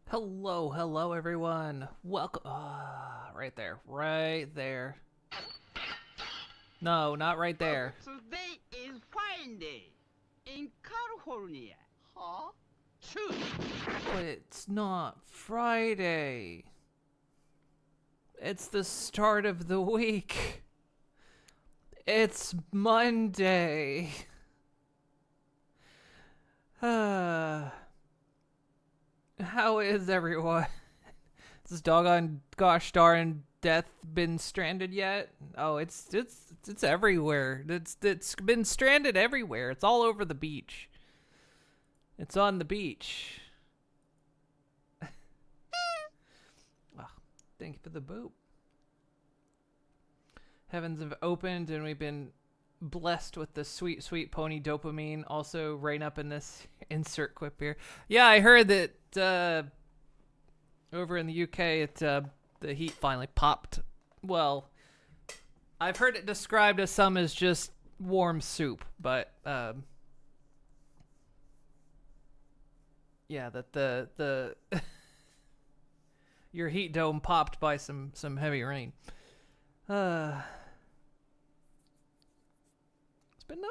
Hello, everyone. Welcome. Right there, right there. No, not right there. Today is Friday in California. Huh? Choose. But it's not Friday. It's the start of the week. It's Monday. How is everyone? Is this doggone gosh darn death been stranded yet? Oh, it's everywhere. It's been stranded everywhere. It's all over the beach. It's on the beach. Oh, thank you for the boop. Heavens have opened and we've been blessed with the sweet, sweet pony dopamine. Also, right up in this insert quip here. Yeah, I heard that over in the UK, the heat finally popped. Well, I've heard it described as some as just warm soup, but yeah, that the your heat dome popped by some heavy rain.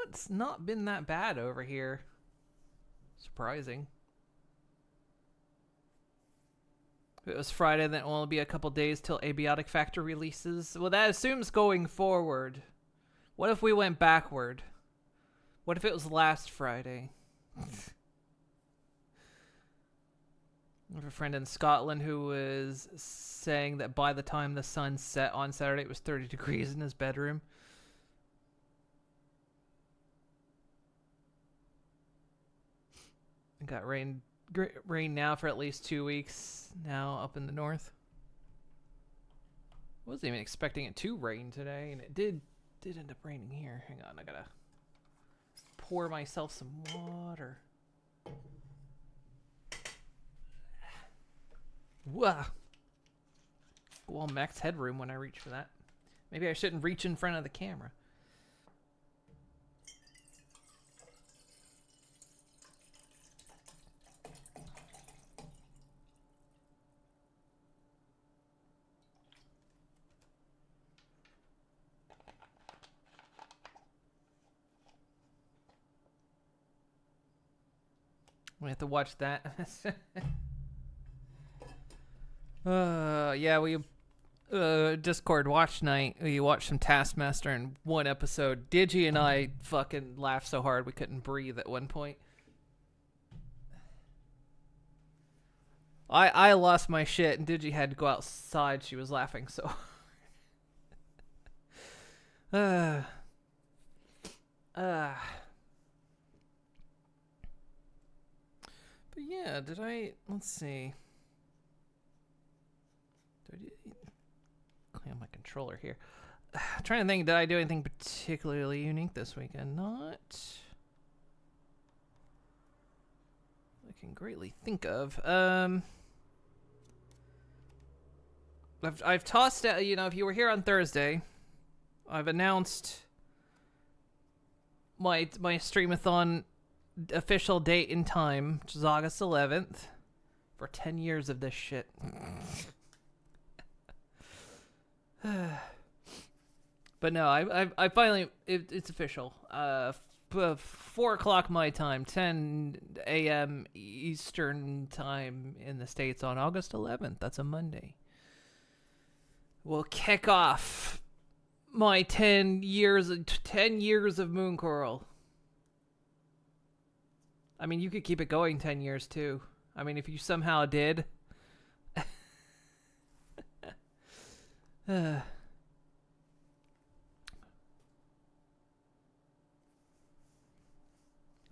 It's not been that bad over here. Surprising. If it was Friday, then it will only be a couple days till Abiotic Factor releases. Well, that assumes going forward. What if we went backward? What if it was last Friday? I have a friend in Scotland who was saying that by the time the sun set on Saturday, it was 30 degrees in his bedroom. And got rain now for at least 2 weeks now up in the north. Wasn't even expecting it to rain today, and it did end up raining here. Hang on, I gotta pour myself some water. Wah! Well, max headroom when I reach for that. Maybe I shouldn't reach in front of the camera. We have to watch that. Yeah, we Discord watch night. We watched some Taskmaster in one episode. Digi and I fucking laughed so hard we couldn't breathe at one point. I lost my shit and Digi had to go outside. She was laughing so hard. But yeah, let's see. Clean my controller here. I'm trying to think, did I do anything particularly unique this weekend? Not I can greatly think of. I've tossed out, if you were here on Thursday, I've announced my streamathon official date and time, which is August 11th, for 10 years of this shit. But no, I finally, it's official. 4 o'clock my time, 10 a.m. Eastern time in the States on August 11th. That's a Monday. We'll kick off my 10 years of Moon Coral. I mean, you could keep it going 10 years, too. I mean, if you somehow did.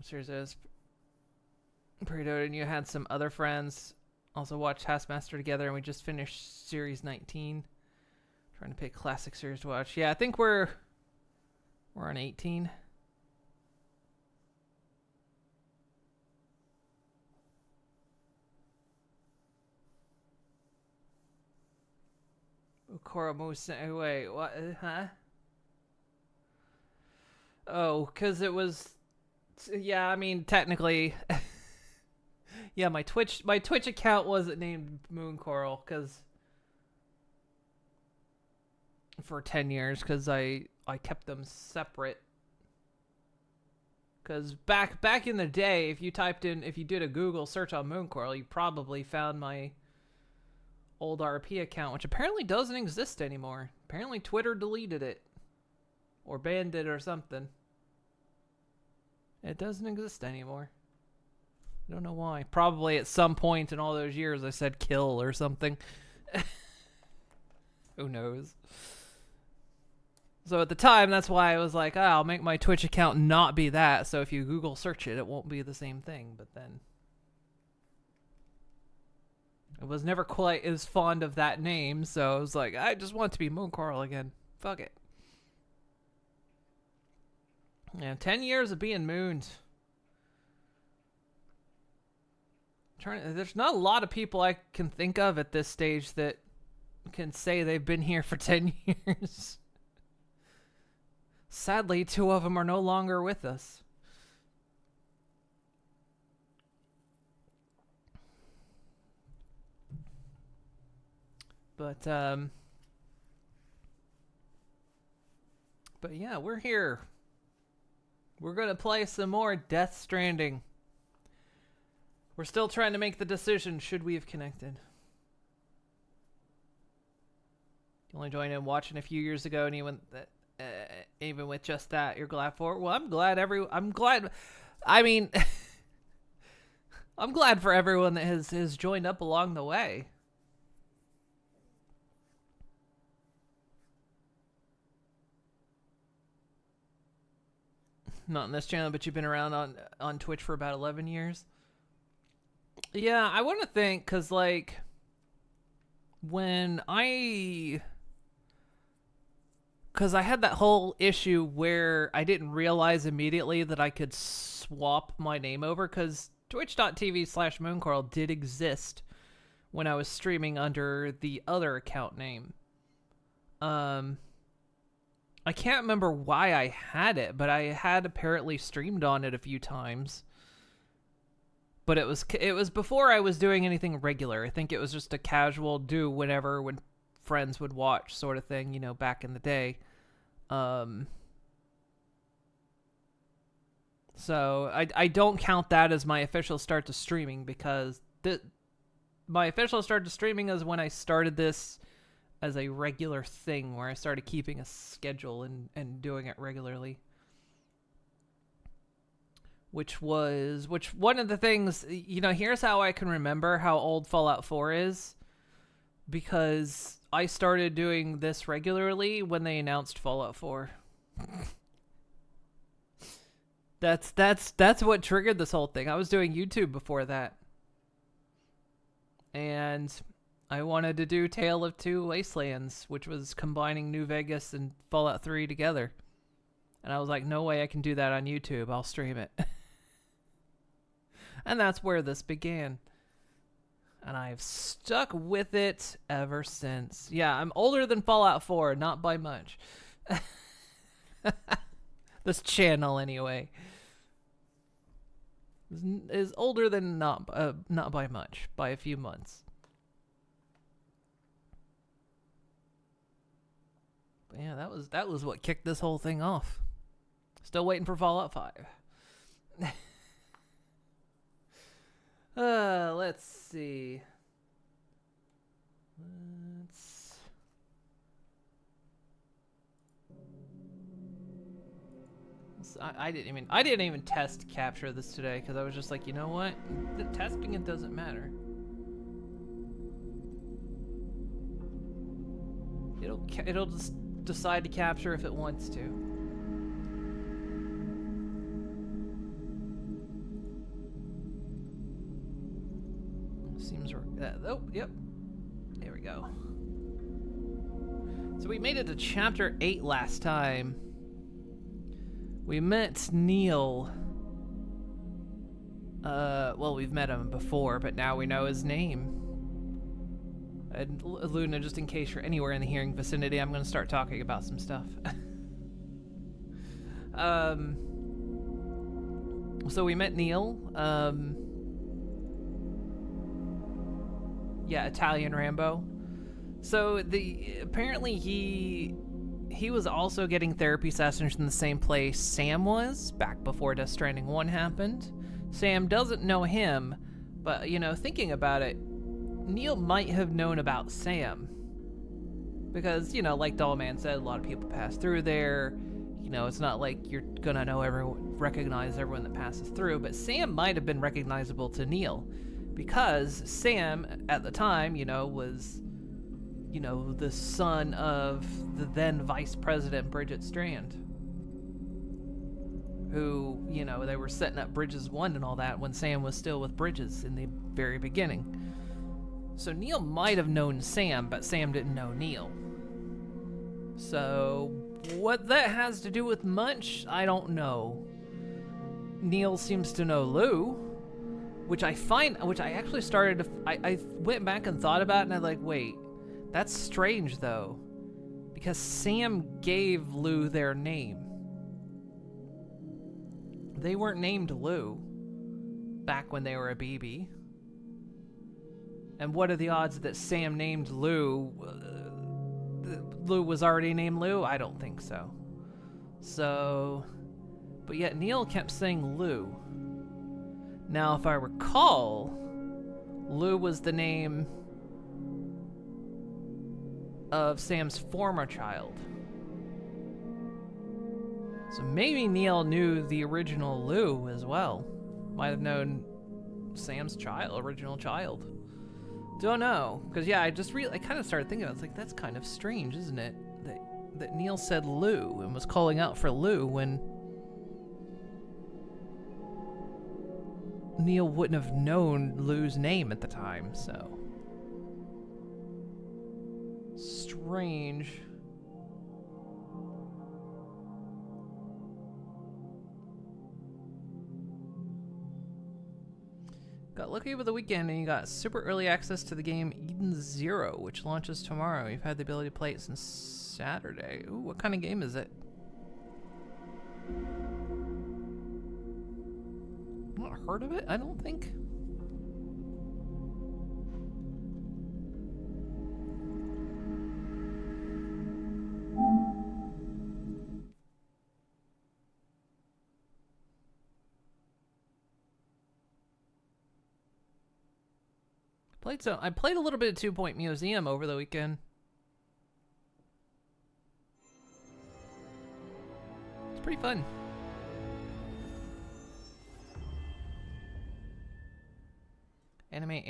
Seriously, as Burrito and you had some other friends also watch Taskmaster together, and we just finished Series 19. Trying to pick classic series to watch. Yeah, I think we're on 18. Ukora Musa. Wait, what? Huh? Oh, because it was. Yeah, I mean, technically. Yeah, my Twitch account wasn't named Moon Coral for 10 years because I kept them separate. Because back in the day, if you did a Google search on Moon Coral, you probably found my old RP account, which apparently doesn't exist anymore. Apparently Twitter deleted it or banned it or something. It doesn't exist anymore. I don't know why. Probably at some point in all those years I said kill or something. Who knows? So at the time, that's why I was like, I'll make my Twitch account not be that, so if you Google search it, it won't be the same thing. But then I was never quite as fond of that name, so I was like, I just want it to be Moon Coral again. Fuck it. Yeah, 10 years of being mooned. There's not a lot of people I can think of at this stage that can say they've been here for 10 years. Sadly, 2 of them are no longer with us. But yeah, we're here. We're gonna play some more Death Stranding. We're still trying to make the decision, should we have connected? You only joined in watching a few years ago, and even with just that, you're glad for it. Well, I'm glad. I mean, I'm glad for everyone that has joined up along the way. Not in this channel, but you've been around on Twitch for about 11 years. Yeah, I want to think, because, like, because I had that whole issue where I didn't realize immediately that I could swap my name over, because twitch.tv/mooncoral did exist when I was streaming under the other account name. I can't remember why I had it, but I had apparently streamed on it a few times. But it was before I was doing anything regular. I think it was just a casual do whenever when friends would watch sort of thing, back in the day. So I don't count that as my official start to streaming, because my official start to streaming is when I started this as a regular thing, where I started keeping a schedule and doing it regularly. Which one of the things, here's how I can remember how old Fallout 4 is. Because I started doing this regularly when they announced Fallout 4. That's what triggered this whole thing. I was doing YouTube before that. And I wanted to do Tale of Two Wastelands, which was combining New Vegas and Fallout 3 together. And I was like, no way I can do that on YouTube. I'll stream it. And that's where this began. And I've stuck with it ever since. Yeah, I'm older than Fallout 4, not by much. This channel, anyway, is older than not by much, by a few months. But yeah, that was what kicked this whole thing off. Still waiting for Fallout 5. Let's see. I didn't even test capture this today, because I was just like, you know what? The testing, it doesn't matter. It'll just decide to capture if it wants to. Seems oh, yep. There we go. So we made it to chapter 8 last time. We met Neil. Well, we've met him before, but now we know his name. And Luna, just in case you're anywhere in the hearing vicinity, I'm going to start talking about some stuff. So we met Neil. Yeah, Italian Rambo. So apparently he was also getting therapy sessions in the same place Sam was back before Death Stranding 1 happened. Sam doesn't know him, but thinking about it, Neil might have known about Sam. Because, like Dollman said, a lot of people pass through there. It's not like you're gonna recognize everyone that passes through, but Sam might have been recognizable to Neil. Because Sam, at the time, was, the son of the then Vice President Bridget Strand. Who, they were setting up Bridges 1 and all that when Sam was still with Bridges in the very beginning. So Neil might have known Sam, but Sam didn't know Neil. So what that has to do with much, I don't know. Neil seems to know Lou, which I actually started to, I went back and thought about it, and I'm like, wait, that's strange though, because Sam gave Lou their name. They weren't named Lou back when they were a baby. And what are the odds that Sam named Lou? Lou was already named Lou? I don't think so. So, but yet Neil kept saying Lou. Now, if I recall, Lou was the name of Sam's former child. So maybe Neil knew the original Lou as well. Might have known Sam's original child. Don't know, because yeah, I kind of started thinking, I was like, that's kind of strange, isn't it? That Neil said Lou and was calling out for Lou when Neil wouldn't have known Lou's name at the time, so strange. Got lucky over the weekend and you got super early access to the game Eden Zero, which launches tomorrow. You've had the ability to play it since Saturday. Ooh, what kind of game is it? Not heard of it, I don't think. I played a little bit of 2 Point Museum over the weekend. It's pretty fun. Anime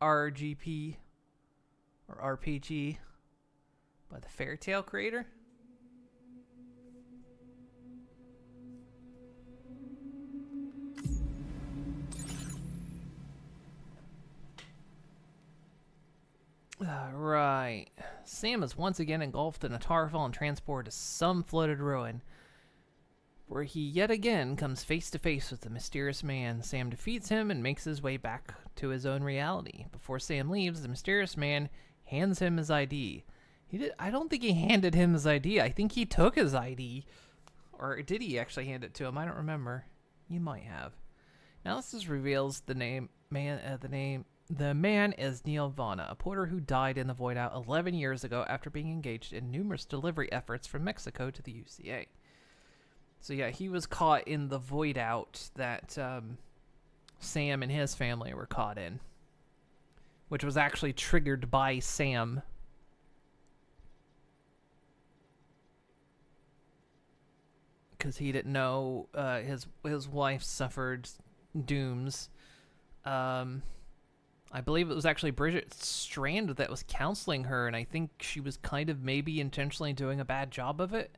RGP or RPG by the Fairy Tail creator. Right. Sam is once again engulfed in a tarfall and transported to some flooded ruin, where he yet again comes face to face with the mysterious man. Sam defeats him and makes his way back to his own reality. Before Sam leaves, the mysterious man hands him his ID. I don't think he handed him his ID. I think he took his ID. Or did he actually hand it to him? I don't remember. You might have. Now this just reveals the man is Neil Vana, a porter who died in the Void Out 11 years ago after being engaged in numerous delivery efforts from Mexico to the UCA. So yeah, he was caught in the Void Out that Sam and his family were caught in, which was actually triggered by Sam. Because he didn't know his wife suffered dooms. I believe it was actually Bridget Strand that was counseling her, and I think she was kind of maybe intentionally doing a bad job of it.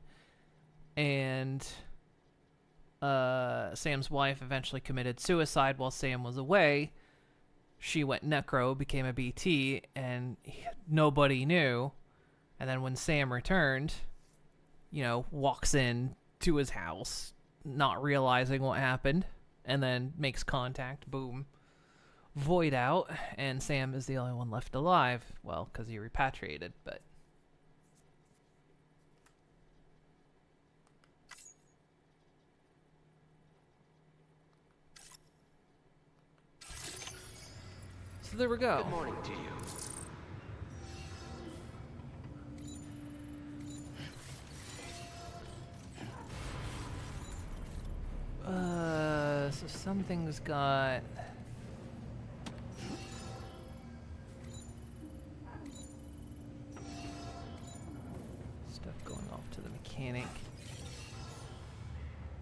And Sam's wife eventually committed suicide while Sam was away. She went necro, became a BT, and nobody knew. And then when Sam returned, walks in to his house, not realizing what happened, and then makes contact, boom. Void Out, and Sam is the only one left alive. Well, because he repatriated, but... So So there we go. Good morning to you. So something's got... stuff going off to the mechanic.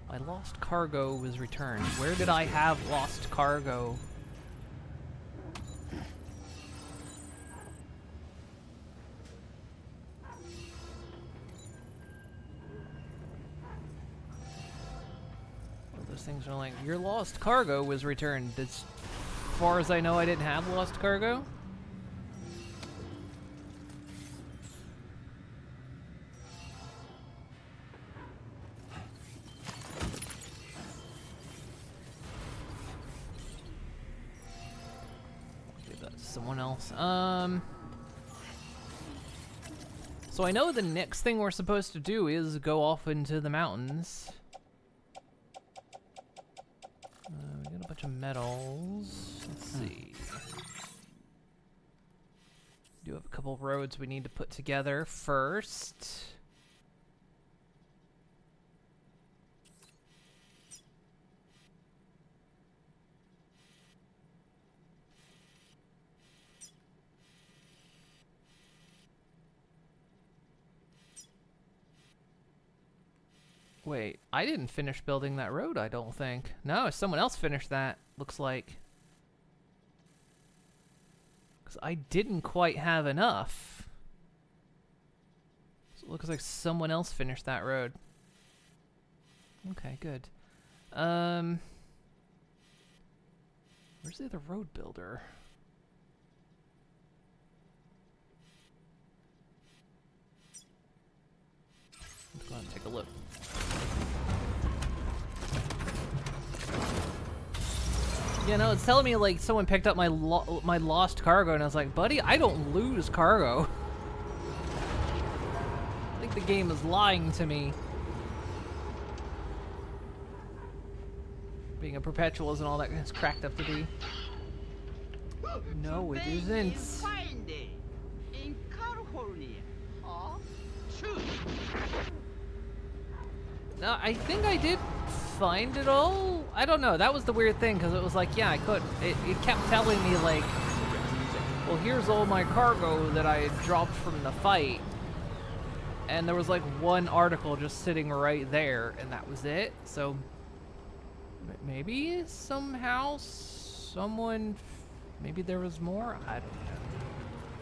My lost cargo was returned. Where did I have lost cargo? Those things are like, your lost cargo was returned. As far as I know, I didn't have lost cargo. Give that to someone else. So I know the next thing we're supposed to do is go off into the mountains. We got a bunch of metals. Let's see. Do have a couple of roads we need to put together first. Wait, I didn't finish building that road, I don't think. No, someone else finished that, looks like. Because I didn't quite have enough. So it looks like someone else finished that road. Okay, good. Where's the other road builder? Let's go ahead and take a look. You know, it's telling me like someone picked up my lost cargo, and I was like, buddy, I don't lose cargo. I think the game is lying to me. Being a perpetual isn't all that it's cracked up to be. No, it Today isn't. is fine day in California. Huh? True. No, I think I did find it all. I don't know. That was the weird thing, because it was like, yeah, I could. It kept telling me, like, well, here's all my cargo that I had dropped from the fight. And there was, like, one article just sitting right there, and that was it. So, maybe somehow someone... Maybe there was more? I don't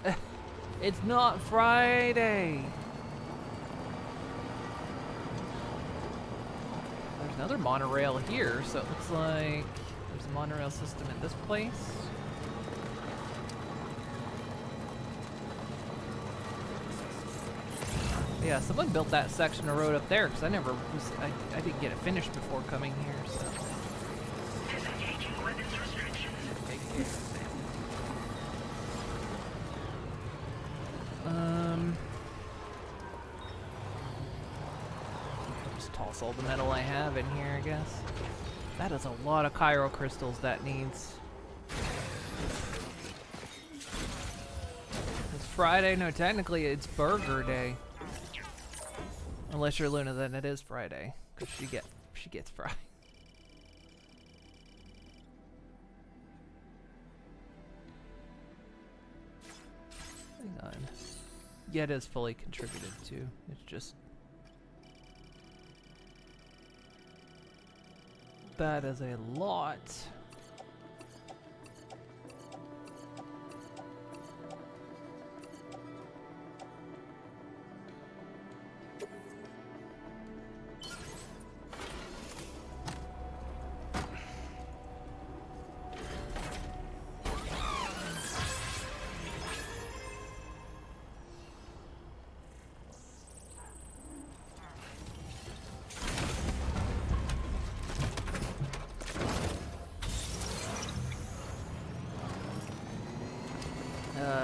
know. It's not Friday. There's another monorail here, so it looks like there's a monorail system in this place. Yeah, someone built that section of road up there, because I never was, I didn't get it finished before coming here, so. Disengaging weapons restrictions. Just toss all the metal I have in here, I guess. That is a lot of Cairo crystals that needs. It's Friday? No, technically it's Burger Day. Unless you're Luna, then it is Friday, because she gets fried. Hang on. Yeah, it is fully contributed to. It's just that is a lot.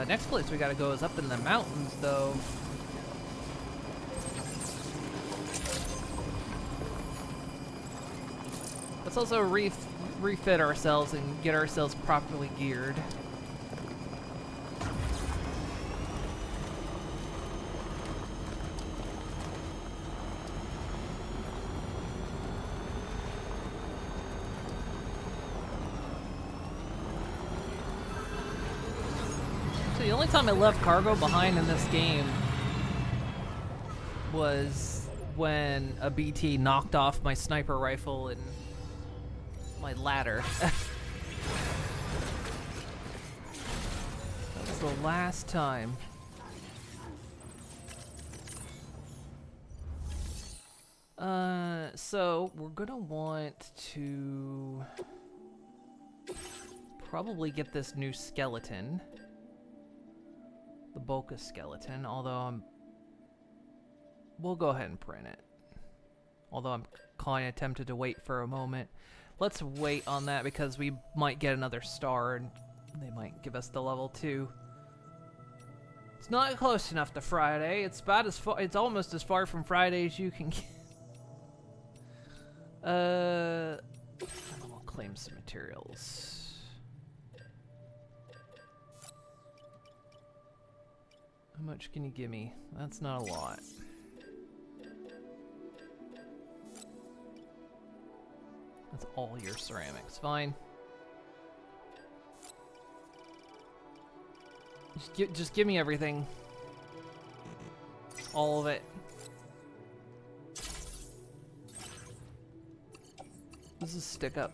Next place we gotta go is up in the mountains, though. Let's also refit ourselves and get ourselves properly geared. The only time I left cargo behind in this game was when a BT knocked off my sniper rifle and my ladder. That was the last time. So we're gonna want to probably get this new skeleton. The Boca skeleton, although we'll go ahead and print it. Although I'm kind of tempted to wait for a moment. Let's wait on that because we might get another star and they might give us the level 2. It's not close enough to Friday. It's about as far. It's almost as far from Friday as you can get. And then we'll claim some materials. How much can you give me? That's not a lot. That's all your ceramics. Fine. Just give me everything. All of it. This is stick up.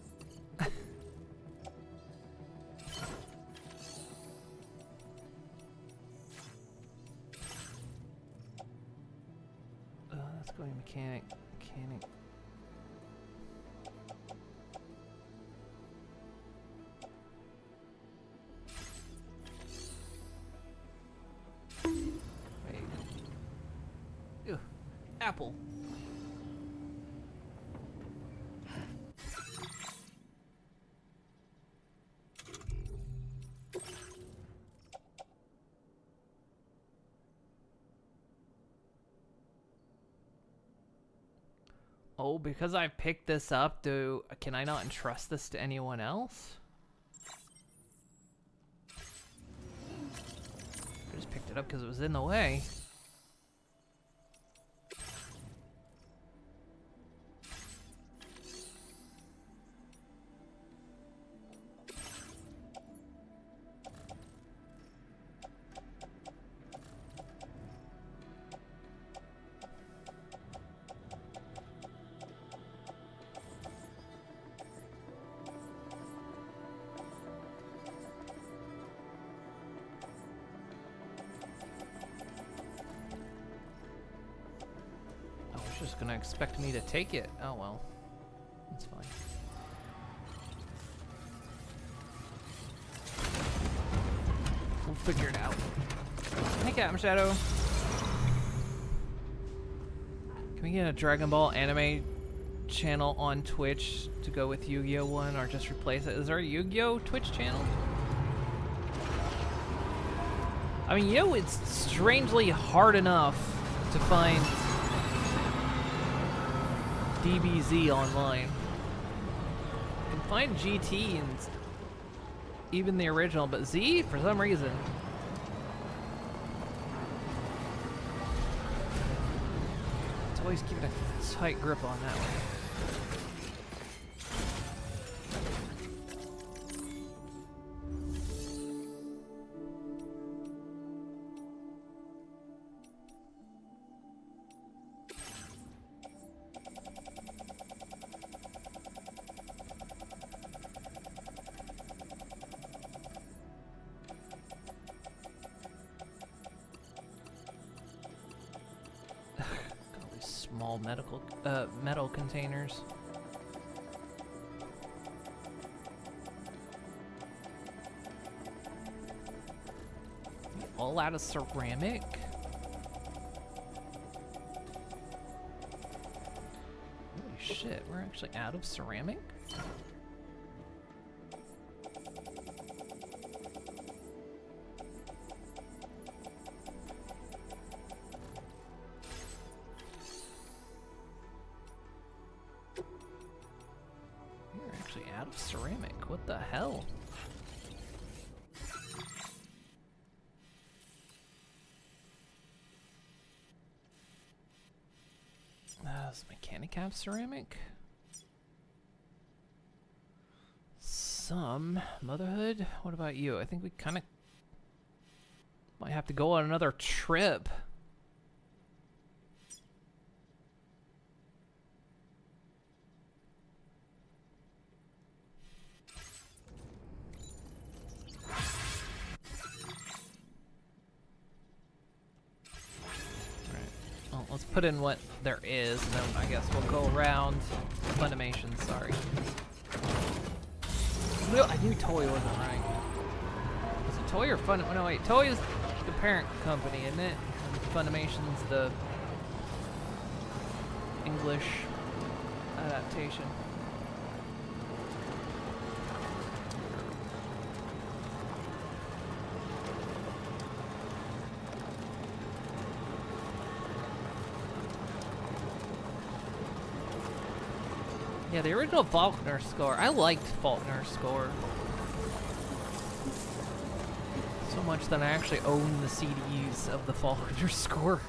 Let's go to mechanic. Mechanic. Wait. Ew. Apple. Oh, because I picked this up, can I not entrust this to anyone else? I just picked it up because it was in the way. Just gonna expect me to take it. Oh well. That's fine. We'll figure it out. Hey, Captain Shadow. Can we get a Dragon Ball anime channel on Twitch to go with Yu-Gi-Oh one, or just replace it? Is there a Yu-Gi-Oh Twitch channel? I mean, it's strangely hard enough to find DBZ online. You can find GT and even the original, but Z, for some reason. It's always keeping a tight grip on that one. Small metal containers. All out of ceramic? Holy shit, we're actually out of ceramic? Out of ceramic. What the hell? Does mechanic have ceramic? Some. Motherhood? What about you? I think we kind of Might have to go on another trip. Well, let's put in what there is, and then I guess we'll go around Funimation, sorry. Well, I knew Toei wasn't right. Was it Toei or Fun? Oh, no, wait. Toei is the parent company, isn't it? And Funimation's the English adaptation. Yeah, the original Faulkner score. I liked Faulkner's score so much that I actually own the CDs of the Faulkner score.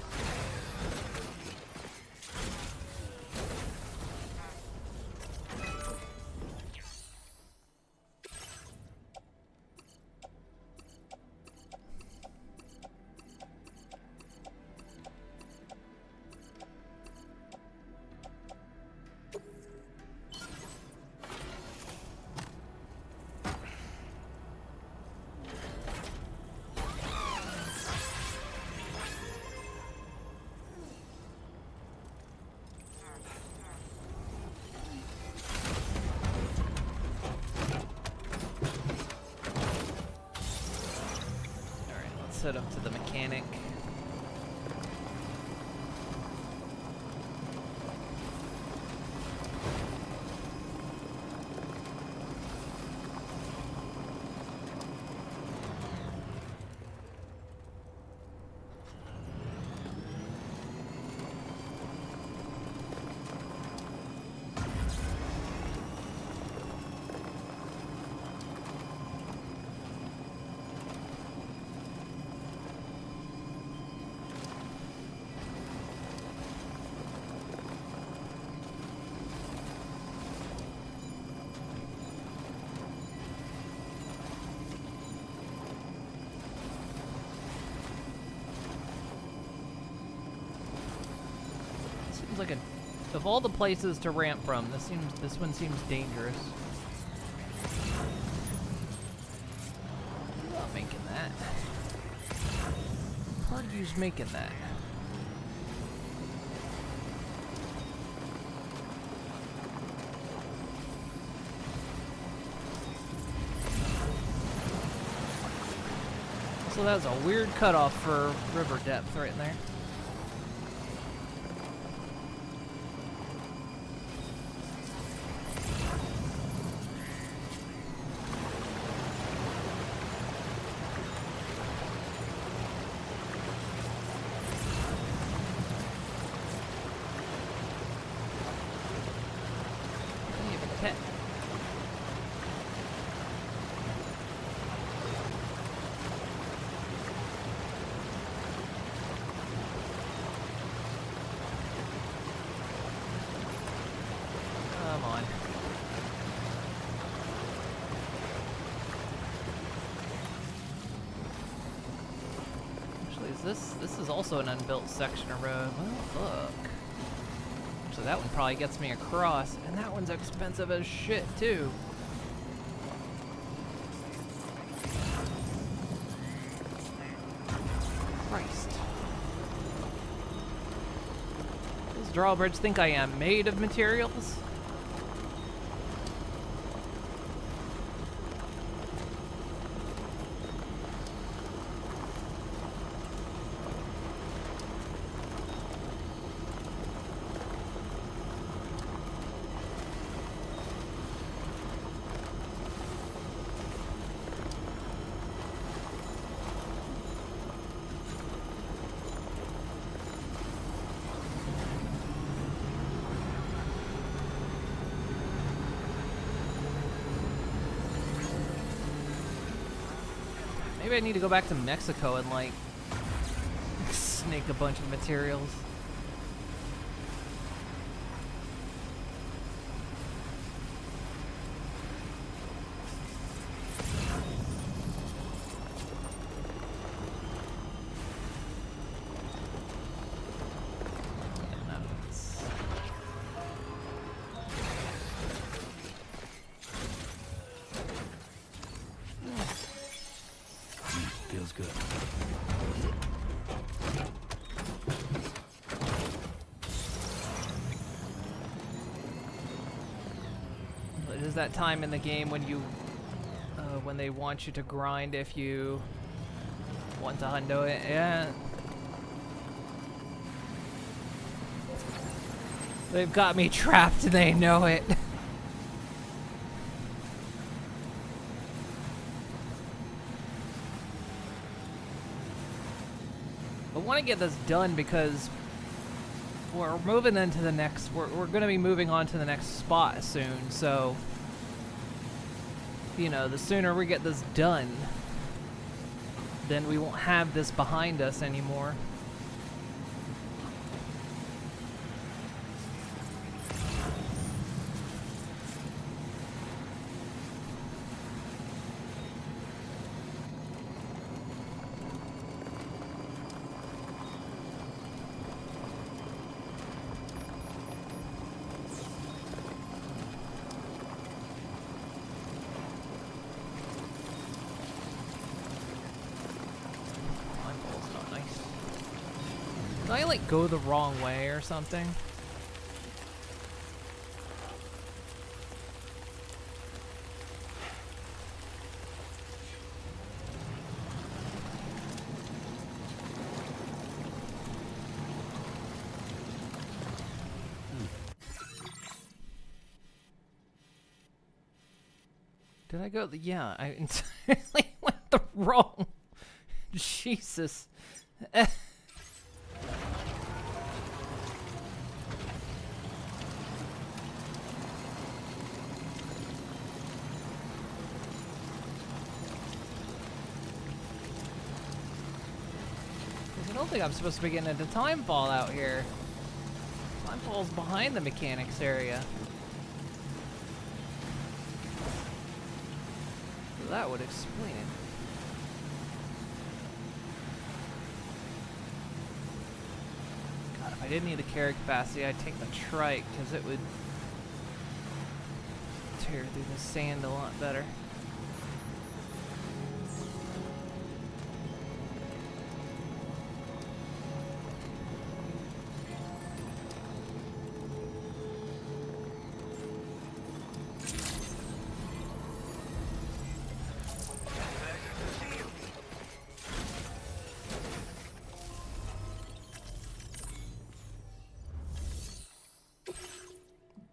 Set up to the mechanic. Like a, of all the places to ramp from, this one seems dangerous. Not making that. Part of you's making that. So that's a weird cutoff for river depth right there. This is also an unbuilt section of road. Well, fuck. So that one probably gets me across, and that one's expensive as shit too. Christ. Does Drawbridge think I am made of materials? Maybe I need to go back to Mexico and, like, snake a bunch of materials. feels good. It is that time in the game when you, when they want you to grind if you want to hundo it. Yeah. They've got me trapped and they know it. I want to get this done because we're moving into the next, we're going to be moving on to the next spot soon, so, you know, the sooner we get this done, then we won't have this behind us anymore. Did I, like, go the wrong way or something? Did I go? Yeah, I entirely went the wrong. Jesus. I don't think I'm supposed to be getting into Timefall out here. Timefall's behind the mechanics area. So that would explain it. God, if I didn't need the carry capacity, I'd take the trike, because it would tear through the sand a lot better.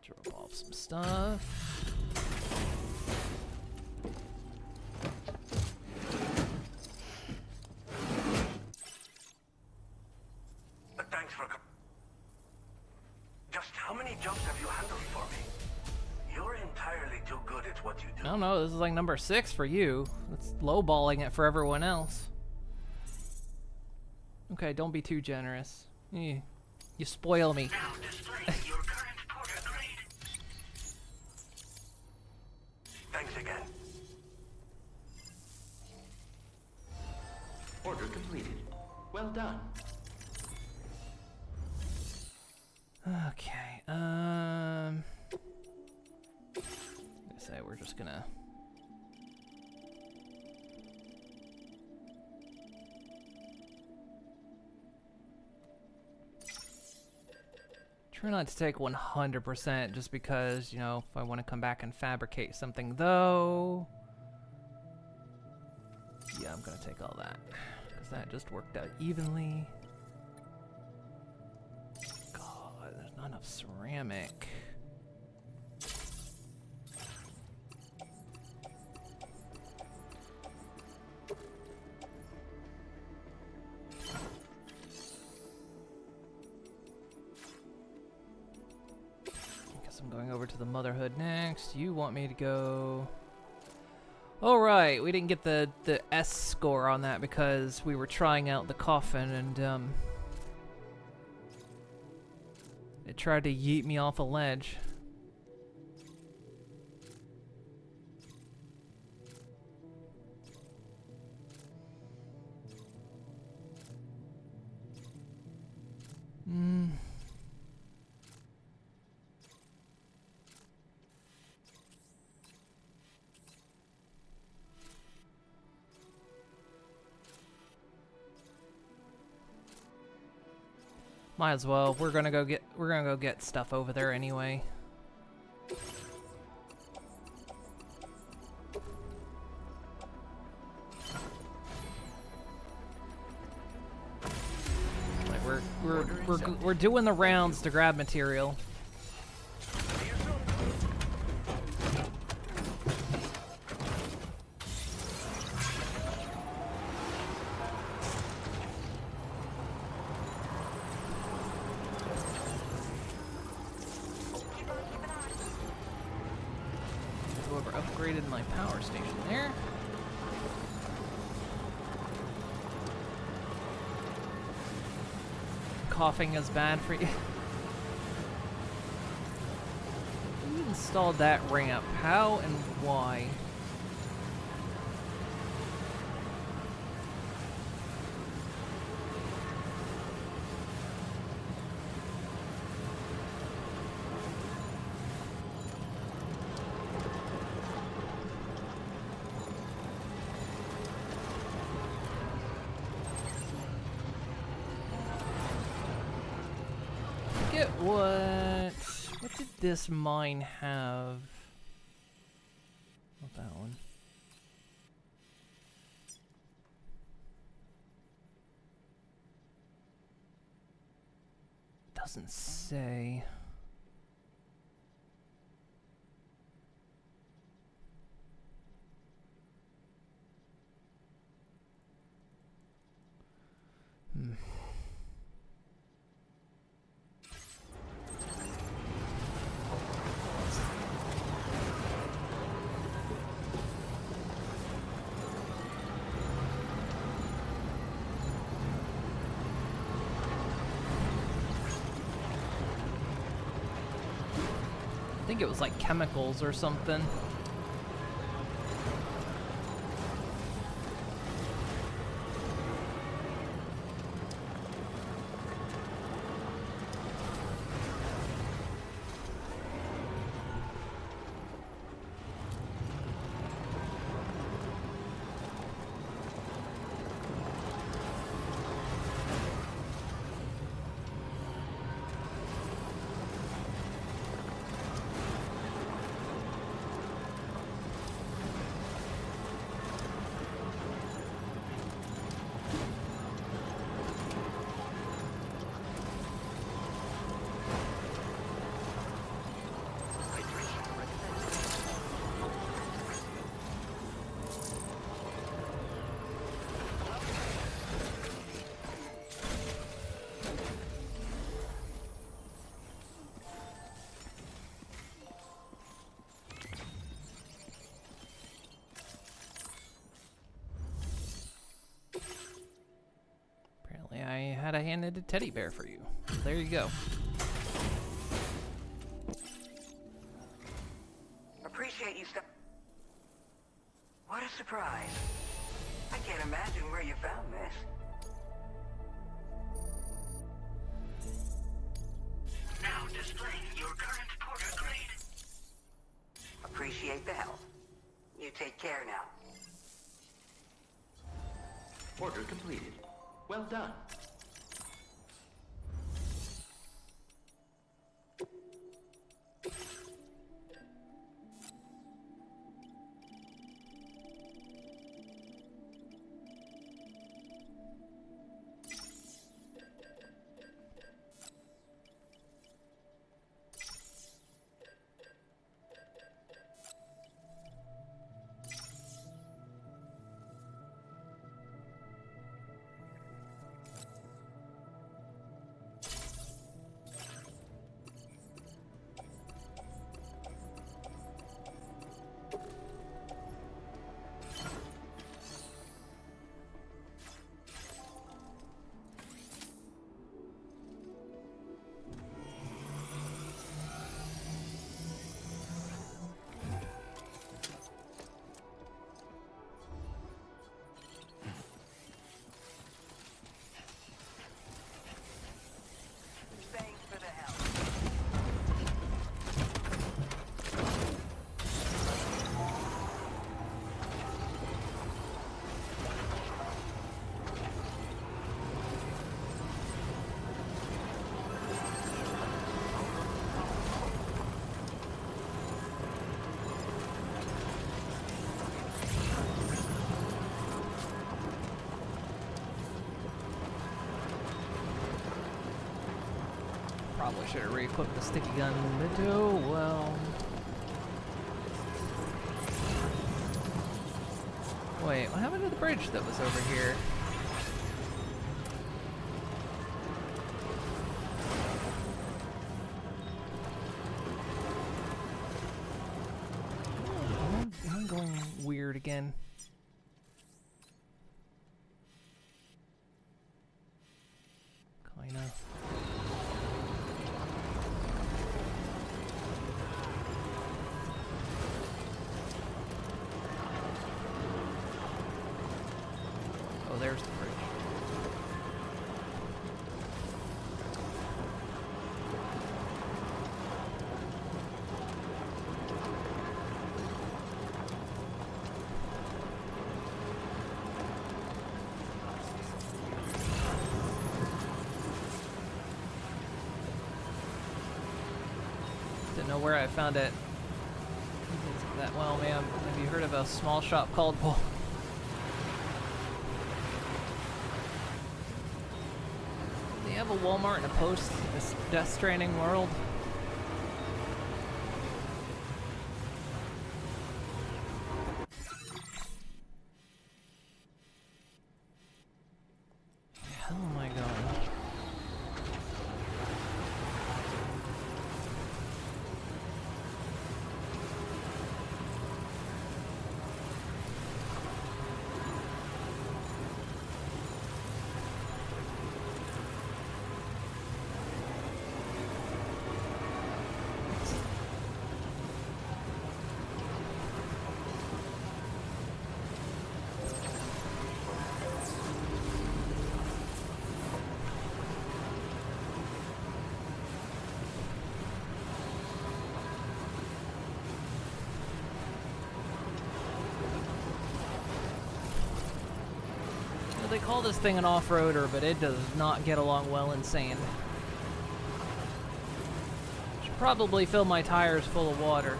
Drop off some stuff. Thanks for just how many jumps have you handled for me? You're entirely too good at what you do. I don't know, this is like number 6 for you. It's lowballing it for everyone else. Okay, don't be too generous. You spoil me. Now display your current porter grade. Thanks again. Order completed. Well done. Okay, I say we're just gonna try not to take 100% just because, you know, if I want to come back and fabricate something though. Yeah, I'm gonna take all that because that just worked out evenly. God, there's not enough ceramic. Guess I'm going over to the Motherhood next. You want me to go... All right, we didn't get the S score on that because we were trying out the coffin and it tried to yeet me off a ledge. Might as well. We're gonna go get stuff over there anyway. Like we're doing the rounds to grab material. Whoever upgraded my power station there. Coughing is bad for you. Who installed that ramp? How and why? What did this mine have? Not that one. Doesn't say. I think it was like chemicals or something. I had a hand-knitted teddy bear for you. There you go. Appreciate you What a surprise. I can't imagine where you found this. Now displaying your current porter grade. Appreciate the help. You take care now. Order completed. Well done. Probably should have re-equipped the sticky gun, but oh well. Wait, what happened to the bridge that was over here? I'm going weird again. Kinda. Oh, there's the bridge. Didn't know where I found it. That well, man. Have you heard of a small shop called They have a Walmart in a post this Death Stranding world? Where the hell am I going? They call this thing an off-roader, but it does not get along well in sand. Should probably fill my tires full of water.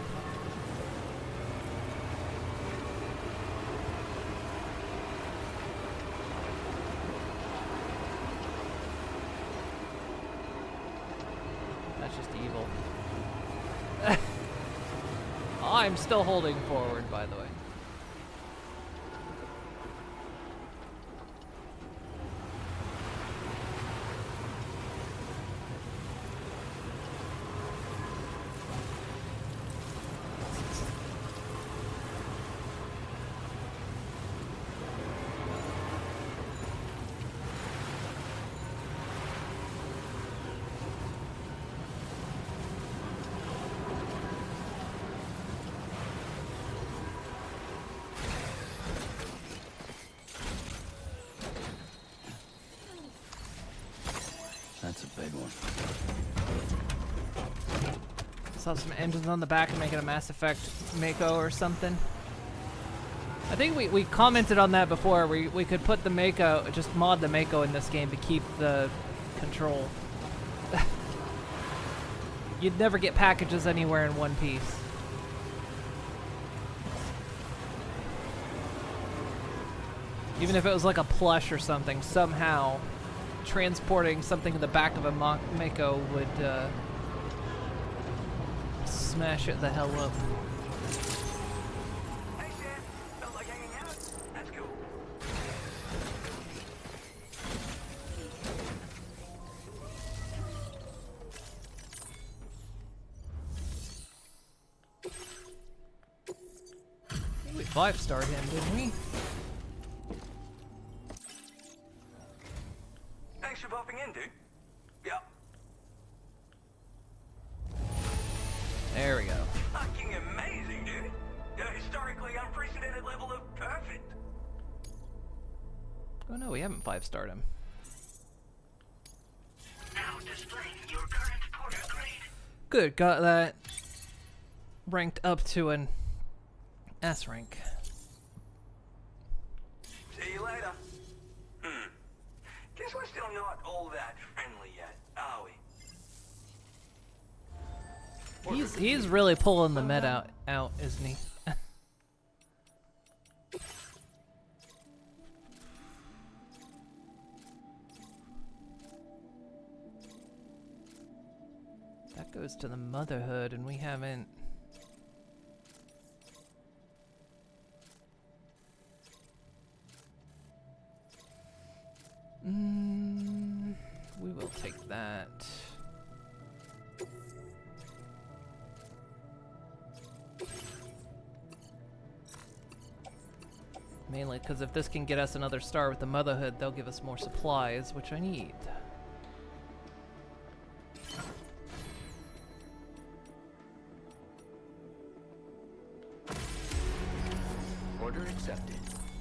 That's just evil. I'm still holding forward, by the way. That's a big one. Saw some engines on the back and make it a Mass Effect Mako or something. I think we commented on that before. We could put the Mako, just mod the Mako in this game to keep the control. You'd never get packages anywhere in one piece. Even if it was like a plush or something, somehow transporting something in the back of a Mako would smash it the hell up. Hey, Sam. Felt like hanging out? That's cool. We 5-starred him, didn't we? Thanks for popping in, dude. Yep. There we go. Fucking amazing, dude. A historically unprecedented level of perfect. Oh no, we haven't 5-starred him. Now displaying your current porter grade. Good, got that ranked up to an S rank. See you later. Guess we're still not all that friendly yet, are we? He's really pulling the med out, isn't he? Goes to the Motherhood, and we haven't. We will take that. Mainly because if this can get us another star with the Motherhood, they'll give us more supplies, which I need. Order accepted.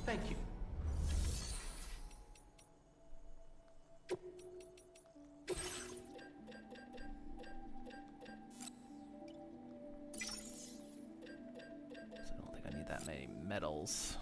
Thank you. So I don't think I need that many metals.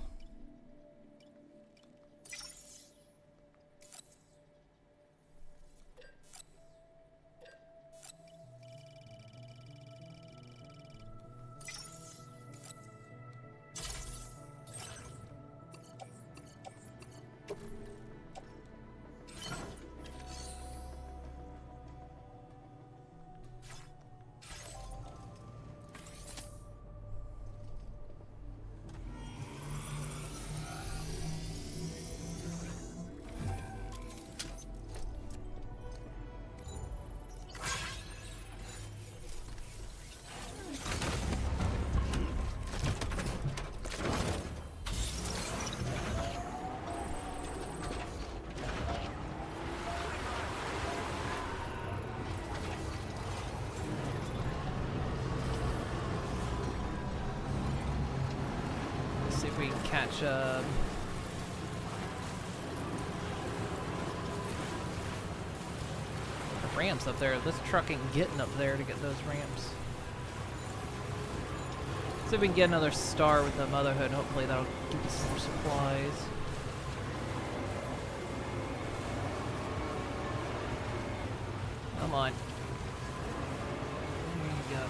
See if we can catch the ramps up there. This truck ain't getting up there to get those ramps. See if we can get another star with the Motherhood. Hopefully that'll give us more supplies. Come on. There you go.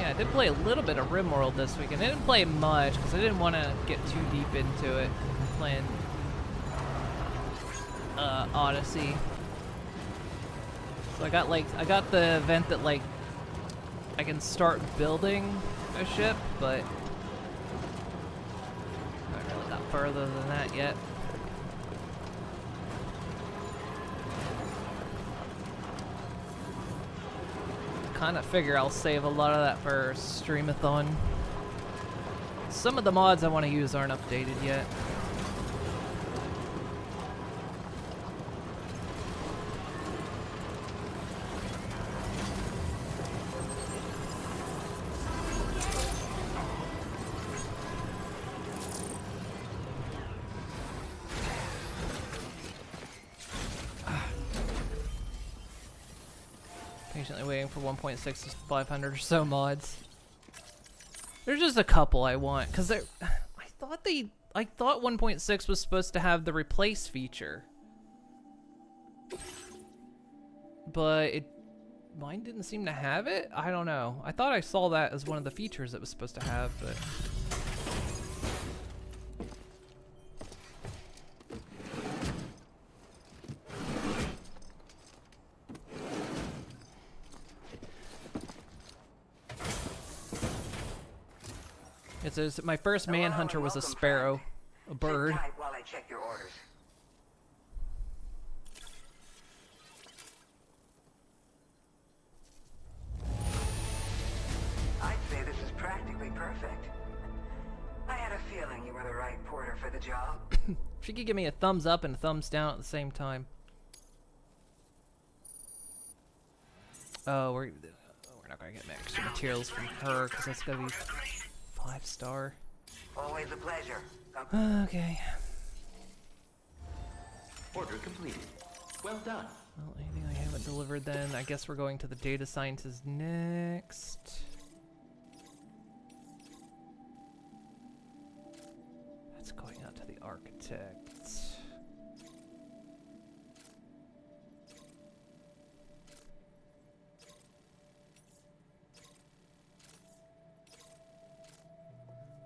I did play a little bit of RimWorld this weekend. I didn't play much because I didn't want to get too deep into it. I'm playing Odyssey. So I got the event that like I can start building a ship, but I haven't really got further than that yet. Kind of figure I'll save a lot of that for Streamathon. Some of the mods I want to use aren't updated yet. Patiently waiting for 1.6 to 500 or so mods. There's just a couple I want because I thought 1.6 was supposed to have the replace feature, but mine didn't seem to have it. I don't know. I thought I saw that as one of the features it was supposed to have, but. My first manhunter was a sparrow, a bird. Sit tight while I check your orders. we're the right porter for the job? She could give me a thumbs up and a thumbs down at the same time. Oh, we're not gonna get extra materials from her because that's gonna be 5-star. Always a pleasure. Okay. Order completed. Well done. Well, anything I haven't delivered then? I guess we're going to the data scientist next. That's going out to the architect.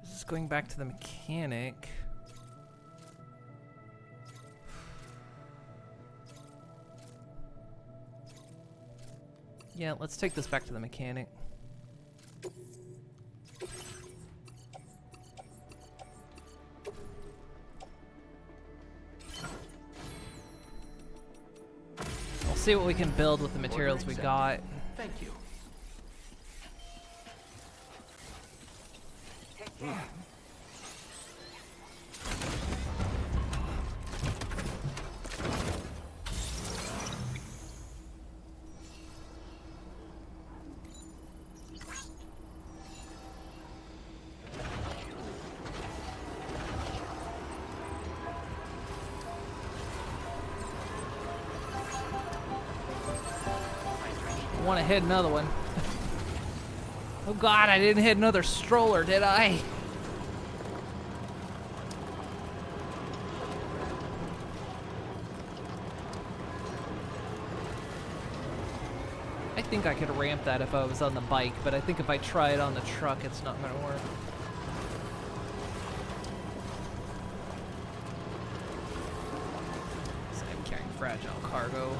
This is going back to the mechanic. Yeah, let's take this back to the mechanic. We'll see what we can build with the materials we got. Thank you. I want to hit another one. Oh god, I didn't hit another stroller, did I? I think I could ramp that if I was on the bike, but I think if I try it on the truck, it's not going to work. So I'm carrying fragile cargo.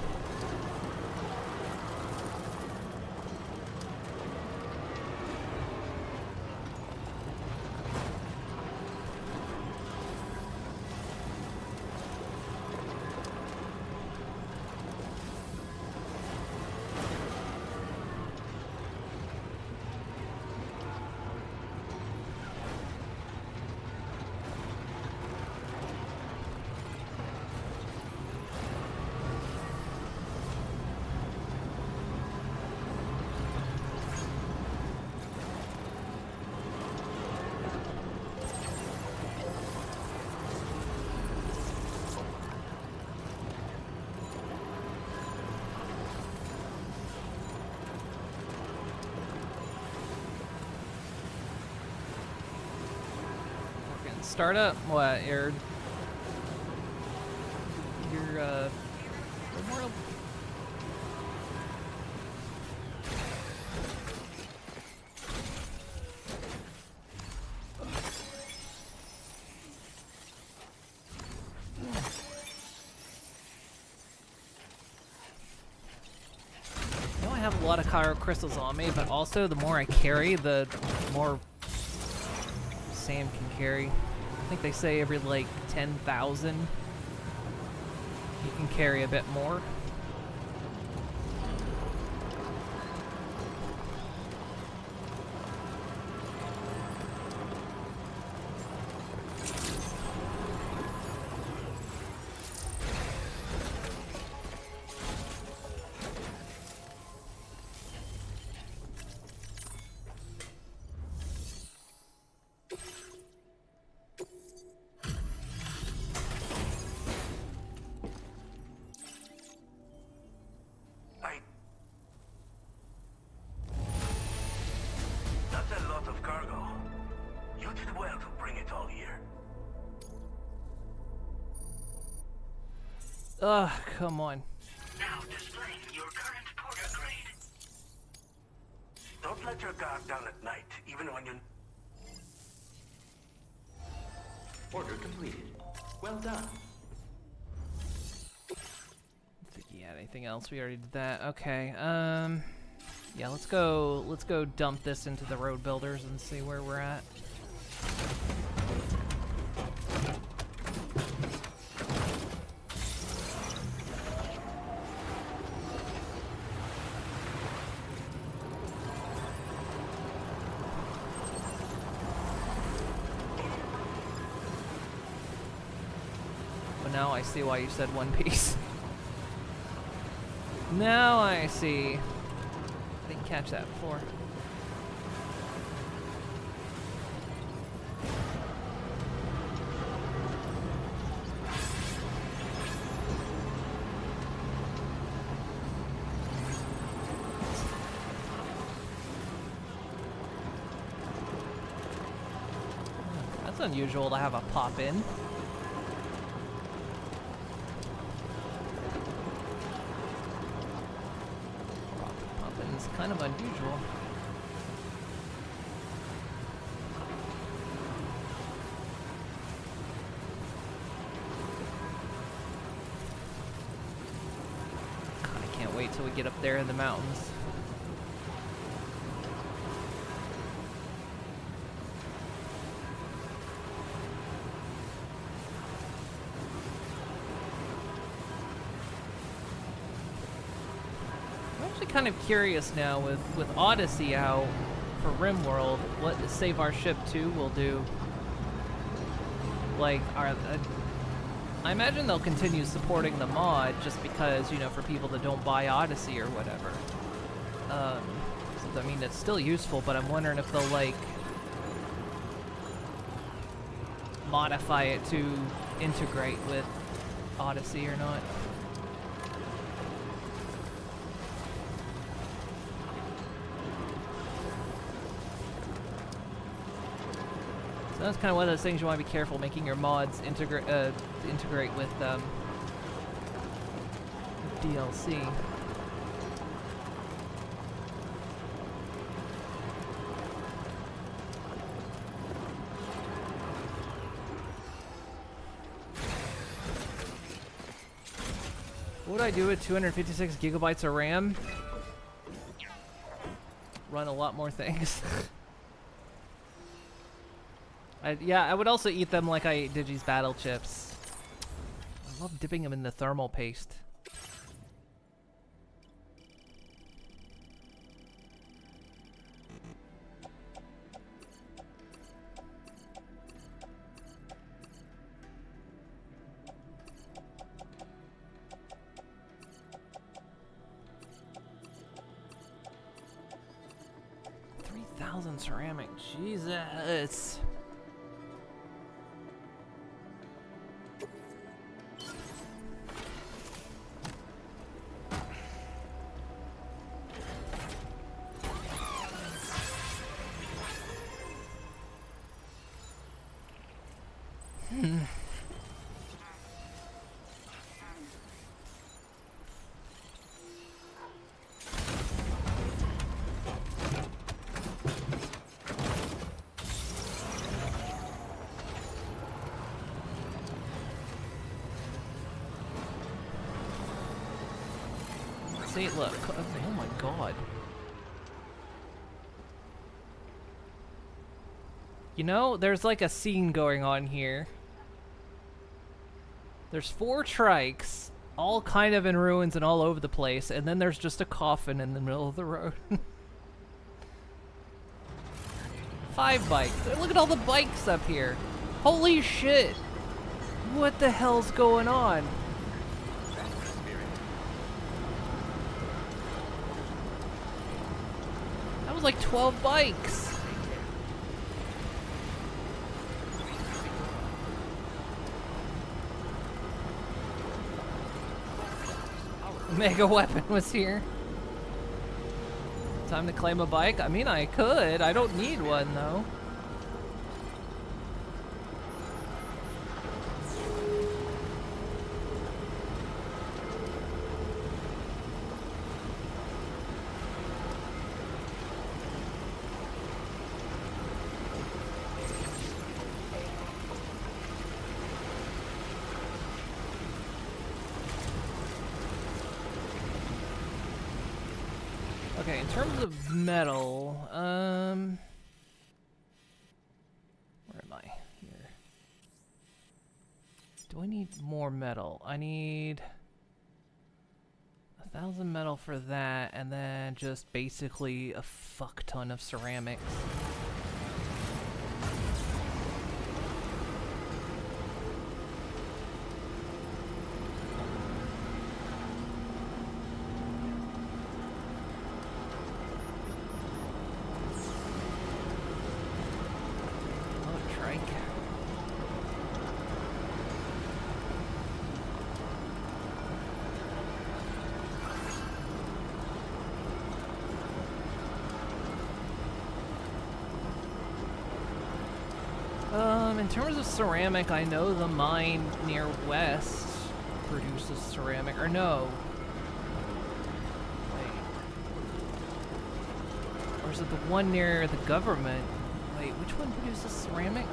Startup? What? Your memorial. I know I have a lot of Cairo crystals on me, but also the more I carry, the more Sam can carry. I think they say every like 10,000 you can carry a bit more. That's a lot of cargo. You did well to bring it all here. Ugh, come on. Now displaying your current porter grade. Don't let your guard down at night, even when you... Order completed. Well done. I don't think he had anything else. We already did that. Okay. Yeah, let's go dump this into the road builders and see where we're at. now I see why you said One Piece. Now I see. I didn't catch that before. That's unusual to have a pop-in. Pop-in's kind of unusual. God, I can't wait till we get up there in the mountains. Kind of curious now with Odyssey out for RimWorld, what Save Our Ship 2 will do. Like, I imagine they'll continue supporting the mod just because, you know, for people that don't buy Odyssey or whatever. So, I mean, it's still useful, but I'm wondering if they'll, like, modify it to integrate with Odyssey or not. That's kind of one of those things you want to be careful making your mods integrate with DLC. What would I do with 256 gigabytes of RAM? Run a lot more things. Yeah, I would also eat them like I ate Digi's battle chips. I love dipping them in the thermal paste. $3,000 ceramic, Jesus. See, look. Oh my god. You know, there's like a scene going on here. There's 4 trikes, all kind of in ruins and all over the place, and then there's just a coffin in the middle of the road. 5 bikes. Look at all the bikes up here. Holy shit. What the hell's going on? That was like 12 bikes. Mega weapon was here. Time to claim a bike? I mean, I could. I don't need one, though. Okay, in terms of metal, where am I? Here. Do I need more metal? I need 1,000 metal for that, and then just basically a fuck ton of ceramics. In terms of ceramic, I know the mine near west produces ceramic. Or no. Wait. Or is it the one near the government? Wait, which one produces ceramic?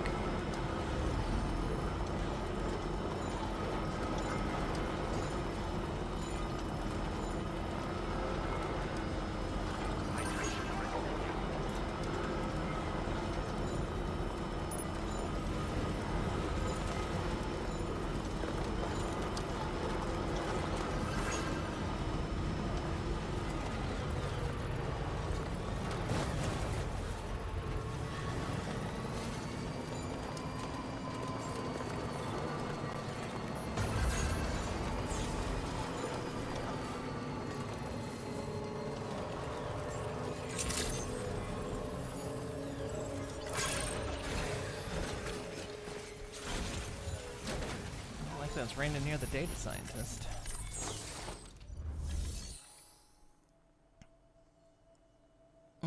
It's raining near the data scientist.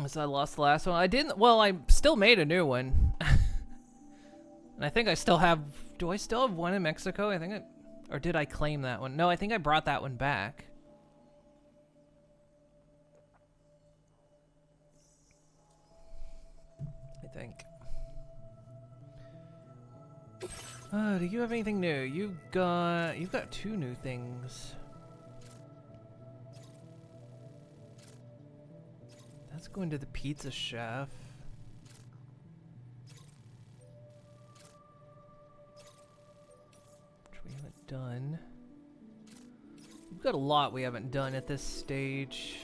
So I lost the last one. I didn't. Well, I still made a new one, and I think I still have. Do I still have one in Mexico? I think I, or did I claim that one? No, I think I brought that one back. I think. Do you have anything new? You've got 2 new things. That's going to the pizza chef. Which we haven't done. We've got a lot we haven't done at this stage.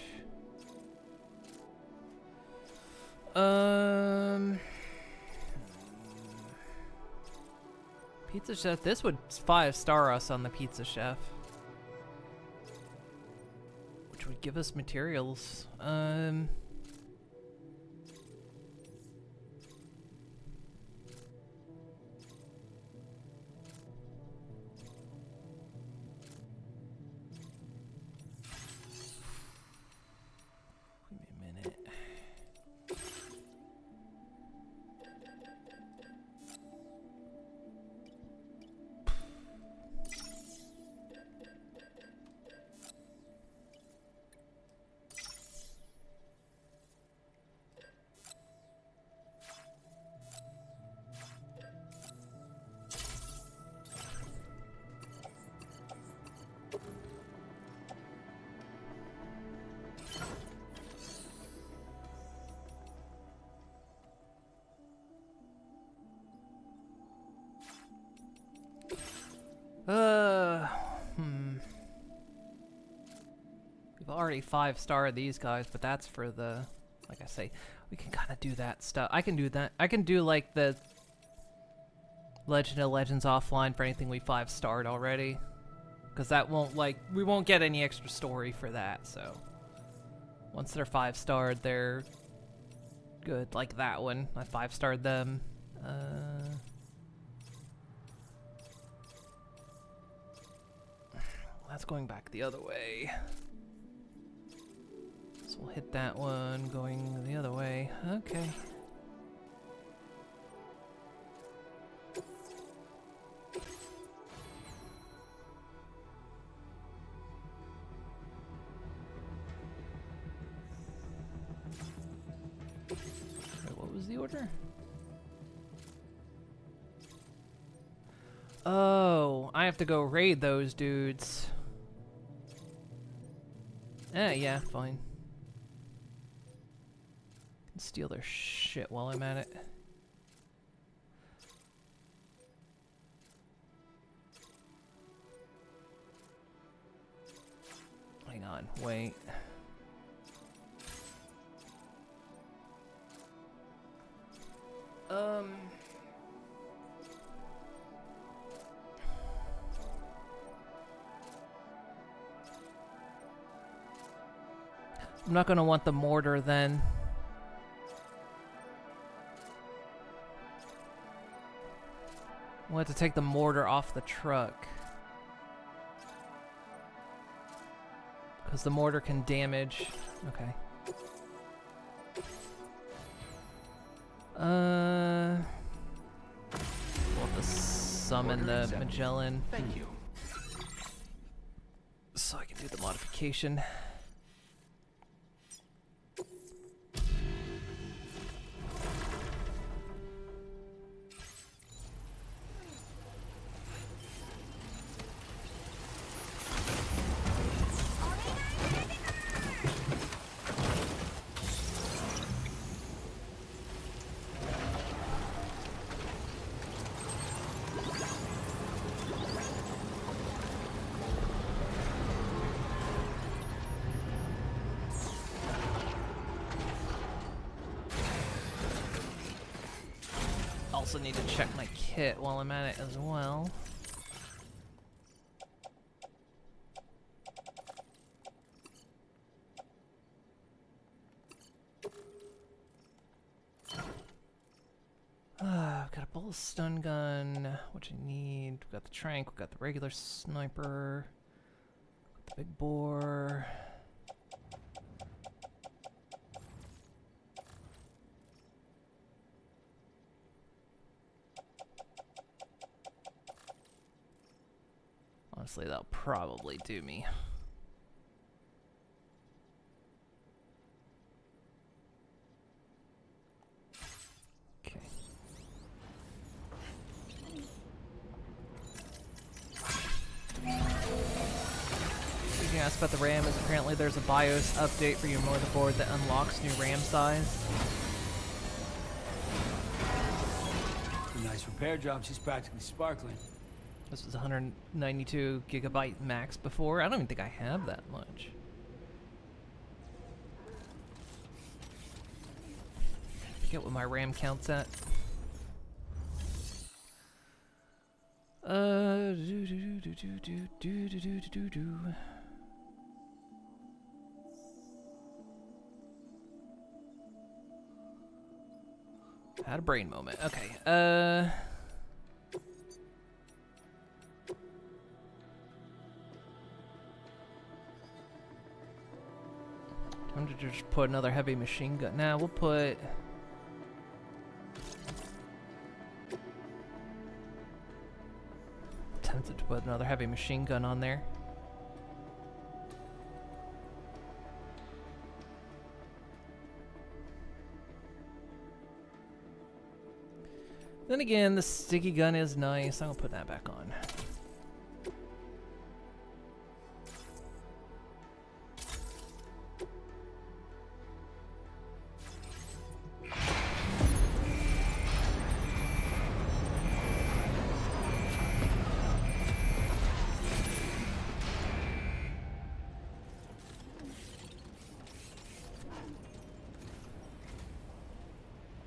Pizza chef. This would 5-star us on the pizza chef, which would give us materials. Give me a minute. We've already 5-starred these guys, but that's for the, like I say, we can kind of do that stuff. I can do that. I can do like the Legend of Legends offline for anything we 5-starred already, because that won't we won't get any extra story for that. So once they're 5-starred, they're good. Like that one, I 5-starred them. That's going back the other way. So we'll hit that one going the other way. Okay. Wait, what was the order? Oh, I have to go raid those dudes. Yeah, fine. Steal their shit while I'm at it. Hang on, wait. I'm not gonna want the mortar then. We'll have to take the mortar off the truck, because the mortar can damage. Okay. to summon Order the accepted. Magellan Thank you. so I can do the modification. Also need to check my kit while I'm at it as well. I've got a bolt stun gun, which I need. We've got the trank, we've got the regular sniper, the big bore. Honestly, that'll probably do me. Okay. You asked about the RAM is apparently there's a BIOS update for your motherboard that unlocks new RAM size. A nice repair job. She's practically sparkling. This was 192 gigabyte max before. I don't even think I have that much. Forget what my RAM count's at. Had a brain moment. Okay. Time to just put another heavy machine gun. Now we'll put. Tempted to put another heavy machine gun on there. Then again, the sticky gun is nice. I'm gonna put that back on.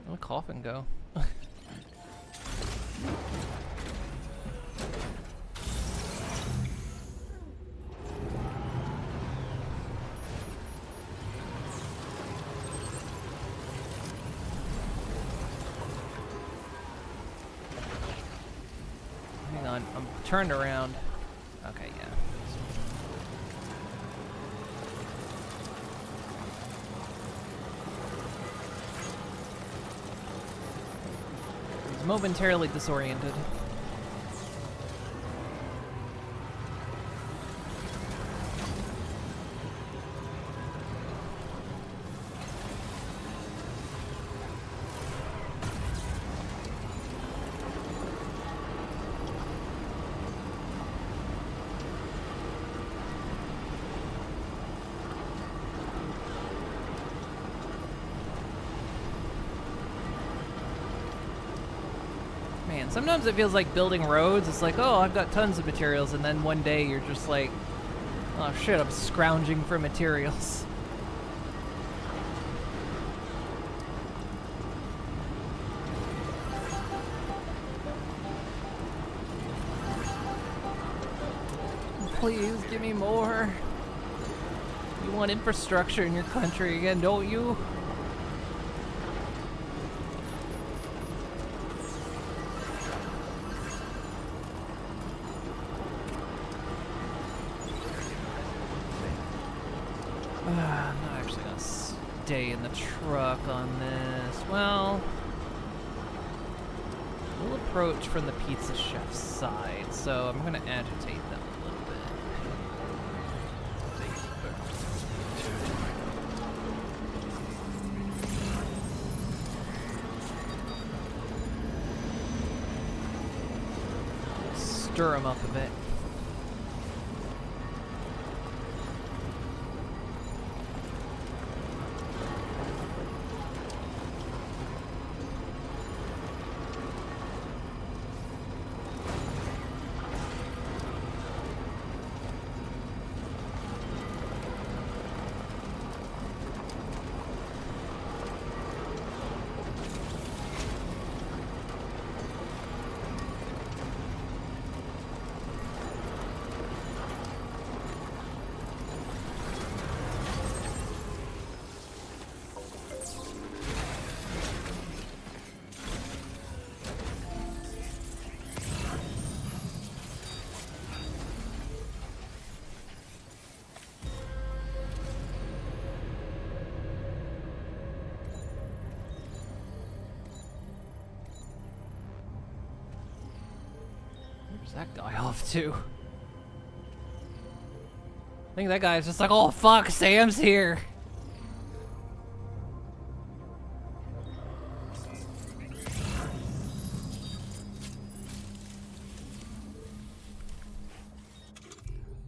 Where'd the coffin go? Hang on, I'm turned around. Okay, yeah. He's momentarily disoriented. Man, sometimes it feels like building roads. It's like, oh, I've got tons of materials, and then one day you're just like, oh shit, I'm scrounging for materials. Please give me more. You want infrastructure in your country again, don't you? I'm not actually gonna stay in the truck on this. Well, We'll approach from the pizza chef's side, so I'm gonna agitate them a little bit. Stir them up a bit. Where's that guy off to? I think that guy's just like, oh fuck, Sam's here.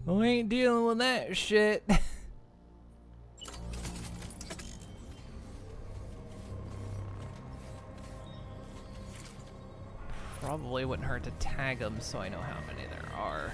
We ain't dealing with that shit. Probably wouldn't hurt to tag them so I know how many there are.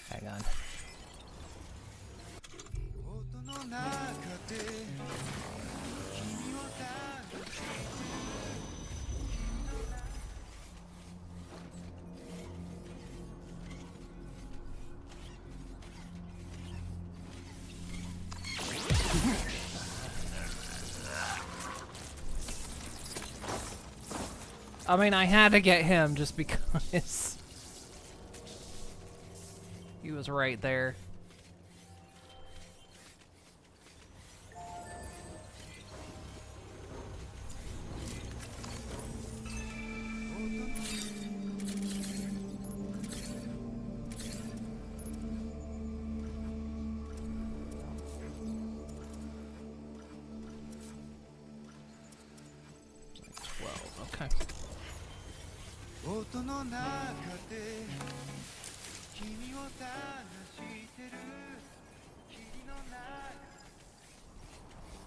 Hang on. I mean, I had to get him just because he was right there. Okay.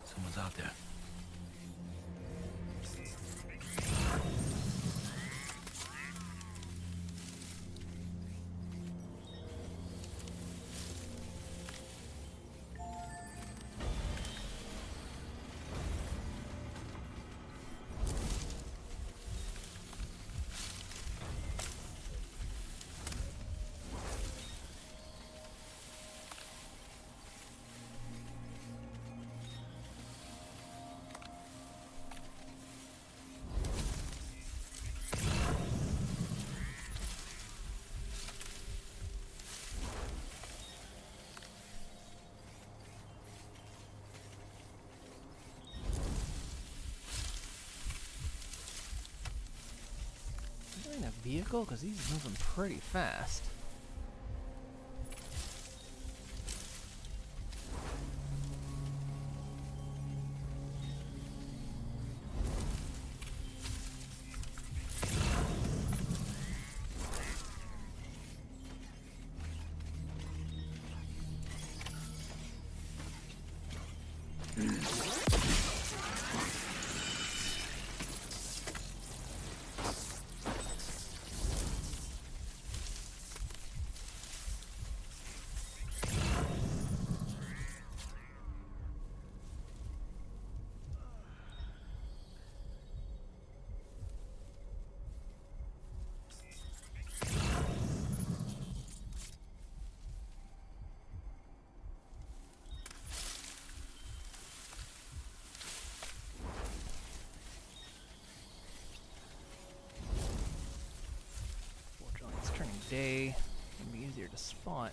Someone's out there. Is he in a vehicle? Because he's moving pretty fast. day, it'd be easier to spot.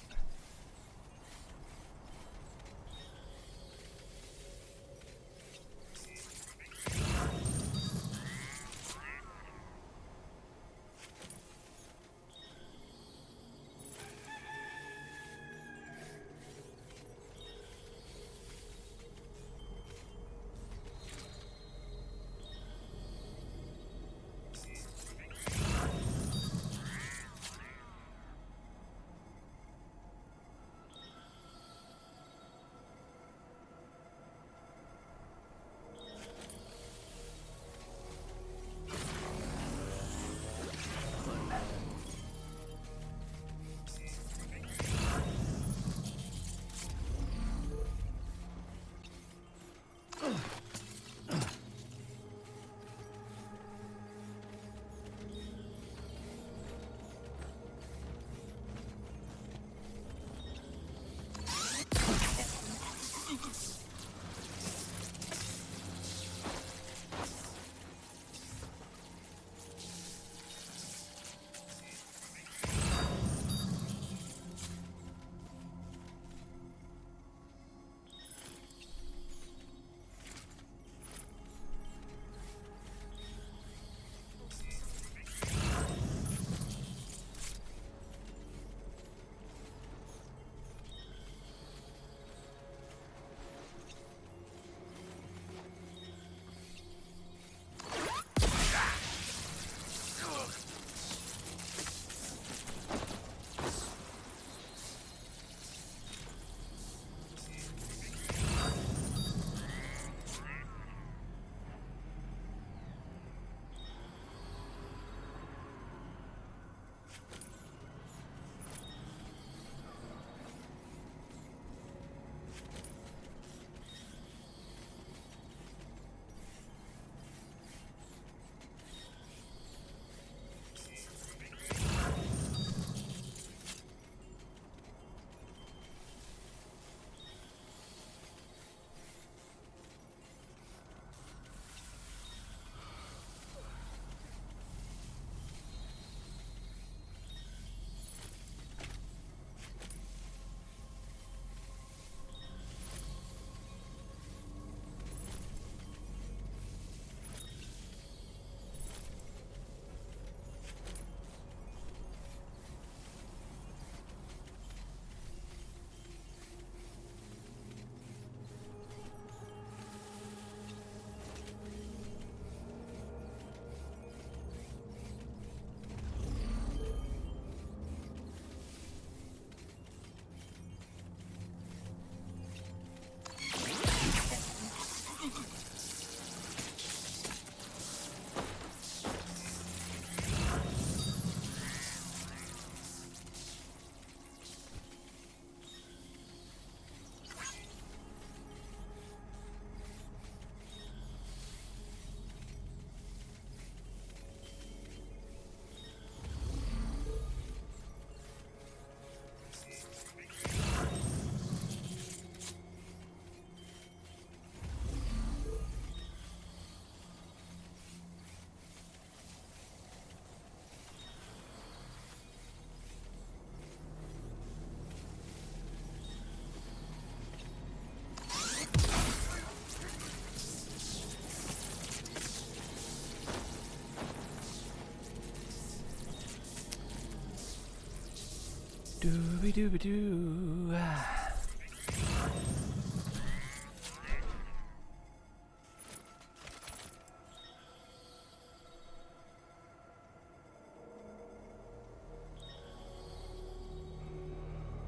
Dooby dooby doo.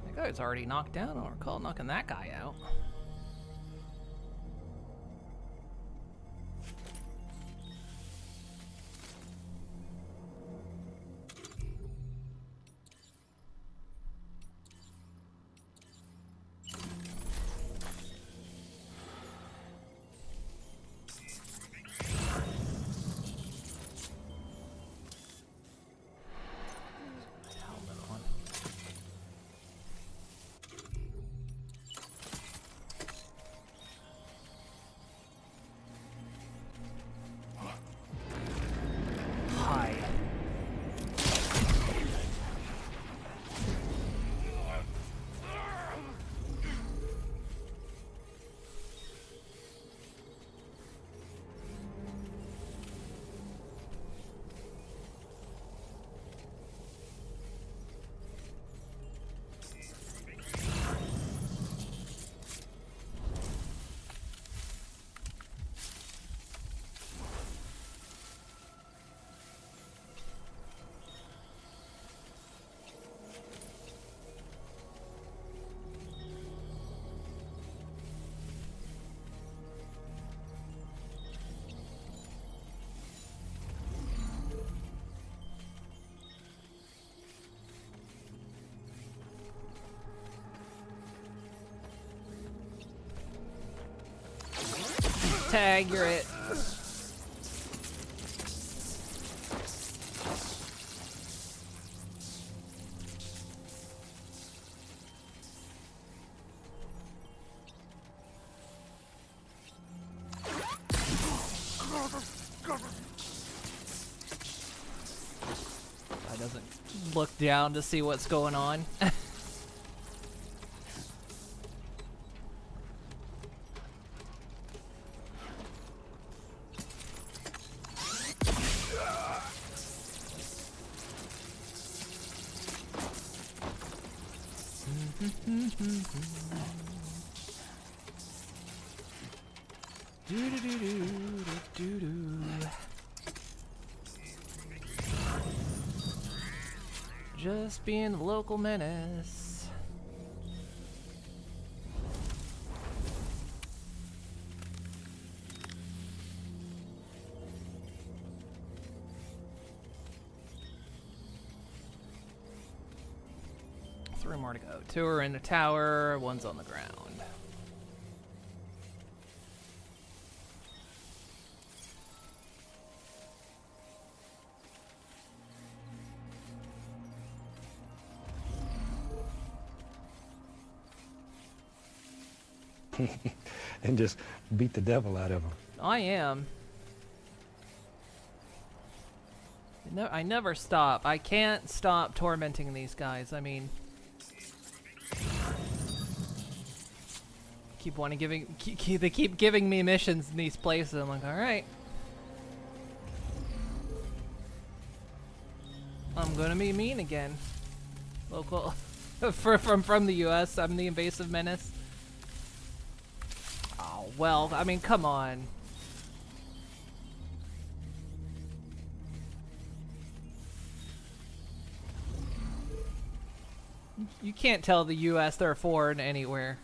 That guy's already knocked down. I don't recall knocking that guy out. tag, you're it. I doesn't look down to see what's going on. Just being the local menace. Three more to go. Two are in the tower, one's on the ground. And just beat the devil out of him. I am. I never stop. I can't stop tormenting these guys. I mean, they keep giving me missions in these places. I'm like, all right, I'm gonna be mean again. Local, from the U.S. I'm the invasive menace. Oh well, I mean, come on. You can't tell the U.S. they're foreign anywhere.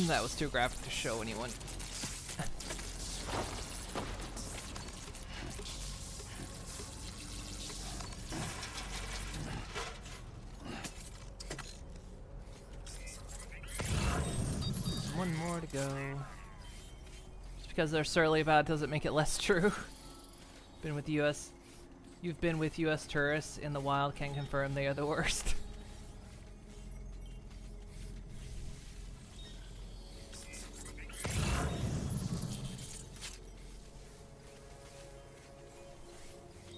That was too graphic to show anyone. One more to go. Just because they're surly about it doesn't make it less true. Been with the U.S. You've been with U.S. tourists in the wild, can confirm they are the worst.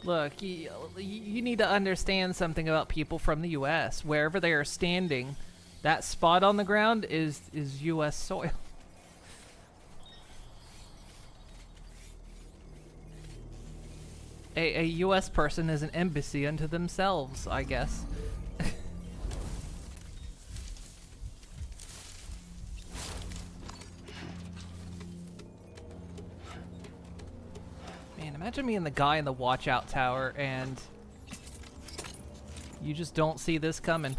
Look, you need to understand something about people from the U.S. Wherever they are standing, that spot on the ground is U.S. soil. A U.S. person is an embassy unto themselves, I guess. Man, imagine being the guy in the watch out tower and you just don't see this coming.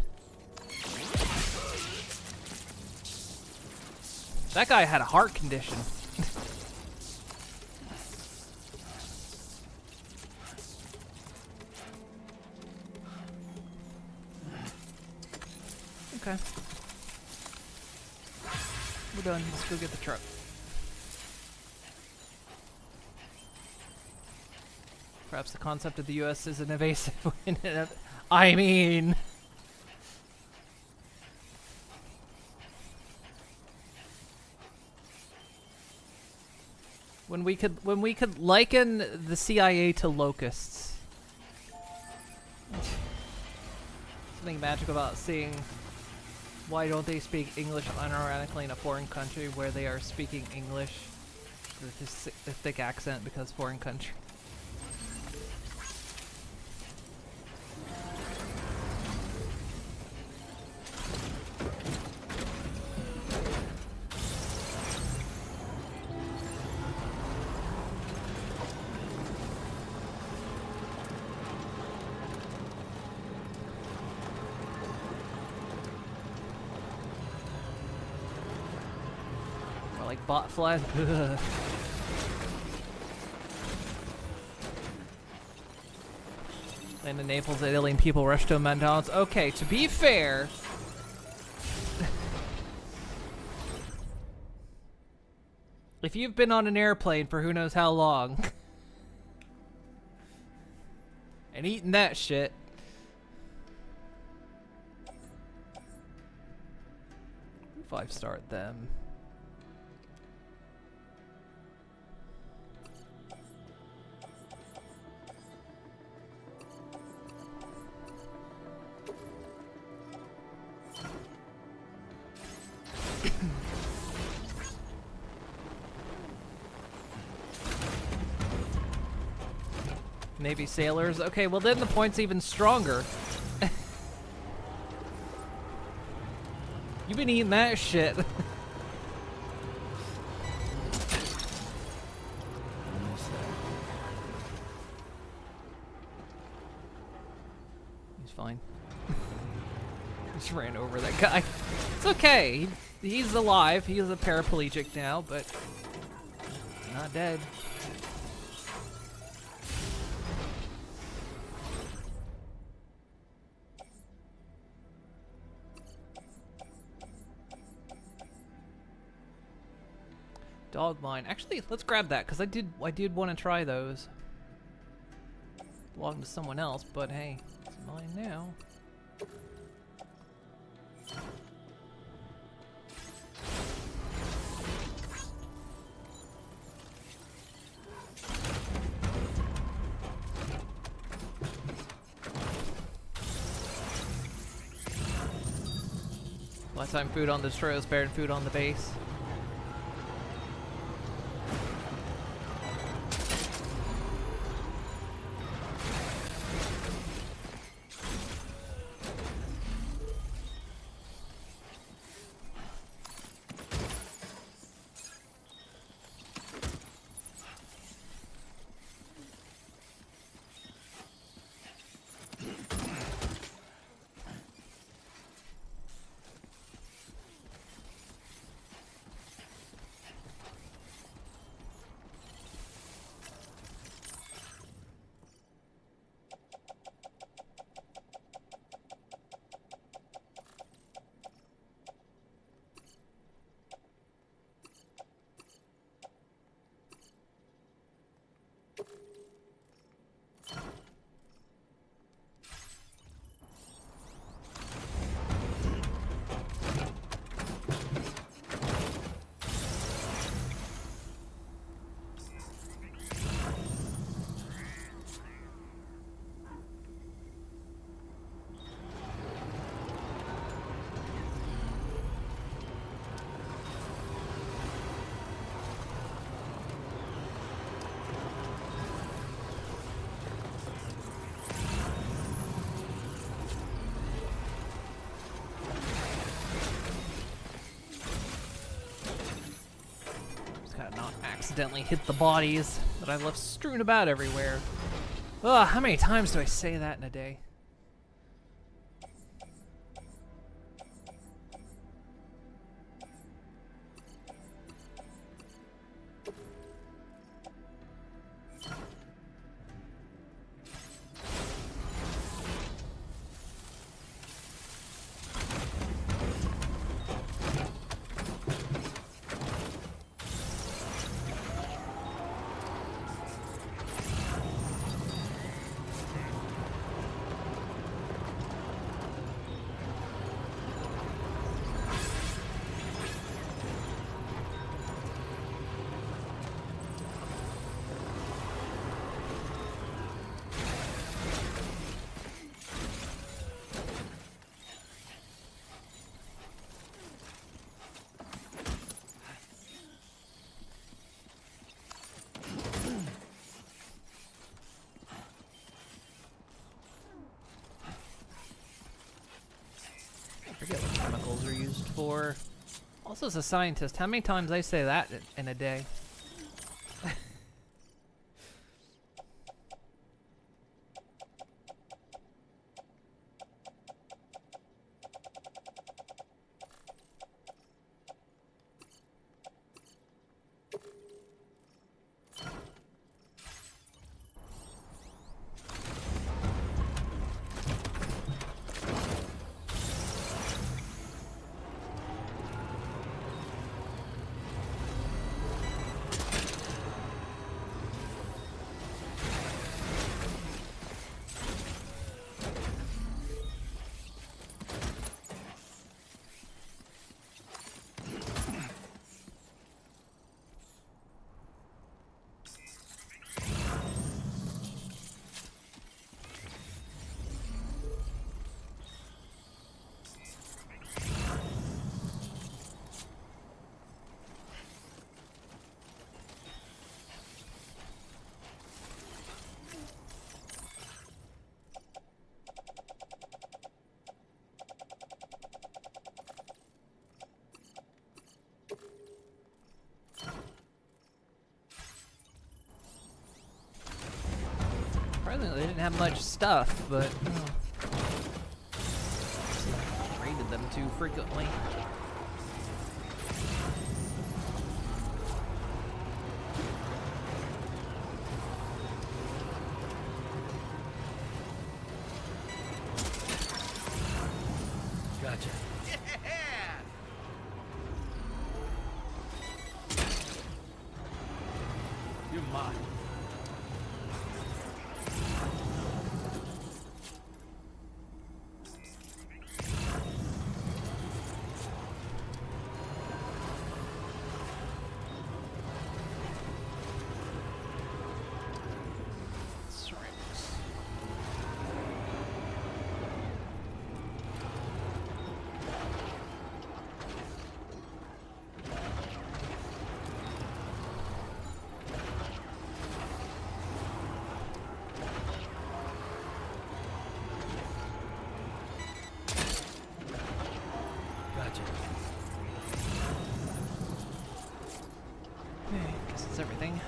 That guy had a heart condition. Okay. We're done. Let's go get the truck. Perhaps the concept of the U.S. is an evasive in and of, I mean... When we could liken the CIA to locusts. Something magical about seeing why don't they speak English unironically in a foreign country where they are speaking English with a thick accent because foreign country. bot flies. Ugh. And in Naples, Italy, and people rush to a McDonald's. Okay, to be fair, if you've been on an airplane for who knows how long and eaten that shit, 5-star at them. Maybe sailors. Okay, well then the point's even stronger. You've been eating that shit. He's fine. Just ran over that guy. It's okay. He's alive. He is a paraplegic now, but not dead. Dog line. Actually, let's grab that because I did want to try those. Belonged to someone else, but hey, it's mine now. Last time food on the destroyer was better than food on the base. Accidentally hit the bodies that I've left strewn about everywhere. Ugh, how many times do I say that in a day? I forget what chemicals are used for. Also, as a scientist, how many times I say that in a day? Surprisingly, they didn't have much stuff, but raided them too frequently. Gotcha. You're mine. Ceramics. Gotcha. Okay, guess that's everything.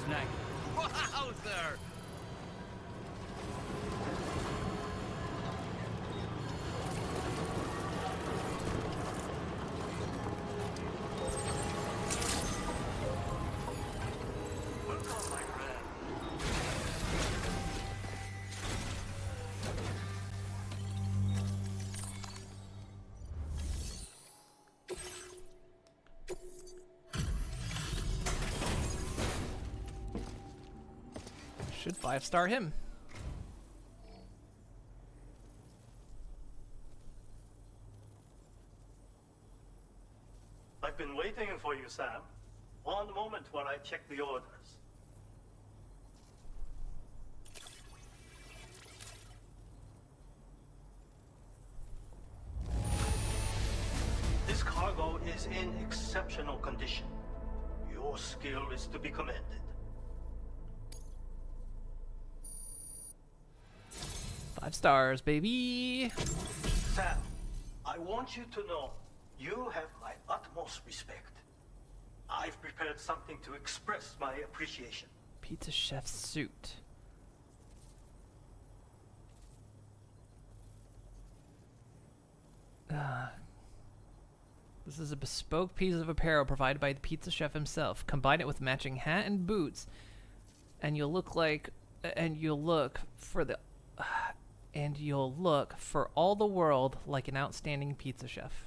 Snack. Wowzer! Welcome, my friend. Should 5-star him. I've been waiting for you, Sam. One moment while I check the orders. This cargo is in exceptional condition. Your skill is to be commended. 5 stars, baby. Sam, I want you to know you have my utmost respect. I've prepared something to express my appreciation. Pizza chef suit. This is a bespoke piece of apparel provided by the pizza chef himself. Combine it with matching hat and boots, and you'll look for all the world like an outstanding pizza chef.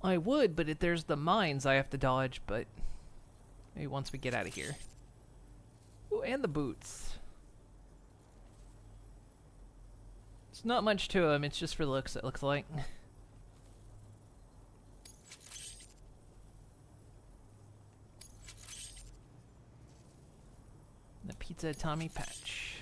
I would, but there's the mines I have to dodge, but maybe once we get out of here. Ooh, and the boots. It's not much to them, it's just for looks, it looks like. The Pizza Tommy patch.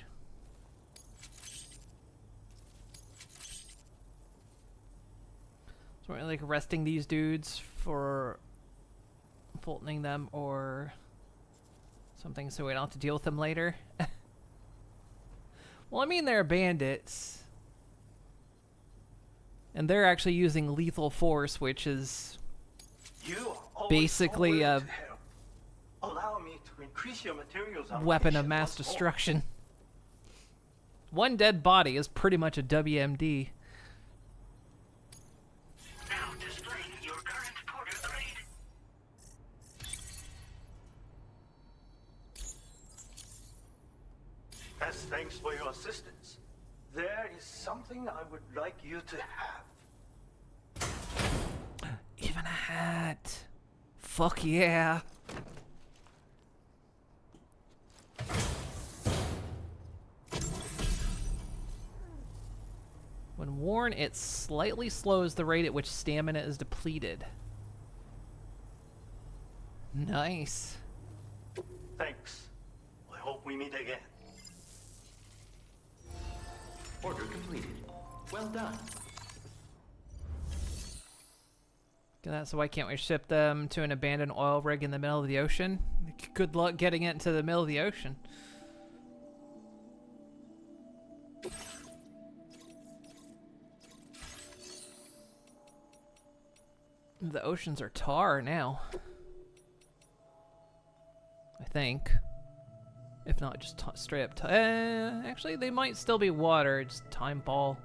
So we're like arresting these dudes for Fultoning them or something so we don't have to deal with them later. Well, I mean, they're bandits. And they're actually using lethal force, which is You are always basically so a willing to help. Allow me to increase your materials weapon of allocation mass once more. destruction. One dead body is pretty much a WMD. Now displaying your current porter grade. As thanks for your assistance, there is something I would like you to have. Even a hat. Fuck yeah. When worn, it slightly slows the rate at which stamina is depleted. Nice. Thanks. hope we meet again. Order completed. Well Well done. So why can't we ship them to an abandoned oil rig in the middle of the ocean? Good luck getting it into the middle of the ocean. The oceans are tar now. I think. If not, just straight up actually, they might still be water. Just time ball.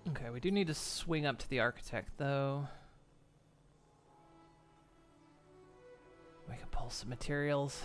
Okay, we do need to swing up to the architect, though. We can pull some materials.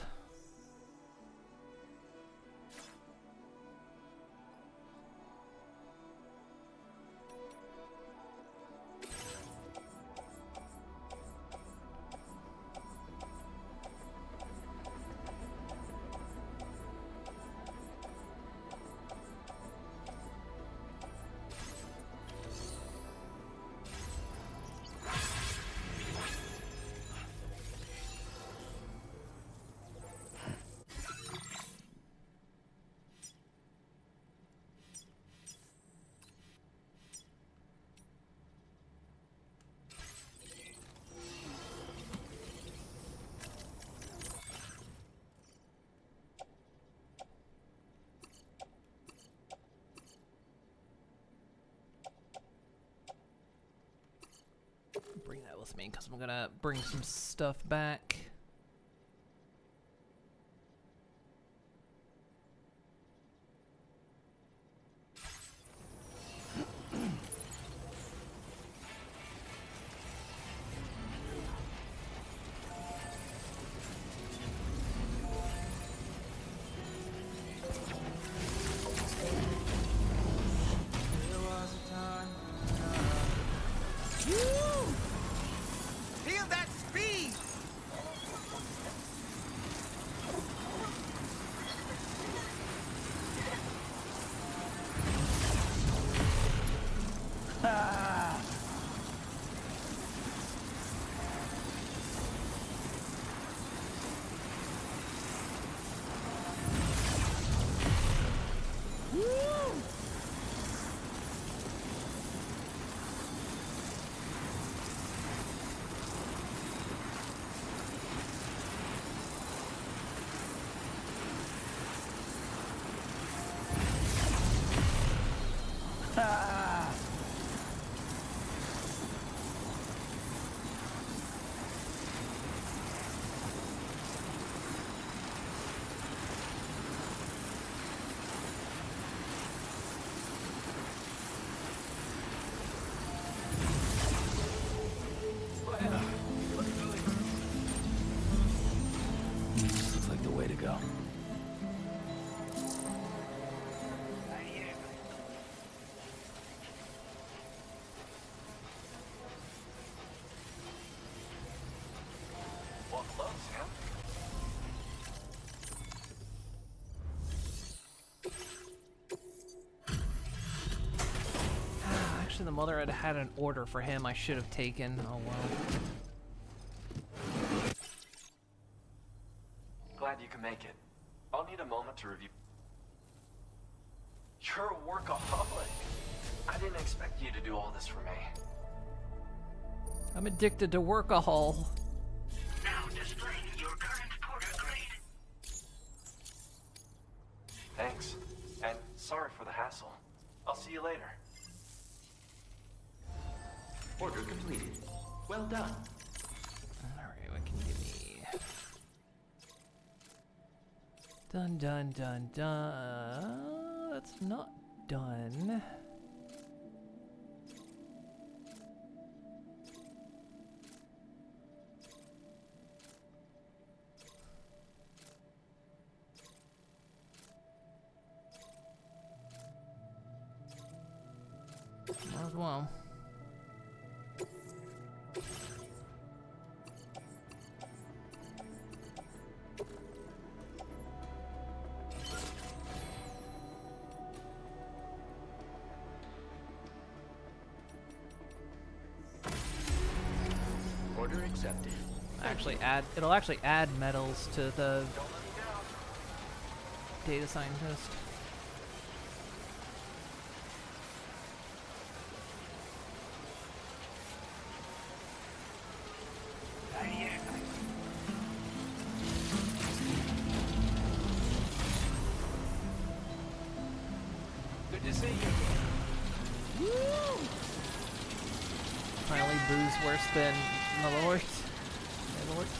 Bring that with me, because I'm gonna bring some stuff back. Feel that speed! Looks like the way to go. Well, hello, Sam. Actually, the mother had an order for him I should have taken. Oh well. Glad you can make it. I'll need a moment to review. You're a workaholic. I didn't expect you to do all this for me. I'm addicted to workahol. Now displaying your current porter grade. Thanks. And sorry for the hassle. I'll see you later. Order completed. Well done. Alright, what can you give me? Dun dun dun dun. That's not done. As well. Order accepted. It'll actually add medals to the data scientist. Good to see you. Finally, Boo's worse than Malort. Malort.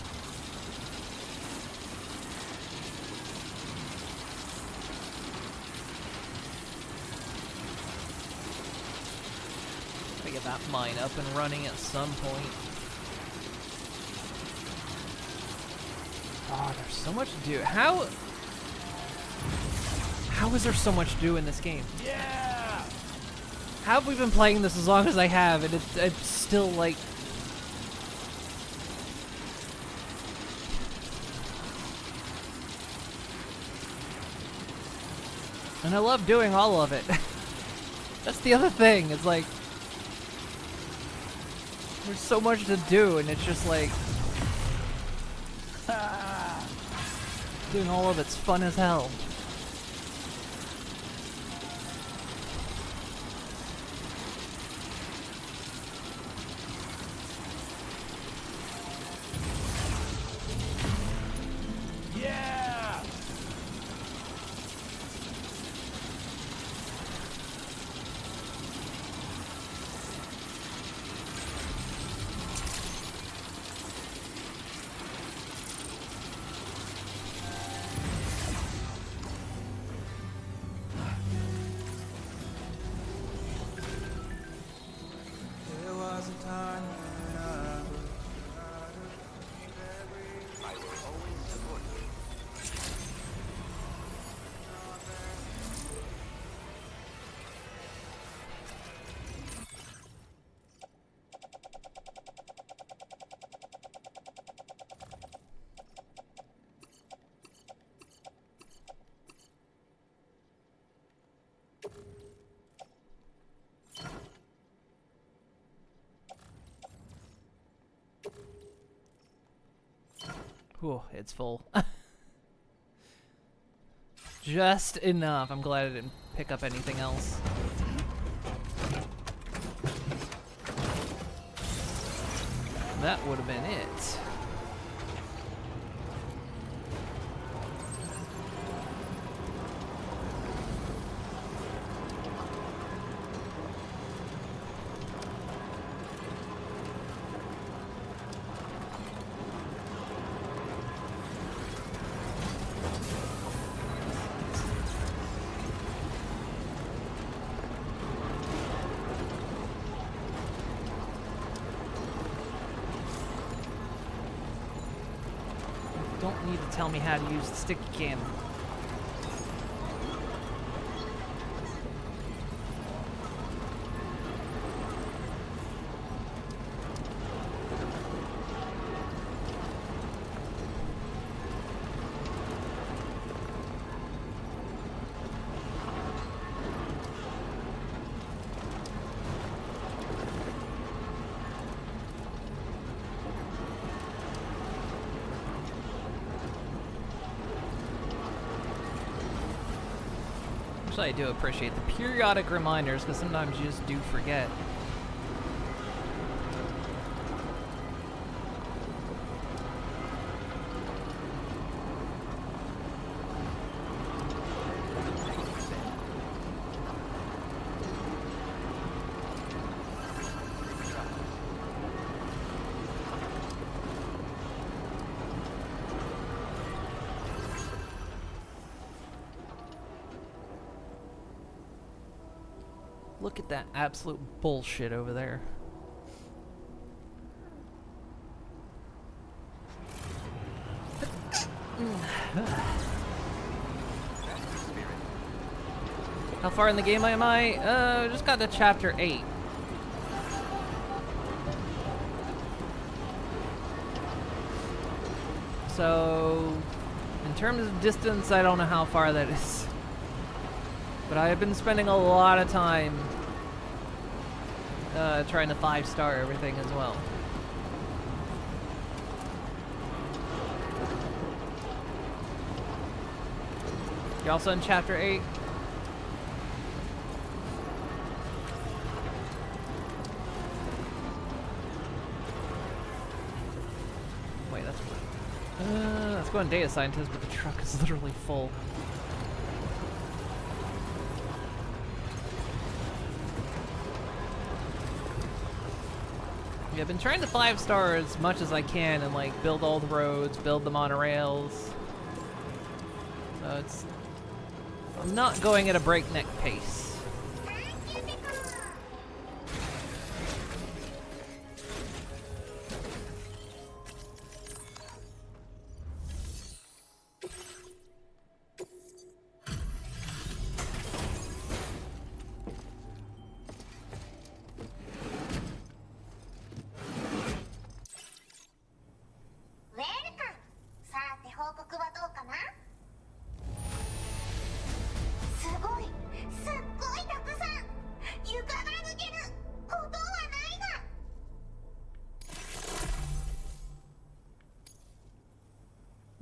Gotta get that mine up and running at some point. Oh, there's so much to do. How is there so much to do in this game? Yeah! How have we been playing this as long as I have, and it's still like... And I love doing all of it. That's the other thing, it's like... There's so much to do, and it's just like... Doing all of it's fun as hell. Yeah! There was a time when I I will always support you. Whew, it's full. Just enough. I'm glad I didn't pick up anything else. That would have been it. Don't need to tell me how to use the sticky cannon. Actually, I do appreciate the periodic reminders, because sometimes you just do forget. Look at that absolute bullshit over there. How far in the game am I? Just got to chapter 8. So, in terms of distance, I don't know how far that is. But I have been spending a lot of time trying to 5-star everything as well. You're also in chapter 8? Wait, let's go on data scientist, but the truck is literally full. Yeah, I've been trying to 5-star as much as I can and like build all the roads, build the monorails. So I'm not going at a breakneck pace.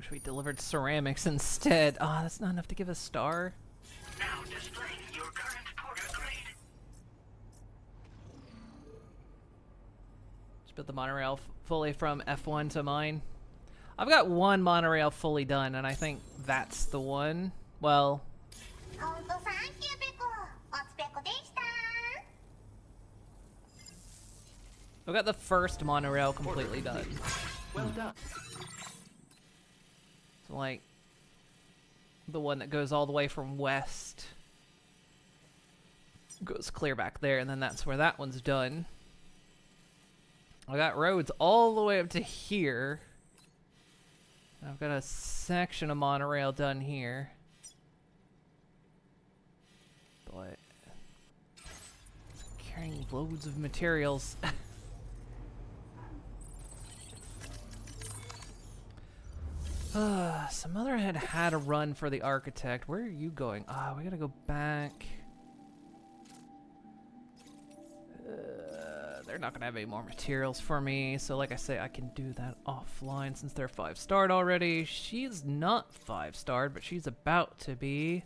Wish we delivered ceramics instead. Ah, that's not enough to give a star. Now displaying your current porter grade. Just built the monorail fully from F1 to mine. I've got one monorail fully done, and I think that's the one. Well, I've got the first monorail completely done. Well done. So, like, the one that goes all the way from west goes clear back there, and then that's where that one's done. I got roads all the way up to here. I've got a section of monorail done here. But carrying loads of materials. Smotherhead had a run for the architect. Where are you going? Ah, we gotta go back. They're not gonna have any more materials for me, so like I say, I can do that offline since they're 5-starred already. She's not 5-starred, but she's about to be.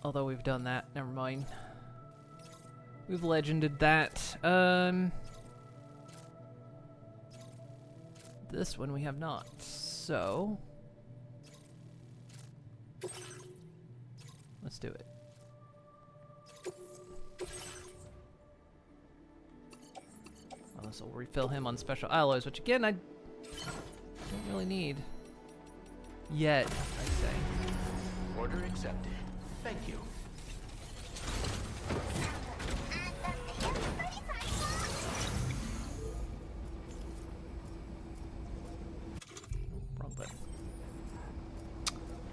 Although we've done that, never mind. We've legended that. This one we have not, so let's do it. Oh, this will refill him on special alloys, which again I don't really need yet, I'd say. Order accepted. Thank you. Wrong button.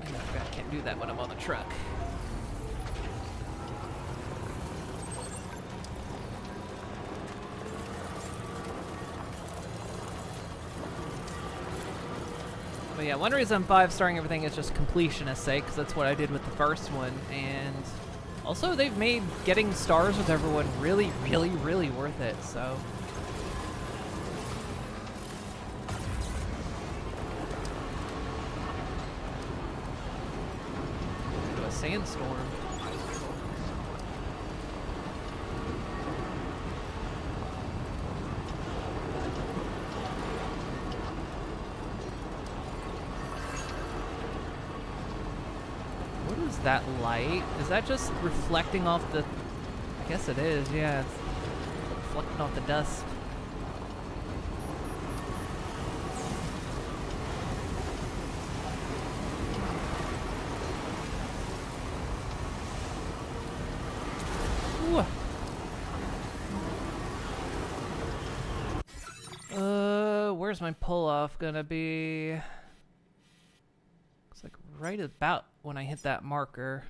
I can't do that when I'm on the truck. But yeah, one reason I'm 5-starring everything is just completionist sake, because that's what I did with the first one, and also they've made getting stars with everyone really, really, really worth it, so. Do a sandstorm. That light? Is that just reflecting off the... I guess it is, yeah. It's reflecting off the dust. where's my pull-off gonna be? Looks like right about when I hit that marker.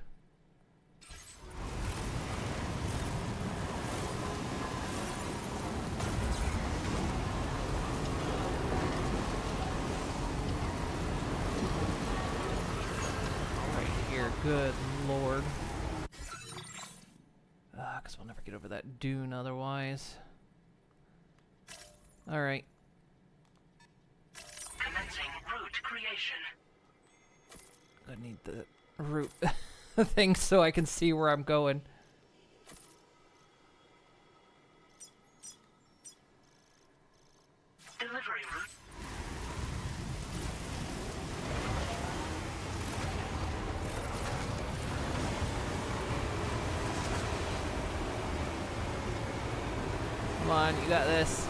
Right here, good lord. Because we'll never get over that dune otherwise. Alright. Commencing route creation. I need the route thing so I can see where I'm going. Delivery route. Come on, you got this.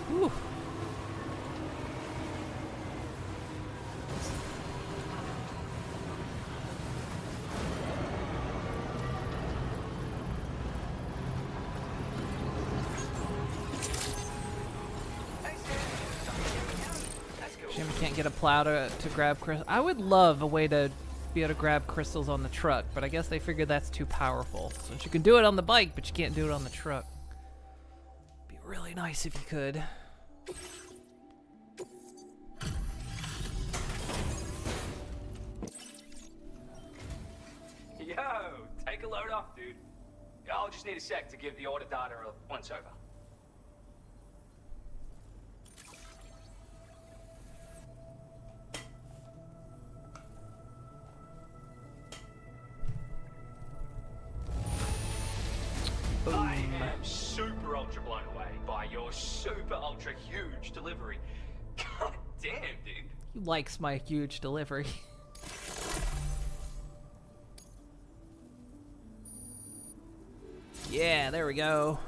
Whew. Shame we can't get a plow to grab crystals. I would love a way to be able to grab crystals on the truck, but I guess they figured that's too powerful. Since you can do it on the bike, but you can't do it on the truck. Be really nice if you could. Yo, take a load off, dude. I'll just need a sec to give the order data a once-over. I am super ultra blown away by your super ultra huge delivery. God damn, dude. He likes my huge delivery. Yeah, there we go.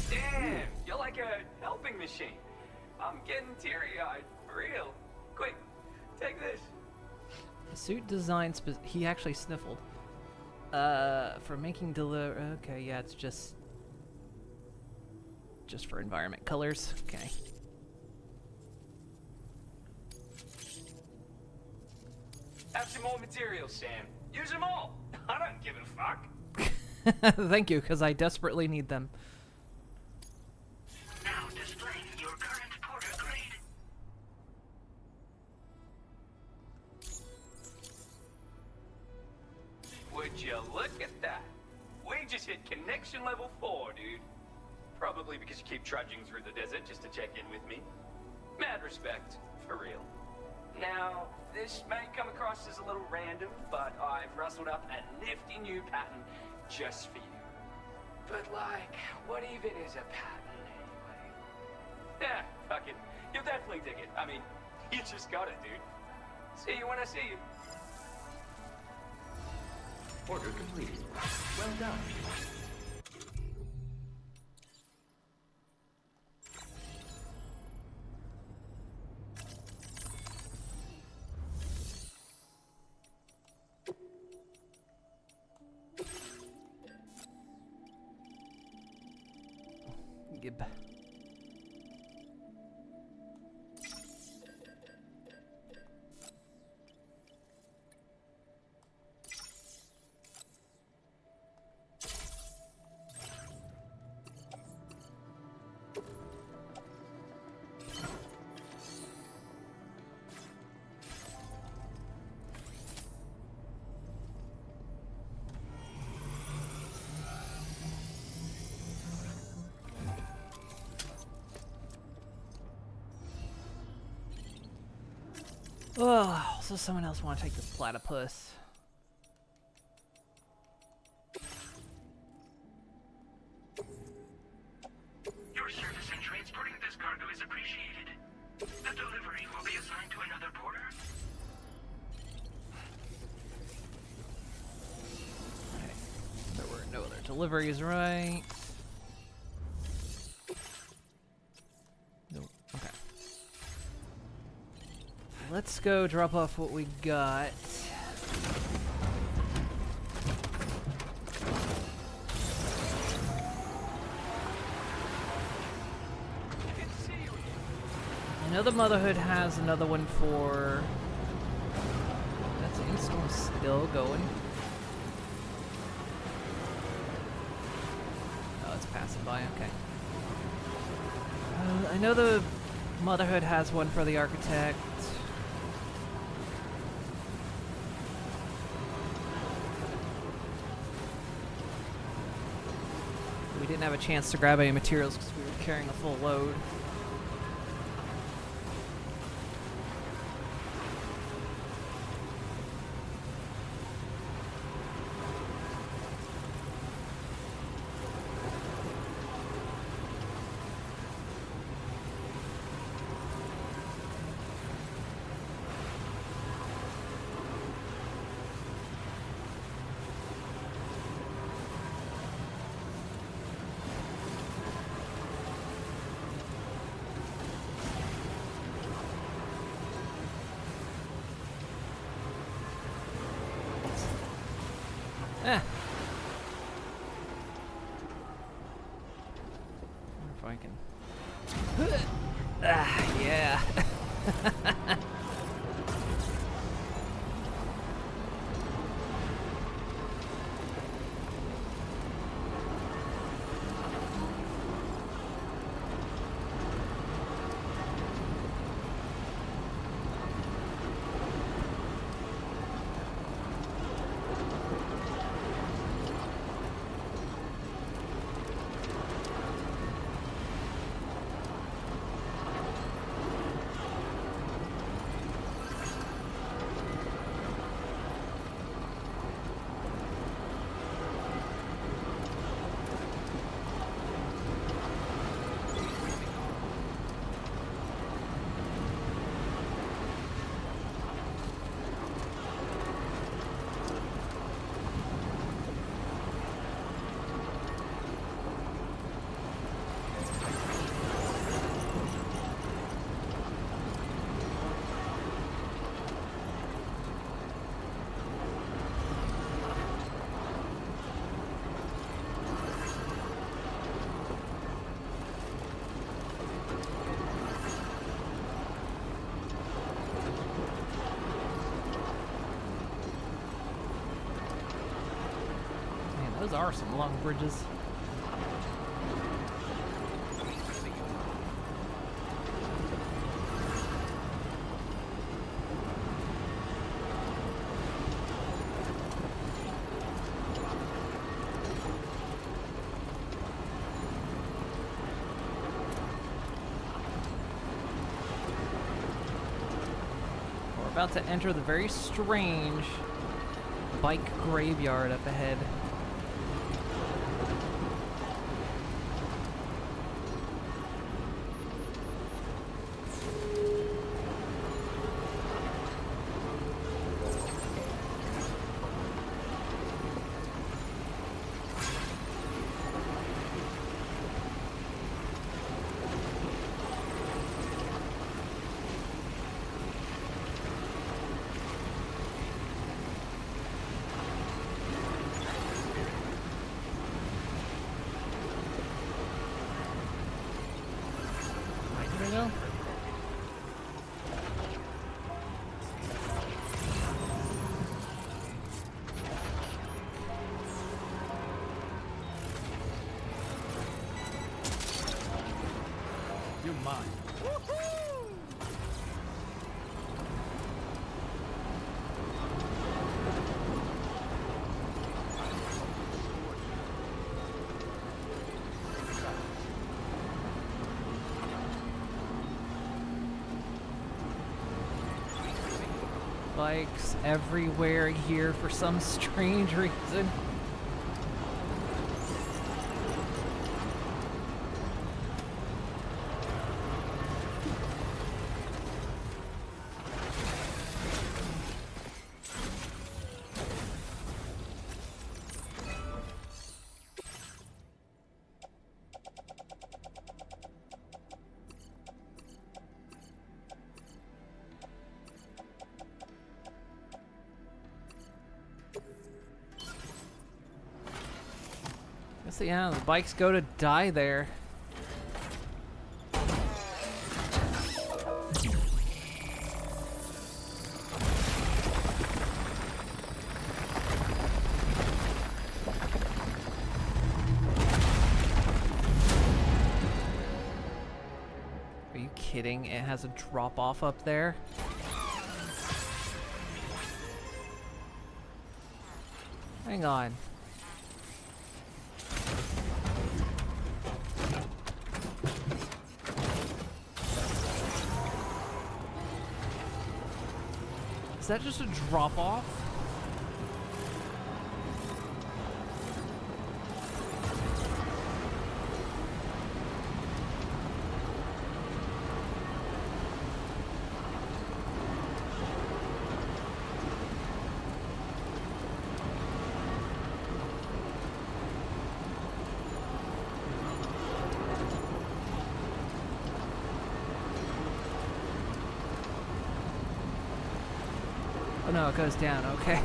Damn, you're like a helping machine. I'm getting teary-eyed, for real. Quick, take this. Suit design he actually sniffled. For making okay, yeah, it's just for environment colors. Okay. Have some more materials, Sam. Use them all. I don't give a fuck. Thank you, because I desperately need them. Now displaying your current porter grade. Would you look at that? We just hit connection level 4, dude. Probably because you keep trudging through the desert just to check in with me. Mad respect, for real. Now, this may come across as a little random, but I've rustled up a nifty new pattern just for you. But like, what even is a pattern anyway? Yeah, fuck it. You'll definitely dig it. I mean, you just got it, dude. See you when I see you. Order complete. Well done. Gib. Oh, so someone else want to take this platypus. delivery is right. Nope. Okay. Let's go drop off what we got. I know the Motherhood has another one for... That's install still going. Oh, it's passing by, okay. I know the Motherhood has one for the Architect. We didn't have a chance to grab any materials because we were carrying a full load. Eh. I wonder if I can. Ah, yeah. Those are some long bridges. We're about to enter the very strange bike graveyard up ahead. You're mine. Bikes everywhere here for some strange reason. Guess, yeah, the bikes go to die there. Are you kidding? It has a drop off up there? Hang on. Is that just a drop off? Oh no, it goes down, okay.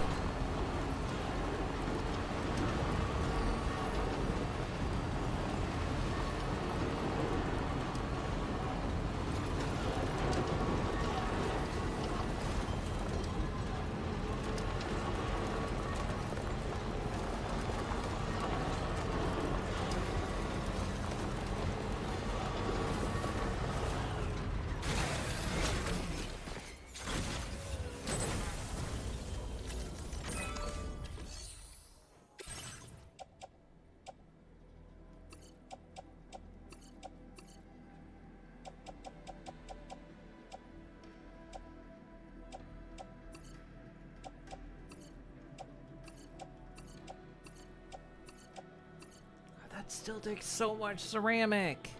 That still takes so much ceramic.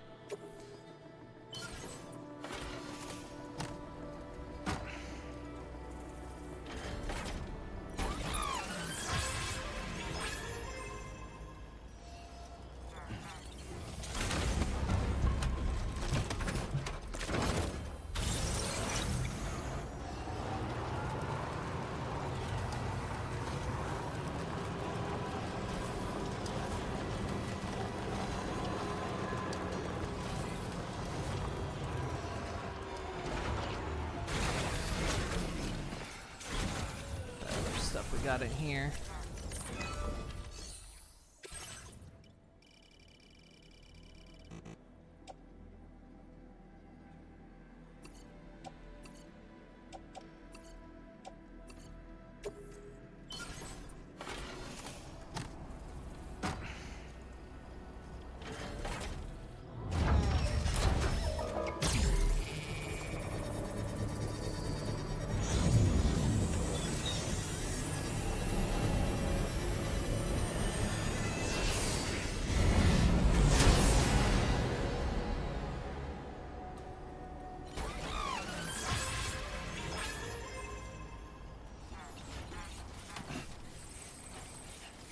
Stuff we got in here.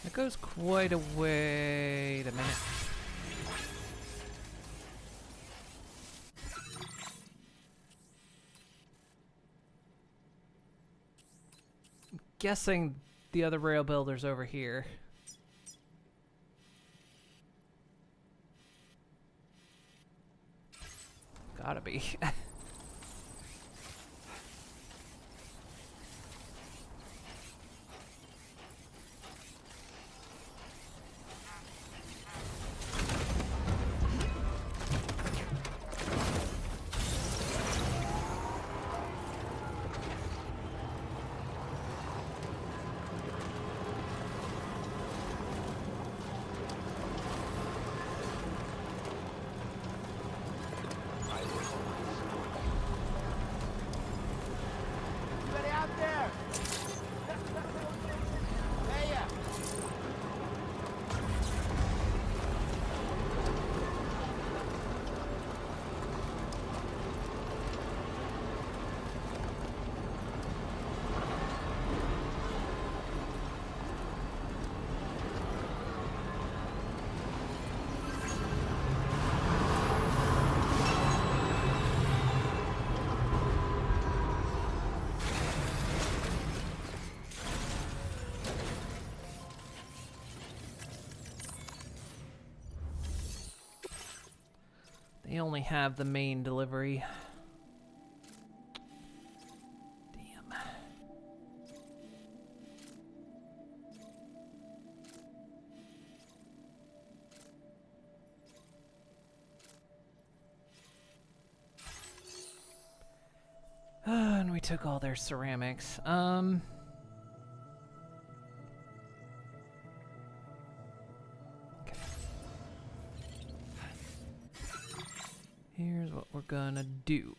It goes quite a way. Wait a minute. I'm guessing the other rail builder's over here. Gotta be. They only have the main delivery. Damn. And we took all their ceramics. Here's what we're gonna do.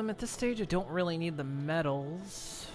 At this stage, I don't really need the metals.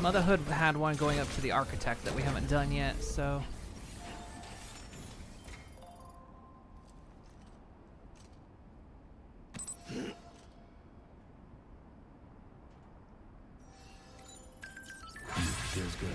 Motherhood had one going up to the architect that we haven't done yet, so... Feels good.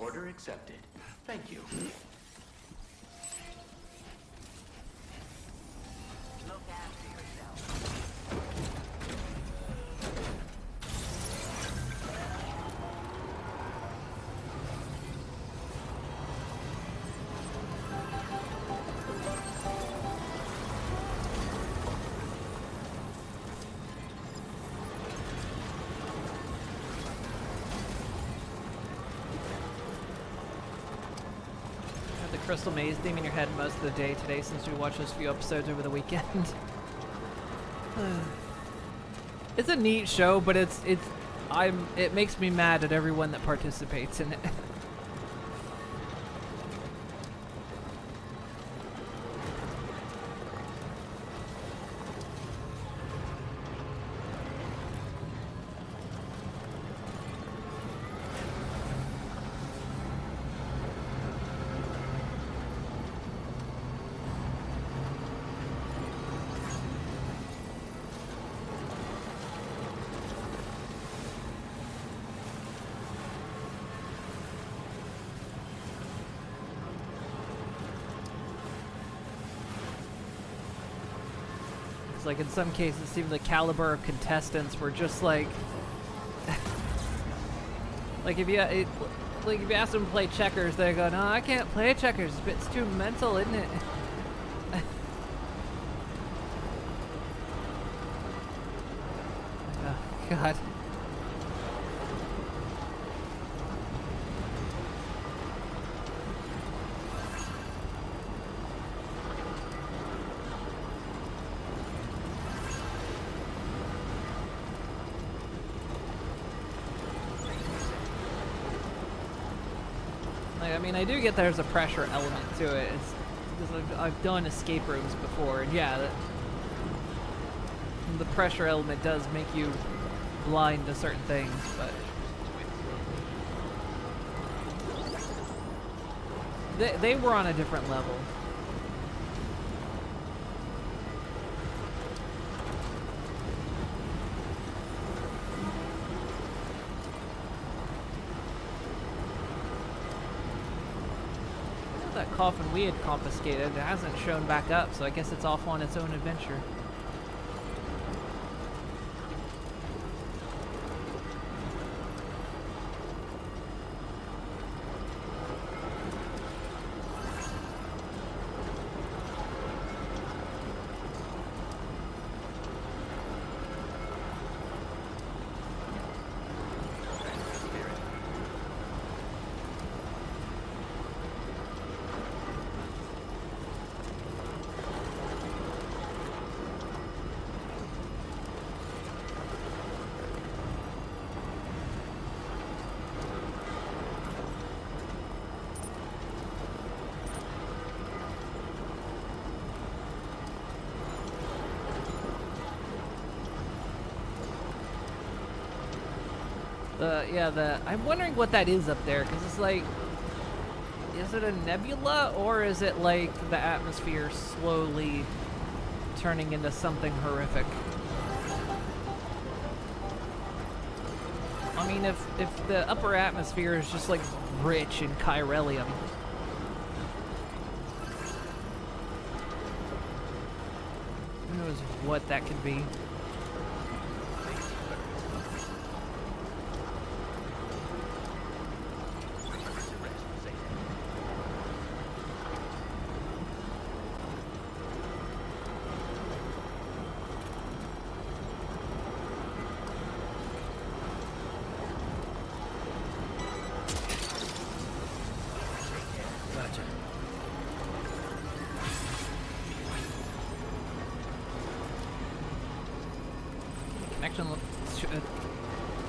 Order accepted. Thank you. Look after yourself. Crystal Maze theme in your head most of the day today since we watched those few episodes over the weekend. It's a neat show, but it makes me mad at everyone that participates in it. like in some cases, even the caliber of contestants were just like, like if you ask them to play checkers, they go, "No, I can't play checkers. It's too mental, isn't it?" Oh, God. Like, I mean, I do get there's a pressure element to it. It's because I've done escape rooms before, and yeah, the pressure element does make you blind to certain things, but they were on a different level. That coffin we had confiscated, it hasn't shown back up, so I guess it's off on its own adventure. I'm wondering what that is up there, because it's like, is it a nebula, or is it like the atmosphere slowly turning into something horrific? I mean, if the upper atmosphere is just like rich in chiralium, who knows what that could be?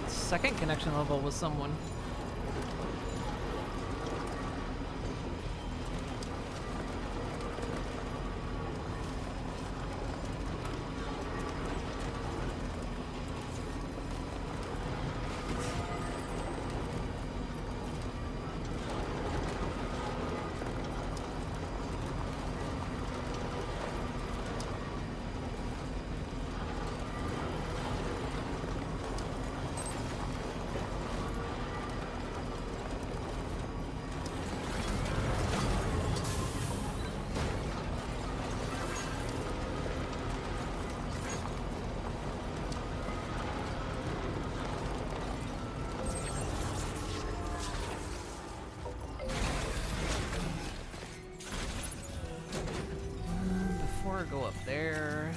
Second connection level with someone. Go up there.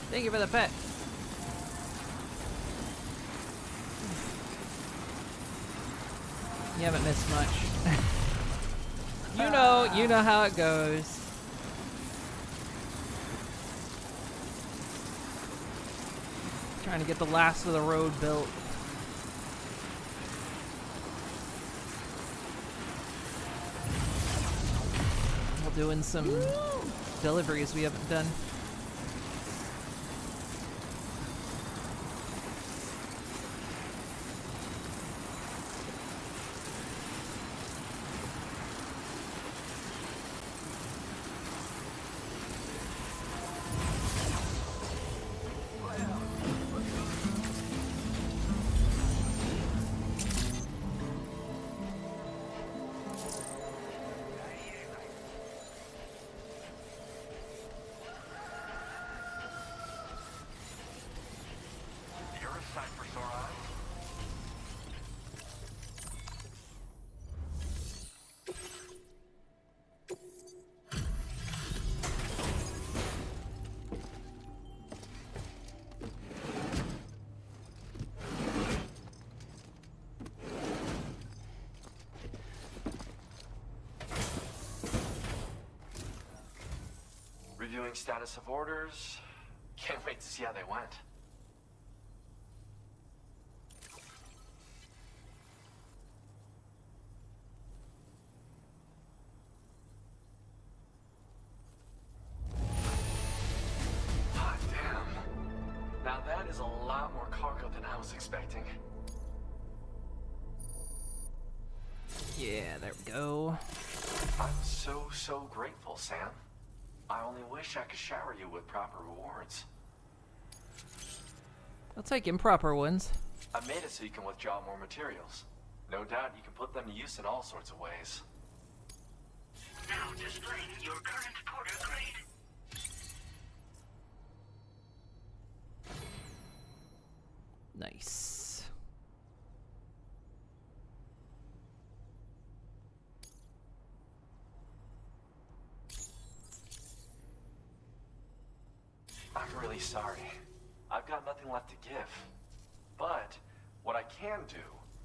Thank you for the pet. You haven't missed much. You know how it goes. Trying to get the last of the road built. doing some deliveries we haven't done. You're a sight for sore eyes. Reviewing status of orders. Can't wait to see how they went. Hot damn. Now that is a lot more cargo than I was expecting. Yeah, there we go. I'm so grateful, Sam. I only wish I could shower you with proper rewards. I'll take improper ones. I made it so you can withdraw more materials. No doubt you can put them to use in all sorts of ways. Now displaying your current porter grade. Nice. I'm really sorry. I've got nothing left to give. But what I can do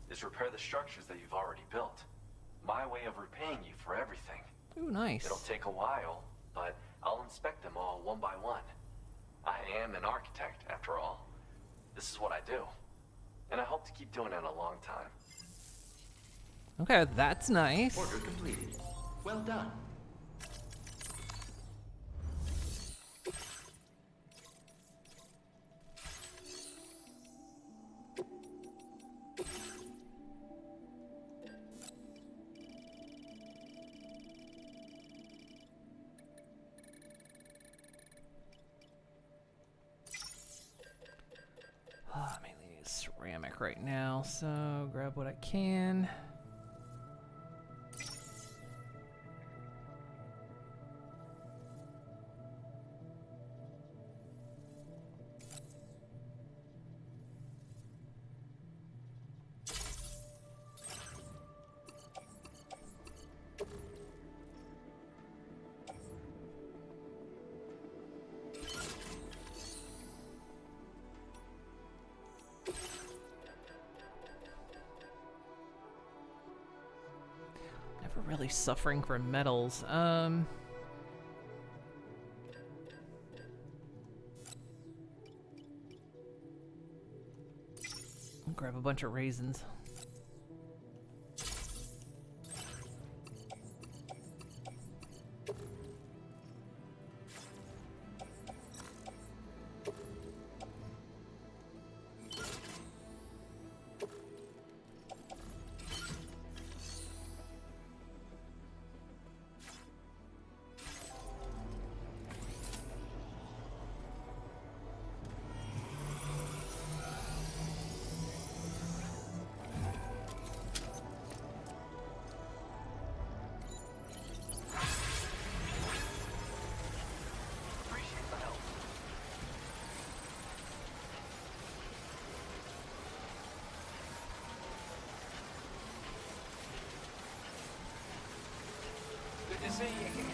is repair the structures that you've already built. My way of repaying you for everything. Ooh, nice. It'll take a while, but I'll inspect them all one by one. I am an architect, after all. This is what I do. And I hope to keep doing it a long time. Okay, that's nice. Order completed. Well done. I mainly need ceramic right now, so grab what I can. Never really suffering from metals. I'll grab a bunch of raisins. Appreciate the help. Good to see you again.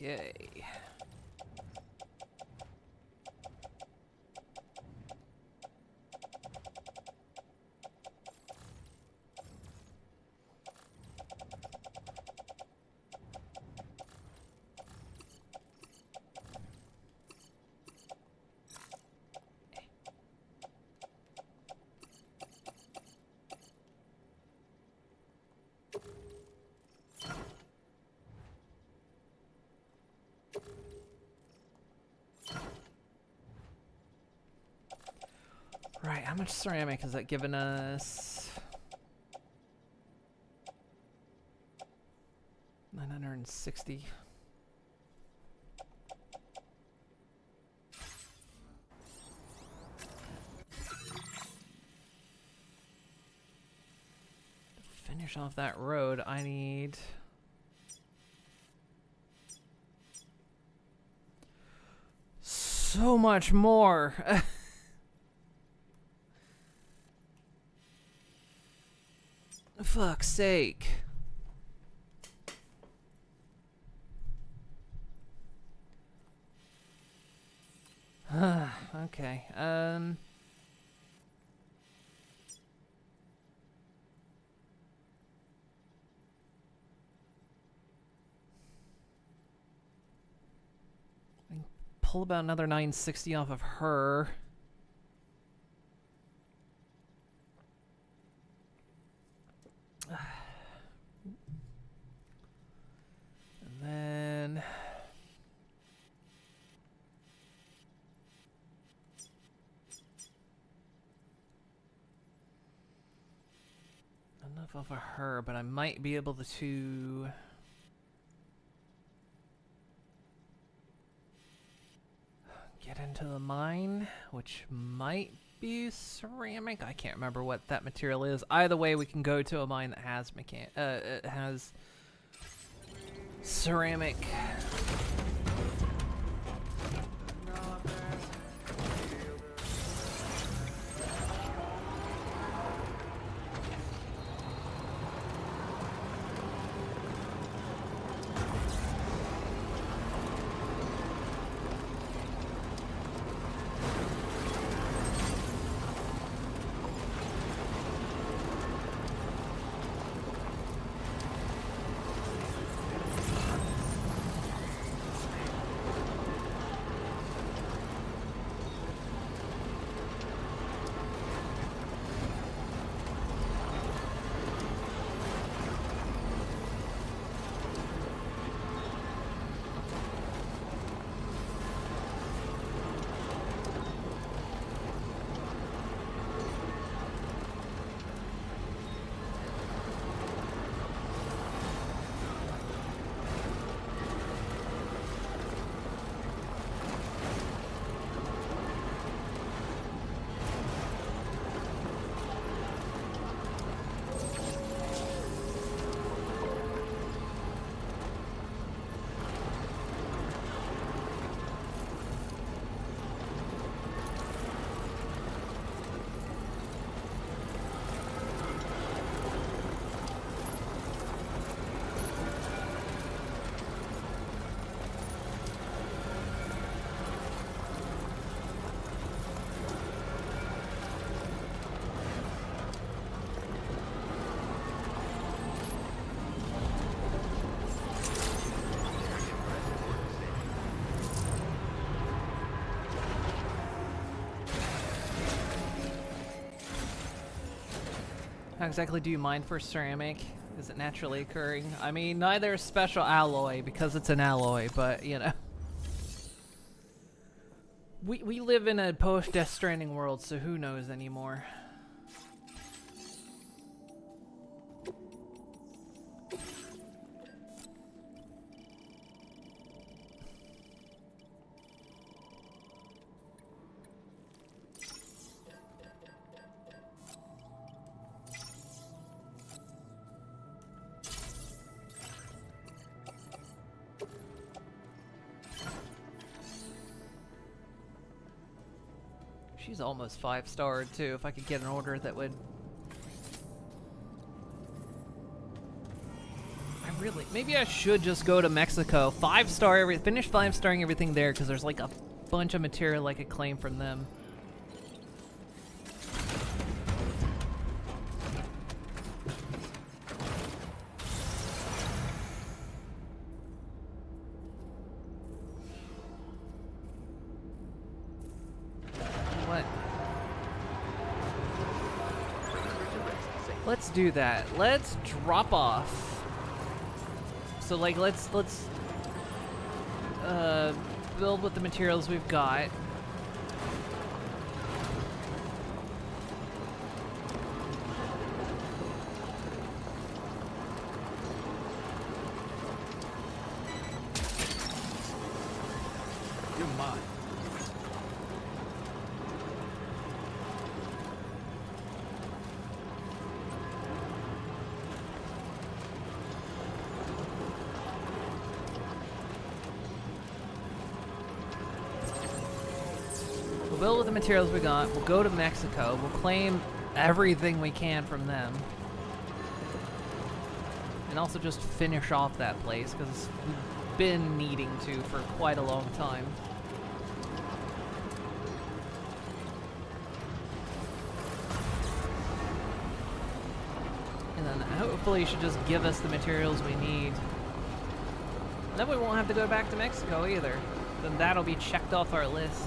Okay. Right, how much ceramic has that given us? 960. To finish off that road, I need so much more. Fuck's sake. Okay. Pull about another 960 off of her. And then enough of her, but I might be able to get into the mine, which might be ceramic. I can't remember what that material is. Either way, we can go to a mine that has it has ceramic. How exactly do you mine for ceramic? Is it naturally occurring? I mean, neither is special alloy because it's an alloy, but you know. We live in a post-Death Stranding world, so who knows anymore. She's almost 5-starred too. If I could get an order that would... I Really, maybe I should just go to Mexico. Finish 5-starring everything there, because there's like a bunch of material I could claim from them. What? Let's do that. Let's drop off. So like let's build with the materials we've got. You're mine. We'll build with the materials we got. We'll go to Mexico. We'll claim everything we can from them. And also just finish off that place, because we've been needing to for quite a long time. And then hopefully it should just give us the materials we need. And then we won't have to go back to Mexico either. Then that'll be checked off our list.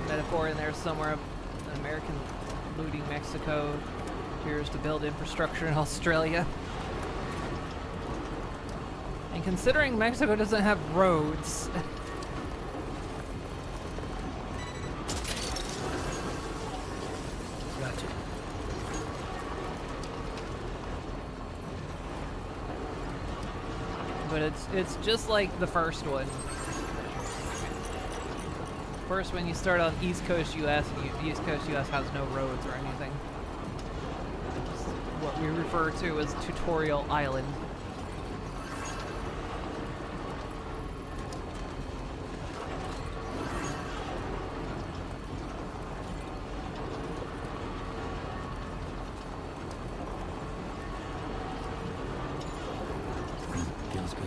Metaphor in there somewhere of an American looting Mexico appears to build infrastructure in Australia. And considering Mexico doesn't have roads, Gotcha. but it's just like the first one. First, when you start on East Coast US, and East Coast US has no roads or anything. It's what we refer to as Tutorial Island. Feels good.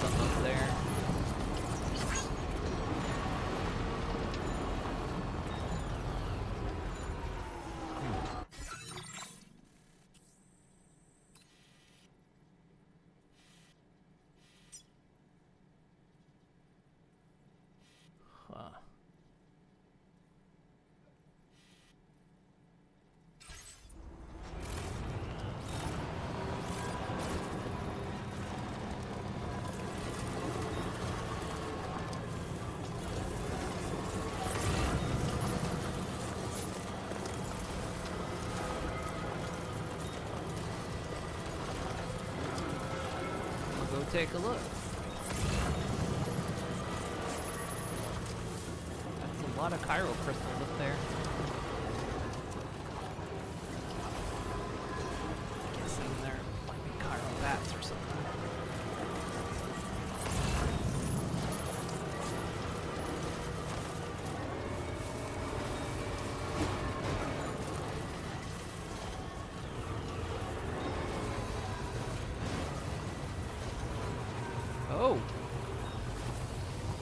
Something up there. Huh. We'll go take a look. That's a lot of chiral crystals up there. Guessing there might be chiral bats or something. Oh.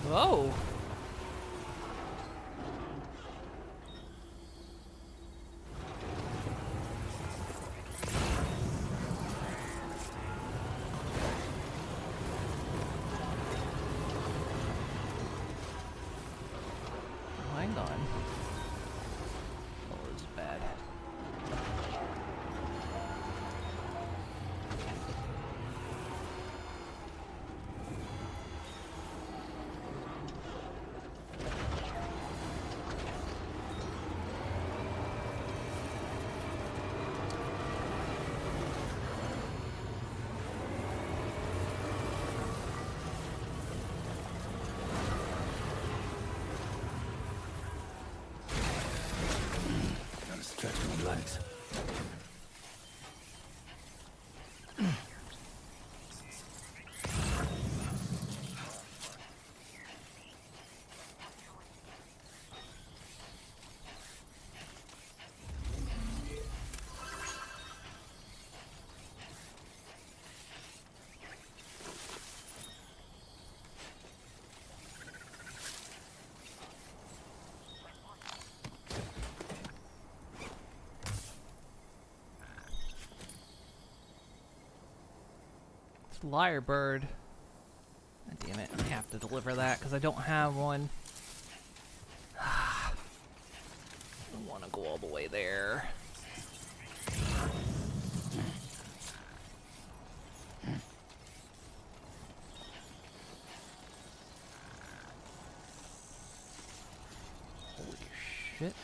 Whoa. Lyrebird. God damn it, I have to deliver that because I don't have one. I don't want to go all the way there. Holy shit.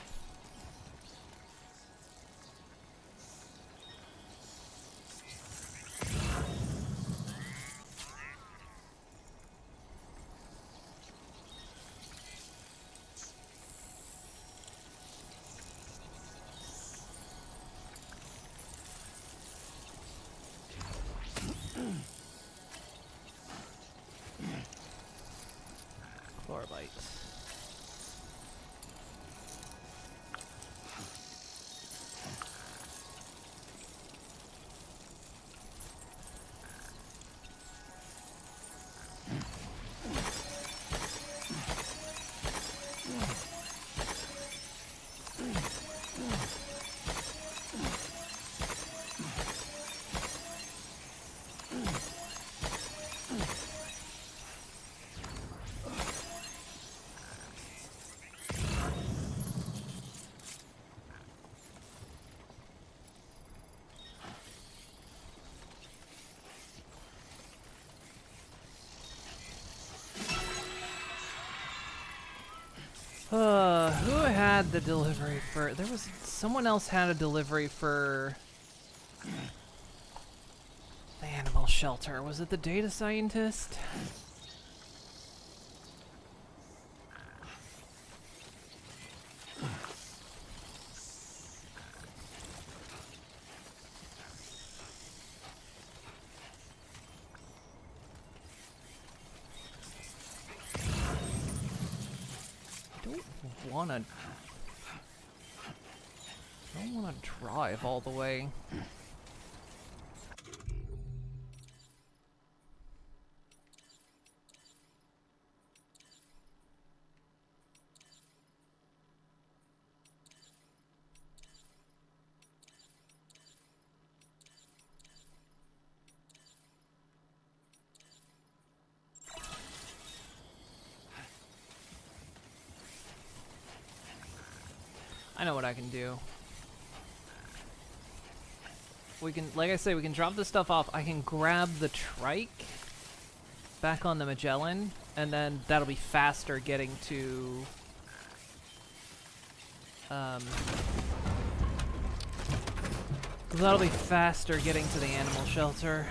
Chlorobites. Who had the delivery for... There was... Someone else had a delivery for... the animal shelter. Was it the data scientist? I don't wanna drive all the way. I know what I can do. We can, like I say, we can drop this stuff off. I can grab the trike back on the Magellan, and then that'll be faster getting to... that'll be faster getting to the animal shelter.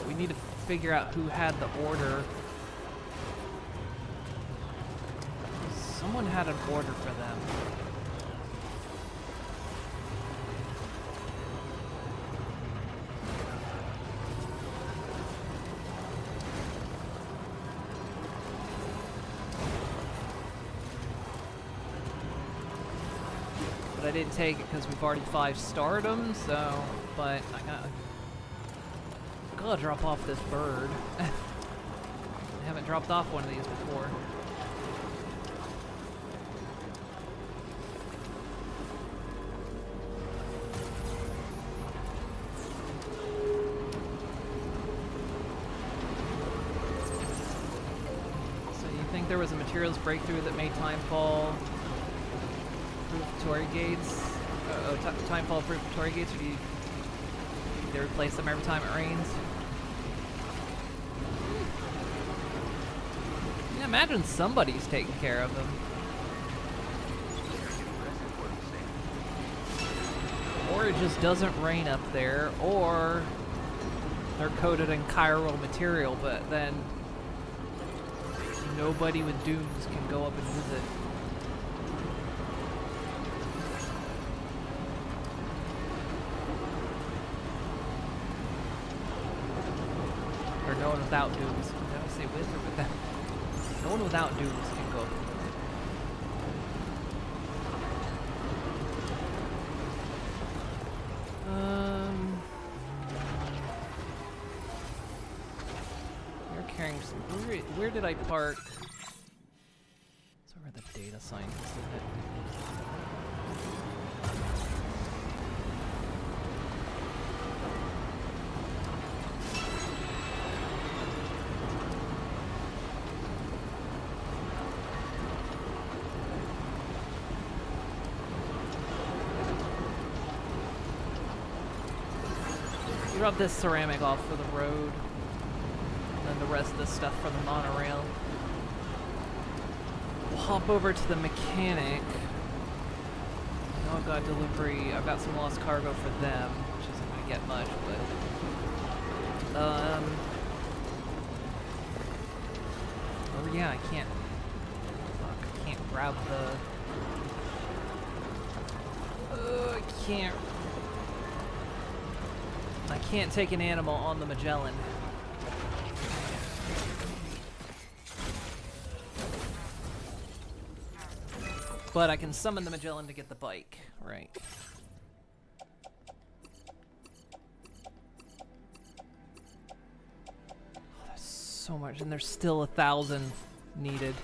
We need to figure out who had the order. Someone had an order for them. But I didn't take it because we've already 5-starred them, so... But I gotta drop off this bird. I haven't dropped off one of these before. So you think there was a materials breakthrough that made timefall proof Tory gates? Timefall proof Tory gates, or do you they replace them every time it rains? Yeah, imagine somebody's taking care of them. Or it just doesn't rain up there, or they're coated in chiral material, but then nobody with dooms can go up and visit. Or no one without dooms. Did I say with or without? No one without dooms can go. You're carrying some. Where did I park? data scientist, isn't it? Rub this ceramic off for the road, and then the rest of the stuff for the monorail. We'll hop over to the mechanic. I know I've got delivery. I've got some lost cargo for them, which isn't going to get much, but oh yeah, I can't. Fuck, I can't grab the. I can't take an animal on the Magellan. But I can summon the Magellan to get the bike, right? Oh, there's so much, and there's still 1,000 needed.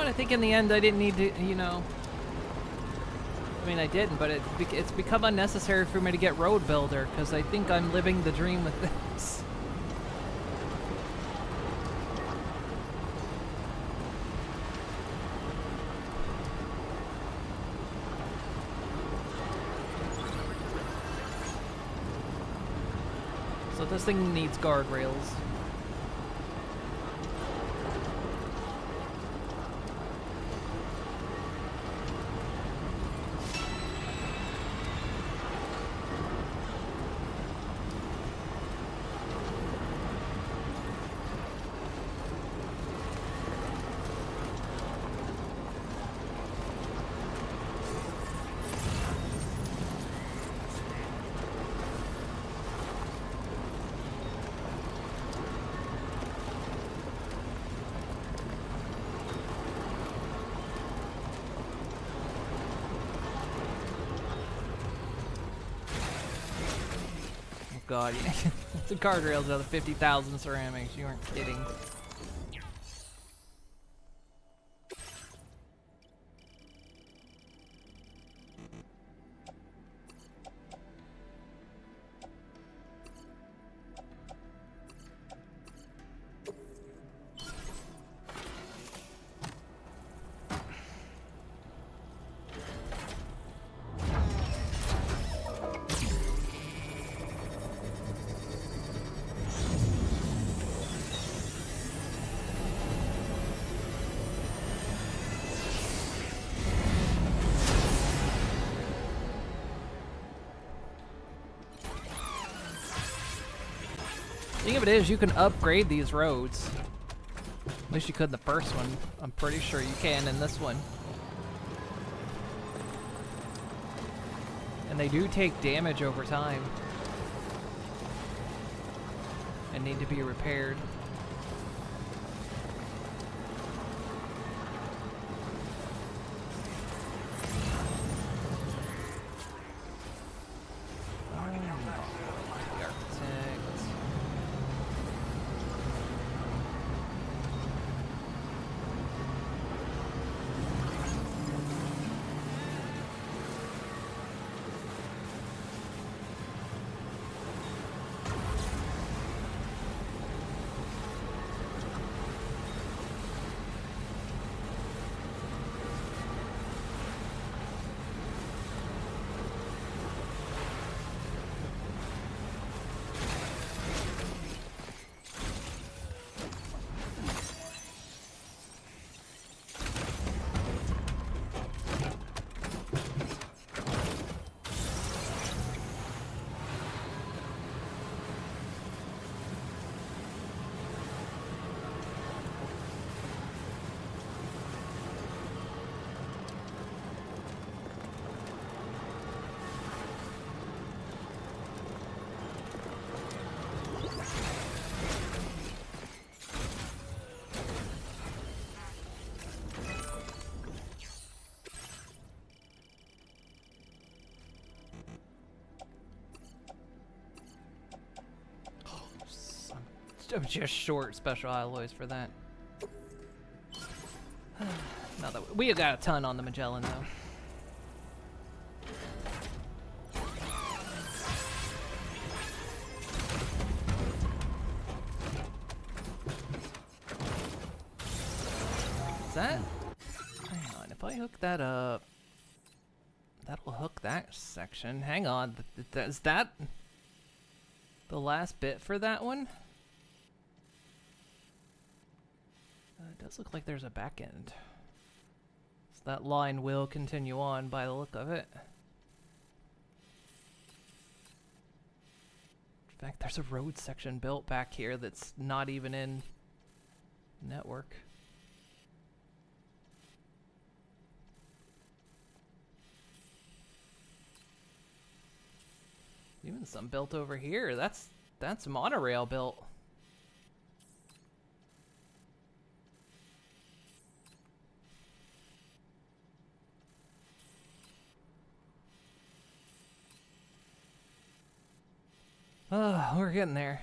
I think in the end I didn't need to, you know. I mean, I didn't, but it's become unnecessary for me to get Road Builder because I think I'm living the dream with this. So this thing needs guardrails. God, the guardrails are the 50,000 ceramics. You weren't kidding. Thing of it is, you can upgrade these roads. At least you could in the first one. I'm pretty sure you can in this one. And they do take damage over time. And need to be repaired. I'm just short special alloys for that. Not that we got a ton on the Magellan though. Is that? Hang on, if I hook that up, that'll hook that section. Hang on, is that the last bit for that one? It does look like there's a back end. So that line will continue on by the look of it. In fact, there's a road section built back here that's not even in network. Even some built over here. That's monorail built. Oh, we're getting there.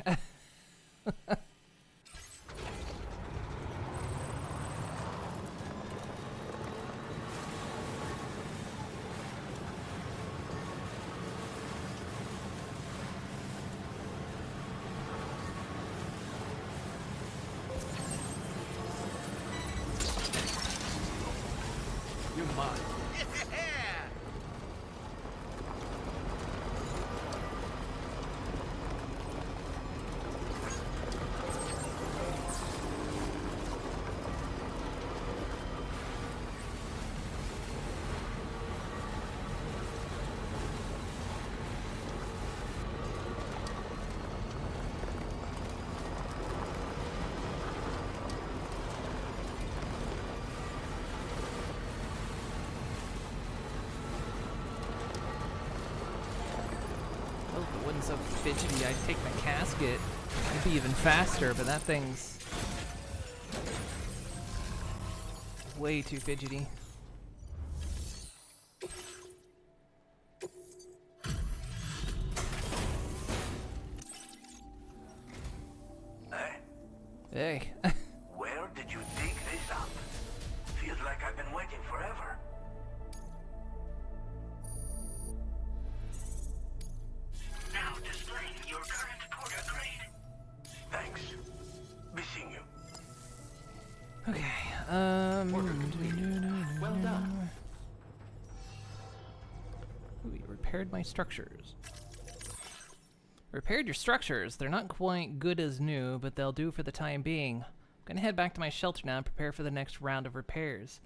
You're mine. So fidgety, I'd take the casket. It'd be even faster, but that thing's way too fidgety. Hey. Where did you dig this up? Feels like I've been waiting forever. Now displaying your current porter grade. Thanks. Be seeing you. Okay, Well done. Ooh, you repaired my structures. Repaired your structures. They're not quite good as new, but they'll do for the time being. I'm gonna head back to my shelter now and prepare for the next round of repairs.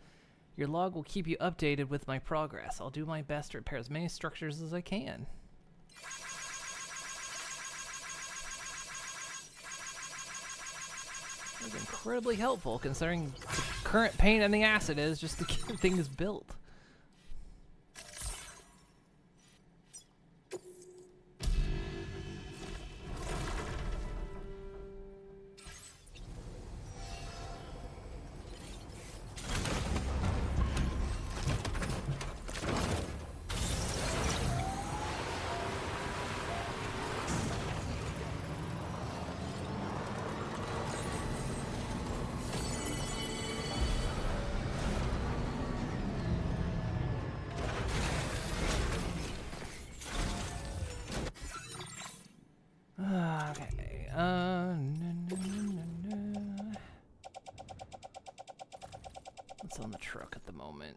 Your log will keep you updated with my progress. I'll do my best to repair as many structures as I can. That was incredibly helpful considering the current pain in the ass it is just to get things built. Okay. What's on the truck at the moment?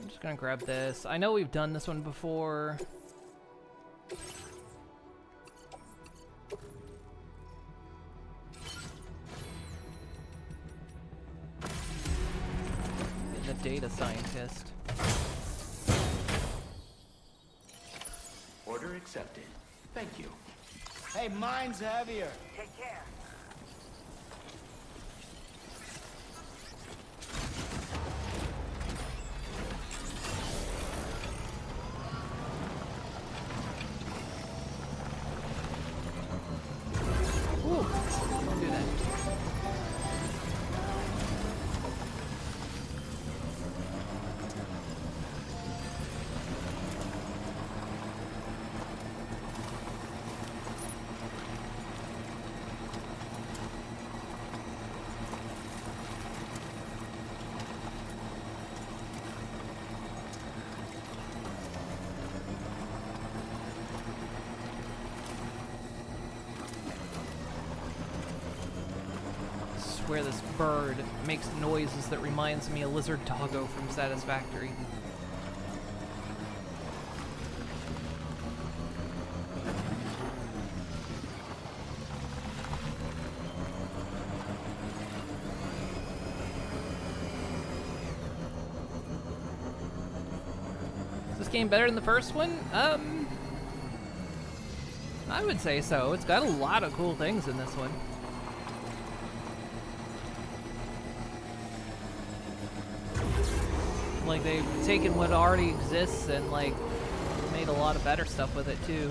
I'm just gonna grab this. I know we've done this one before. The data scientist. Order accepted. Thank you. Hey, mine's heavier. Take care. Ooh, don't do that. Where this bird makes noises that reminds me of Lizard Doggo from Satisfactory. Is this game better than the first one? I would say so. It's got a lot of cool things in this one. Like, they've taken what already exists and, like, made a lot of better stuff with it, too.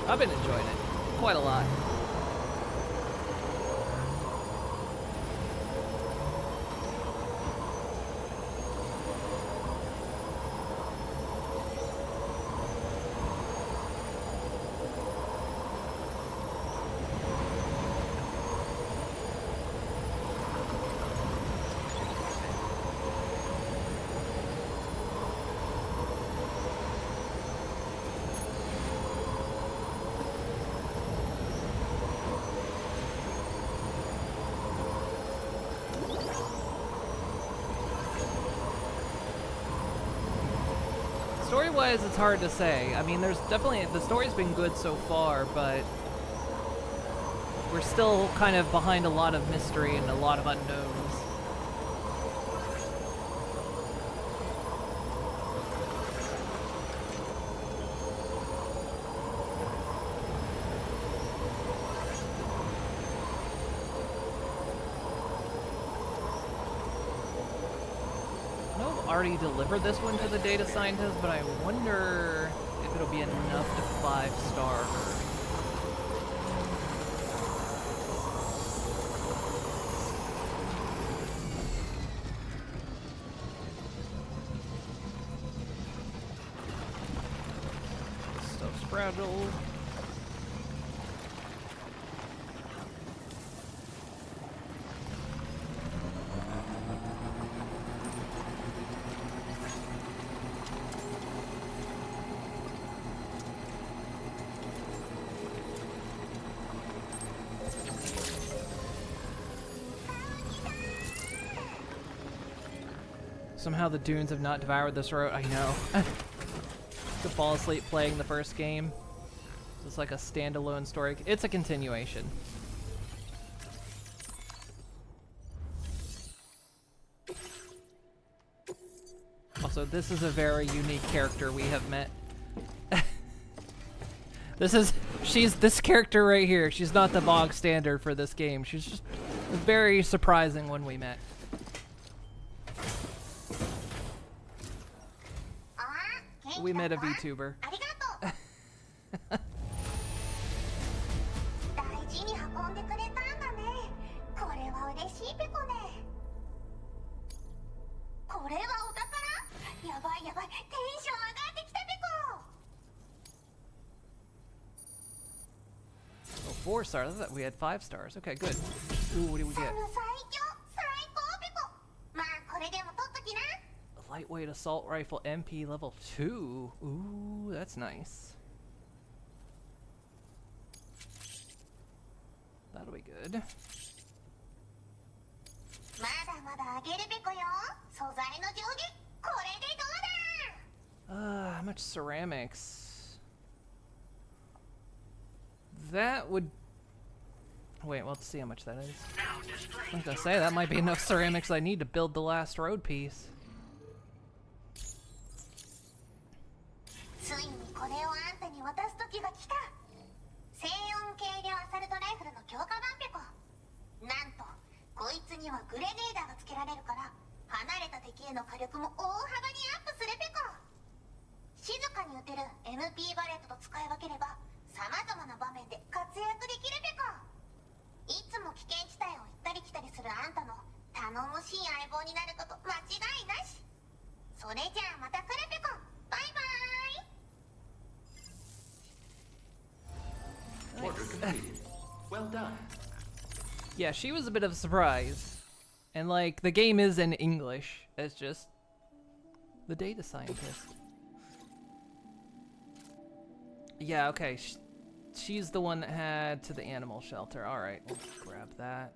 I've been enjoying it quite a lot. Story-wise, it's hard to say. I mean, there's definitely, the story's been good so far, but we're still kind of behind a lot of mystery and a lot of unknowns. Already delivered this one to the data scientist, but I wonder if it'll be enough to 5-star her. Stuff's fragile. Somehow the dunes have not devoured this road. I know. To fall asleep playing the first game. It's like a standalone story. It's a continuation. Also, this is a very unique character we have met. She's this character right here. She's not the bog standard for this game. She's just very surprising when we met. We met a VTuber. Oh, 4 stars. I thought we had 5 stars. Okay, good. Ooh, what do we get? Lightweight assault rifle MP level 2. Ooh, that's nice. be good. まだまだ上げるべこよ。素材の上下、これでどうだ。 How much ceramics? That would... Wait, well, let's see how much that is. I was gonna say, that might be enough ceramics I need to build the last road piece. ついにこれをあんたに渡す時が来た。静音軽量アサルトライフルの強化版ペコ。なんとこいつにはグレネーダーがつけられるから離れた敵への火力も大幅にアップするペコ。静かに撃てる MP バレットと使い分ければ様々な場面で活躍できるペコ。いつも危険地帯を行ったり来たりするあんたの頼もしい相棒になること間違いなし。それじゃあまた来るペコ。バイバイ。 Order completed. Well done. Yeah, she was a bit of a surprise. And, like, the game is in English. It's just the data scientist. Yeah, okay. She's the one that had to the animal shelter. Alright, we'll grab that.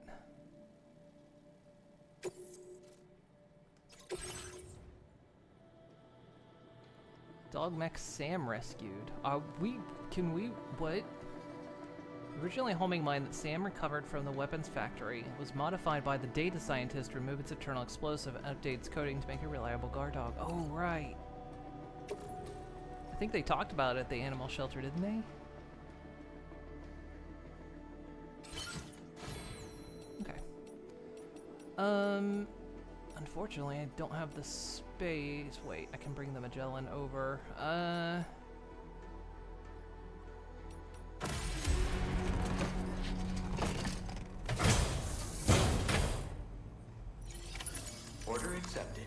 Dog mech Sam rescued. What? Originally a homing mine that Sam recovered from the weapons factory was modified by the data scientist to remove its internal explosive and update its coding to make a reliable guard dog. Oh, right. I think they talked about it at the animal shelter, didn't they? Okay. Unfortunately, I don't have the space. Wait, I can bring the Magellan over. Order accepted.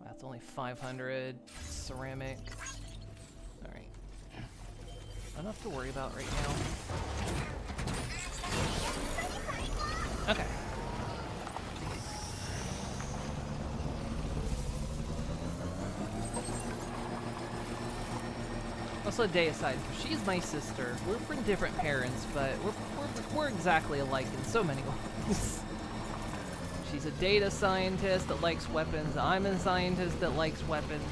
That's only 500 ceramic. All right. Enough to worry about right now. Okay. Also, day aside, she's my sister. We're from different parents, but we're exactly alike in so many ways. She's a data scientist that likes weapons. I'm a scientist that likes weapons.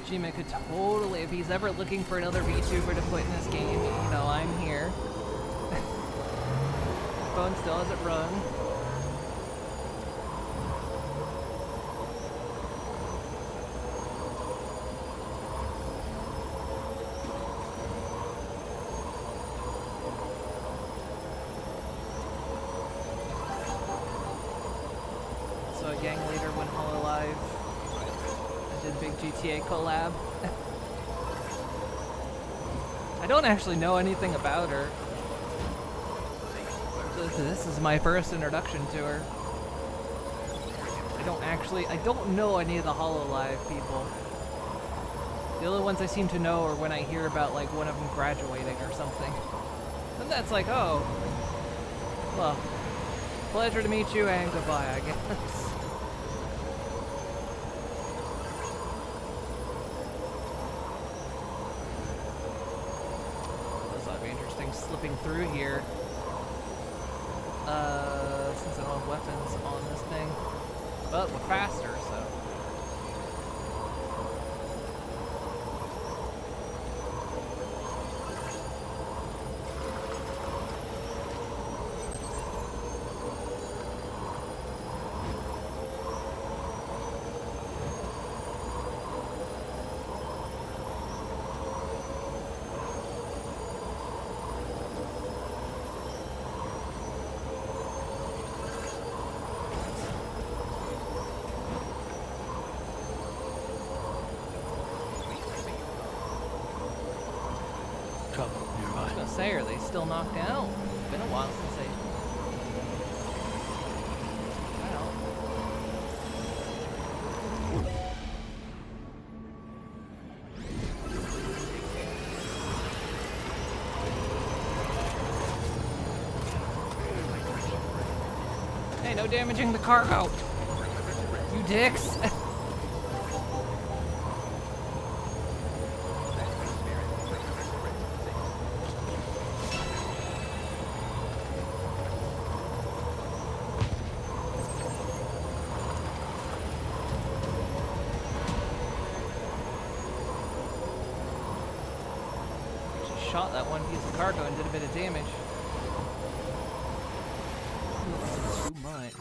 Jima could totally, if he's ever looking for another VTuber to put in this game, you know, I'm here. Phone still hasn't rung. So a gang leader went Hololive. I did a big GTA collab. I don't actually know anything about her. This is my first introduction to her. I don't know any of the Hololive people. The only ones I seem to know are when I hear about, like, one of them graduating or something. And that's like, oh, well, pleasure to meet you and goodbye, I guess. This ought to be interesting slipping through here. Since I don't have weapons on this thing. But we're faster, so. Trouble nearby. I was gonna say, are they still knocked out? It's been a while since they... Well... Hey, no damaging the cargo. You dicks. Shot that one piece of cargo and did a bit of damage. Too much.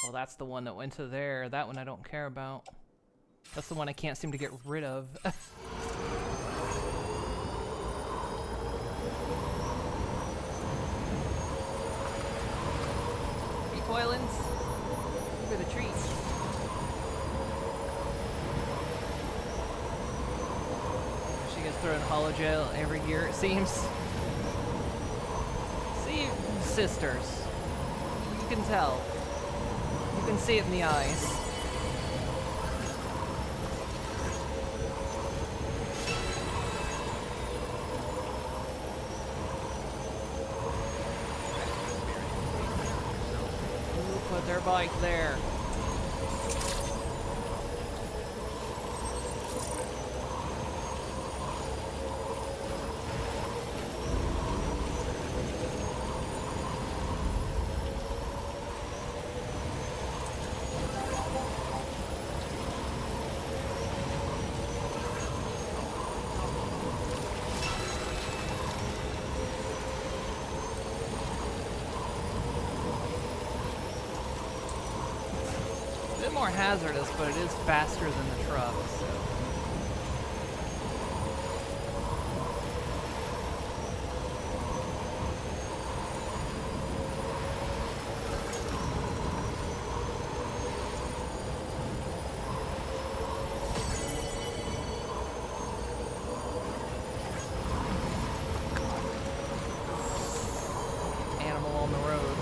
Well, that's the one that went to there. That one I don't care about. That's the one I can't seem to get rid of. Recoilins, for the treat. She gets thrown in hollow jail every year, it seems. See, sisters. You can tell. You can see it in the eyes. Put their bike there. More hazardous, but it is faster than the truck, so. Animal on the road.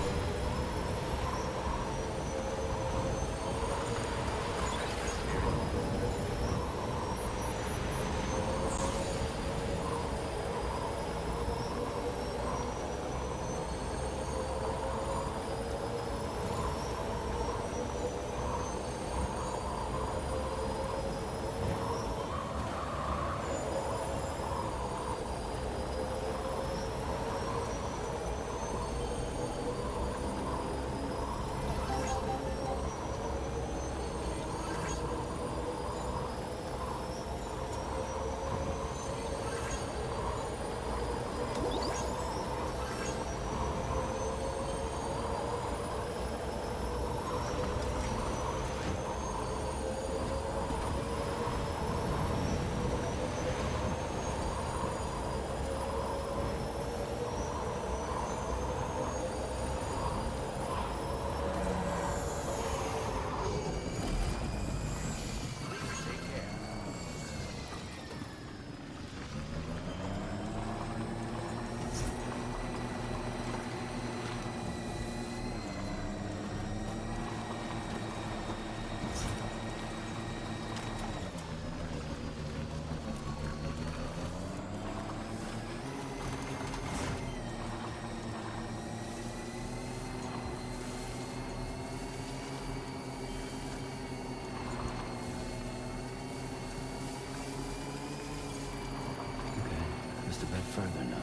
Just a bit further now.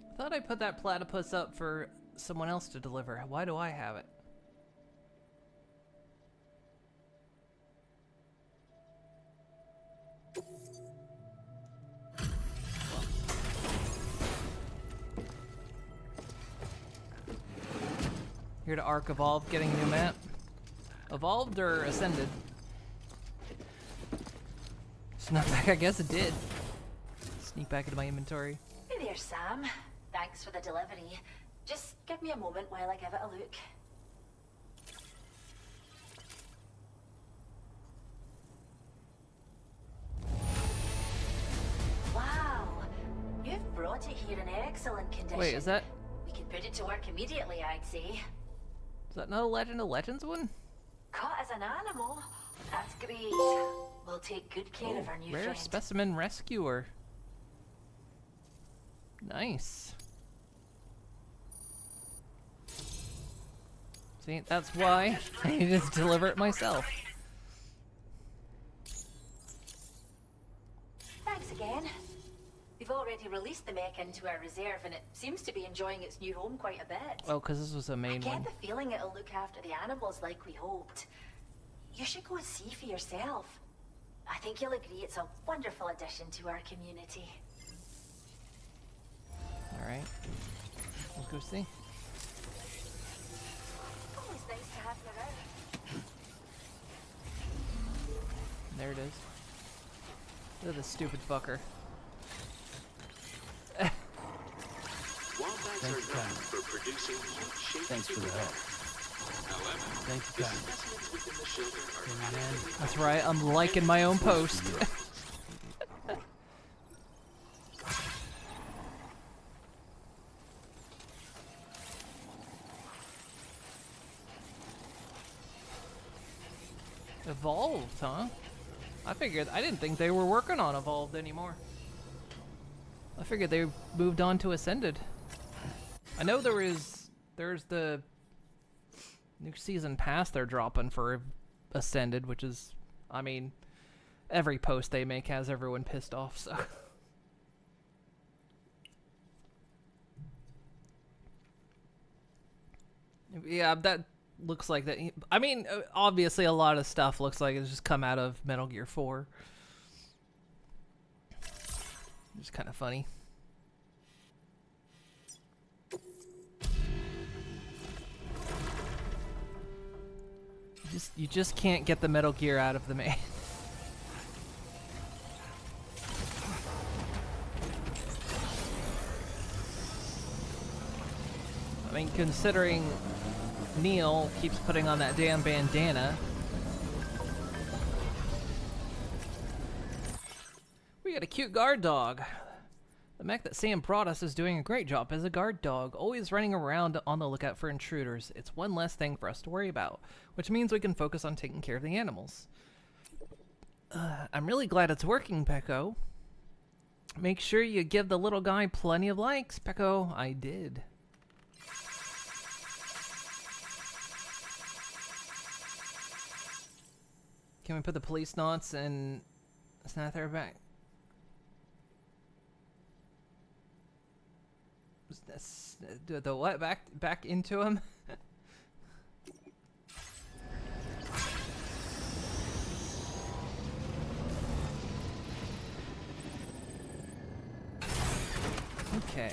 I thought I put that platypus up for someone else to deliver. Why do I have it? Here to Arc Evolve, getting a new map. Evolved or Ascended? Snuck back, I guess it did. Sneak back into my inventory. Hey there, Sam. Thanks for the delivery. Just give me a moment while I give it a look. Wow, you've brought it here in excellent condition. Wait, is that... We can put it to work immediately, I'd say. Is that not a Legend of Legends one? Caught as an animal? That's great. We'll take good care of our new Rare friend. specimen rescuer. Nice. See, that's why I needed to deliver it myself. Thanks again. We've already released the mech into our reserve, and it seems to be enjoying its new home quite a bit. Oh, because this was a main I one. get the feeling it'll look after the animals like we hoped. You should go and see for yourself. I think you'll agree it's a wonderful addition to our community. Alright. Let's go see. Always nice to have you around. There it is. Look at this stupid fucker. Wombats are known for producing shapes. Thanks for the help. However, Thank you, the Pat. specimens within the shelter are actively That's right, I'm liking my own post. Evolved, huh? I didn't think they were working on Evolved anymore. I figured they moved on to Ascended. I know there's the new season pass they're dropping for Ascended, which is, I mean, every post they make has everyone pissed off, so. Yeah, that looks like that. I mean, obviously a lot of stuff looks like it's just come out of Metal Gear 4. It's kind of funny. You just can't get the Metal Gear out of the man. I mean, considering Neil keeps putting on that damn bandana. We got a cute guard dog. The mech that Sam brought us is doing a great job as a guard dog, always running around on the lookout for intruders. It's one less thing for us to worry about, which means we can focus on taking care of the animals. I'm really glad it's working, Pecco. Make sure you give the little guy plenty of likes, Pecco. I did. Can we put the police knots and Snather back? Do the what back into him? Okay.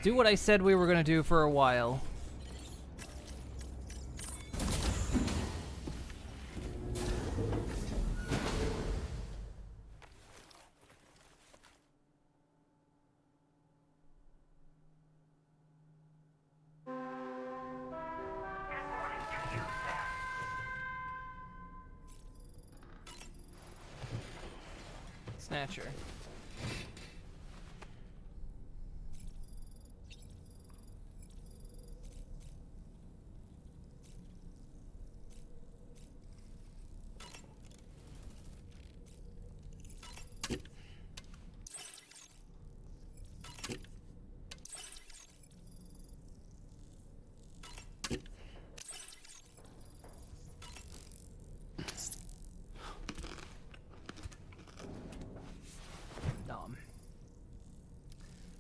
Do what I said we were gonna do for a while. Snatcher.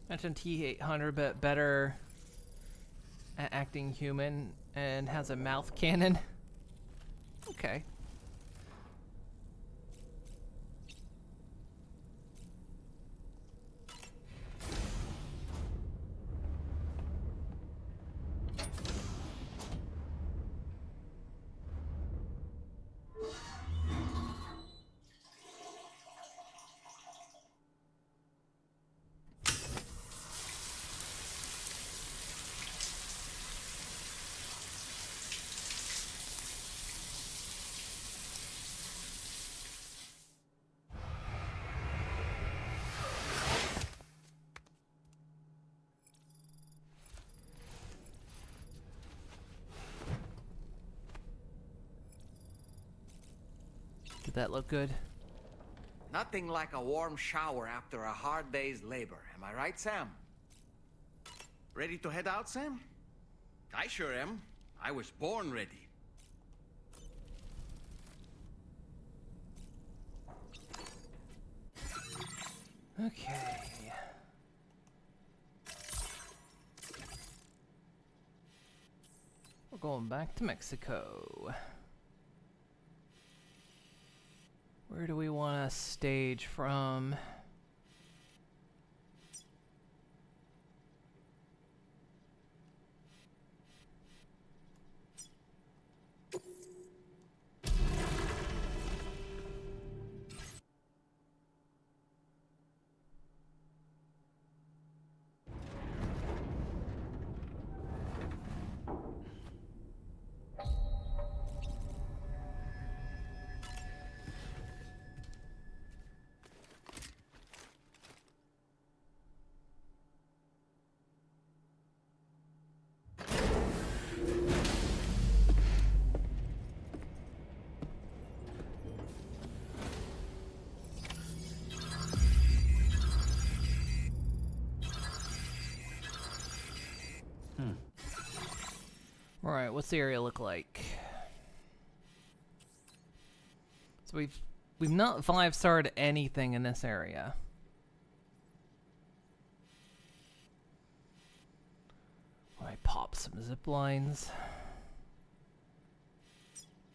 Mentioned T800, but better acting human and has a mouth cannon. Okay. Did that look good? Nothing like a warm shower after a hard day's labor. Am I right, Sam? Ready to head out, Sam? I sure am. I was born ready. Okay. We're going back to Mexico. Where do we want to stage from? Alright, what's the area look like? So we've not 5-starred anything in this area. I pop some zip lines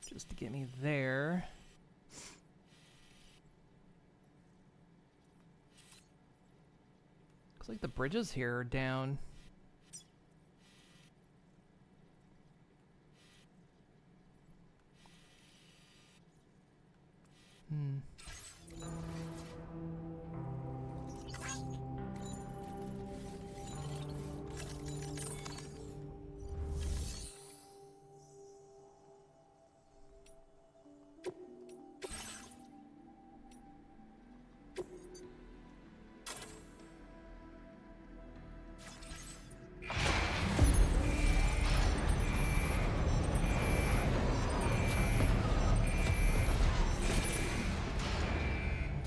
just to get me there. Looks like the bridges here are down.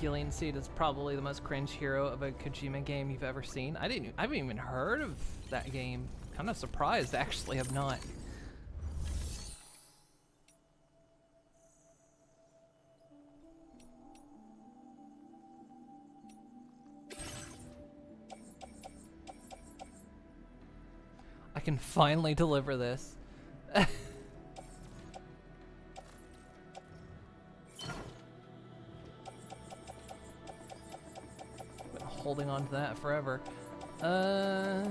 Gillian Seed is probably the most cringe hero of a Kojima game you've ever seen. I haven't even heard of that game. Kind of surprised, actually, of not. I can finally deliver this. Holding on to that forever. Couple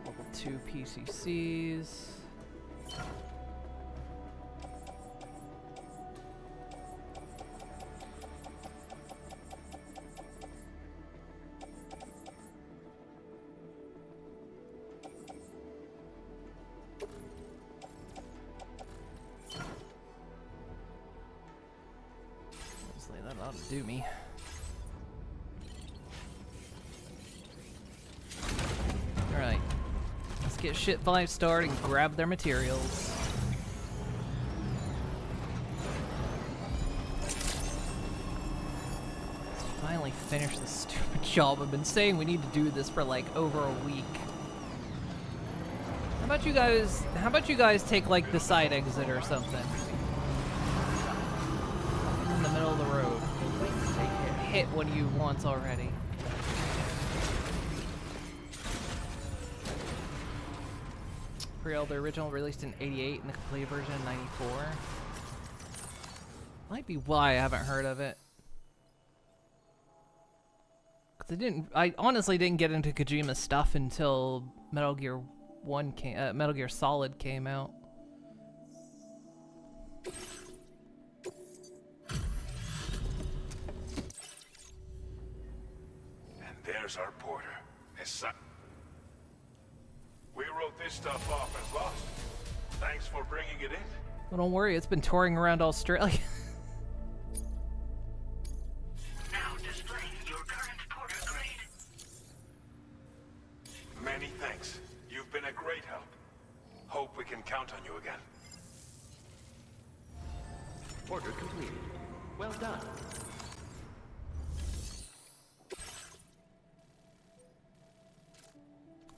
level 2 PCCs. That ought to do me. Alright. Let's get shit 5-starred and grab their materials. Let's finally finish this stupid job. I've been saying we need to do this for like over a week. How about you guys take like the side exit or something? In the middle of the road. Hit one of you once already. pre-order. The original released in '88 and the complete version in '94. Might be why I haven't heard of it. Cause I honestly didn't get into Kojima's stuff until Metal Gear Metal Gear Solid came out. And there's our porter. His son. We wrote this stuff off as lost. Thanks for bringing it in. Well, don't worry, it's been touring around Australia. Now displaying your current porter grade. Many thanks. You've been a great help. Hope we can count on you again. Order completed. Well done.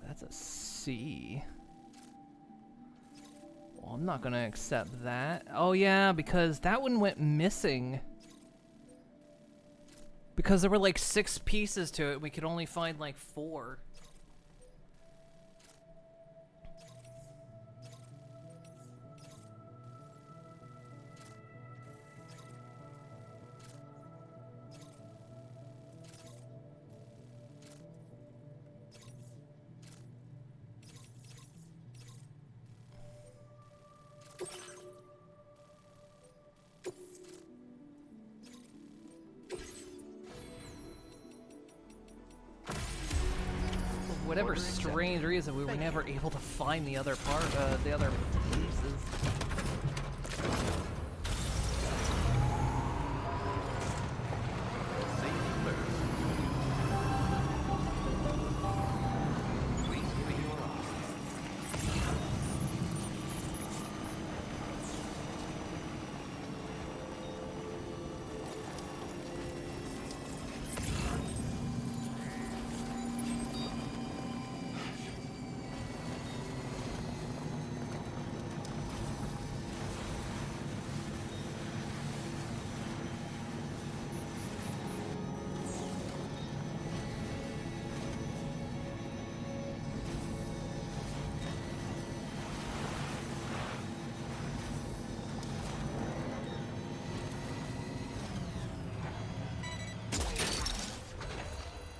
That's a C. Well, I'm not gonna accept that. Oh yeah, because that one went missing. Because there were like 6 pieces to it, we could only find like 4. Whatever strange reason, we were never able to find the other part, the other pieces.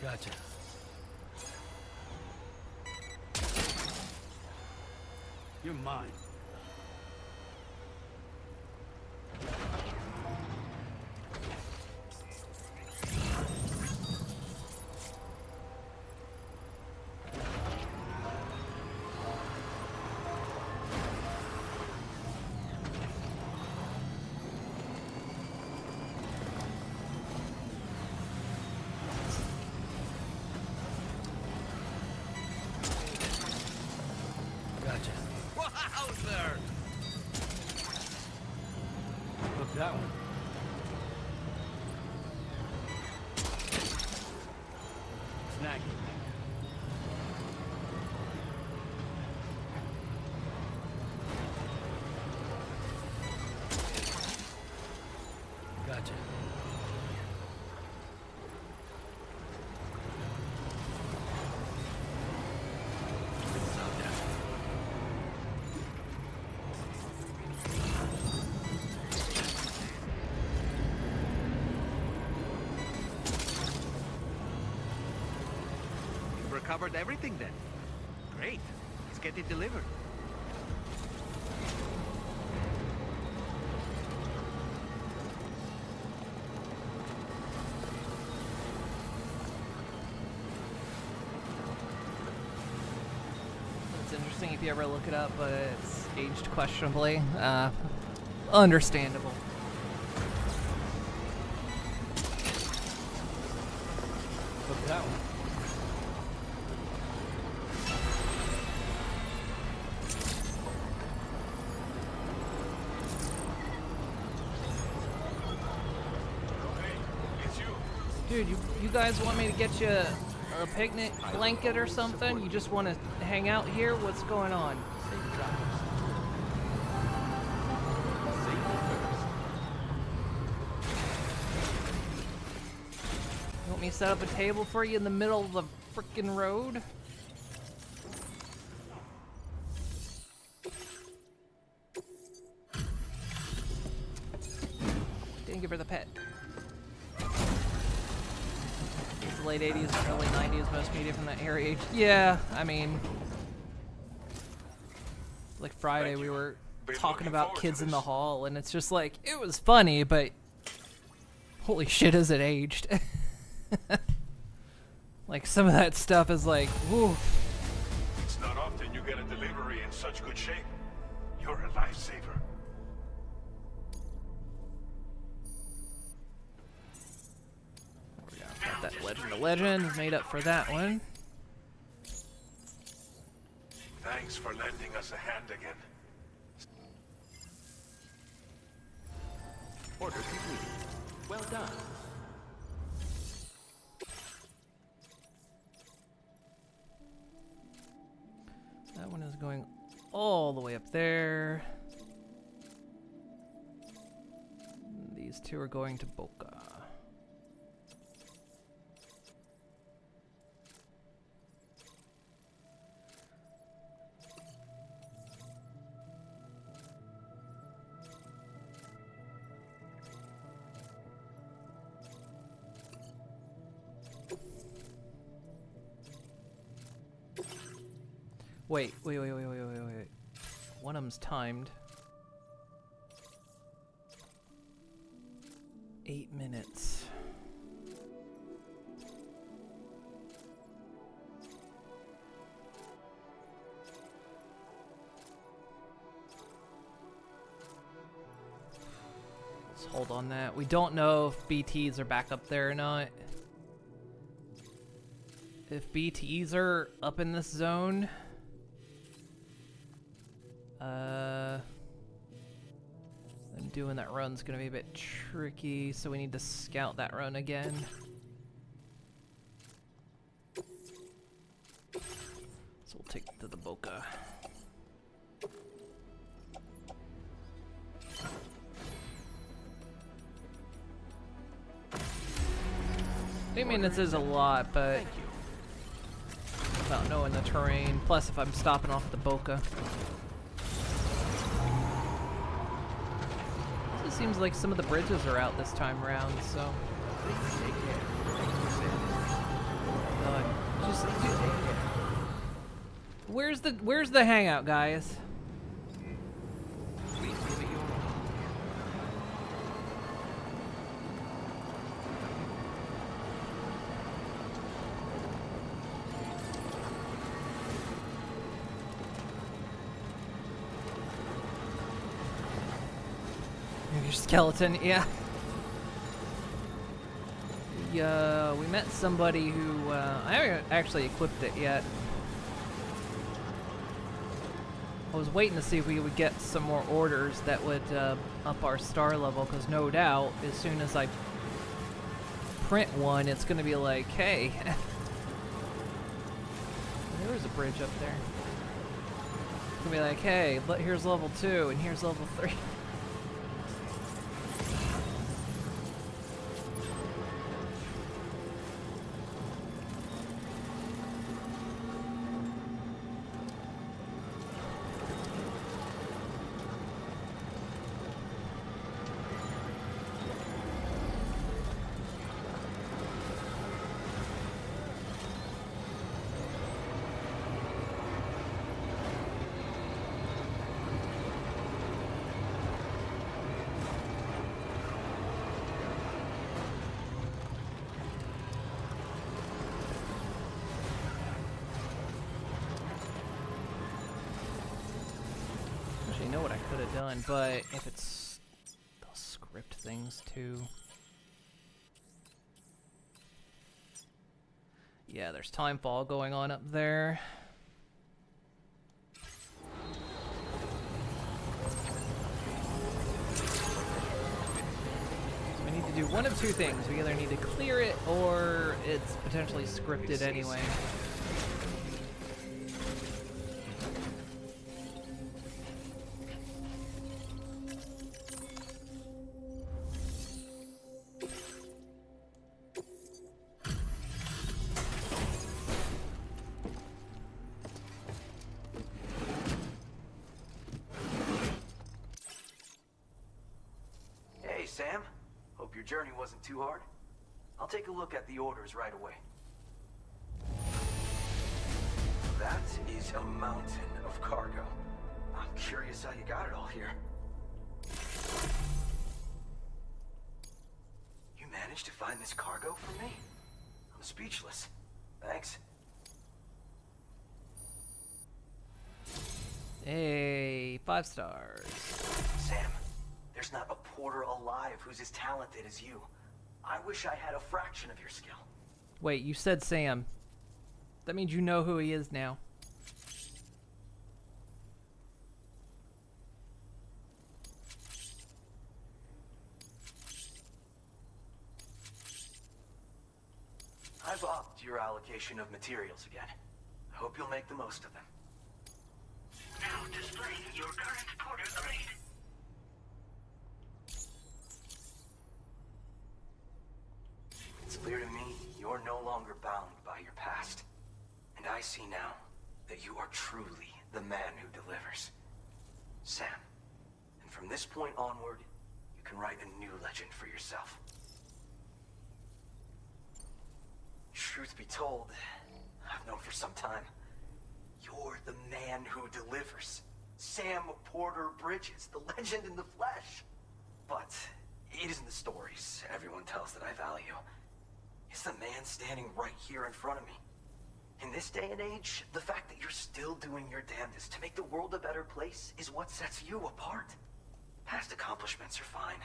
Gotcha. You're mine. Gotcha. Wowzer! Look that one. Snag it. Gotcha. You've recovered everything then. Great. Let's get it delivered. It's interesting if you ever look it up, but it's aged questionably. Understandable. Look that one. Dude, you guys want me to get you a picnic blanket or something? You just want to hang out here? What's going on? You want me to set up a table for you in the middle of the frickin' road? and give her the pet. It's the late 80s, early 90s, most media from that era age. Yeah, I mean, like Friday we were talking about Kids in the Hall, and it's just like, it was funny, but holy shit, is it aged. Like, some of that stuff is like, woo. It's not often you get a delivery in such good shape. You're a lifesaver. Got that Legend of Legends made up for that one. Thanks for lending us a hand again. Order complete. Well done. That one is going all the way up there. These two are going to Boca. Wait. One of them's timed. 8 minutes. Let's hold on that. We don't know if BTs are back up there or not. If BTs are up in this zone, then doing that run's gonna be a bit tricky, so we need to scout that run again. So we'll take it to the Boca. 8 minutes is a lot, but without knowing the terrain, plus if I'm stopping off at the Boca. It seems like some of the bridges are out this time around, so. Where's the hangout, guys? Your skeleton, yeah. We met somebody who, I haven't actually equipped it yet. I was waiting to see if we would get some more orders that would up our star level, because no doubt, as soon as I print one, it's going to be like, hey, there is a bridge up there. It's going to be like, hey, here's level 2, and here's level 3. Know what I could have done, but if it's, they'll script things too. Yeah, there's timefall going on up there. So we need to do one of two things. We either need to clear it or it's potentially scripted anyway. Hey, Sam. your journey wasn't too hard. I'll take a look at the orders right away. That is a mountain of cargo. I'm curious how you got it all here. You managed to find this cargo for me? I'm speechless. Thanks. Hey, 5 stars. Sam, there's not a porter alive who's as talented as you. I wish I had a fraction of your skill. Wait, you said Sam. That means you know who he is now. I've upped your allocation of materials again. I hope you'll make the most of them. Now displaying your current porter grade. It's clear to me you're no longer bound by your past. And I see now that you are truly the man who delivers. Sam. And from this point onward, you can write a new legend for yourself. Truth be told, I've known for some time, you're the man who delivers. Sam Porter Bridges, the legend in the flesh. But it isn't the stories everyone tells that I value. It's the man standing right here in front of me. In this day and age, the fact that you're still doing your damnedest to make the world a better place is what sets you apart. Past accomplishments are fine.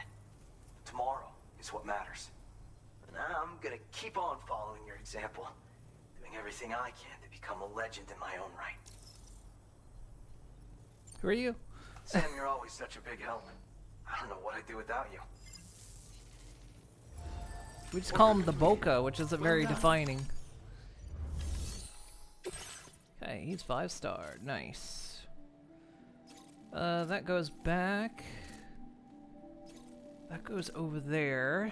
Tomorrow is what matters. And I'm gonna keep on following your example, doing everything I can to become a legend in my own right. Who are you? Sam, you're always such a big help. I don't know what I'd do without you. We just call him the Boca, which isn't very defining. Okay, he's 5-star. Nice. That goes back. That goes over there.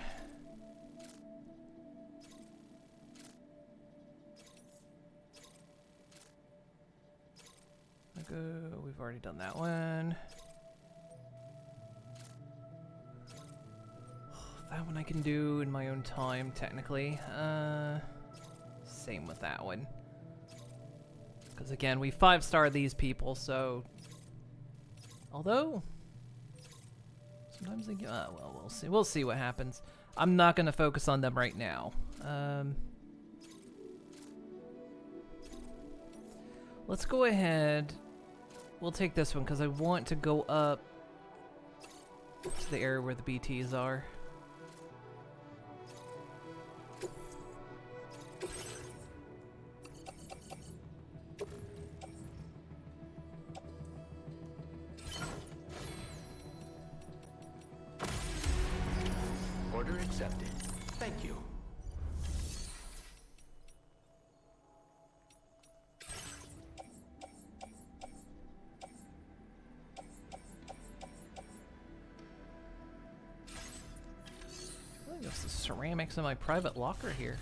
We've already done that one. That one I can do in my own time, technically. Same with that one. Because again, we 5-star these people, so... Although... Sometimes they get... well, we'll see. We'll see what happens. I'm not going to focus on them right now. Let's go ahead... We'll take this one, because I want to go up to the area where the BTs are. Order accepted. Thank you. I guess the ceramics in my private locker here.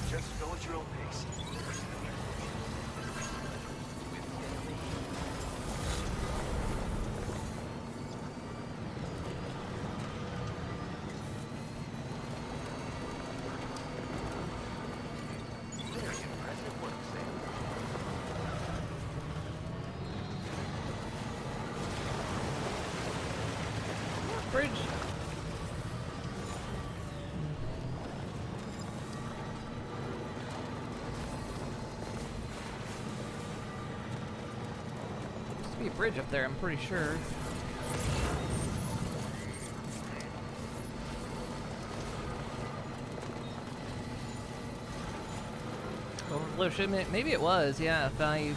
Just go at your own pace. Bridge. Used to be a bridge up there, I'm pretty sure. Overflow shipment? Maybe it was, yeah. If I...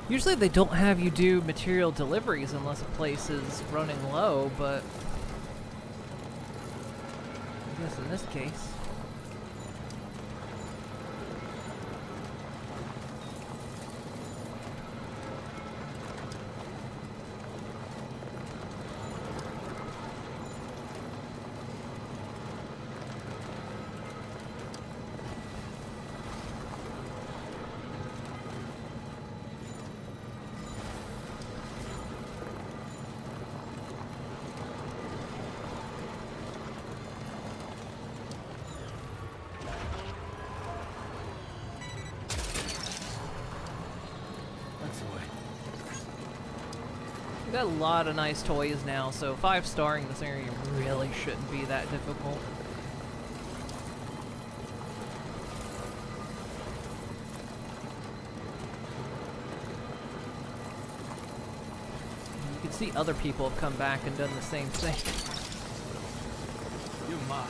Usually they don't have you do material deliveries unless a place is running low, but... I guess in this case... We got a lot of nice toys now, so 5-starring this area really shouldn't be that difficult. You can see other people have come back and done the same thing. You're mine.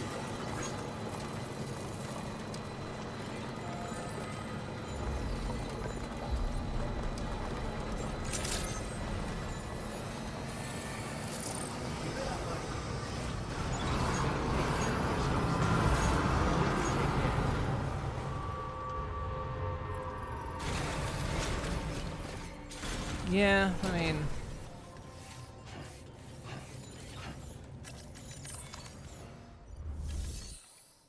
Yeah, I mean...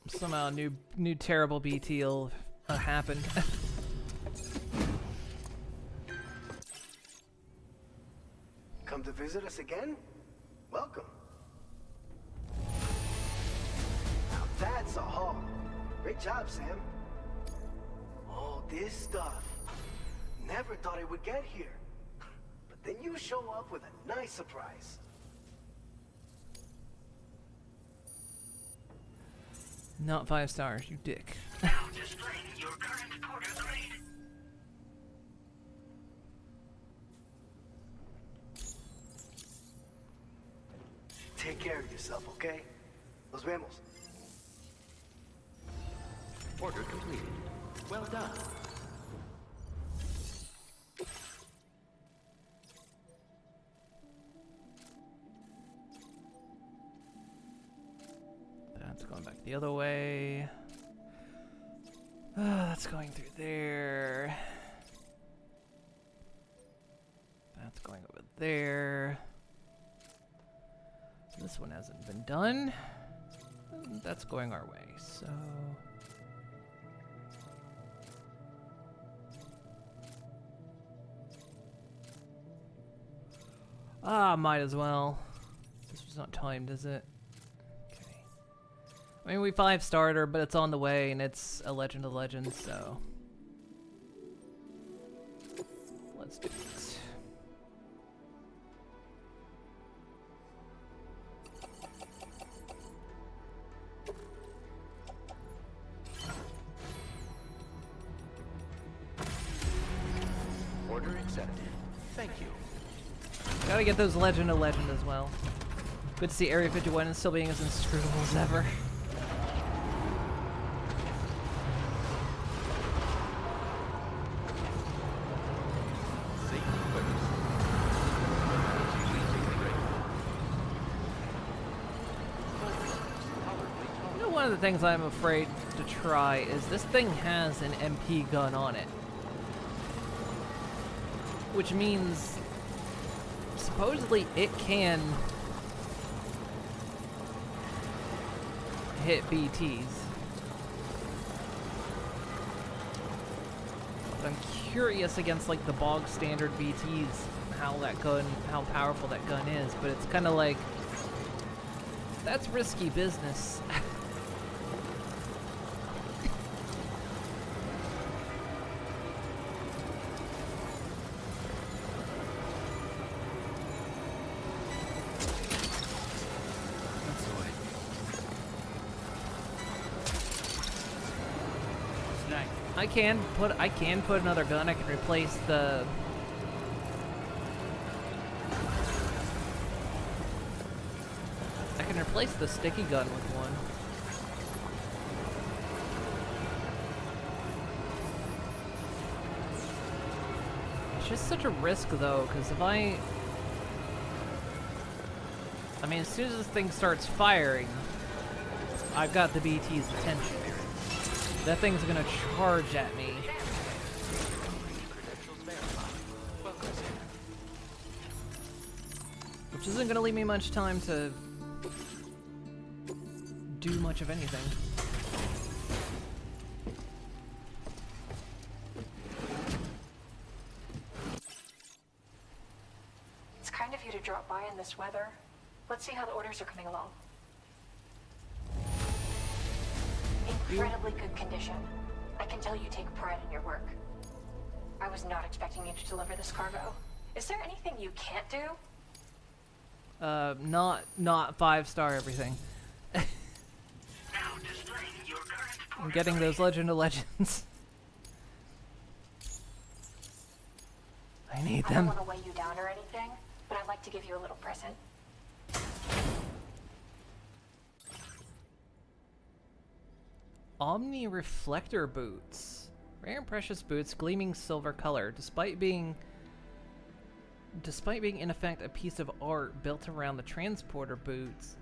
somehow new terrible BT will happen. Come to visit us again? Welcome. Now that's a haul. Great job, Sam. All this stuff. Never thought it would get here. But then you show up with a nice surprise. Not 5 stars, you dick. Now displaying your current porter grade. Take care of yourself, okay? Nos vemos. Order completed. Well done. That's going back the other way. That's going through there. That's going over there. This one hasn't been done. That's going our way, so... might as well. This was not timed, is it? Okay. I mean, we 5-starred her, but it's on the way, and it's a Legend of Legends, so... let's do it. Order accepted. Thank you. Gotta get those Legend of Legend as well. Good to see Area 51 still being as inscrutable as ever. You know, one of the things I'm afraid to try is this thing has an MP gun on it. Which means supposedly it can hit BTs. But I'm curious against like the bog standard BTs how powerful that gun is, but it's kind of like that's risky business. I can put another gun. I can replace the... I can replace the sticky gun with one. It's just such a risk though, because if I mean, as soon as this thing starts firing, I've got the BT's attention. That thing's gonna charge at me. Which isn't gonna leave me much time to do much of anything. It's kind of you to drop by in this weather. Let's see how the orders are coming along. Incredibly good condition. I can tell you take pride in your work. I was not expecting you to deliver this cargo. Is there anything you can't do? Not 5-star everything. I'm getting those Legend of Legends. I need I don't them. want to weigh you down or anything, but I'd like to give you a little present. Omni reflector boots. Rare and precious boots, gleaming silver color. Despite being in effect a piece of art built around the transporter boots,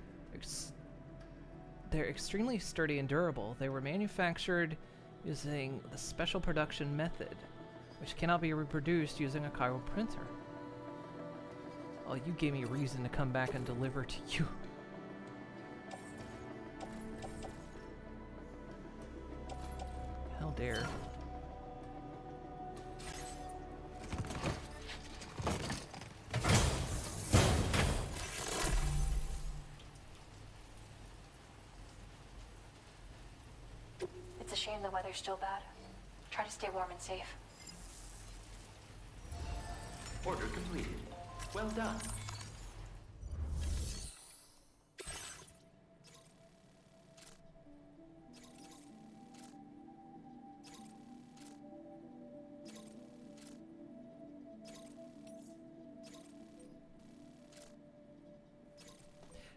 they're extremely sturdy and durable. They were manufactured using the special production method, which cannot be reproduced using a chiral printer. Oh, you gave me a reason to come back and deliver to you. How dare. It's a shame the weather's still bad. Try to stay warm and safe. Order completed. Well done.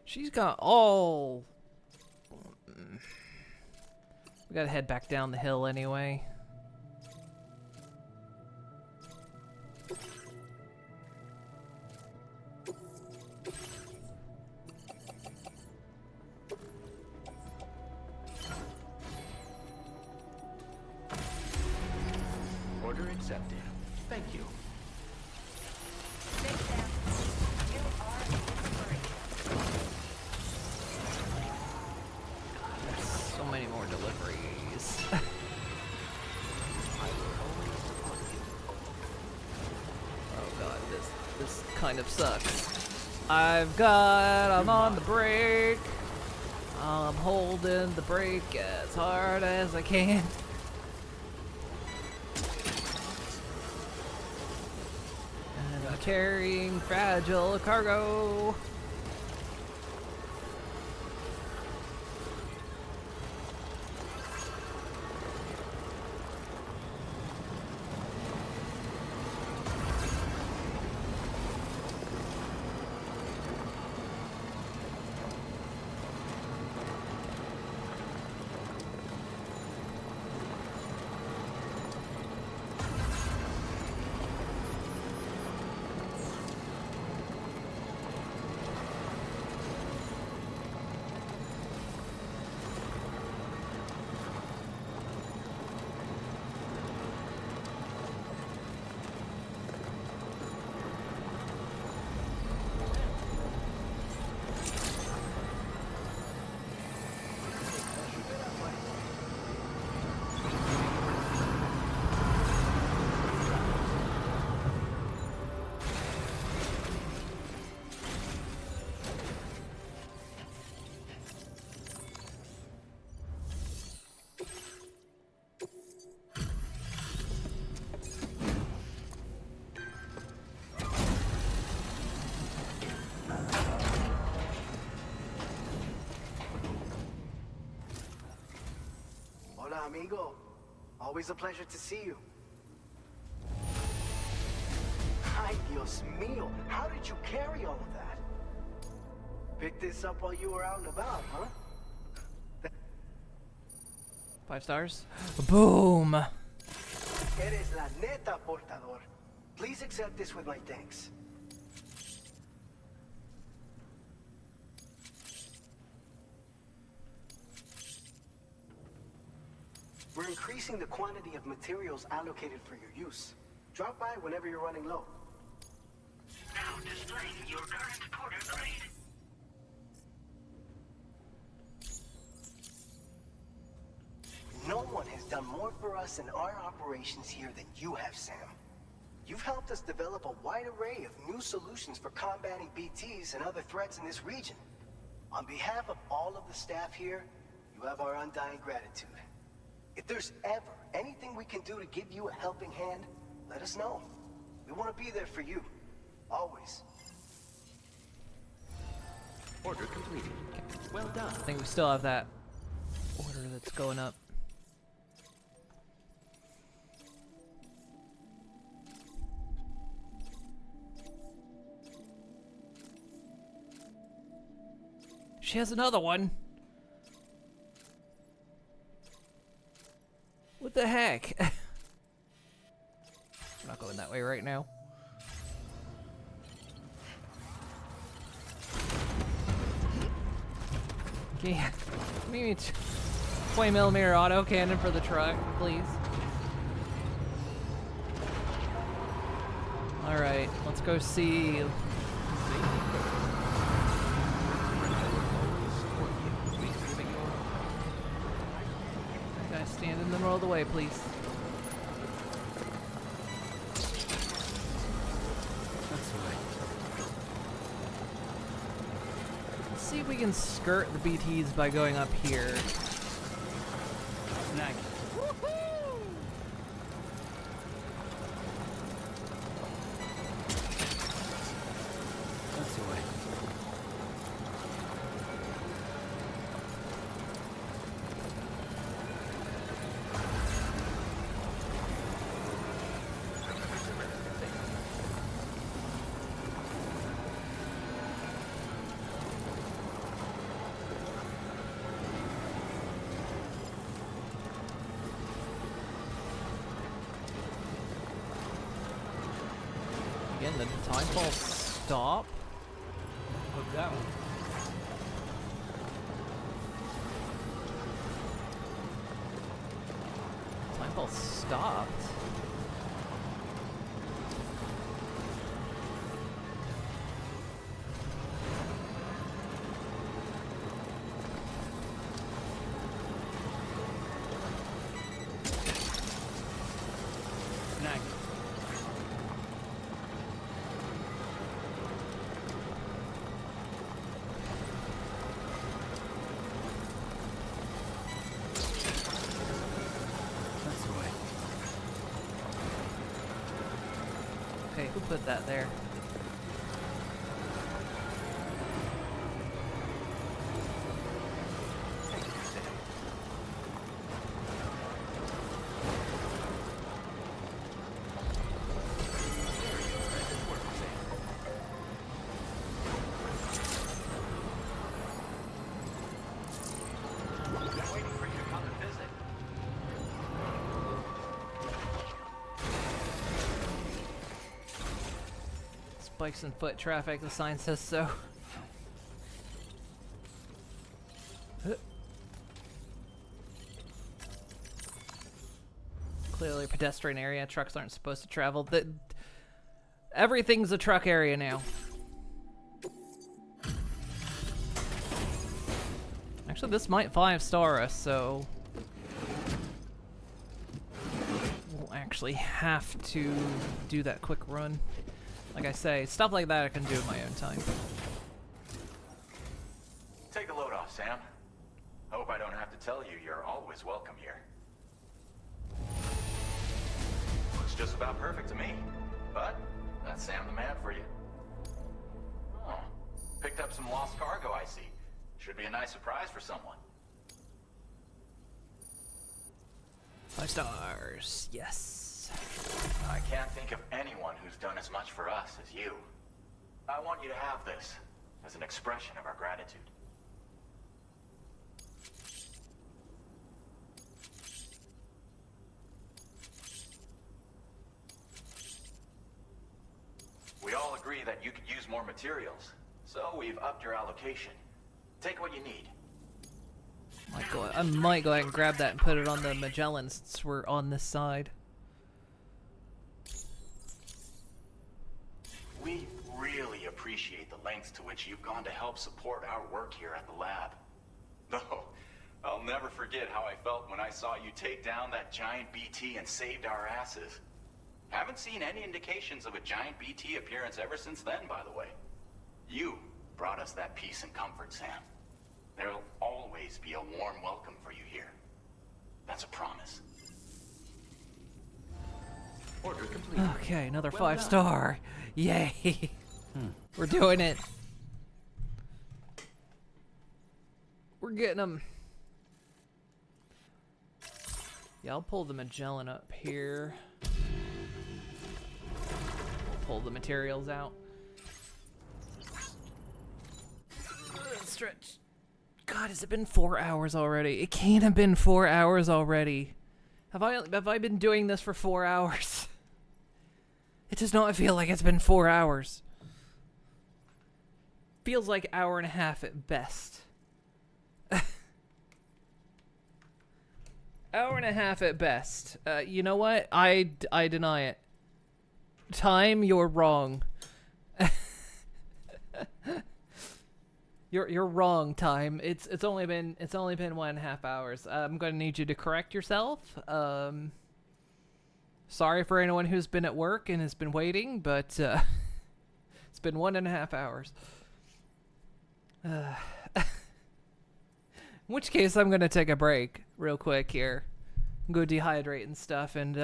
She's got all... We gotta head back down the hill anyway. Order accepted. Thank you. So many more deliveries. Oh god, this kind of sucks. I'm on the brake. I'm holding the brake as hard as I can. And I'm carrying fragile cargo. Hola, amigo. Always a pleasure to see you. Ay, Dios mío. How did you carry all of that? Picked this up while you were out and about, huh? 5 stars. Boom. Eres la neta, portador. Please accept this with my thanks. We're increasing the quantity of materials allocated for your use. Drop by whenever you're running low. Now displaying your current porter grade. No one has done more for us in our operations here than you have, Sam. You've helped us develop a wide array of new solutions for combating BTs and other threats in this region. On behalf of all of the staff here, you have our undying gratitude. If there's ever anything we can do to give you a helping hand, let us know. We want to be there for you. Always. Order completed. Well done. I think we still have that order that's going up. She has another one. What the heck? I'm not going that way right now. Okay, maybe 20mm autocannon for the truck, please. Alright, let's go see. Guys, stand in the middle of the way, please. That's the way. Let's see if we can skirt the BTs by going up here. Snag. That's the way. Again, the time fall stop. Hook that one. Time fall stopped. Snag. That's the way. Okay, who put that there? Been waiting for you to come and visit. Spikes in foot traffic, the sign says so. Clearly a pedestrian area, trucks aren't supposed to travel. Everything's a truck area now. Actually, this might 5-star us, so we'll actually have to do that quick run. Like I say, stuff like that I can do in my own time. Take a load off, Sam. Hope I don't have to tell you you're always welcome here. Looks just about perfect to me. But that's Sam the man for you. Oh, picked up some lost cargo, I see. Should be a nice surprise for someone. 5 stars, yes. I can't think of anyone who's done as much for us as you. I want you to have this as an expression of our gratitude. We all agree that you could use more materials, so we've upped your allocation. Take what you need. I might go ahead and grab that and put it on the Magellan since we're on this side. We really appreciate the lengths to which you've gone to help support our work here at the lab. Though, I'll never forget how I felt when I saw you take down that giant BT and saved our asses. Haven't seen any indications of a giant BT appearance ever since then, by the way. You brought us that peace and comfort, Sam. There'll always be a warm welcome for you here. That's a promise. Order complete. Okay, another Well 5-star. Yay! We're doing it. We're getting them. Yeah, I'll pull the Magellan up here. We'll pull the materials out. Stretch. God, has it been 4 hours already? It can't have been 4 hours already. Have I been doing this for 4 hours? It does not feel like it's been 4 hours. Feels like an hour and a half at best. Hour and a half at best. You know what? I deny it. Time, you're wrong. You're wrong, time. It's only been 1.5 hours. I'm gonna need you to correct yourself. Sorry for anyone who's been at work and has been waiting, but it's been 1.5 hours. In which case, I'm gonna take a break real quick here, go dehydrate and stuff, and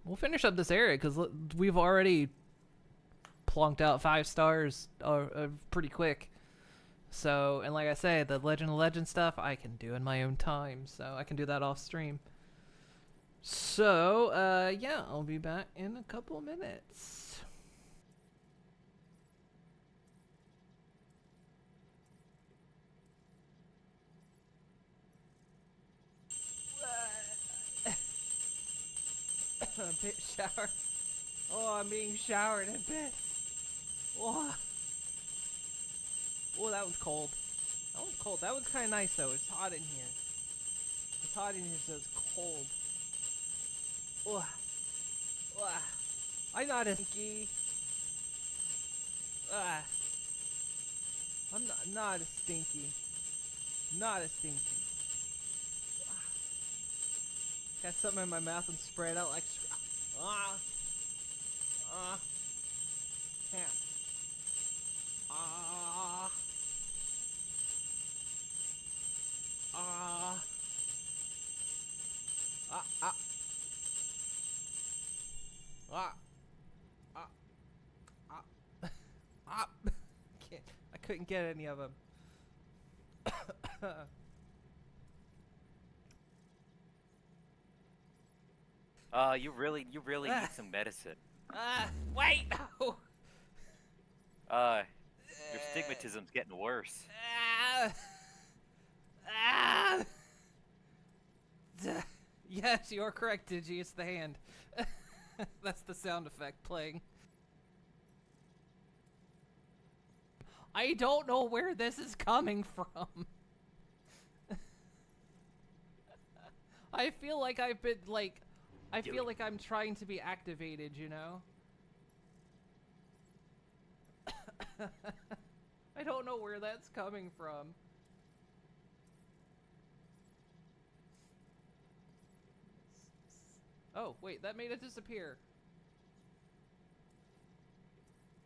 we'll finish up this area because we've already plonked out 5 stars pretty quick. So, and like I say, the Legend of Legends stuff I can do in my own time, so I can do that off stream. So, yeah, I'll be back in a couple minutes. A bit shower. Oh, I'm being showered a bit. Oh. Oh, that was cold. That was cold. That was kind of nice, though. It's hot in here. It's hot in here, so it's cold. Oh. Oh. I'm not a stinky. I'm not a stinky. Not a stinky. Got something in my mouth and spray it out like... Yeah. I couldn't get any of them. You really need some medicine. Wait, no. Your stigmatism's getting worse. Yes, you're correct, Digi. It's the hand. That's the sound effect playing. I don't know where this is coming from. I feel like I've been, like... I feel like I'm trying to be activated, you know? I don't know where that's coming from. Oh, wait, that made it disappear.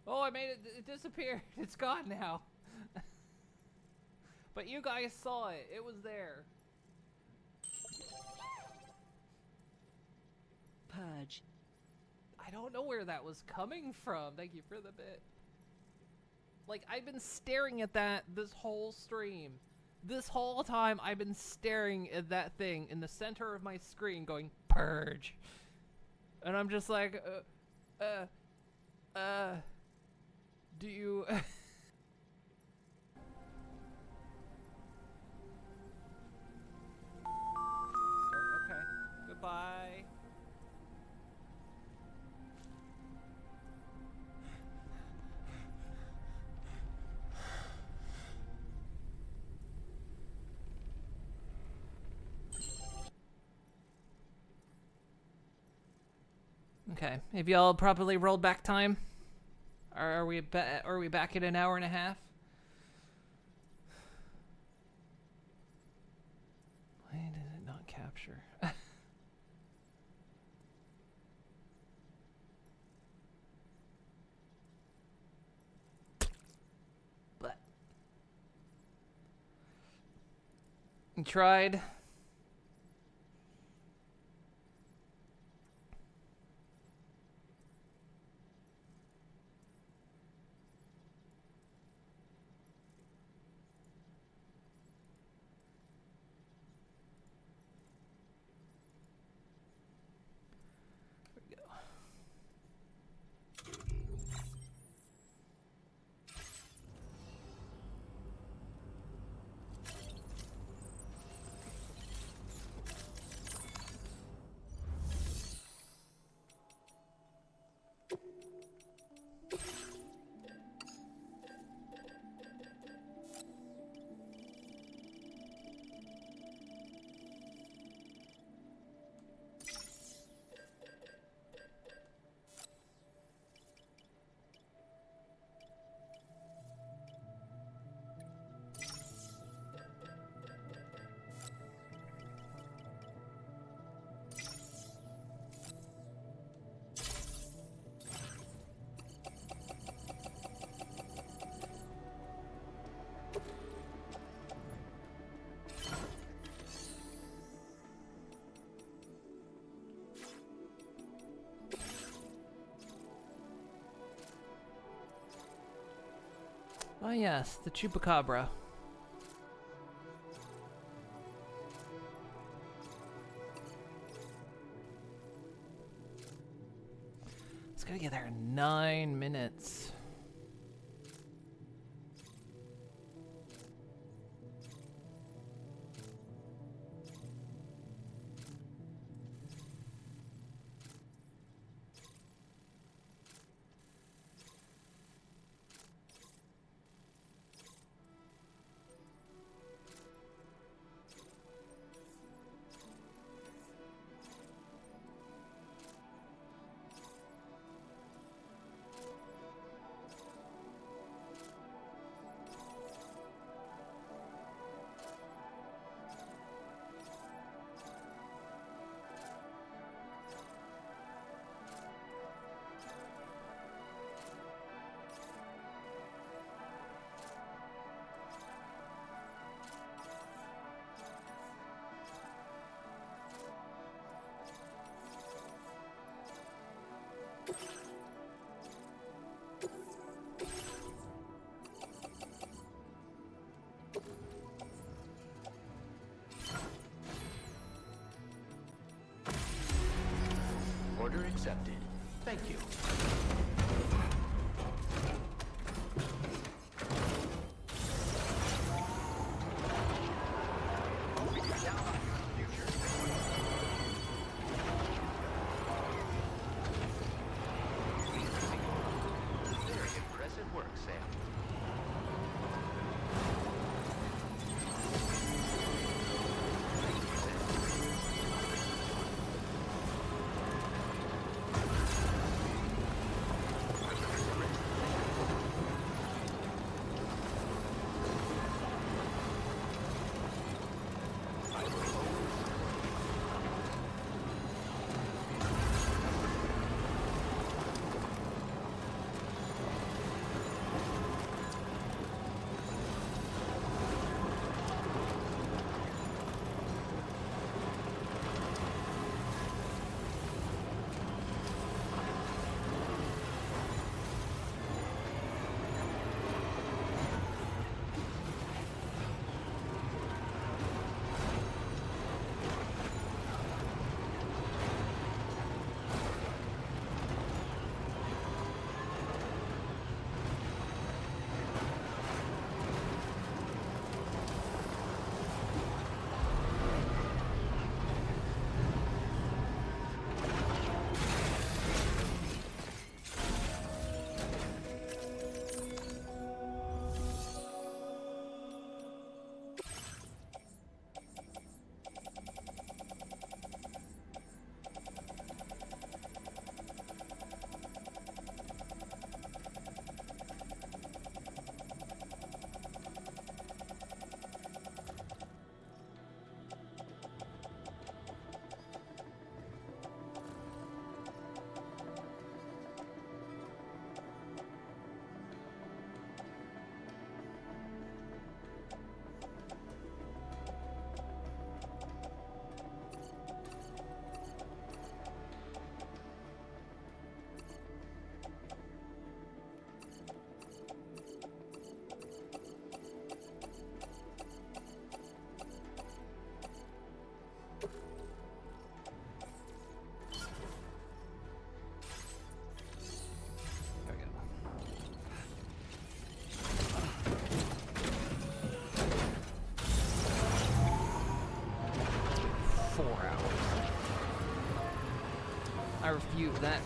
Oh, I made it disappear. It's gone now. But you guys saw it. It was there. Purge. I don't know where that was coming from. Thank you for the bit. Like, I've been staring at that this whole stream. This whole time, I've been staring at that thing in the center of my screen going, purge. And I'm just like, do you... Okay, goodbye. Okay, have y'all properly rolled back time? Are we back at an hour and a half? Why did it not capture? But you tried. Oh yes, the chupacabra. It's gonna get there in 9 minutes. Order accepted. Thank you. Very impressive work, Sam. There we go. I refuse that.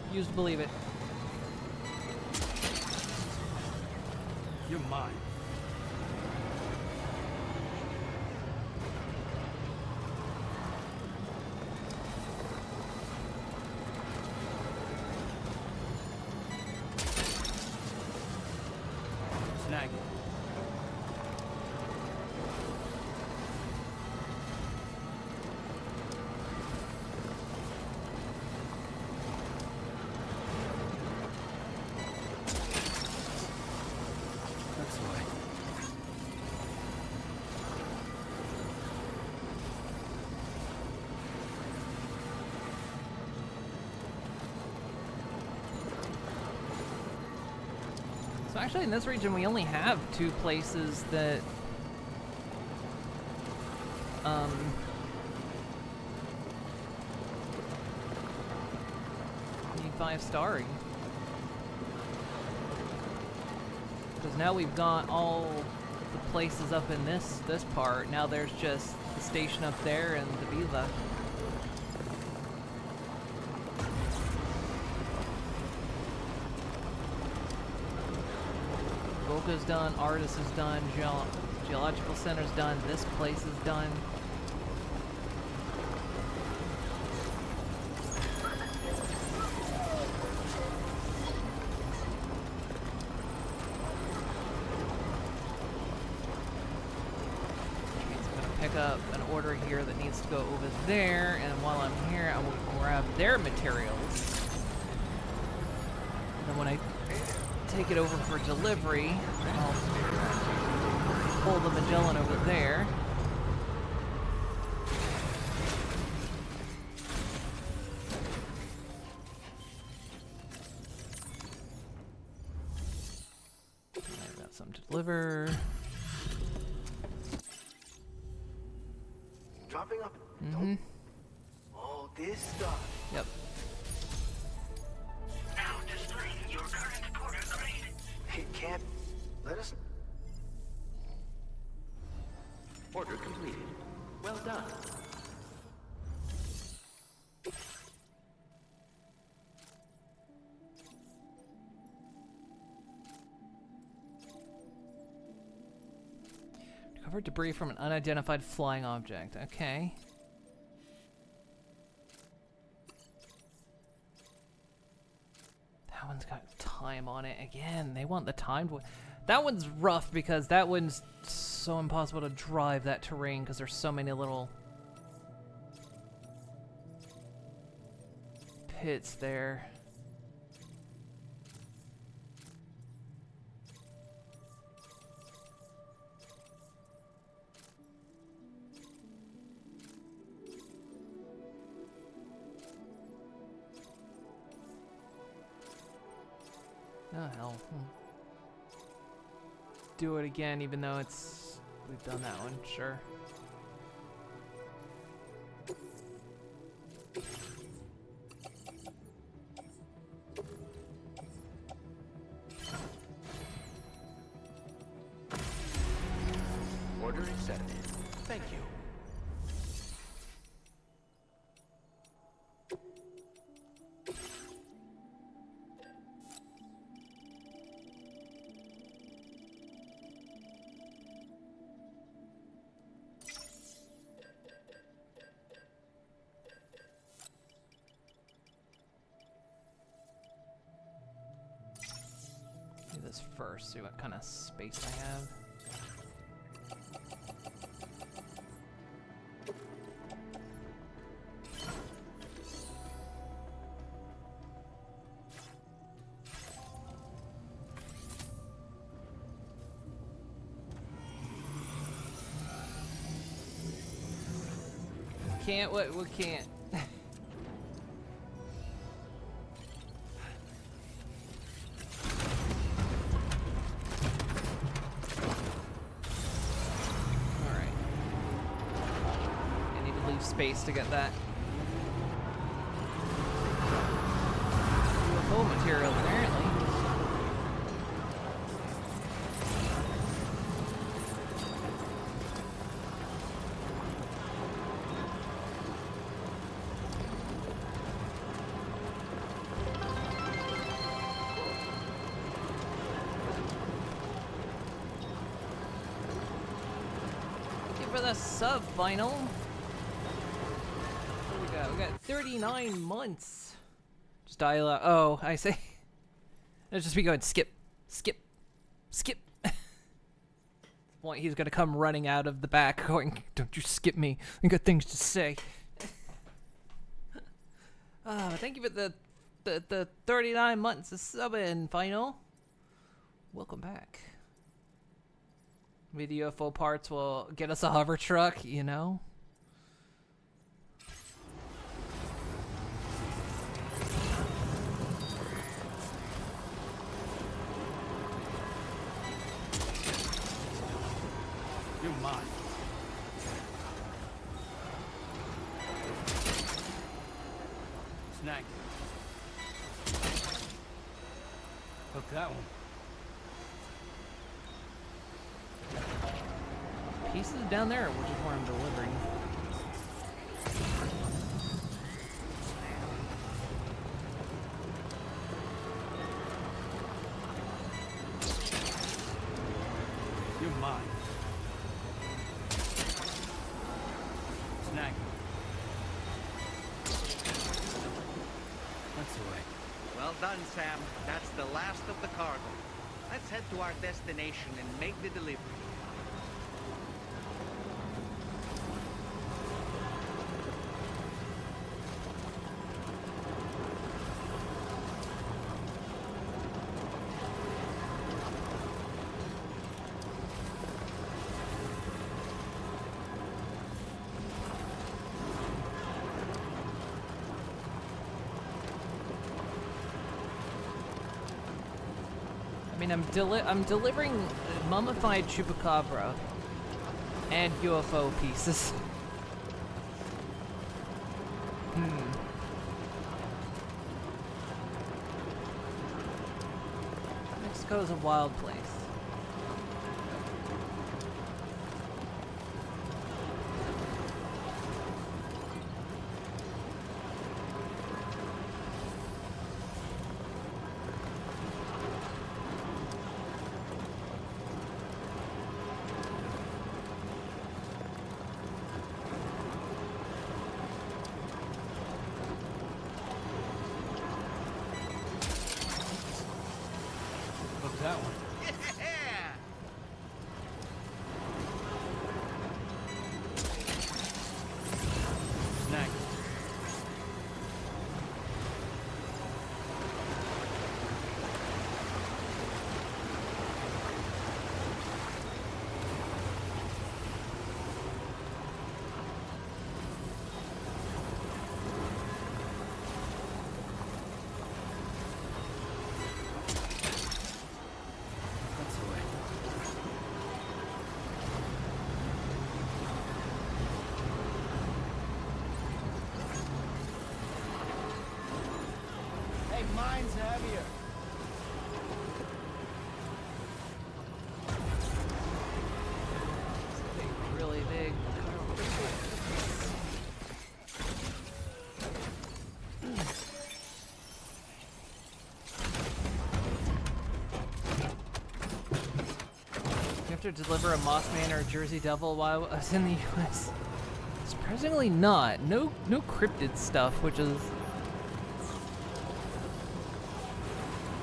Refuse to believe it. You're mine. Snag it. That's the way. So Actually, in this region, we only have 2 places that need 5-starring. Because now we've got all the places up in this part. Now there's just the station up there and the villa. Boca's done, Artis is done, Geological Center's done, this place is done. Pick up an order here that needs to go over there, and while I'm here, I will grab their materials. And then when I take it over for delivery, I'll pull the Magellan over there. I've got some to deliver. Dropping up. Mm-hmm. All this stuff. Yep. Now displaying your current porter grade. It can't let us. Order completed. Well done. Recover debris from an unidentified flying object. Okay. That one's got time on it again. They want the timed one. That one's rough because that one's so impossible to drive that terrain because there's so many little pits there. Oh hell. Do it again even though we've done that one, sure. Order accepted. Thank you. Do this first, see what kind of space I have. Can't, what can't? Alright. I need to leave space to get that. UFO material, apparently. For the sub final. What do we got? We got 39 months. Just dial out. Oh, I say. Let's just be going skip, skip, skip. Point he's gonna come running out of the back, going, "Don't you skip me? I got things to say." Thank you for the 39 months of subbing final. Welcome back. Maybe the UFO parts will get us a hover truck, you know? You're mine. Snag. Hook that one. Pieces down there, which is where I'm delivering. You're mine. Snag. That's the way. Well done, Sam. That's the last of the cargo. Let's head to our destination and make the delivery. I mean, I'm delivering mummified chupacabra and UFO pieces. Mexico's a wild place. That one. Yeah! Snag. Mine's heavier. Really big. You have to deliver a Mothman or a Jersey Devil while I was in the U.S. Surprisingly not. No cryptid stuff, which is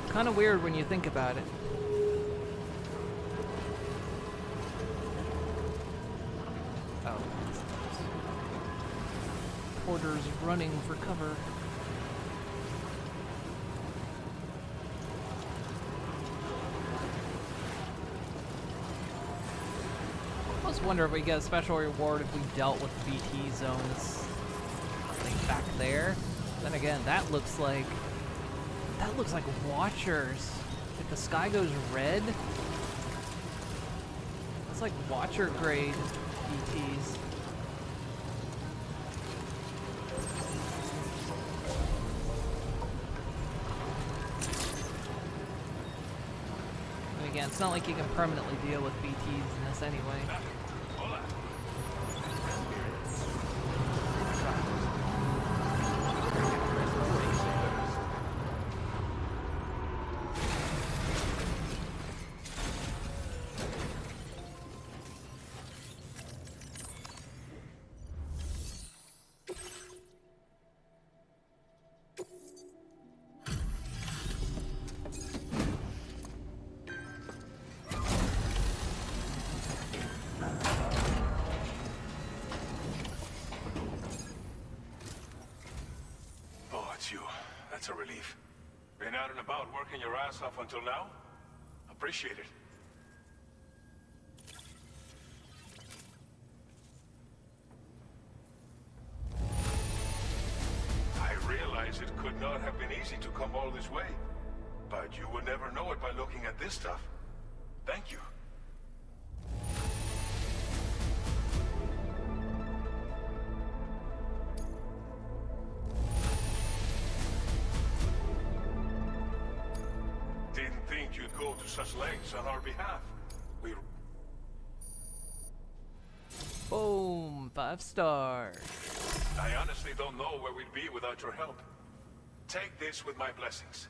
kind of weird when you think about it. Oh. Porter's running for cover. I almost wonder if we get a special reward if we dealt with BT zones. Like back there. Then again, that looks like Watchers. If the sky goes red, that's like Watcher grade ETs. And again, it's not like you can permanently deal with BTs in this anyway. That's a relief. Been out and about working your ass off until now? Appreciate it. I realize it could not have been easy to come all this way, but you would never know it by looking at this stuff. Thank you. such lengths on our behalf. We... Boom, 5 stars. I honestly don't know where we'd be without your help. Take this with my blessings.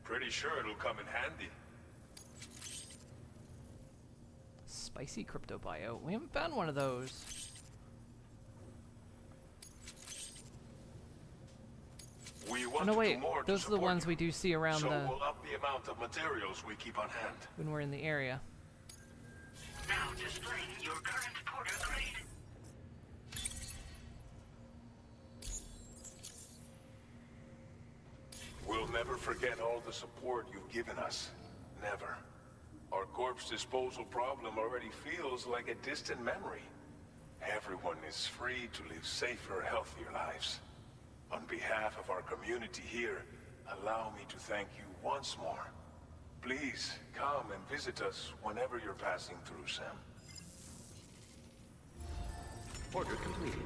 Pretty sure it'll come in handy. Spicy crypto bio. We haven't found one of those. We Oh, want no, to wait. do more to Those are the support ones you. we do see around So the... we'll up the amount of materials we keep on hand. when we're in the area. Now displaying your current porter grade. We'll never forget all the support you've given us. Never. Our corpse disposal problem already feels like a distant memory. Everyone is free to live safer, healthier lives. On behalf of our community here, allow me to thank you once more. Please, come and visit us whenever you're passing through, Sam. Order completed.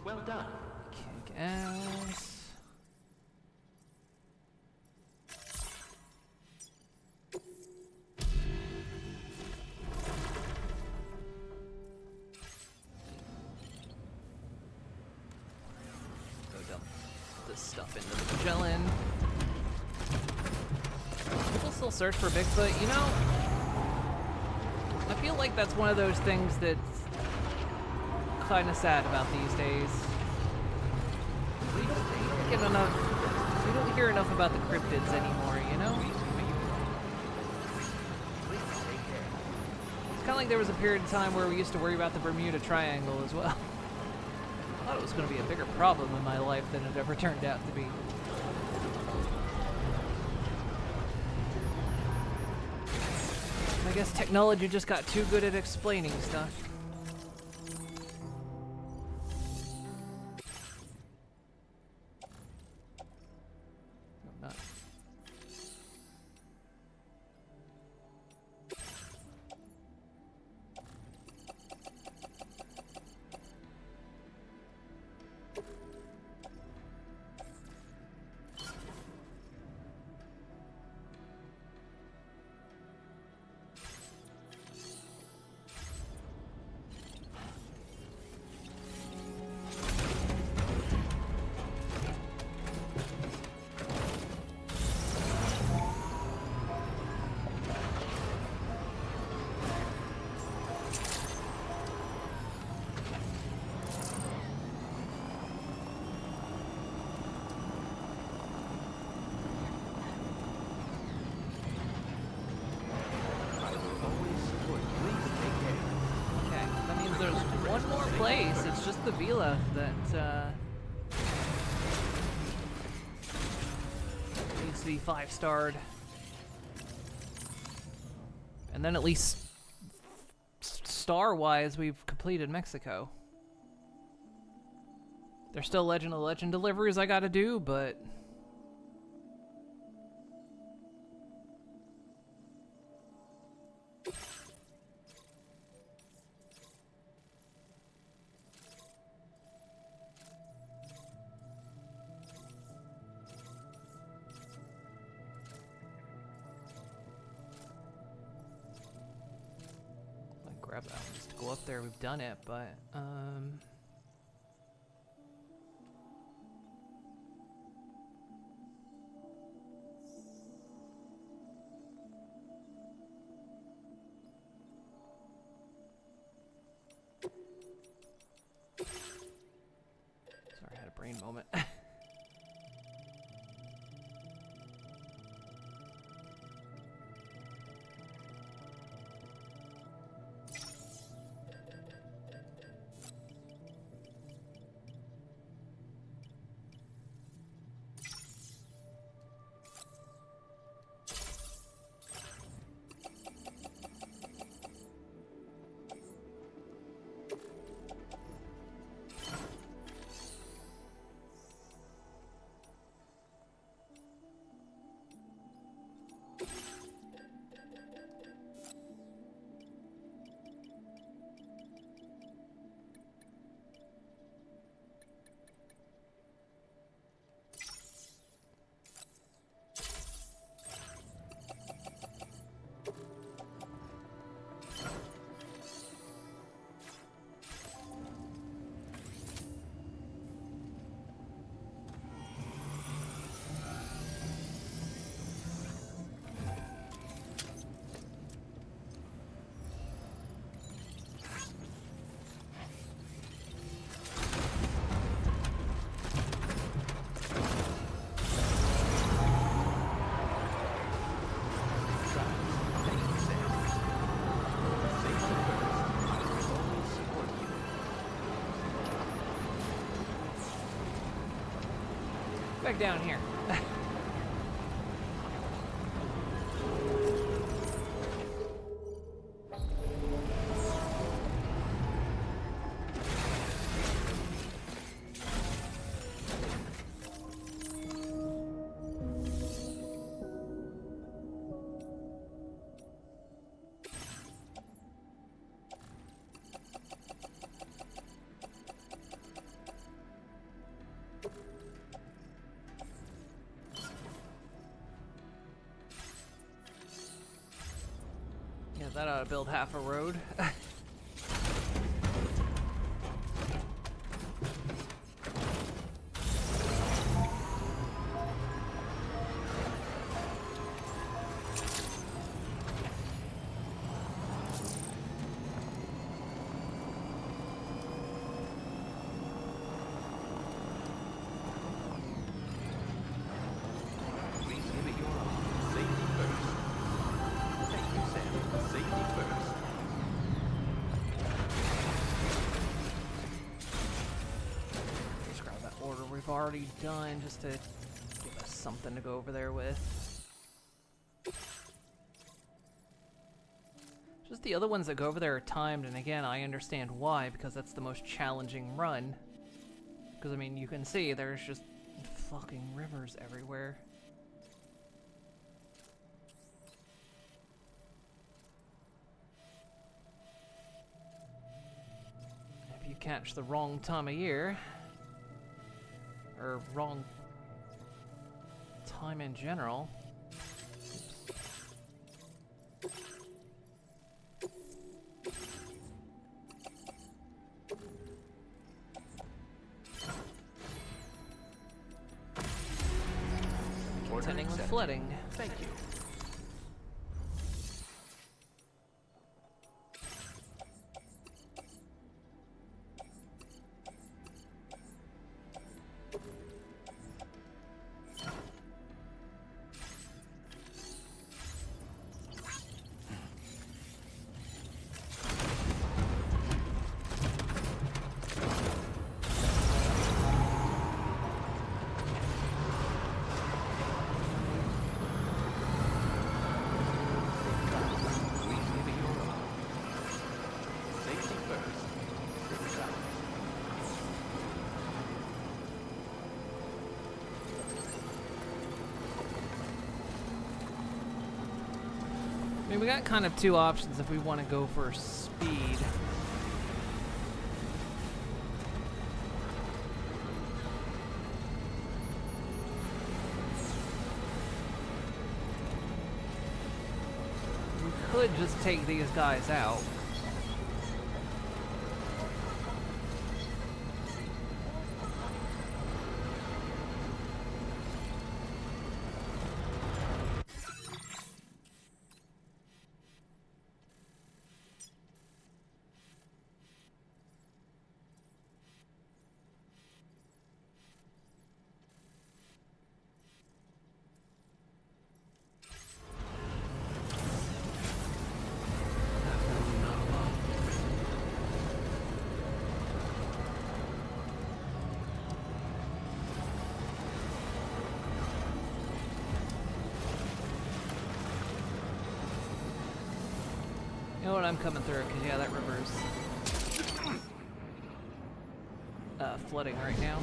Well done. Kick ass. Go dump this stuff into the Magellan. People still search for Bigfoot, you know? I feel like that's one of those things that's kind of sad about these days. We don't get enough. We don't hear enough about the cryptids anymore, you know? It's kind of like there was a period of time where we used to worry about the Bermuda Triangle as well. I thought it was going to be a bigger problem in my life than it ever turned out to be. I guess technology just got too good at explaining stuff. No, not. Place. It's just the villa that needs to be 5-starred, and then at least star-wise, we've completed Mexico. There's still Legend of Legend deliveries I gotta do, but grab that one just to go up there. We've done it, but sorry, I had a brain moment. back down here. Yeah, that ought to build half a road. Please give it your all. Safety first. Thank you, Sam. Safety first. Let's grab that order we've already done just to give us something to go over there with. Just the other ones that go over there are timed, and again, I understand why, because that's the most challenging run. Because, I mean, you can see there's just fucking rivers everywhere. If you catch the wrong time of year, or wrong time in general. Contending with flooding. Thank you. I mean, we got kind of two options if we want to go for speed. We could just take these guys out. You know what, I'm coming through, because yeah, that river's flooding right now.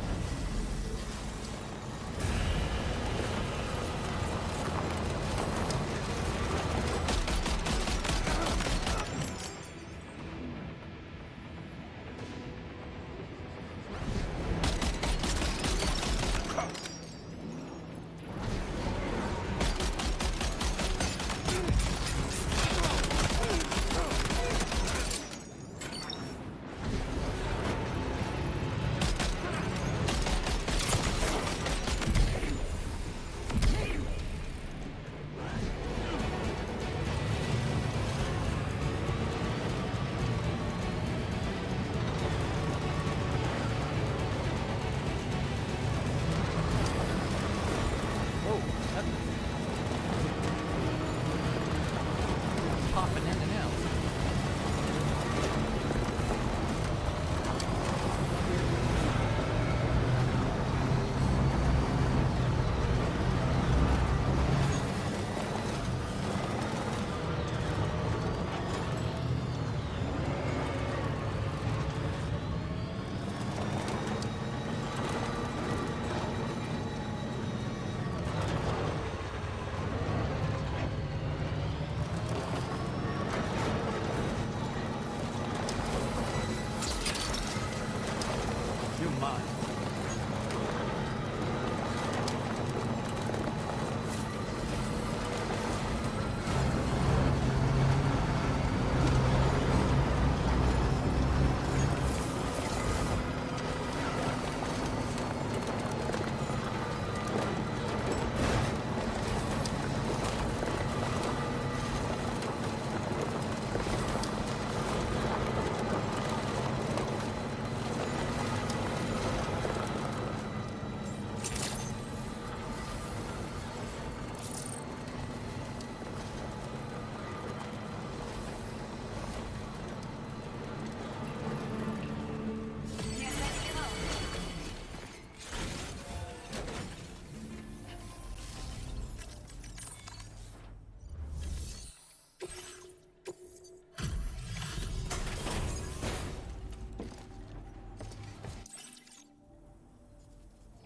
mine.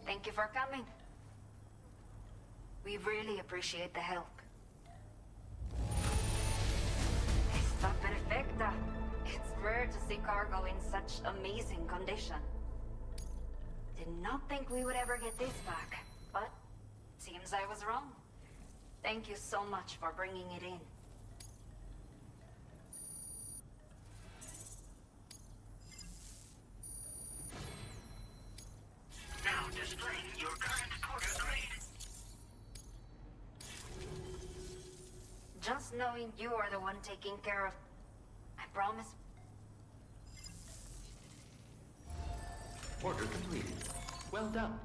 Thank you for coming. We really appreciate the help. Está perfecta. It's rare to see cargo in such amazing condition. Did not think we would ever get this back, but seems I was wrong. Thank you so much for bringing it in. Now displaying your current porter grade. Just knowing you are the one taking care of... I promise. Order completed. Well done.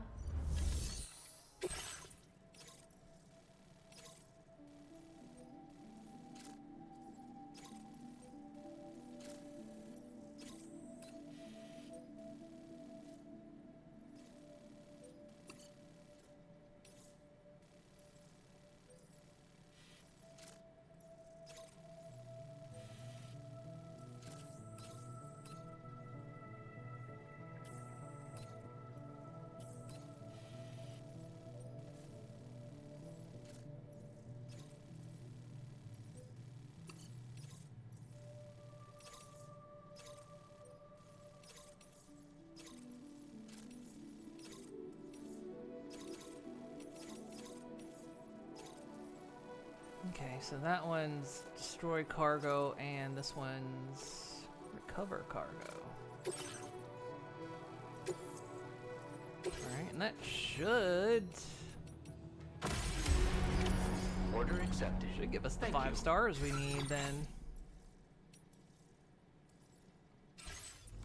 Okay, so that one's destroy cargo, and this one's recover cargo. Alright, and that should Order accepted. give us the Thank 5 you. stars we need then.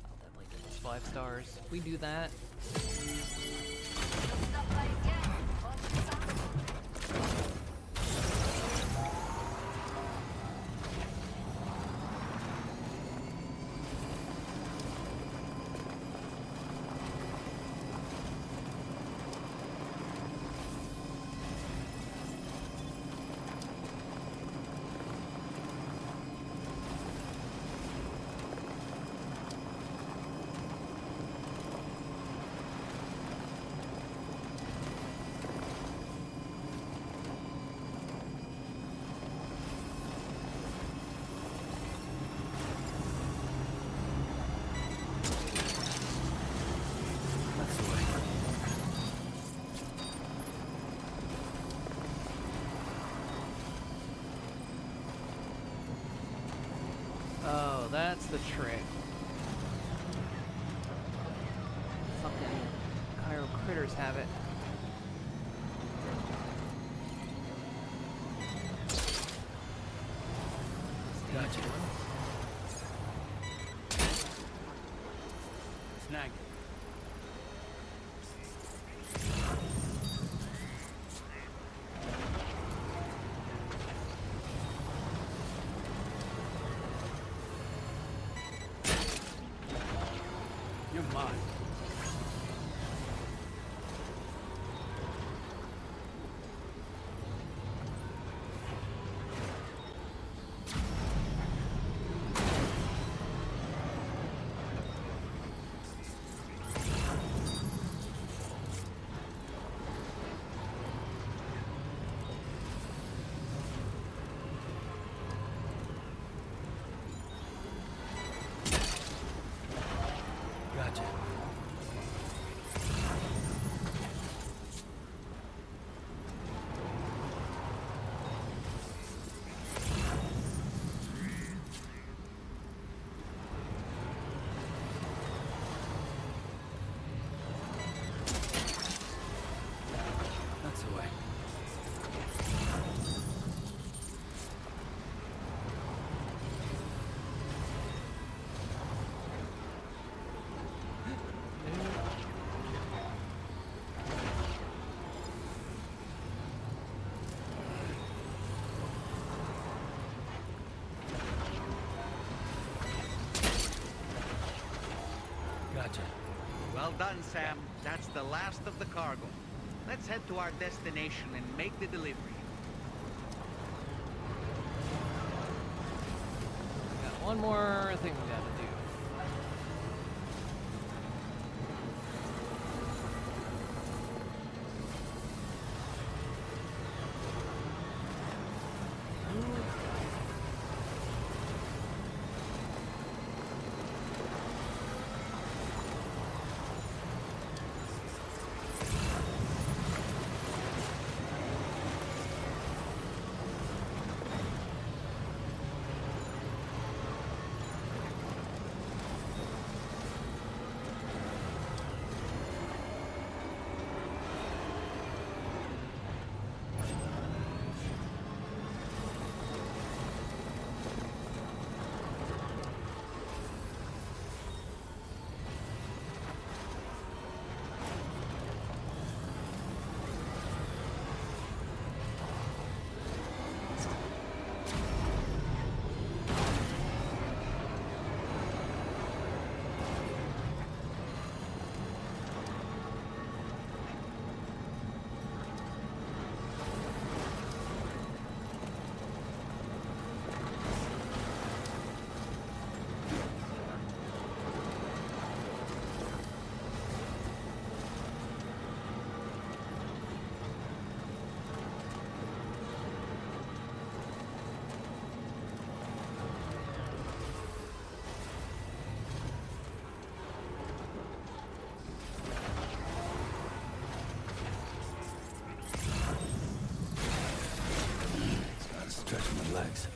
I'll definitely give us 5 stars. If we do that. Oh, that's the trick. Fucking Cairo critters have it. Gotcha. Snag it. You're mine. Gotcha. Well done, Sam. That's the last of the cargo. Let's head to our destination and make the delivery. Got one more thing we gotta do. Stretching my legs.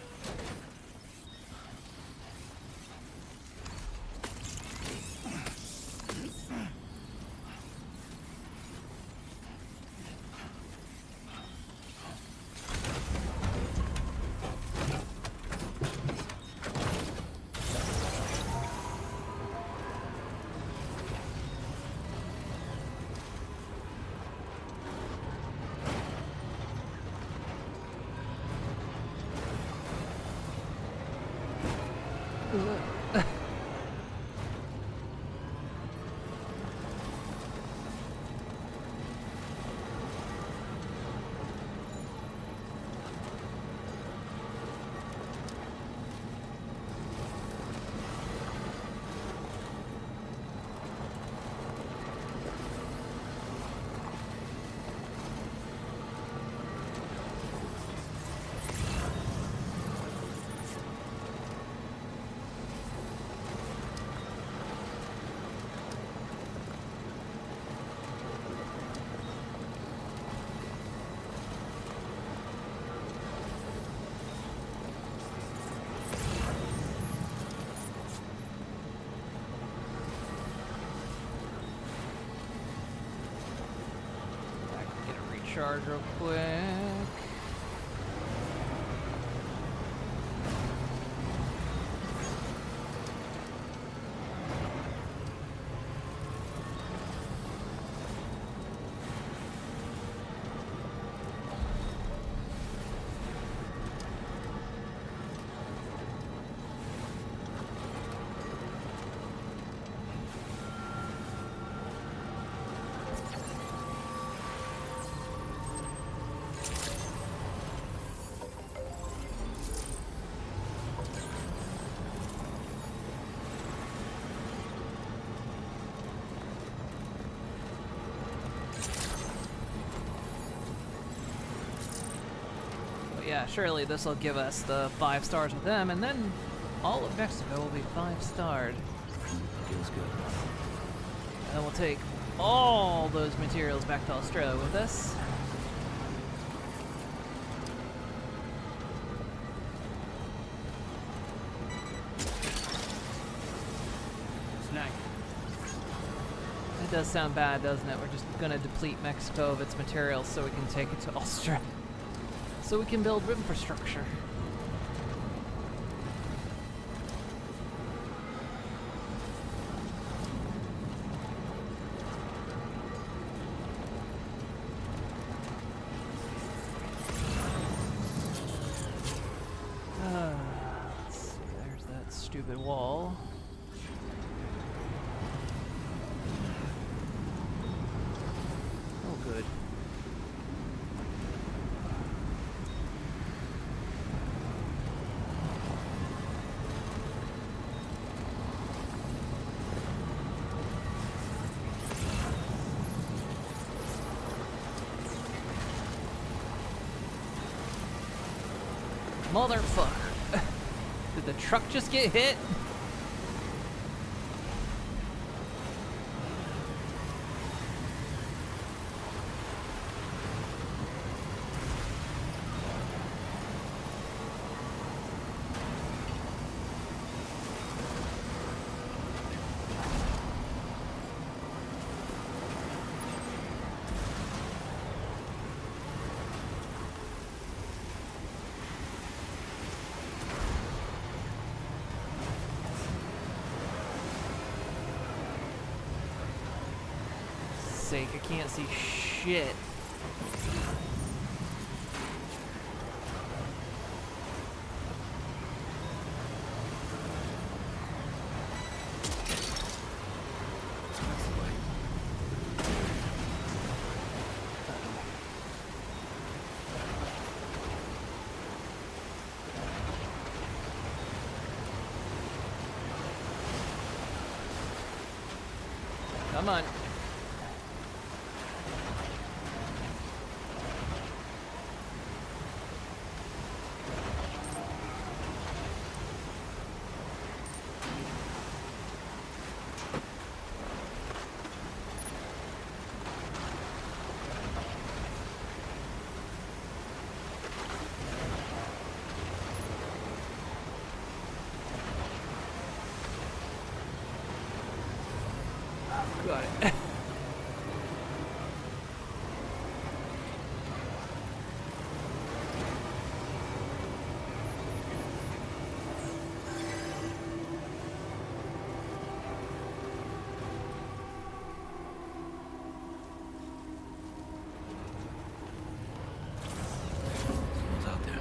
Charge real quick. Yeah, surely this will give us the 5 stars with them, and then all of Mexico will be 5-starred. Feels good. And then we'll take all those materials back to Australia with us. Snack. It does sound bad, doesn't it? We're just gonna deplete Mexico of its materials so we can take it to Australia. So we can build infrastructure. Let's see, there's that stupid wall. good. Motherfucker. Did the truck just get hit? Sake, I can't see shit. Come on. Got it. What's out there?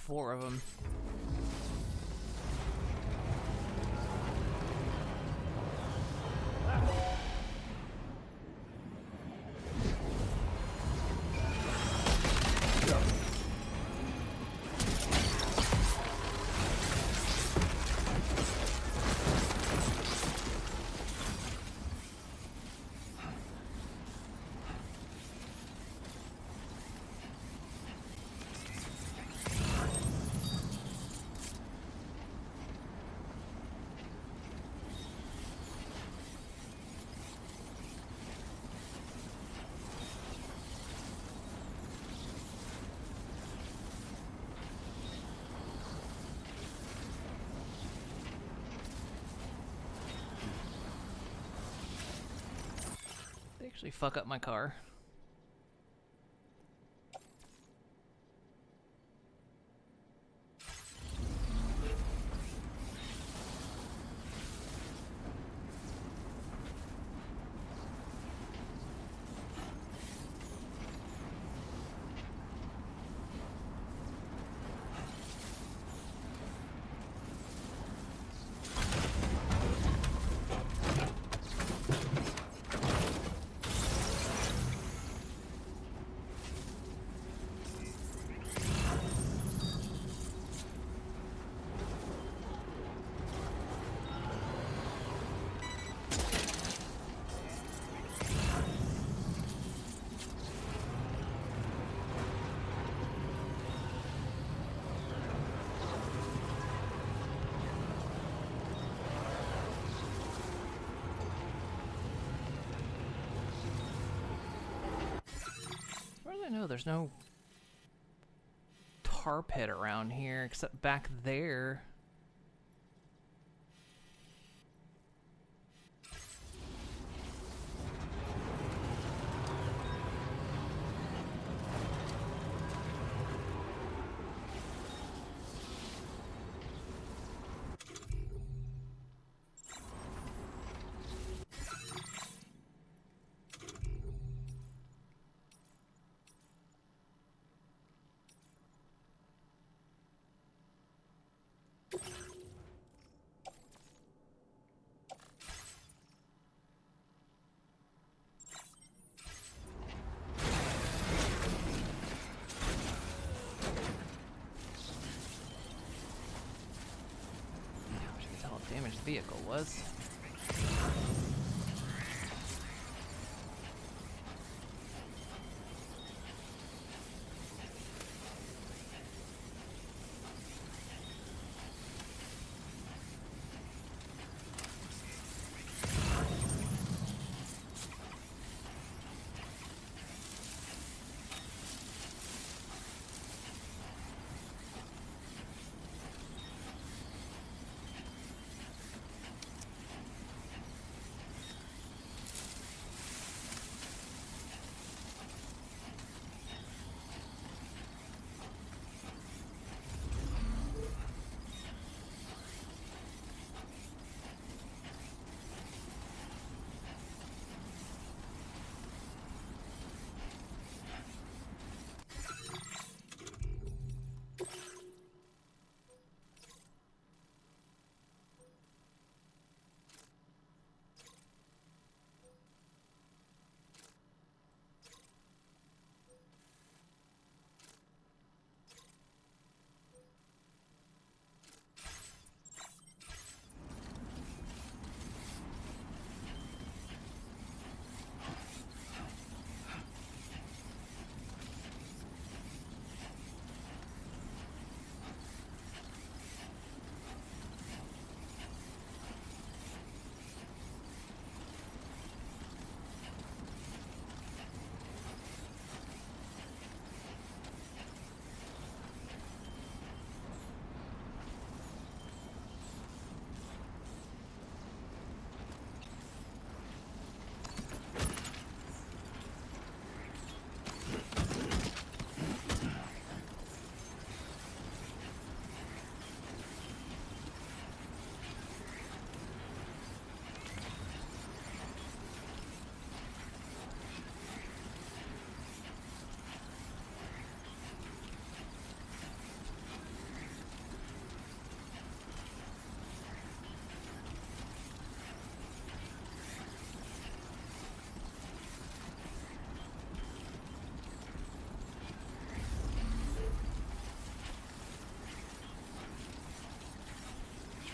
4 of them. They actually fuck up my car. Where do I know there's no tar pit around here except back there? Damaged vehicle was.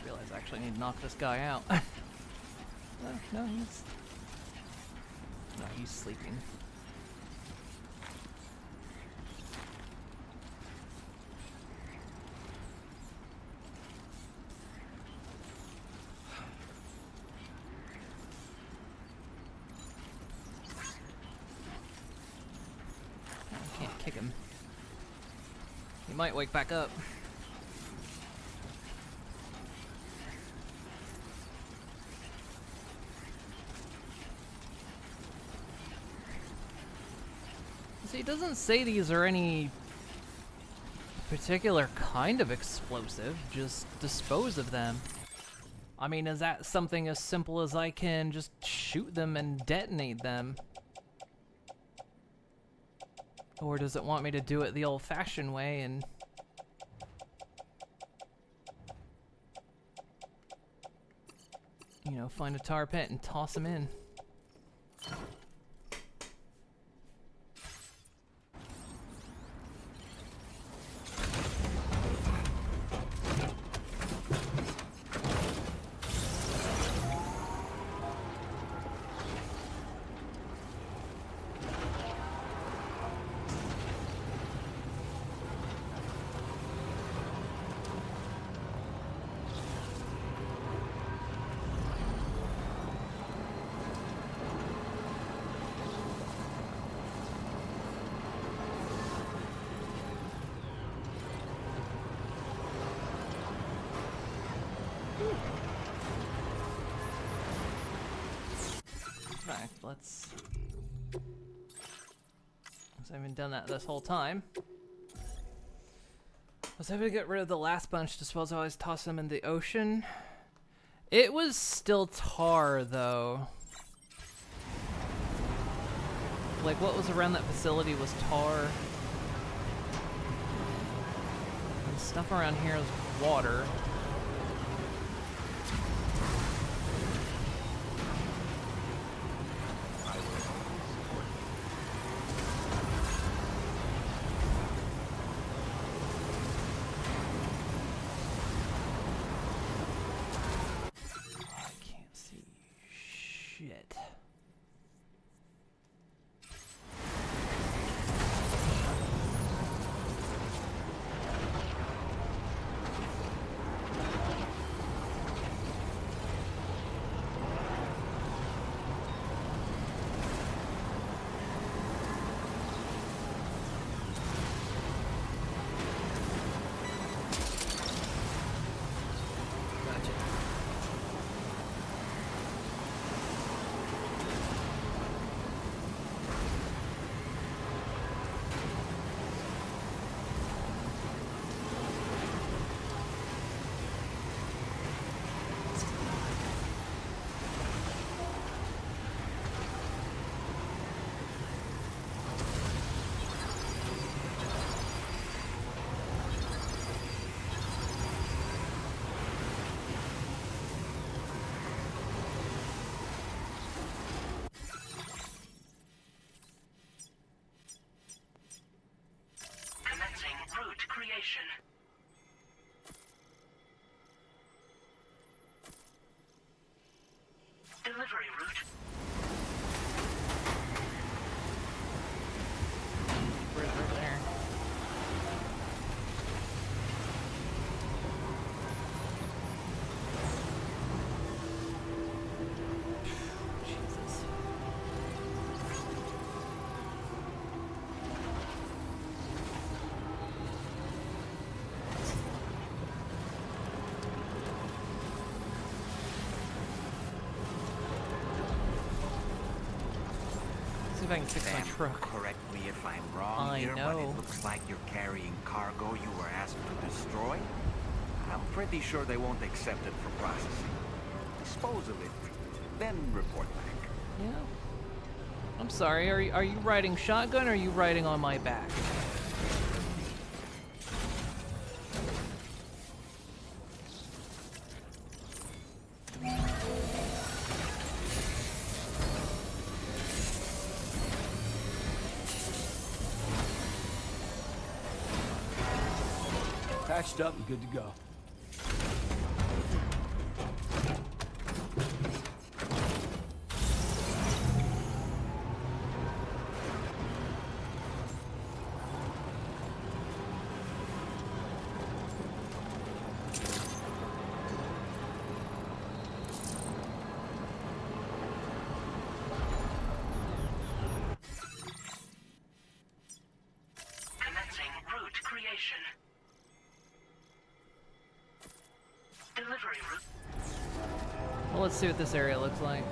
realized I actually need to knock this guy out. No, he's sleeping. I can't kick him. He might wake back up. See, it doesn't say these are any particular kind of explosive, just dispose of them. I mean, is that something as simple as I can just shoot them and detonate them? Or does it want me to do it the old-fashioned way and... you know, find a tar pit and toss them in? Right, let's... I haven't done that this whole time. I was able to get rid of the last bunch, suppose I always toss them in the ocean. It was still tar, though. Like, what was around that facility was tar. And stuff around here is water. Creation. Delivery route. Right there. Jesus. See if I can fix my truck. Correct me if I'm wrong I here, know. but it looks like you're carrying cargo you were asked to destroy. I'm pretty sure they won't accept it for processing. Dispose of it, then report back. Yeah. I'm sorry, are you riding shotgun or are you riding on my back? Patched up and good to go. let's see what this area looks like.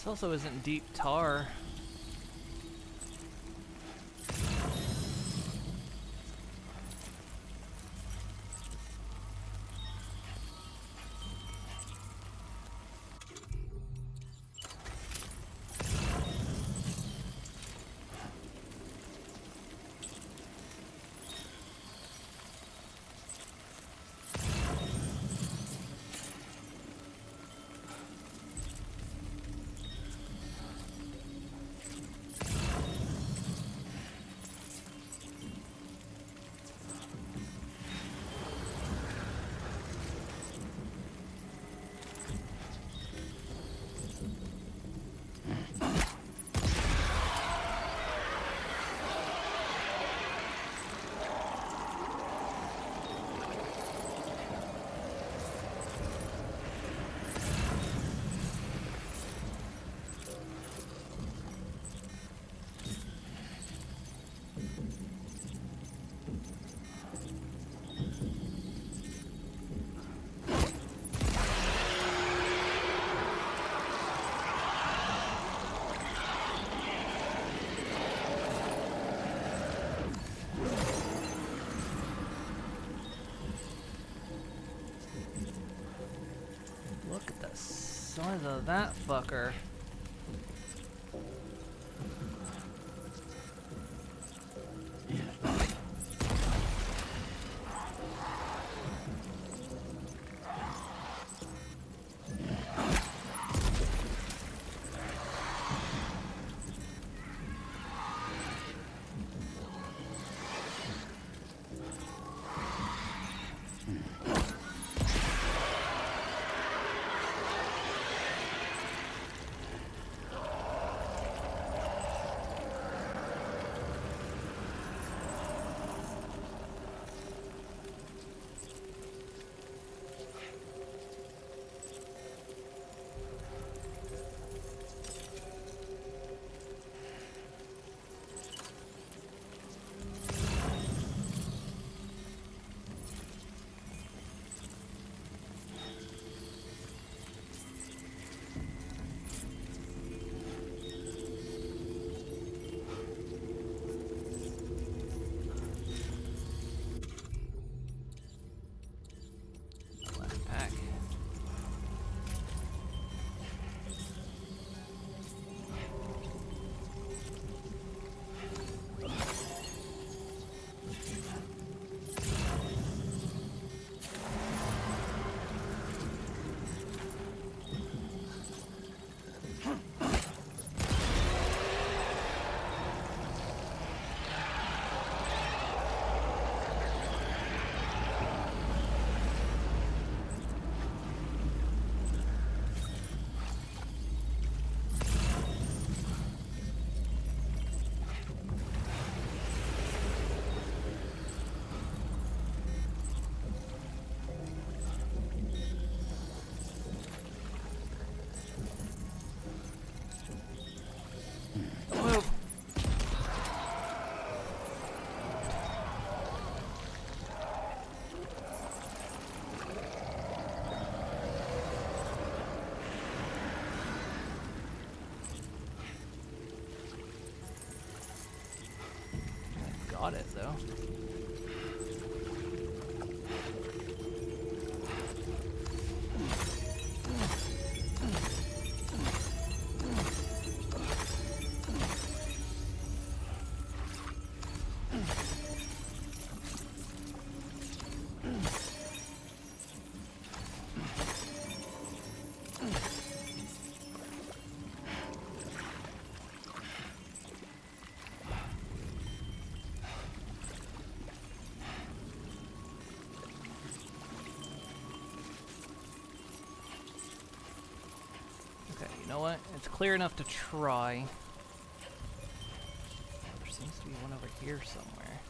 This also isn't deep tar. size of that fucker. Got it though. You know what? It's clear enough to try. There seems to be one over here somewhere.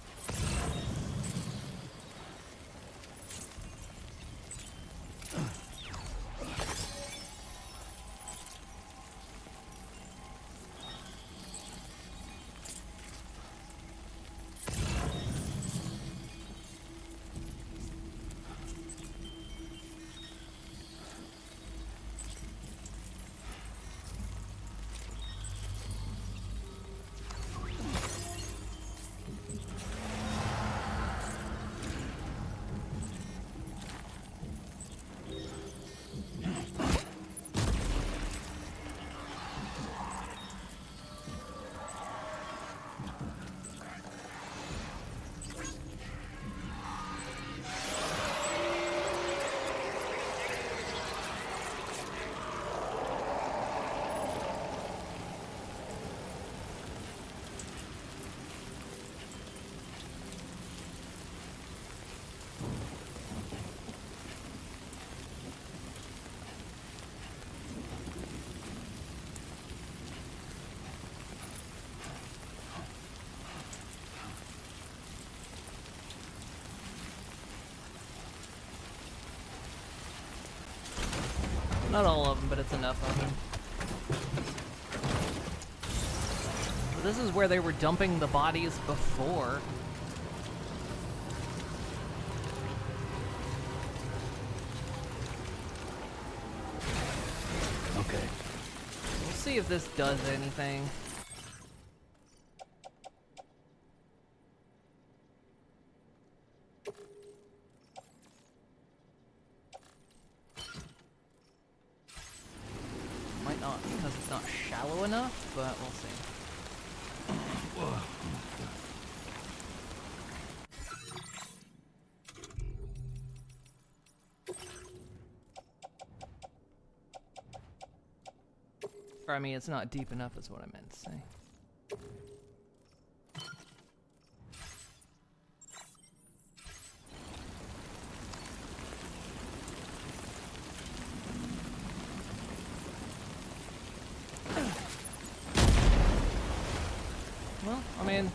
Not all of them, but it's enough of them. So this is where they were dumping the bodies before. Okay. We'll see if this does anything. not because it's not shallow enough, but we'll see. Or I mean, it's not deep enough is what I meant to say. Well, I mean...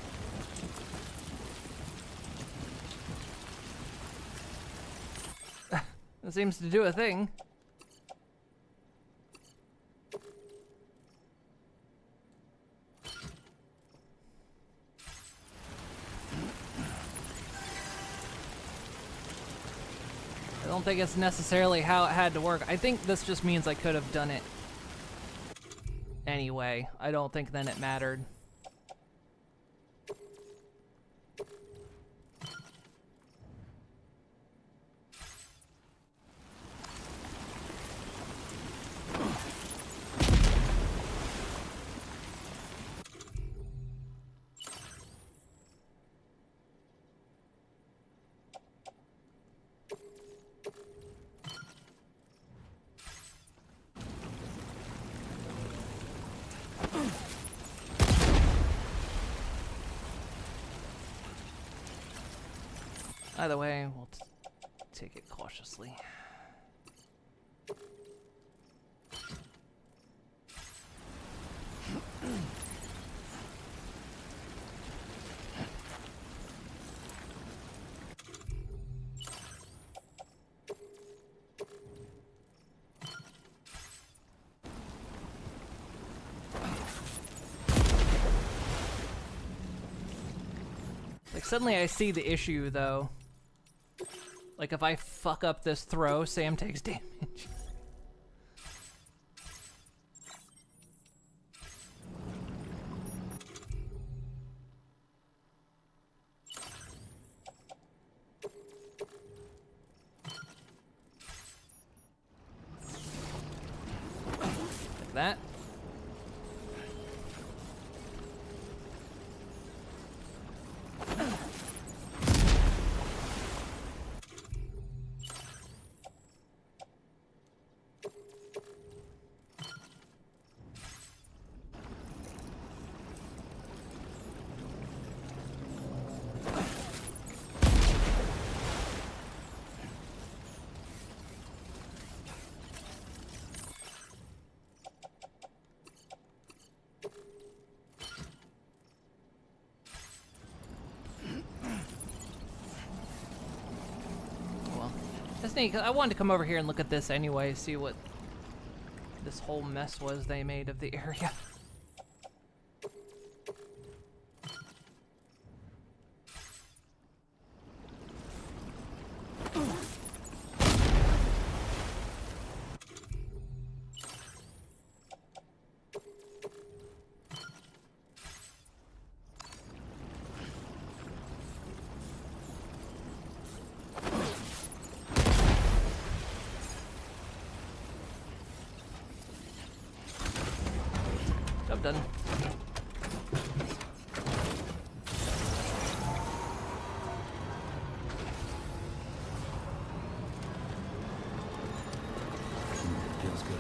it seems to do a thing. I don't think it's necessarily how it had to work. I think this just means I could have done it anyway. I don't think then it mattered. Either way, we'll take it cautiously. Like, suddenly I see the issue, though. Like, if I fuck up this throw, Sam takes damage. Like that. That's neat, 'cause I wanted to come over here and look at this anyway, see what this whole mess was they made of the area. Job done. Feels good.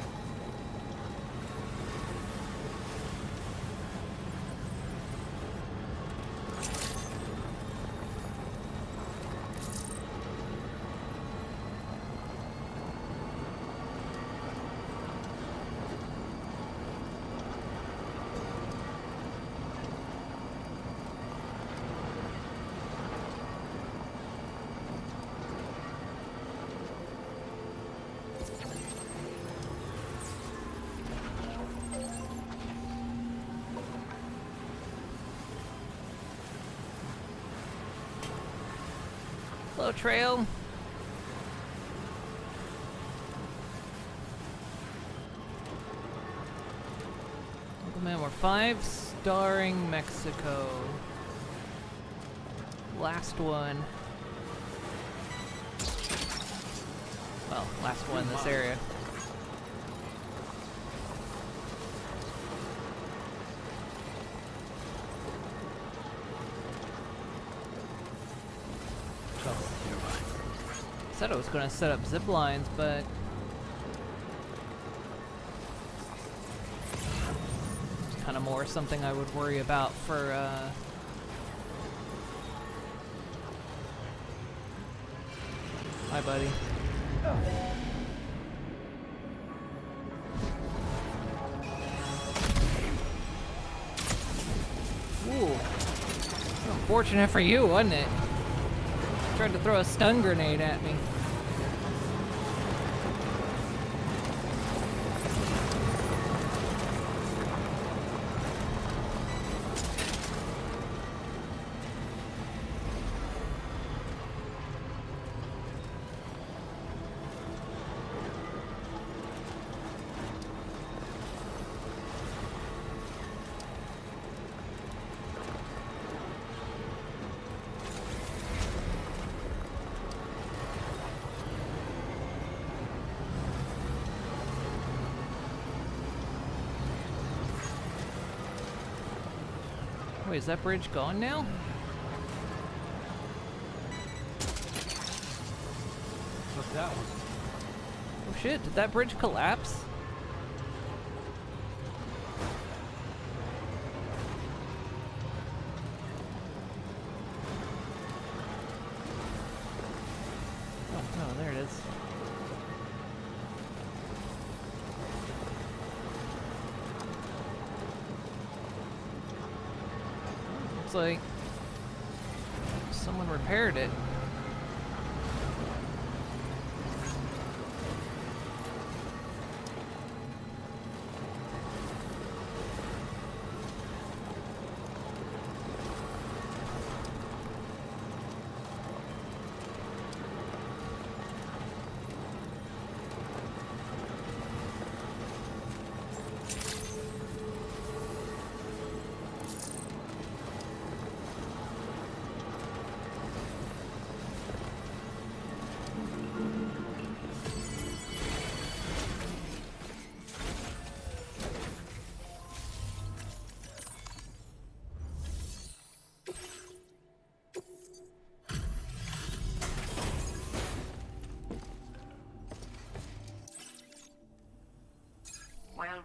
Hello, Trail. Welcome, man. We're 5-starring Mexico. Last one. Well, last one in this area. said I was going to set up zip lines, but it's kind of more something I would worry about for hi, buddy. Ooh. Unfortunate for you, wasn't it? Tried to throw a stun grenade at me. Wait, is that bridge gone now? What's that one? Oh shit, did that bridge collapse? Oh, there it is. Looks like someone repaired it.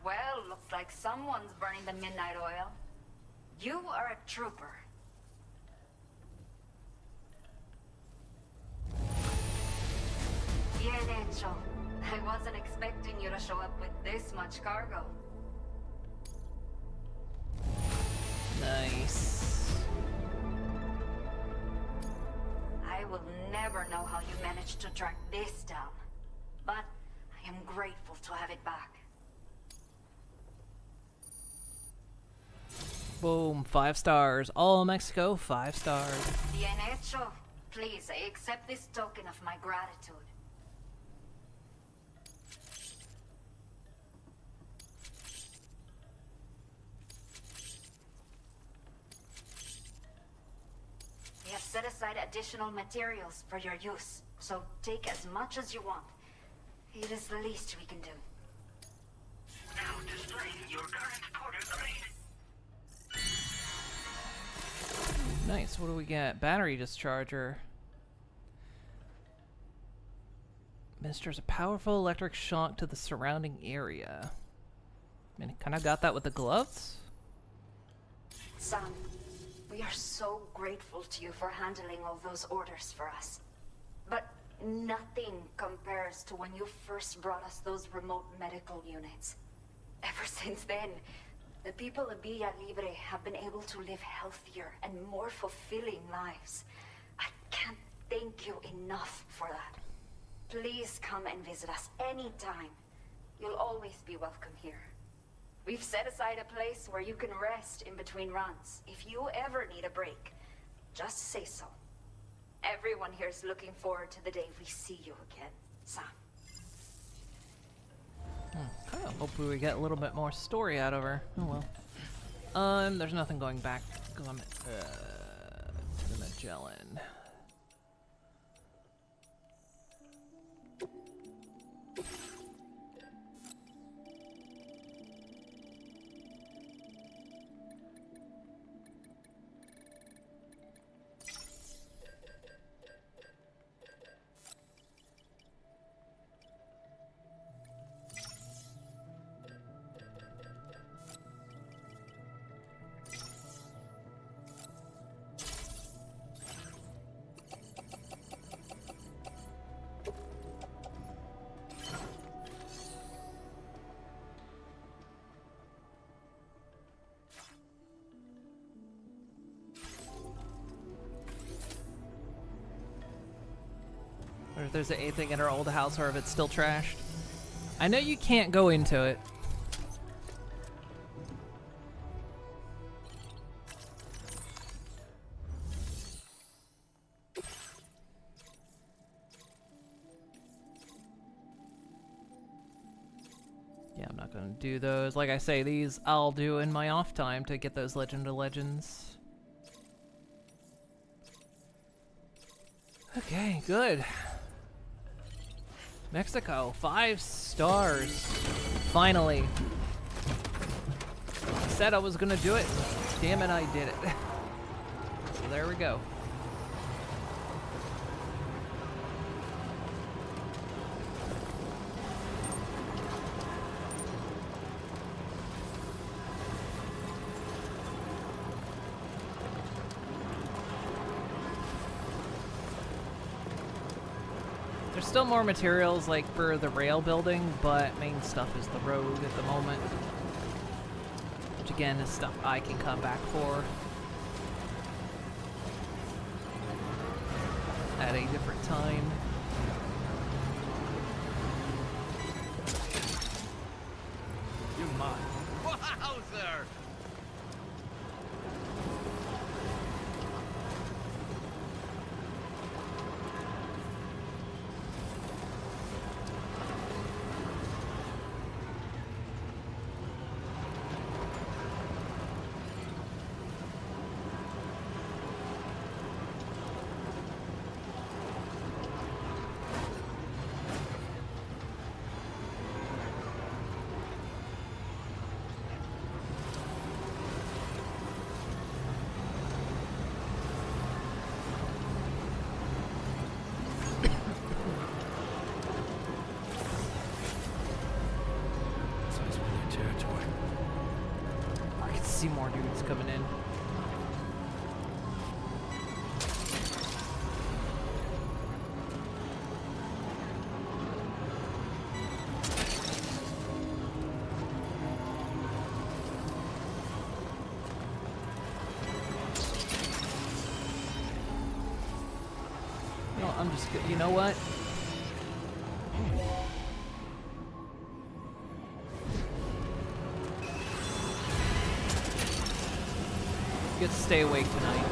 Well, looks like someone's burning the midnight oil. You are a trooper. Bien hecho. I wasn't expecting you to show up with this much cargo. Nice. I will never know how you managed to track this down, but I am grateful to have it back. Boom, 5 stars. All Mexico, 5 stars. Bien hecho. Please, I accept this token of my gratitude. We have set aside additional materials for your use, so take as much as you want. It is the least we can do. Now displaying your current porter grade. Nice. What do we get? Battery discharger. Administers a powerful electric shock to the surrounding area. I mean, kind of got that with the gloves. Sam, we are so grateful to you for handling all those orders for us. But nothing compares to when you first brought us those remote medical units. Ever since then, the people of Villa Libre have been able to live healthier and more fulfilling lives. I can't thank you enough for that. Please come and visit us anytime. You'll always be welcome here. We've set aside a place where you can rest in between runs. If you ever need a break, just say so. Everyone here is looking forward to the day we see you again, Sam. Kind of hope we would get a little bit more story out of her. Oh well. There's nothing going back to the Magellan. Or if there's anything in our old house or if it's still trashed. I know you can't go into it. Yeah, I'm not gonna do those. Like I say, these I'll do in my off time to get those Legend of Legends. Okay, good. Mexico, 5 stars. Finally. I said I was gonna do it. Damn it, I did it. So there we go. There's still more materials like for the rail building, but main stuff is the road at the moment. Which again is stuff I can come back for at a different time. You're mine. Wowzer! See more dudes coming in. No, I'm just good. You know what? Get to stay awake tonight.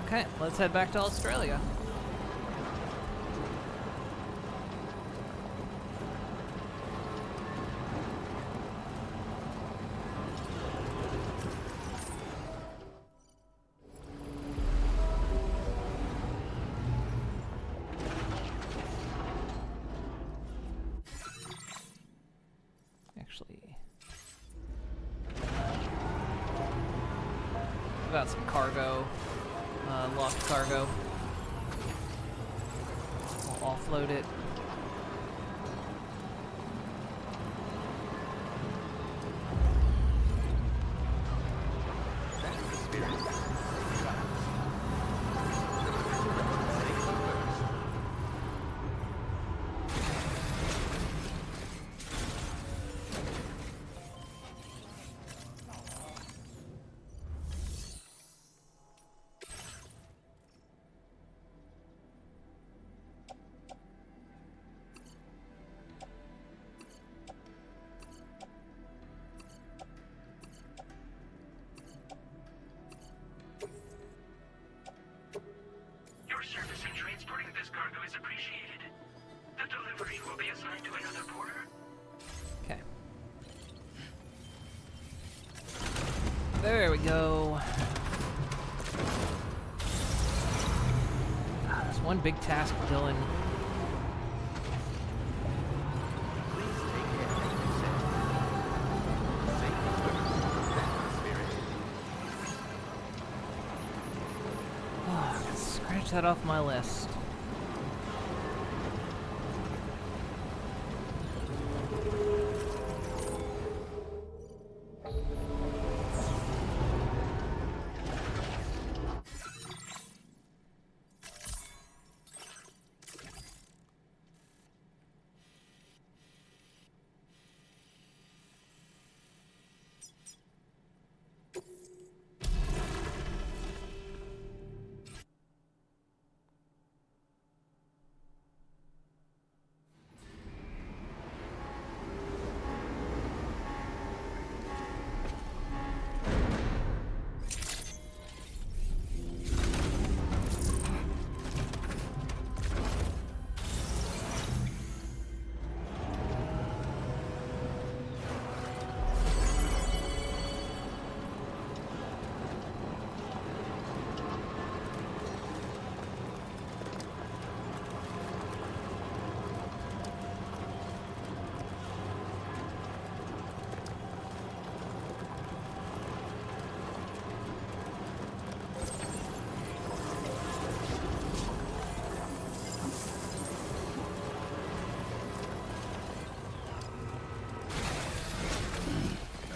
Okay, let's head back to Australia. Actually, I've got some cargo. Locked cargo. I'll offload it. Your service in transporting this cargo is appreciated. The delivery will be assigned to another porter. Okay. There we go. There's one big task, Dylan. Scratch that off my list.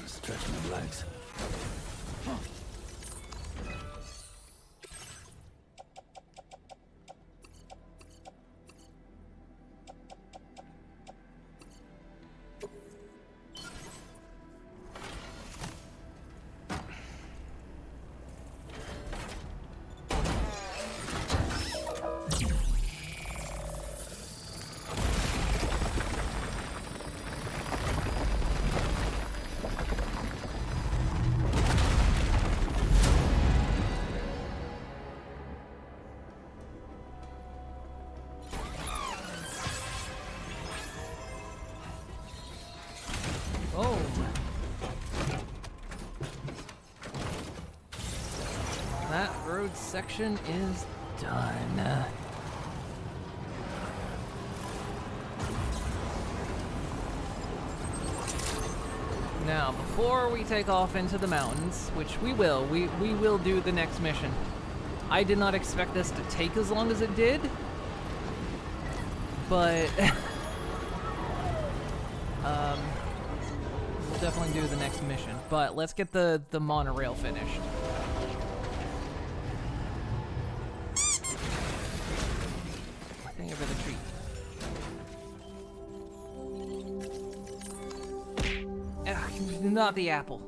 Stretch my legs. That road section is done. Now, before we take off into the mountains, which we will do the next mission. I did not expect this to take as long as it did, but we'll definitely do the next mission. But let's get the monorail finished. Thank you for the treat. Not the apple.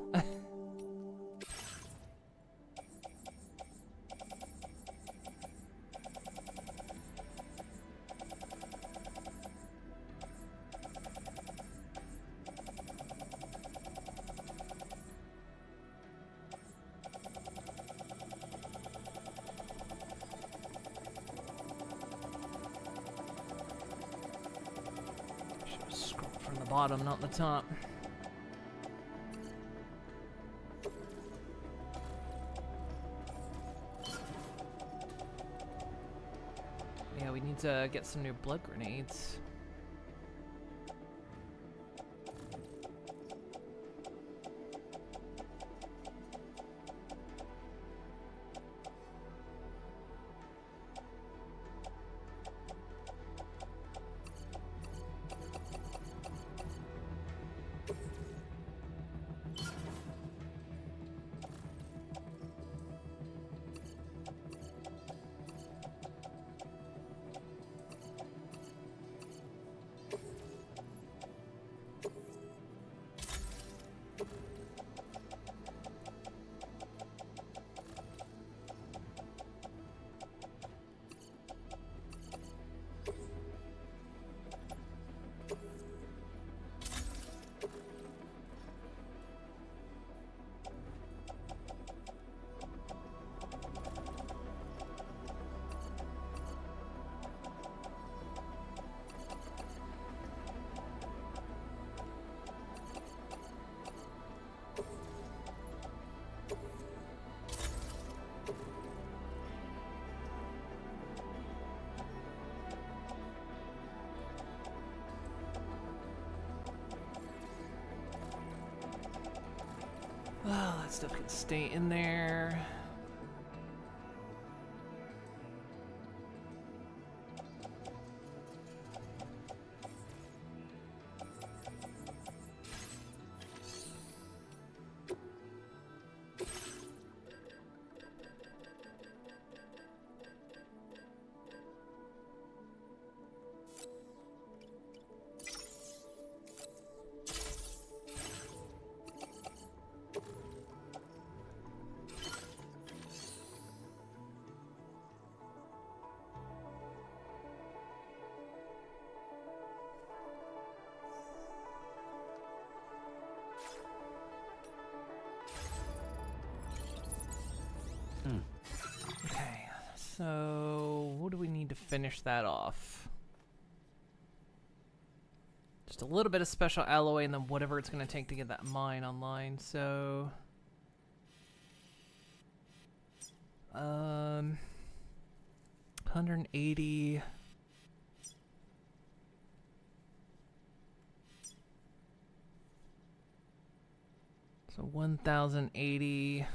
Should have scrolled from the bottom, not the top. Yeah, we need to get some new blood grenades. Well, that stuff can stay in there. So, what do we need to finish that off? Just a little bit of special alloy and then whatever it's going to take to get that mine online. So, 180. So 1,080.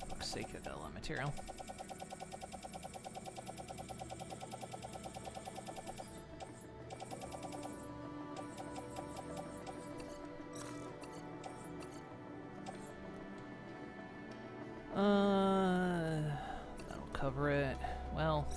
Looks sake, I got a lot of material. That'll cover it. Well,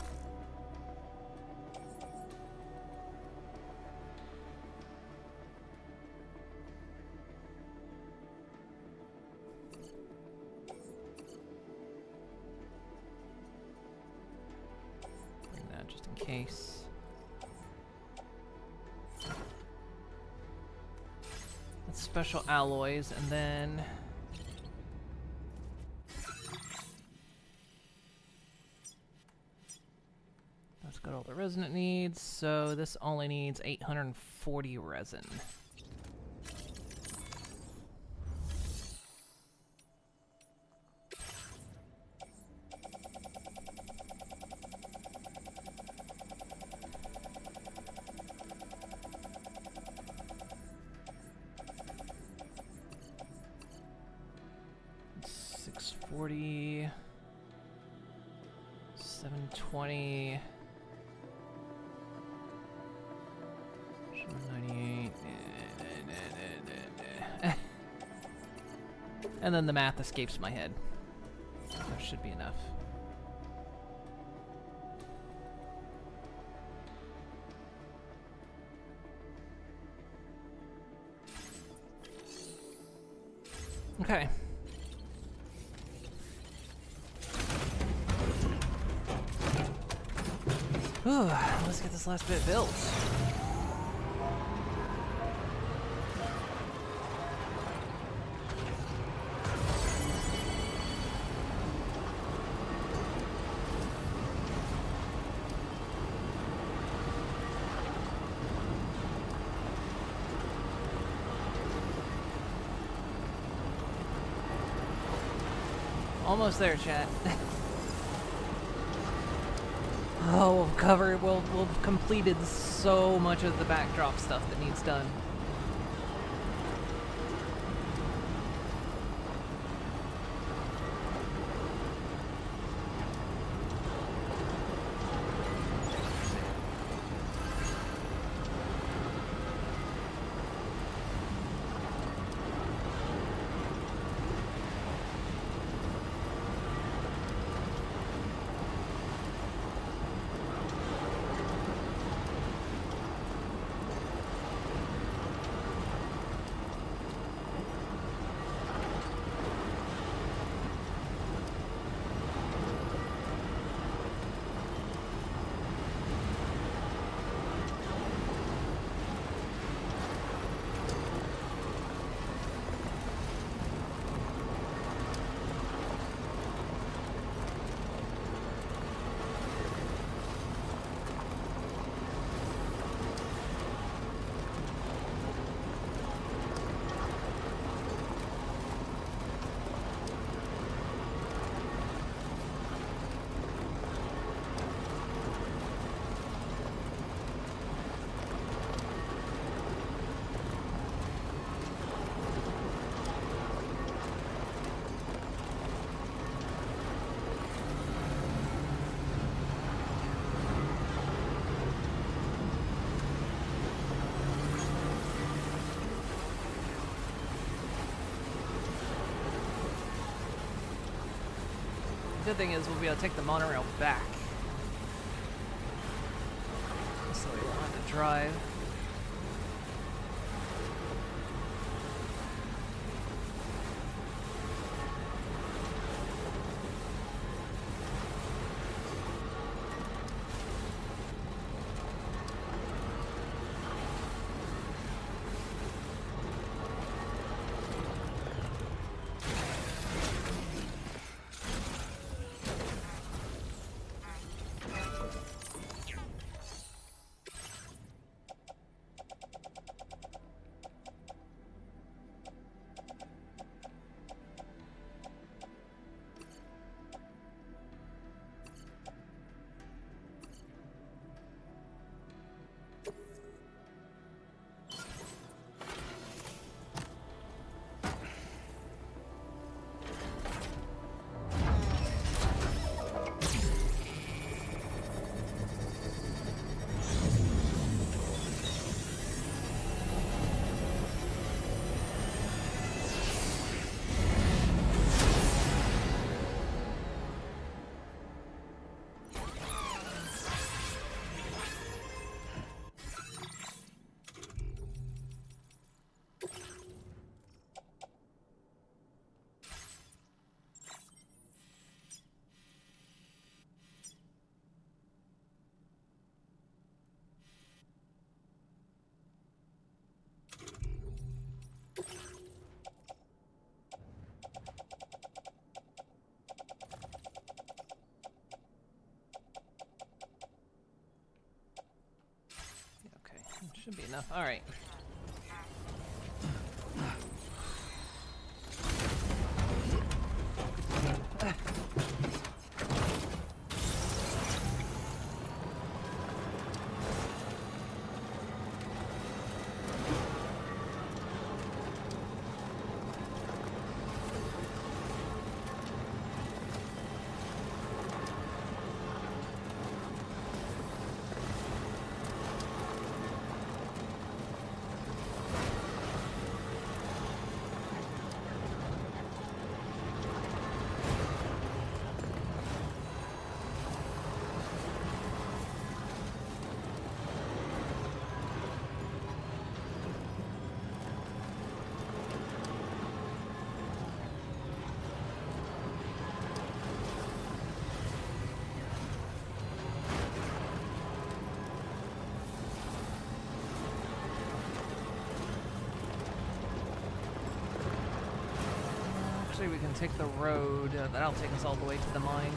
bring that just in case. That's special alloys, and then that's got all the resin it needs, so this only needs 840 resin. $640, $720. 98. And then the math escapes my head. That should be enough. Okay. Whew, let's get this last bit built. Almost there, chat. Oh, we've covered, we've completed so much of the backdrop stuff that needs done. The good thing is we'll be able to take the monorail back. So we won't have to drive. Should be enough. All right. Actually, we can take the road. That'll take us all the way to the mine.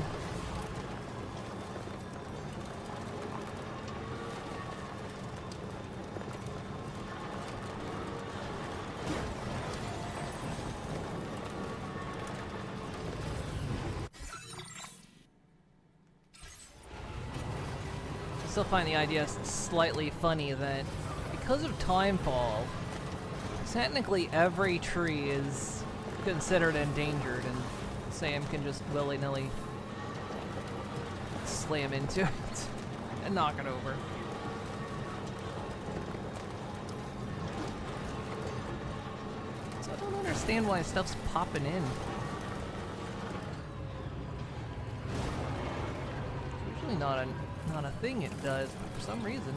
I still find the idea slightly funny that because of timefall, technically every tree is considered endangered, and Sam can just willy-nilly slam into it and knock it over. So I don't understand why stuff's popping in. It's usually not a thing it does, but for some reason.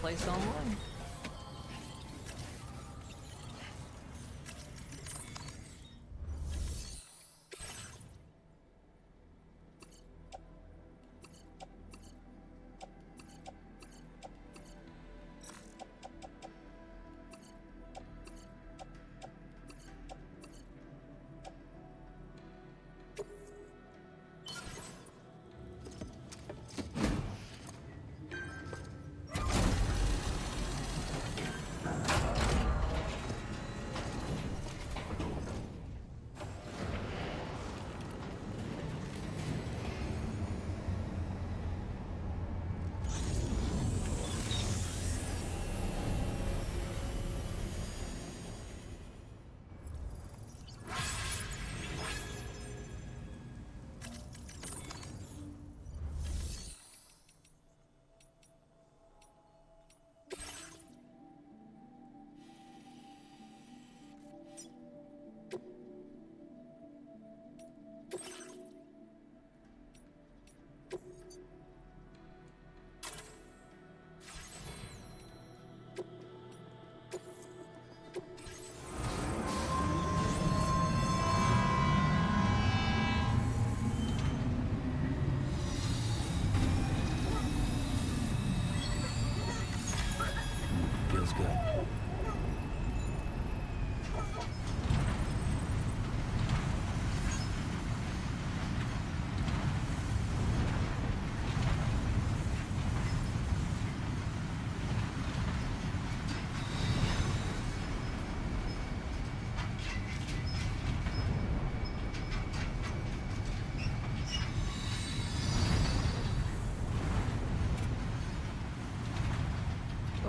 Place online.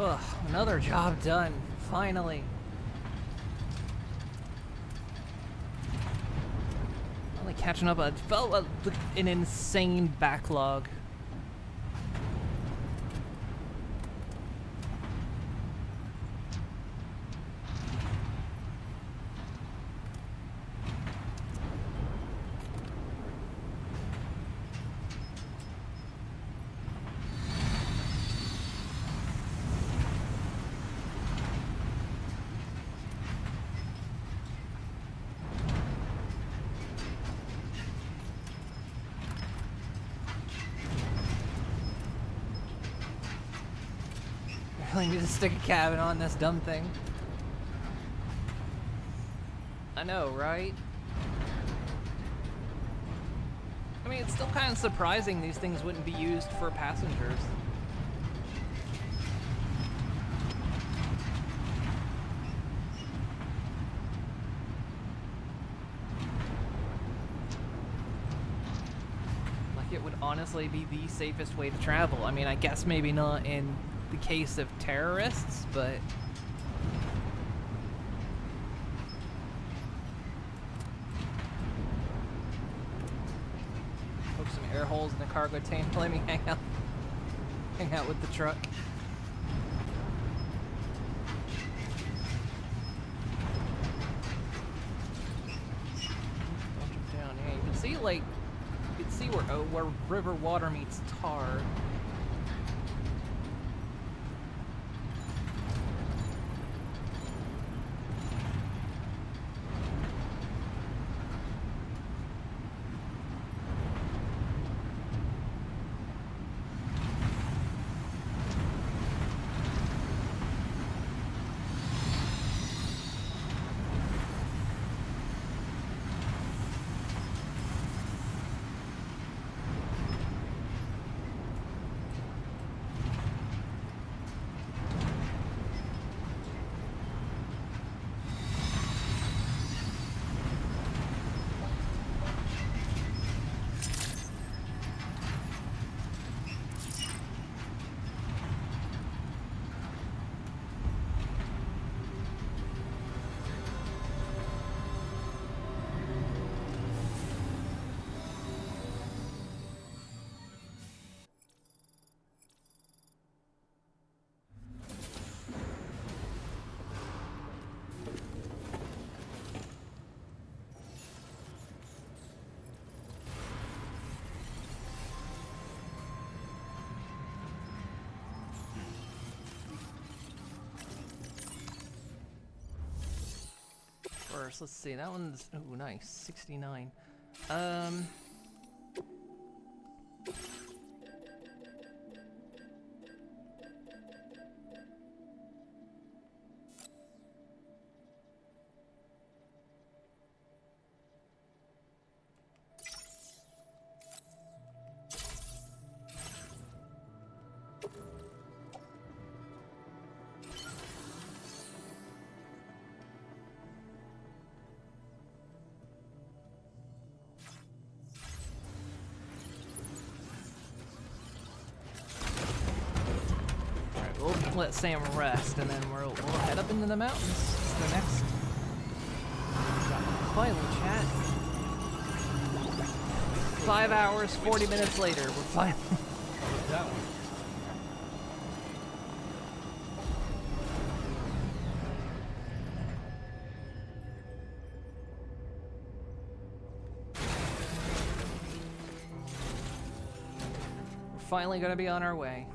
Ugh, another job done. Finally. Only catching up. It felt like an insane backlog. I really need to stick a cabin on this dumb thing. I know, right? I mean, it's still kind of surprising these things wouldn't be used for passengers. Like, it would honestly be the safest way to travel. I mean, I guess maybe not in the case of terrorists, but poke some air holes in the cargo tank. Let me hang out with the truck. Don't jump down. Yeah, you can see where river water meets tar. Let's see, that one's, oh nice, 69. Let Sam rest, and then we'll head up into the mountains. It's the next. Finally, chat. 5 hours, 40 minutes later, we're finally. That one. We're finally gonna be on our way.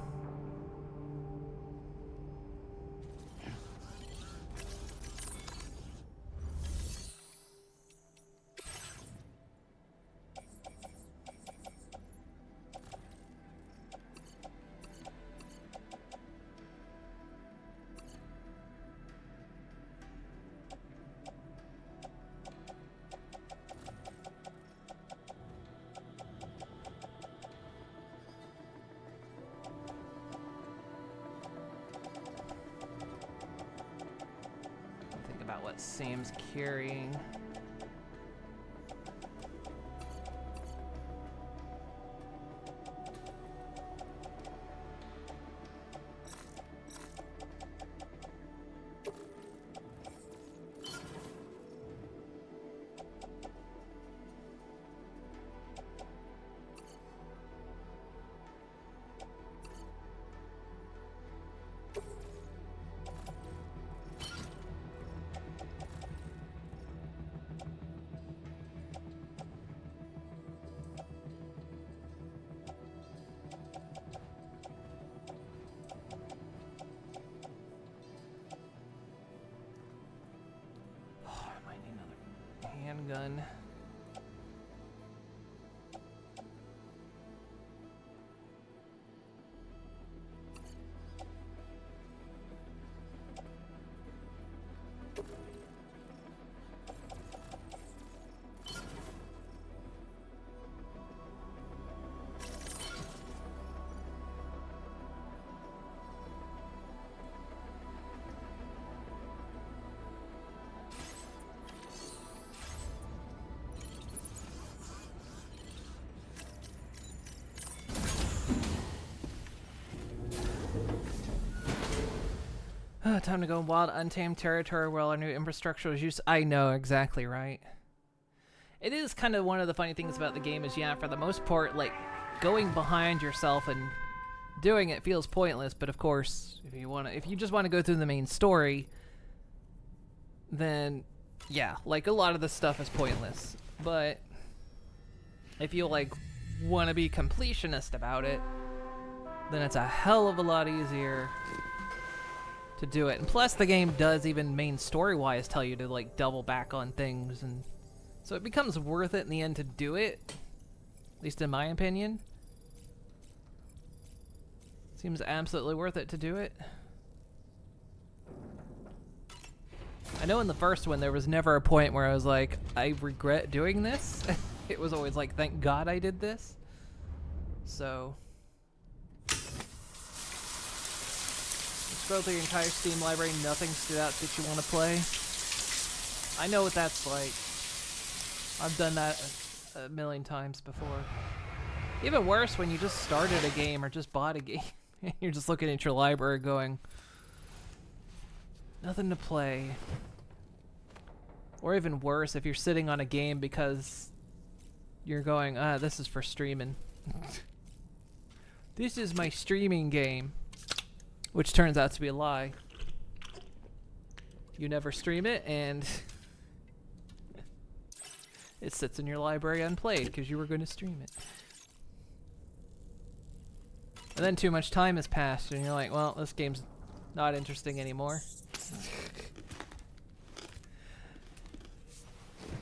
What Sam's carrying. handgun. Time to go wild, untamed territory where our new infrastructure is used. I know, exactly right. It is kind of one of the funny things about the game is, yeah, for the most part, like, going behind yourself and doing it feels pointless, but of course, if you just want to go through the main story, then, yeah, like, a lot of the stuff is pointless. But if you, like, want to be completionist about it, then it's a hell of a lot easier to do it. And plus the game does, even main story-wise, tell you to like double back on things, and so it becomes worth it in the end to do it, at least in my opinion. Seems absolutely worth it to do it. I know in the first one there was never a point where I was like, I regret doing this. It was always like, thank God I did this. So scroll through your entire Steam library, nothing stood out that you want to play. I know what that's like. I've done that a million times before. Even worse when you just started a game or just bought a game. And you're just looking at your library going, nothing to play. Or even worse, if you're sitting on a game because you're going, this is for streaming. This is my streaming game. Which turns out to be a lie. You never stream it, and it sits in your library unplayed because you were going to stream it. And then too much time has passed, and you're like, well, this game's not interesting anymore.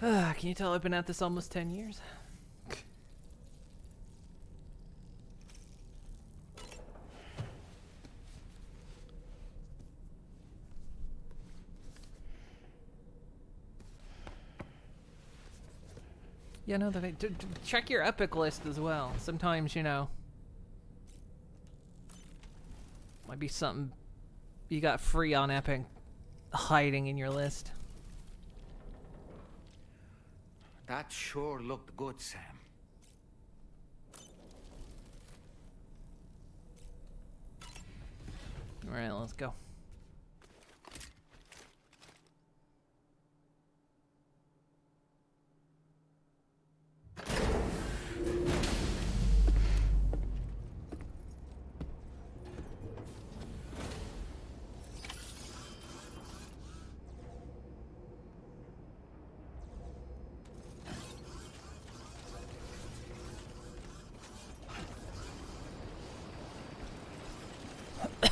Can you tell I've been at this almost 10 years? Yeah, no, check your Epic list as well. Sometimes, you know, might be something you got free on Epic hiding in your list. That sure looked good, Sam. Alright, let's go.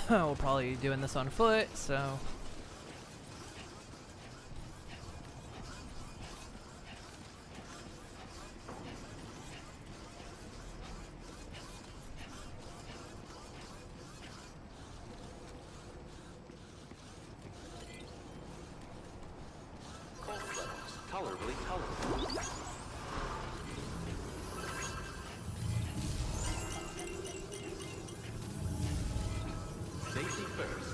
We'll probably be doing this on foot, so... Cold levels. Tolerably tolerable. Safety first.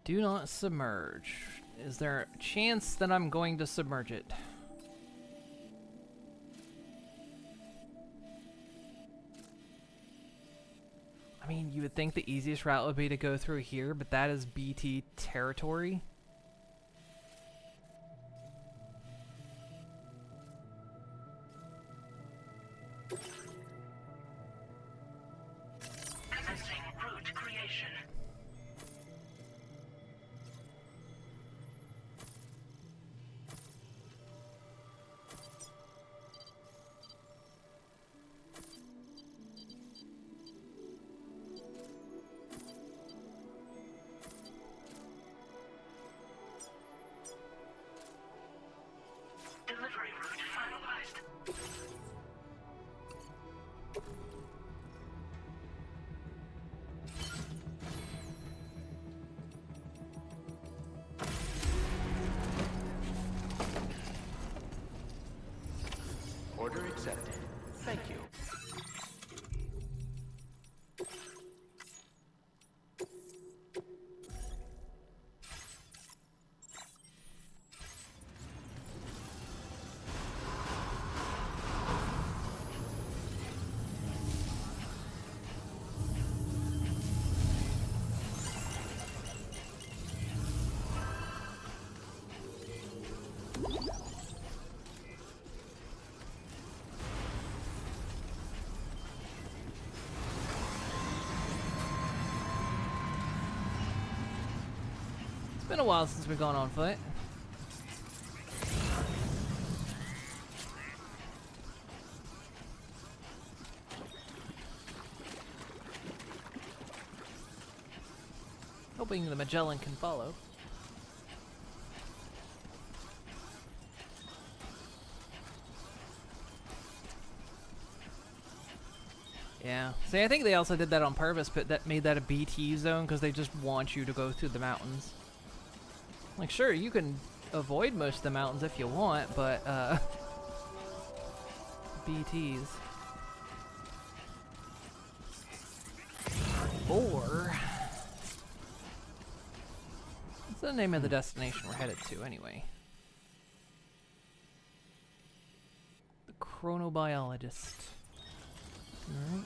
Do not submerge. Is there a chance that I'm going to submerge it? I mean, you would think the easiest route would be to go through here, but that is BT territory. Commencing route creation. accepted. Thank you. It's been a while since we've gone on foot. Hoping the Magellan can follow. Yeah. See, I think they also did that on purpose, but that made that a BT zone because they just want you to go through the mountains. Like, sure, you can avoid most of the mountains if you want, but, BTs. Or... what's the name of the destination we're headed to, anyway? The Chronobiologist. Alright.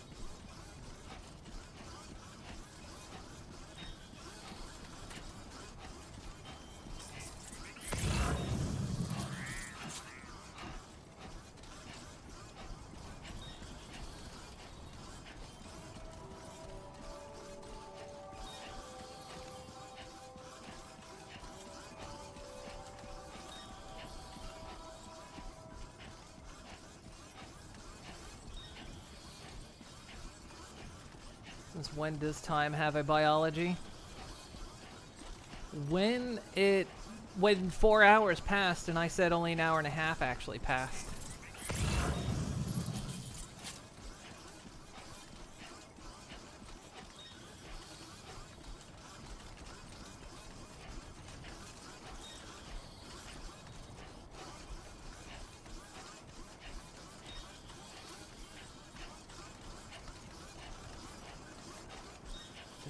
Since when does time have a biology? When 4 hours passed and I said only an hour and a half actually passed.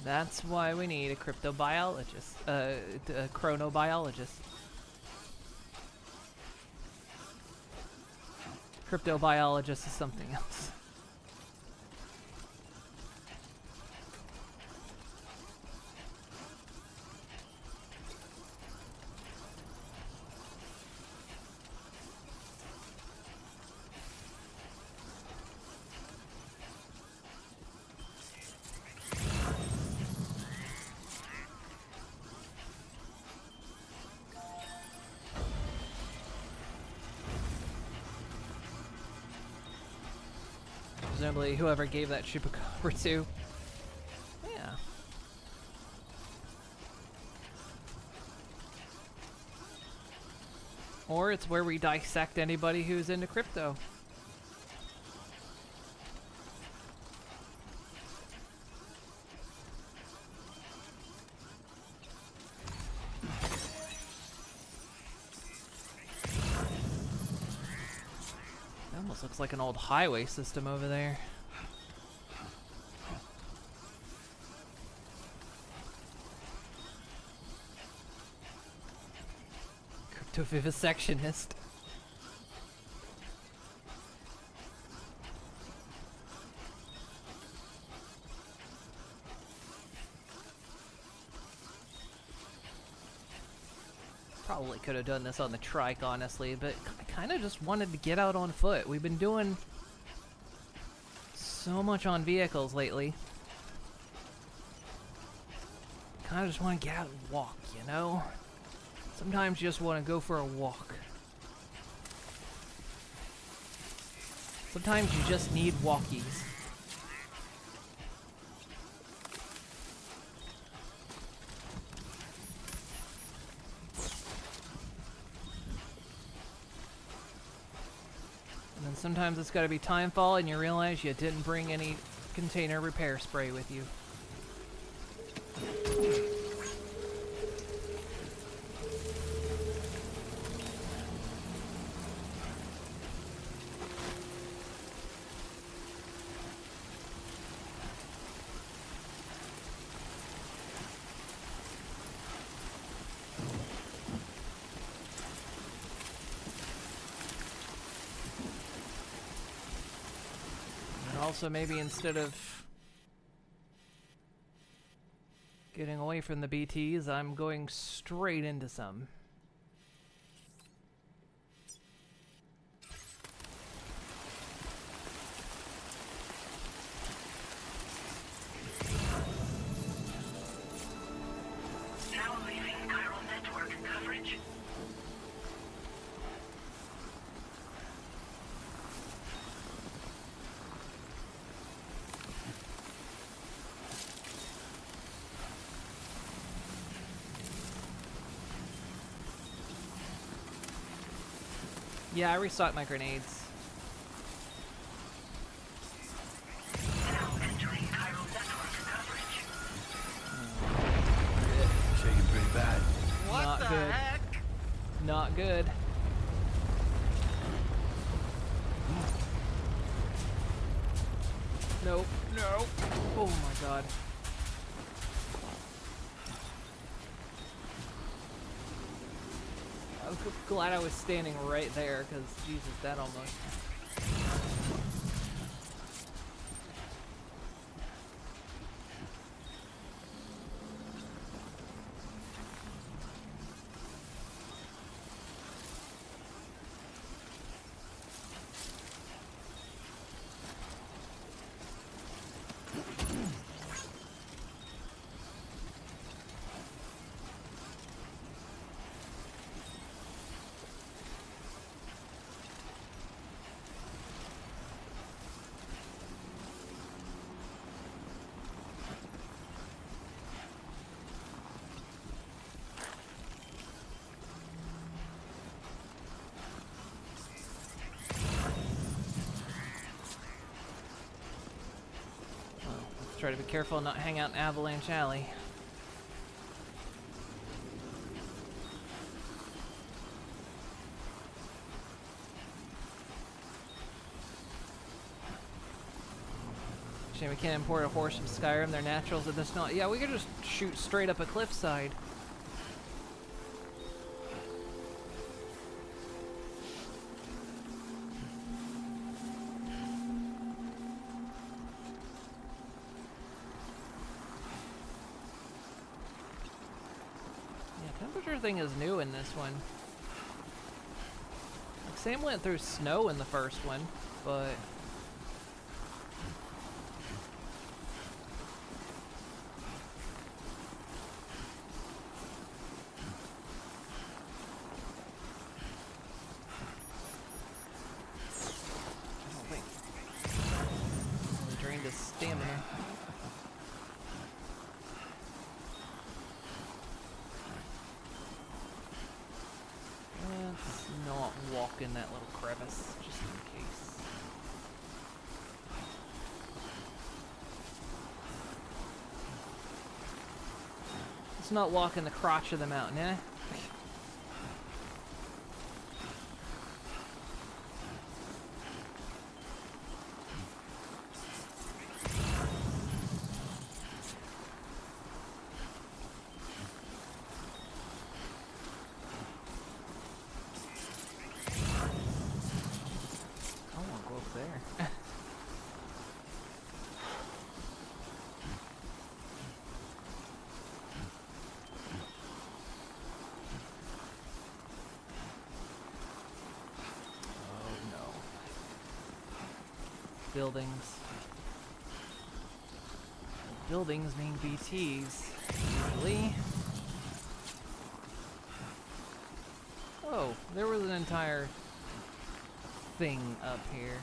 That's why we need a cryptobiologist, a chronobiologist. Cryptobiologist is something else. Presumably whoever gave that chupacabra to. Yeah. Or it's where we dissect anybody who's into crypto. Almost looks like an old highway system over there. Cryptovivisectionist. Probably could have done this on the trike, honestly, but I kind of just wanted to get out on foot. We've been doing so much on vehicles lately. Kind of just want to get out and walk, you know? Sometimes you just want to go for a walk. Sometimes you just need walkies. And then sometimes it's got to be timefall and you realize you didn't bring any container repair spray with you. Also, maybe instead of getting away from the BTs, I'm going straight into some. Now leaving chiral network coverage. Yeah, I restocked my grenades. Now entering chiral network coverage. Shaking pretty bad. Not good. Not good. Nope. No. Oh my god. I'm glad I was standing right there, because Jesus, that almost... Try to be careful and not hang out in Avalanche Alley. Shame we can't import a horse from Skyrim. They're naturals at this not. Yeah, we could just shoot straight up a cliffside. Temperature thing is new in this one. Like, Sam went through snow in the first one, but... I don't think... He drained his stamina. Let's not walk in that little crevice, just in case. Let's not walk in the crotch of the mountain, eh? There. Oh no. Buildings. Buildings mean BTs, usually. Oh, there was an entire thing up here.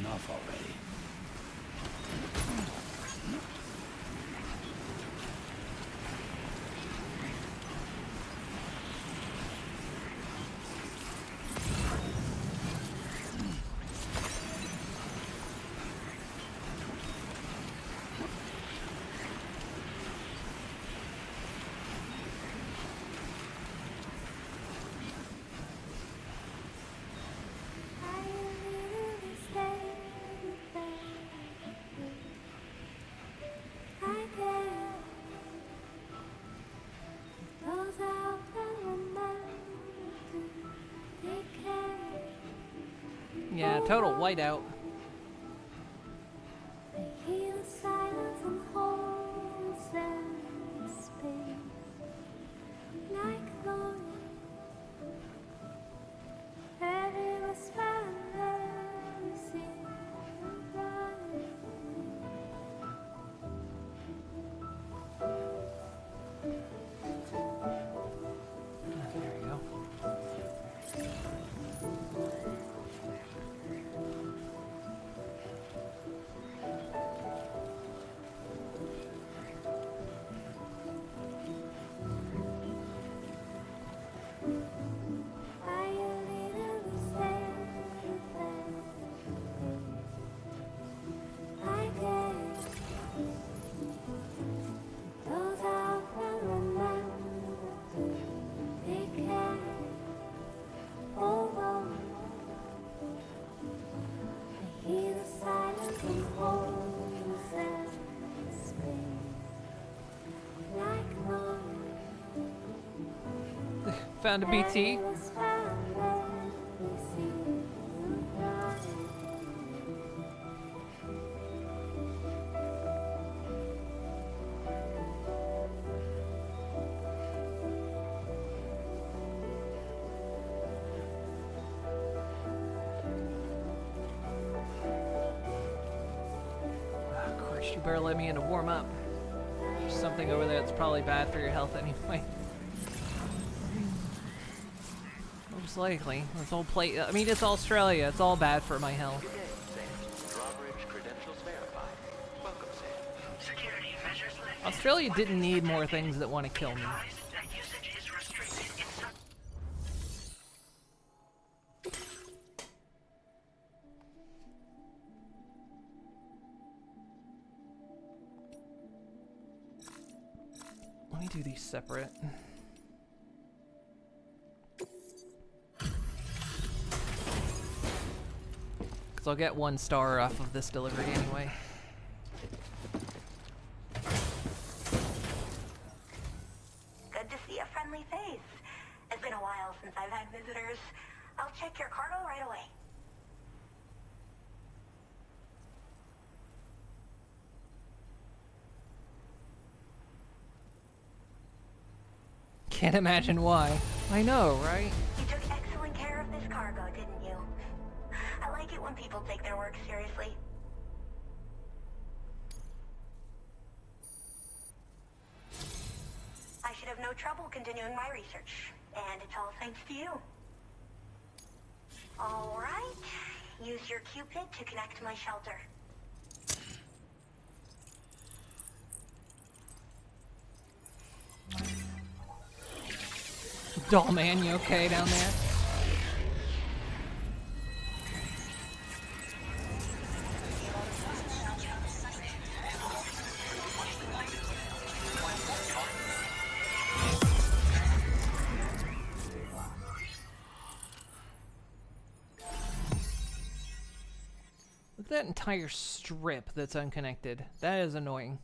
enough already. Yeah, total whiteout. There you go. Found a BT. Of course, you better let me in to warm up. There's something over there that's probably bad for your health anyway. Most likely. This whole plate. I mean, it's Australia. It's all bad for my health. Good day, Sam. Drawbridge credentials verified. Welcome, Sam. Security measures lifted. Australia didn't need more things that want to kill me. That usage is restricted in some... Let me do these separate. Because I'll get 1 star off of this delivery anyway. Good to see a friendly face. It's been a while since I've had visitors. I'll check your cargo right away. Can't imagine why. I know, right? You took excellent care of this cargo, didn't you? I like it when people take their work seriously. I should have no trouble continuing my research, and it's all thanks to you. All right, use your Cupid to connect to my shelter. Doll man, you okay down there? Look at that entire strip that's unconnected. That is annoying.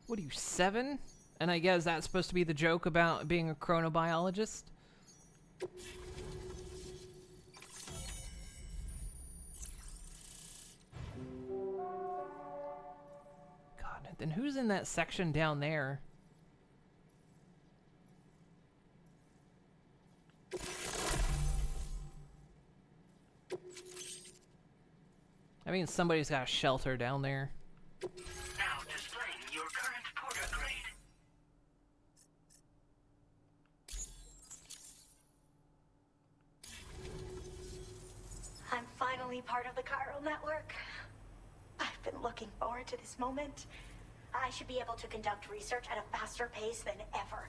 What are you, 7? And I guess that's supposed to be the joke about being a chronobiologist? God, then who's in that section down there? I mean, somebody's got a shelter down there. Now displaying your current porter grade. part of the chiral network. I've been looking forward to this moment. I should be able to conduct research at a faster pace than ever.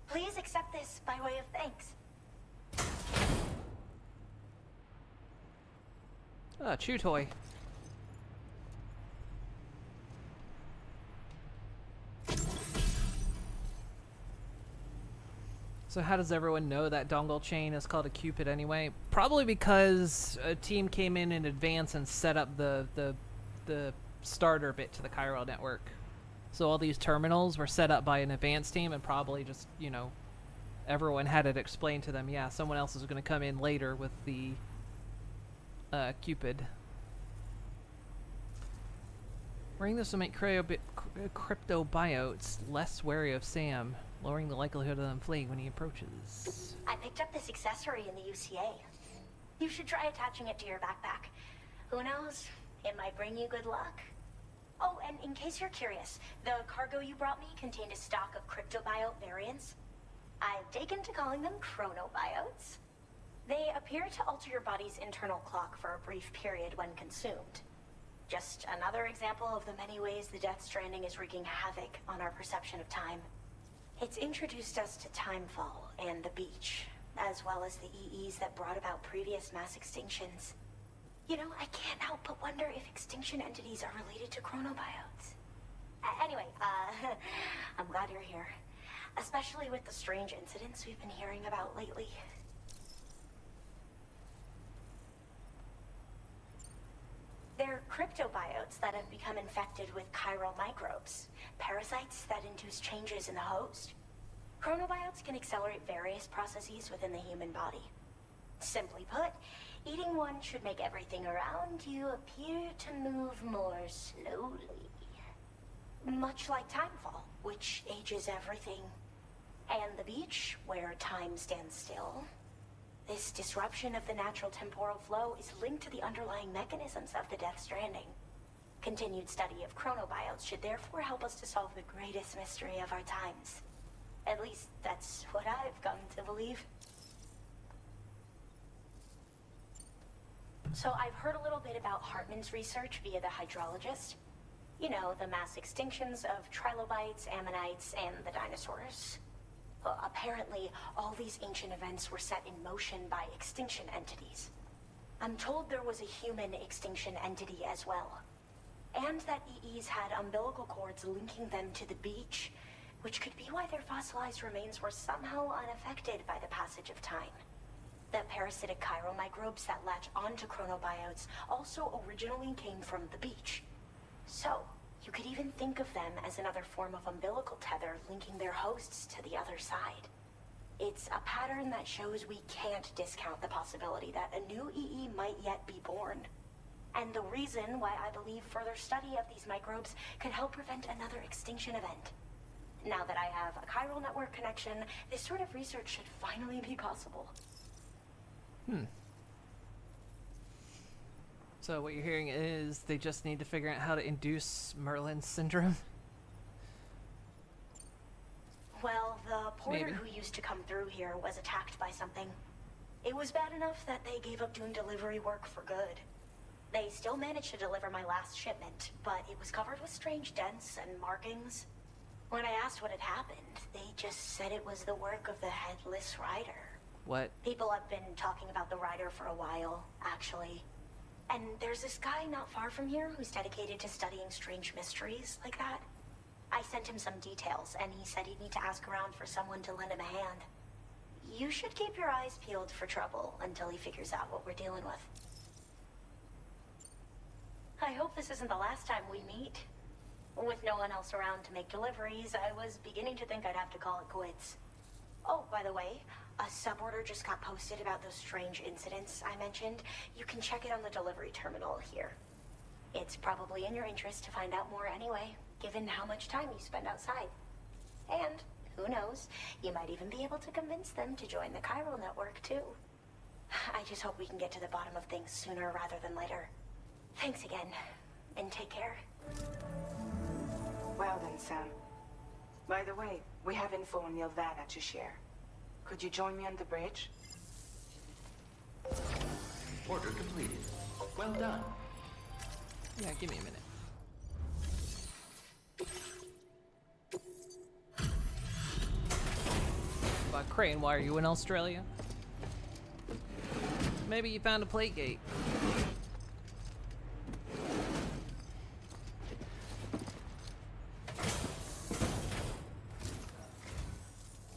Please accept this by way of thanks. Ah, chew toy. So how does everyone know that dongle chain is called a Cupid anyway? Probably because a team came in advance and set up the starter bit to the chiral network. So all these terminals were set up by an advanced team, and probably just, you know, everyone had it explained to them, yeah, someone else is going to come in later with the Cupid. Wearing this will make cryptobiotes less wary of Sam, lowering the likelihood of them fleeing when he approaches. I picked up this accessory in the UCA. You should try attaching it to your backpack. Who knows? It might bring you good luck. Oh, and in case you're curious, the cargo you brought me contained a stock of cryptobiote variants. I've taken to calling them chronobiotes. They appear to alter your body's internal clock for a brief period when consumed. Just another example of the many ways the Death Stranding is wreaking havoc on our perception of time. It's introduced us to Timefall and the beach, as well as the EEs that brought about previous mass extinctions. You know, I can't help but wonder if extinction entities are related to chronobiotes. Anyway, I'm glad you're here. Especially with the strange incidents we've been hearing about lately. They're cryptobiotes that have become infected with chiral microbes, parasites that induce changes in the host. Chronobiotes can accelerate various processes within the human body. Simply put, eating one should make everything around you appear to move more slowly. Much like Timefall, which ages everything. And the beach, where time stands still. This disruption of the natural temporal flow is linked to the underlying mechanisms of the Death Stranding. Continued study of chronobiotes should therefore help us to solve the greatest mystery of our times. At least, that's what I've come to believe. So I've heard a little bit about Hartman's research via the hydrologist. You know, the mass extinctions of trilobites, ammonites, and the dinosaurs. Apparently, all these ancient events were set in motion by extinction entities. I'm told there was a human extinction entity as well. And that EEs had umbilical cords linking them to the beach, which could be why their fossilized remains were somehow unaffected by the passage of time. The parasitic chiral microbes that latch onto chronobiotes also originally came from the beach. So, you could even think of them as another form of umbilical tether linking their hosts to the other side. It's a pattern that shows we can't discount the possibility that a new EE might yet be born. And the reason why I believe further study of these microbes could help prevent another extinction event. Now that I have a chiral network connection, this sort of research should finally be possible. So what you're hearing is they just need to figure out how to induce Merlin's syndrome? Well, the porter Maybe. who used to come through here was attacked by something. It was bad enough that they gave up doing delivery work for good. They still managed to deliver my last shipment, but it was covered with strange dents and markings. When I asked what had happened, they just said it was the work of the Headless Rider. What? People have been talking about the Rider for a while, actually. And there's this guy not far from here who's dedicated to studying strange mysteries like that. I sent him some details, and he said he'd need to ask around for someone to lend him a hand. You should keep your eyes peeled for trouble until he figures out what we're dealing with. I hope this isn't the last time we meet. With no one else around to make deliveries, I was beginning to think I'd have to call it quits. Oh, by the way, a suborder just got posted about those strange incidents I mentioned. You can check it on the delivery terminal here. It's probably in your interest to find out more anyway, given how much time you spend outside. And, who knows, you might even be able to convince them to join the chiral network, too. I just hope we can get to the bottom of things sooner rather than later. Thanks again, and take care. Well then, Sam. By the way, we have info on Nilvana to share. Could you join me on the bridge? Order completed. Well done. Yeah, give me a minute. But Crane, why are you in Australia? Maybe you found a plate gate.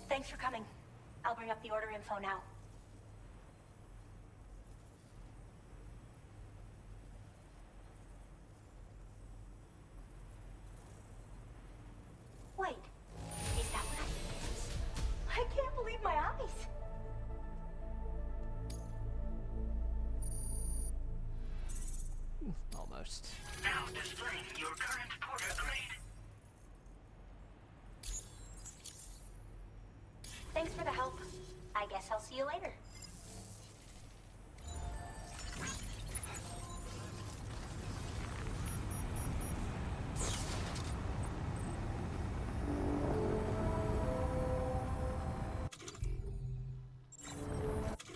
Thanks for coming. I'll bring up the order info now. Wait, is that what I can't believe my eyes. Almost. Now displaying your current porter grade. Thanks for the help. I guess I'll see you later.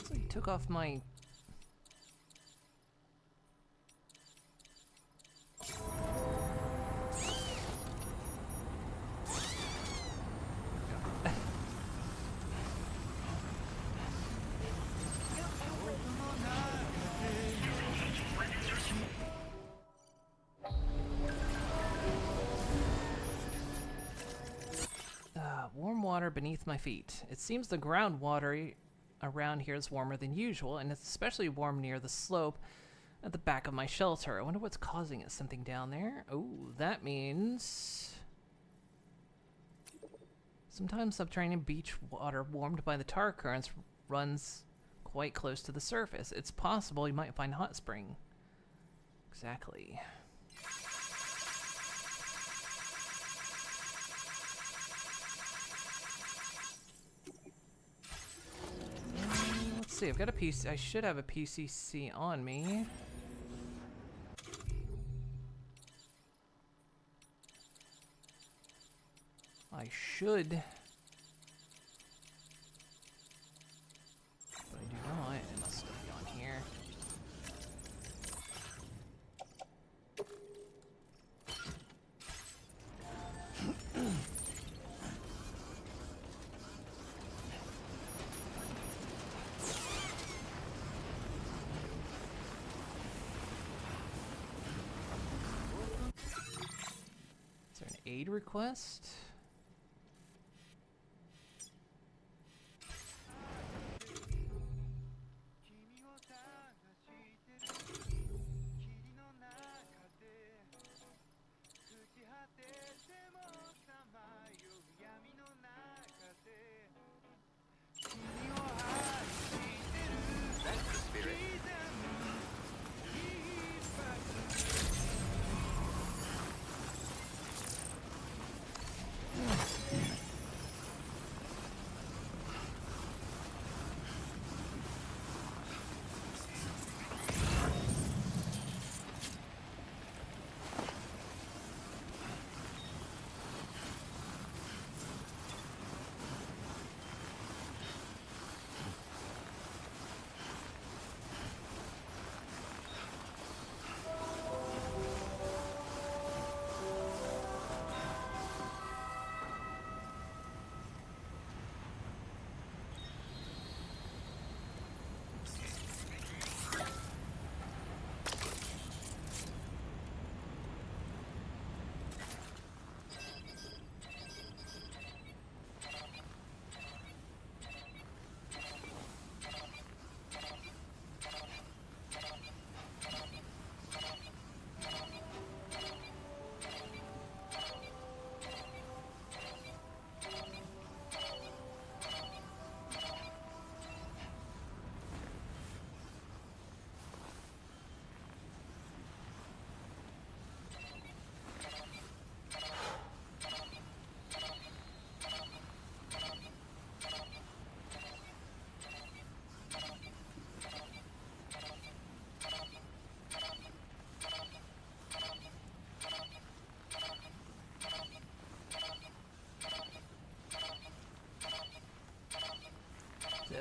So you took off my... warm water beneath my feet. It seems the groundwater around here is warmer than usual, and it's especially warm near the slope at the back of my shelter. I wonder what's causing it. Something down there? Oh, that means... sometimes subterranean beach water warmed by the tar currents runs quite close to the surface. It's possible you might find a hot spring. Exactly. Let's see, I've got a PC. I should have a PCC on me. I should. But I do not. It must still be on here. Is there an aid request? That's the spirit.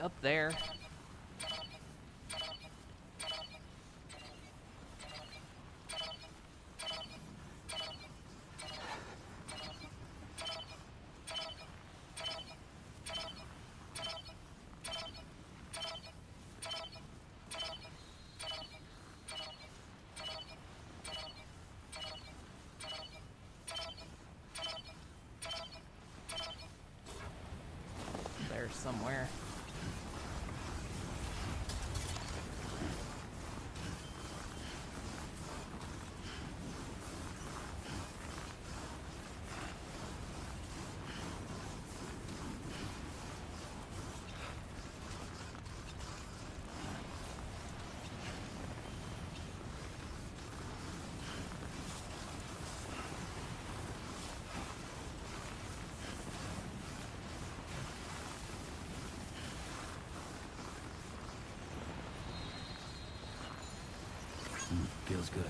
Up there. somewhere. Feels good.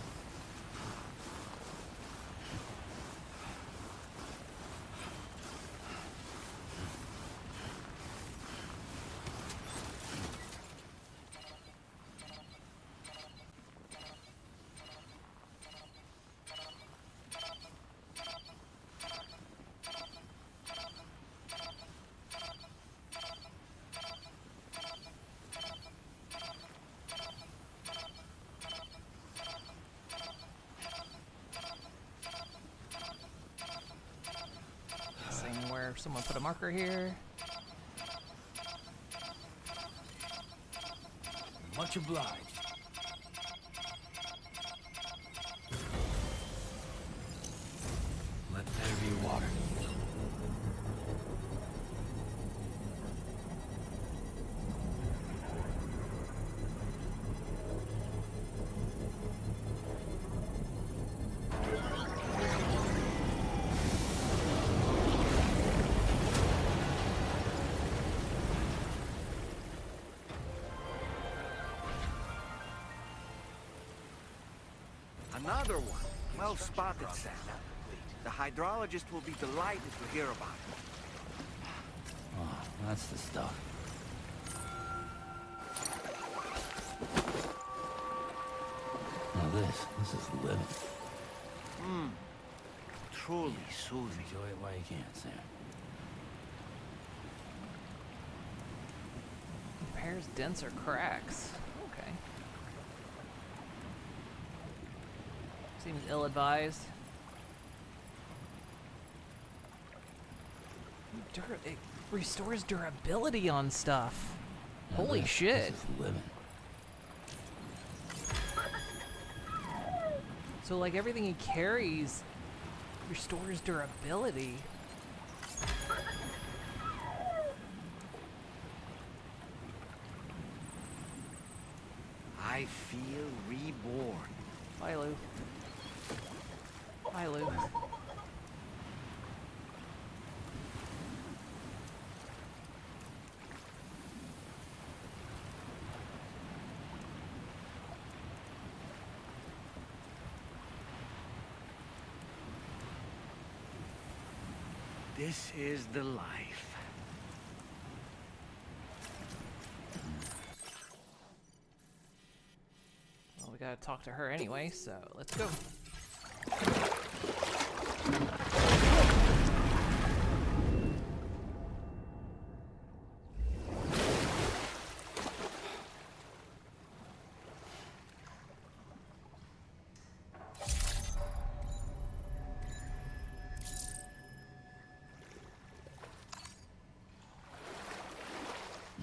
Where someone put a marker here. Much obliged. Let there be water. Another one. Well spotted, Sam. The hydrologist will be delighted to hear about it. Oh, that's the stuff. Now this is living. Truly soothing. Enjoy it while you can, Sam. Repairs dents or cracks. Okay. Seems ill-advised. It restores durability on stuff. Holy shit. This is living. So like everything he carries restores durability. I feel reborn. Bye, Lou. Bye, Lou. This is the life. Well, we gotta talk to her anyway, so let's go.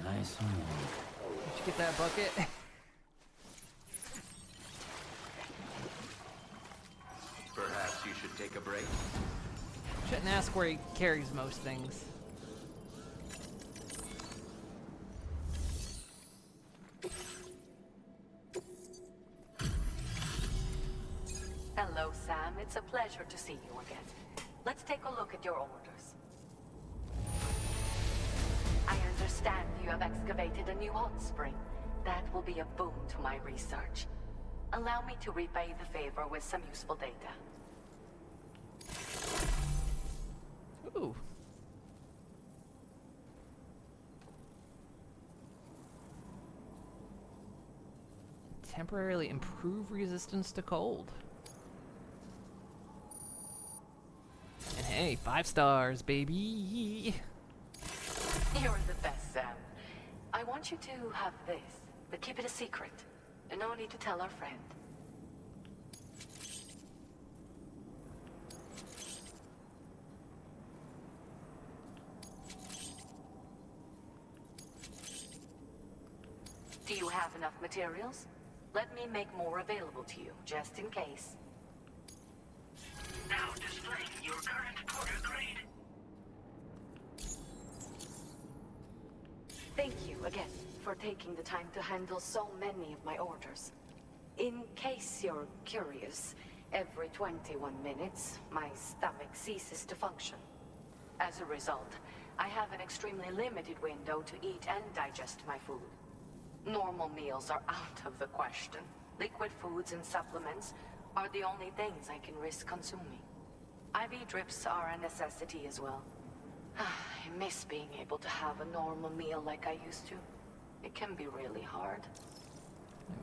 Nice and warm. Did you get that bucket? Perhaps you should take a break. Shouldn't ask where he carries most things. Hello, Sam. It's a pleasure to see you again. Let's take a look at your orders. I understand you have excavated a new hot spring. That will be a boon to my research. Allow me to repay the favor with some useful data. Ooh. Temporarily improve resistance to cold. And hey, 5 stars, baby. You're the best, Sam. I want you to have this, but keep it a secret. No need to tell our friend. have enough materials? Let me make more available to you, just in case. Now displaying your current porter grade. Thank you again for taking the time to handle so many of my orders. In case you're curious, every 21 minutes, my stomach ceases to function. As a result, I have an extremely limited window to eat and digest my food. Normal meals are out of the question. Liquid foods and supplements are the only things I can risk consuming. IV drips are a necessity as well. I miss being able to have a normal meal like I used to. It can be really hard.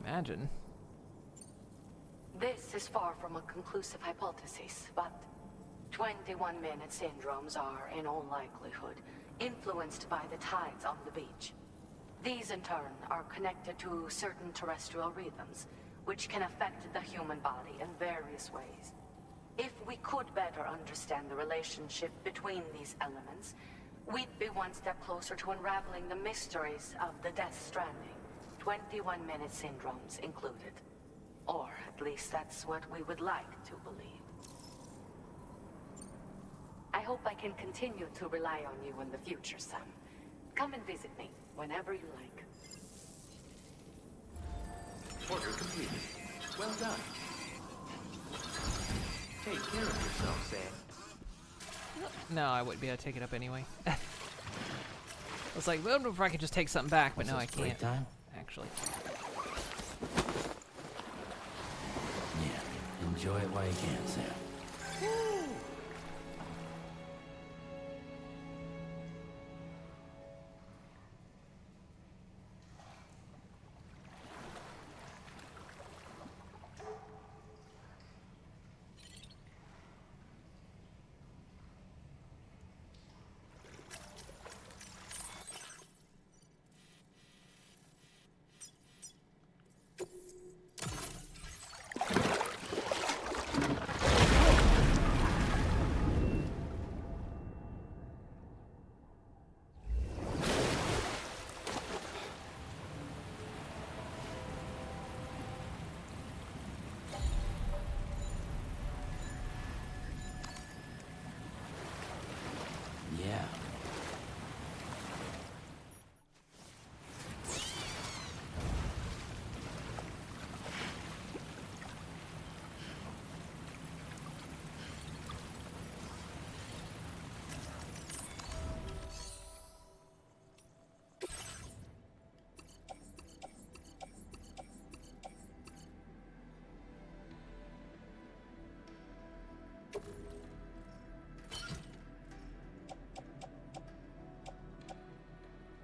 Imagine. This is far from a conclusive hypothesis, but 21-minute syndromes are, in all likelihood, influenced by the tides on the beach. These, in turn, are connected to certain terrestrial rhythms, which can affect the human body in various ways. If we could better understand the relationship between these elements, we'd be one step closer to unraveling the mysteries of the Death Stranding, 21-minute syndromes included. Or at least that's what we would like to believe. I hope I can continue to rely on you in the future, Sam. Come and visit me whenever you like. Order completed. Well done. Take care of yourself, Sam. No, I wouldn't be able to take it up anyway. I was like, well, if I could just take something back, but no, I can't. Time? Actually. Yeah, enjoy it while you can, Sam. Yeah.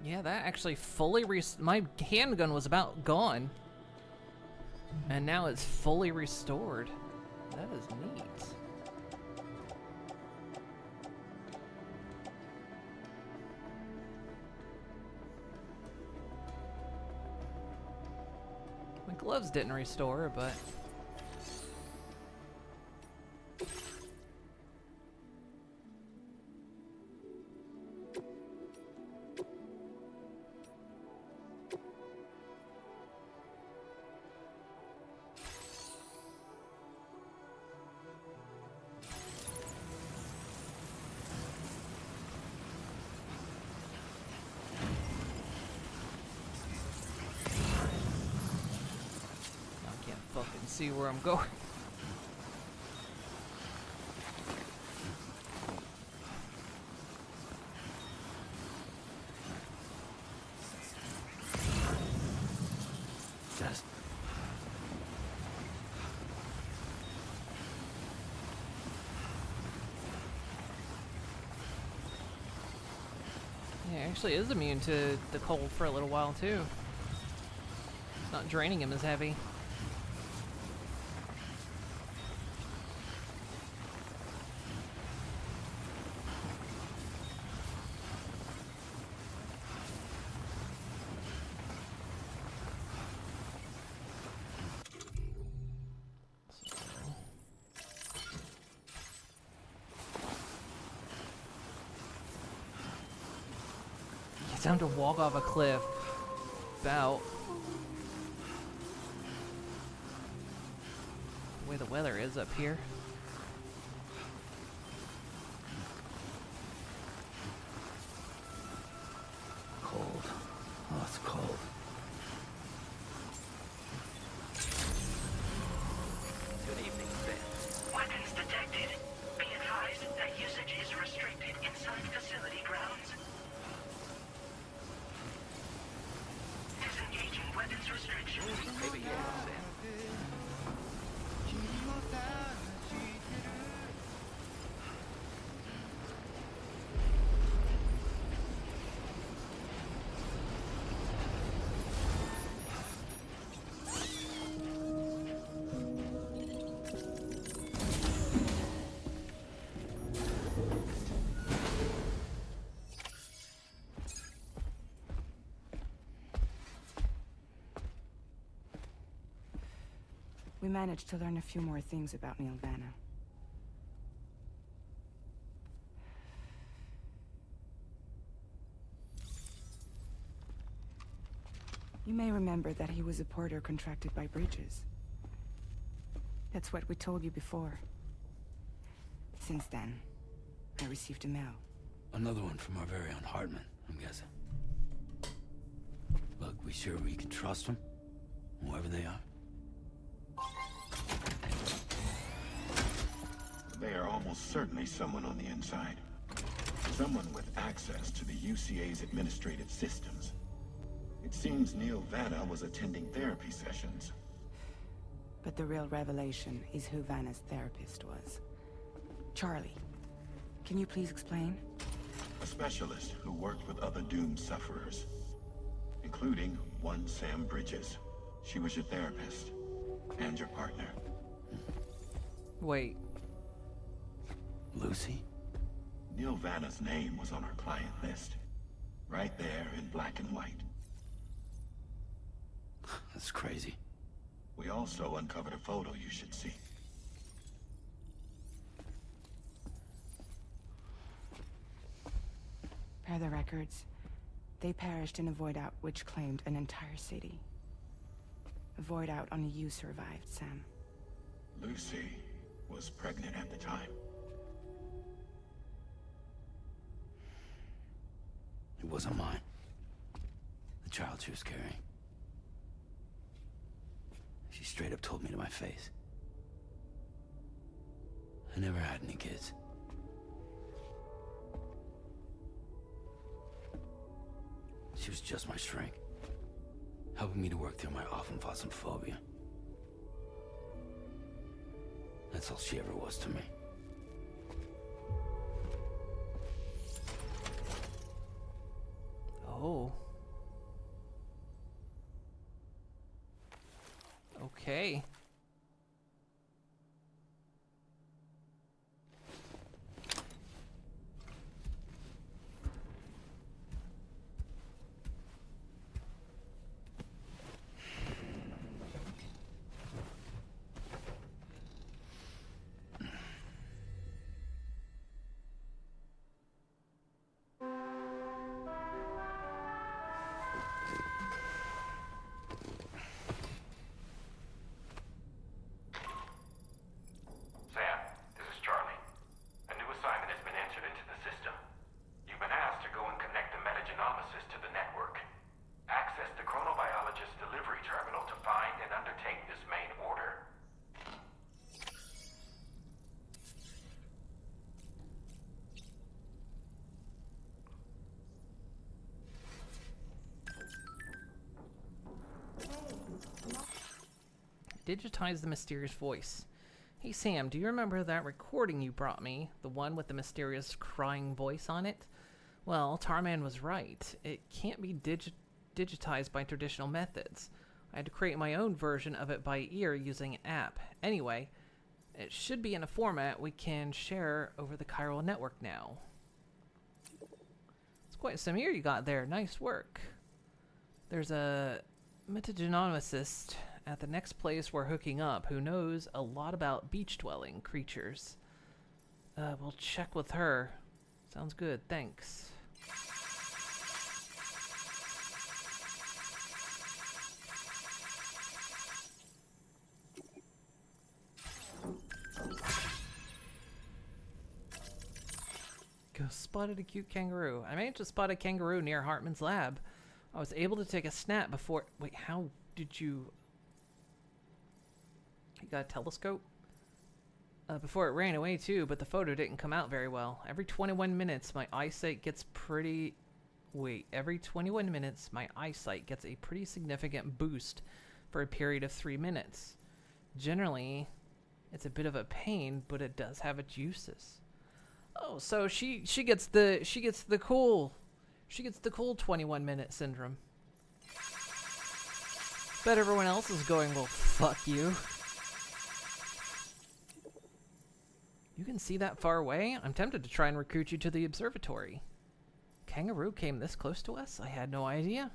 Yeah, that actually fully my handgun was about gone. And now it's fully restored. That is neat. My gloves didn't restore, but... fucking see where I'm going. Just Yeah, actually is immune to the cold for a little while too. It's not draining him as heavy. Time to walk off a cliff. About. way the weather is up here. Cold. Oh, it's cold. Good evening, Sam. Weapons detected. Be advised that usage is restricted inside facility grounds. Disengaging weapons restrictions. Maybe you are, Sam. We managed to learn a few more things about Neil Vanna. You may remember that he was a porter contracted by Bridges. That's what we told you before. Since then, I received a mail. Another one from our very own Hartman, I'm guessing. Look, we sure we can trust them? Whoever they are? They are almost certainly someone on the inside. Someone with access to the UCA's administrative systems. It seems Neil Vanna was attending therapy sessions. But the real revelation is who Vanna's therapist was. Charlie, can you please explain? A specialist who worked with other doomed sufferers, including one Sam Bridges. She was your therapist and your partner. Wait. Lucy? Neil Vanna's name was on our client list. Right there in black and white. That's crazy. We also uncovered a photo you should see. Per the records, they perished in a void out which claimed an entire city. A void out only you survived, Sam. Lucy was pregnant at the time. It wasn't mine. The child she was carrying. She straight up told me to my face. I never had any kids. She was just my shrink, helping me to work through my often phobia. That's all she ever was to me. Oh. Okay. Sam, this is Charlie. A new assignment has been entered into the system. You've been asked to go and connect the metagenomicist to the network. Access the chronobiologist delivery terminal to find and undertake this main order. Digitize the mysterious voice. Hey Sam, do you remember that recording you brought me? The one with the mysterious crying voice on it? Well, Tarman was right. It can't be digitized by traditional methods. I had to create my own version of it by ear using an app. Anyway, it should be in a format we can share over the chiral network now. It's quite some ear you got there. Nice work. There's a metagenomicist at the next place we're hooking up who knows a lot about beach-dwelling creatures. We'll check with her. Sounds good, thanks. Ghost spotted a cute kangaroo. I managed to spot a kangaroo near Hartman's lab. I was able to take a snap before... Wait, how did you... You got a telescope? Before it ran away too, but the photo didn't come out very well. Every 21 minutes, my eyesight gets pretty... Wait, every 21 minutes, my eyesight gets a pretty significant boost for a period of 3 minutes. Generally, it's a bit of a pain, but it does have its uses. Oh, so she gets the cool 21-minute syndrome. Bet everyone else is going, well, fuck you. You can see that far away? I'm tempted to try and recruit you to the observatory. Kangaroo came this close to us? I had no idea.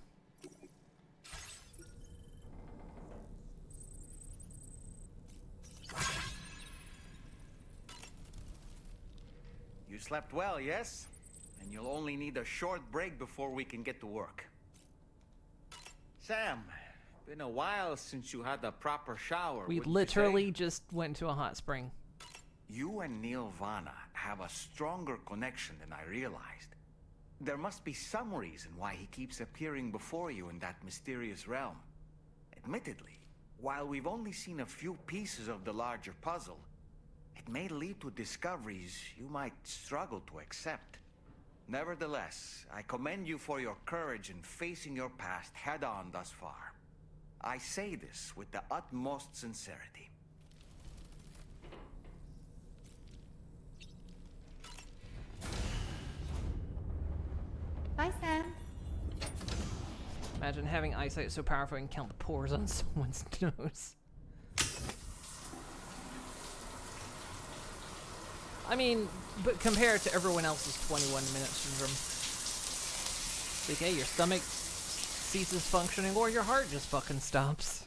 You slept well, yes? And you'll only need a short break before we can get to work. Sam, been a while since you had a proper shower. We wouldn't you literally say? just went into a hot spring. You and Neil Vana have a stronger connection than I realized. There must be some reason why he keeps appearing before you in that mysterious realm. Admittedly, while we've only seen a few pieces of the larger puzzle, it may lead to discoveries you might struggle to accept. Nevertheless, I commend you for your courage in facing your past head-on thus far. I say this with the utmost sincerity. Bye, Sam. Imagine having eyesight so powerful you can count the pores on someone's nose. I mean, but compared to everyone else's 21-minute syndrome. Like, hey, your stomach ceases functioning or your heart just fucking stops.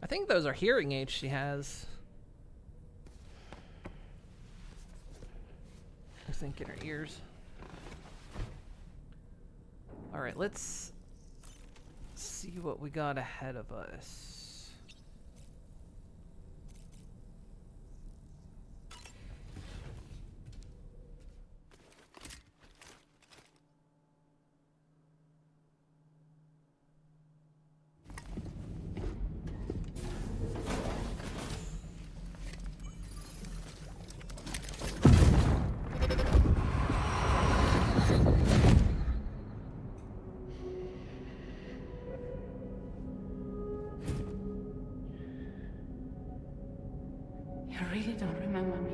I think those are hearing aids she has. I think in her ears. Alright, let's see what we got ahead of us. You really don't remember me.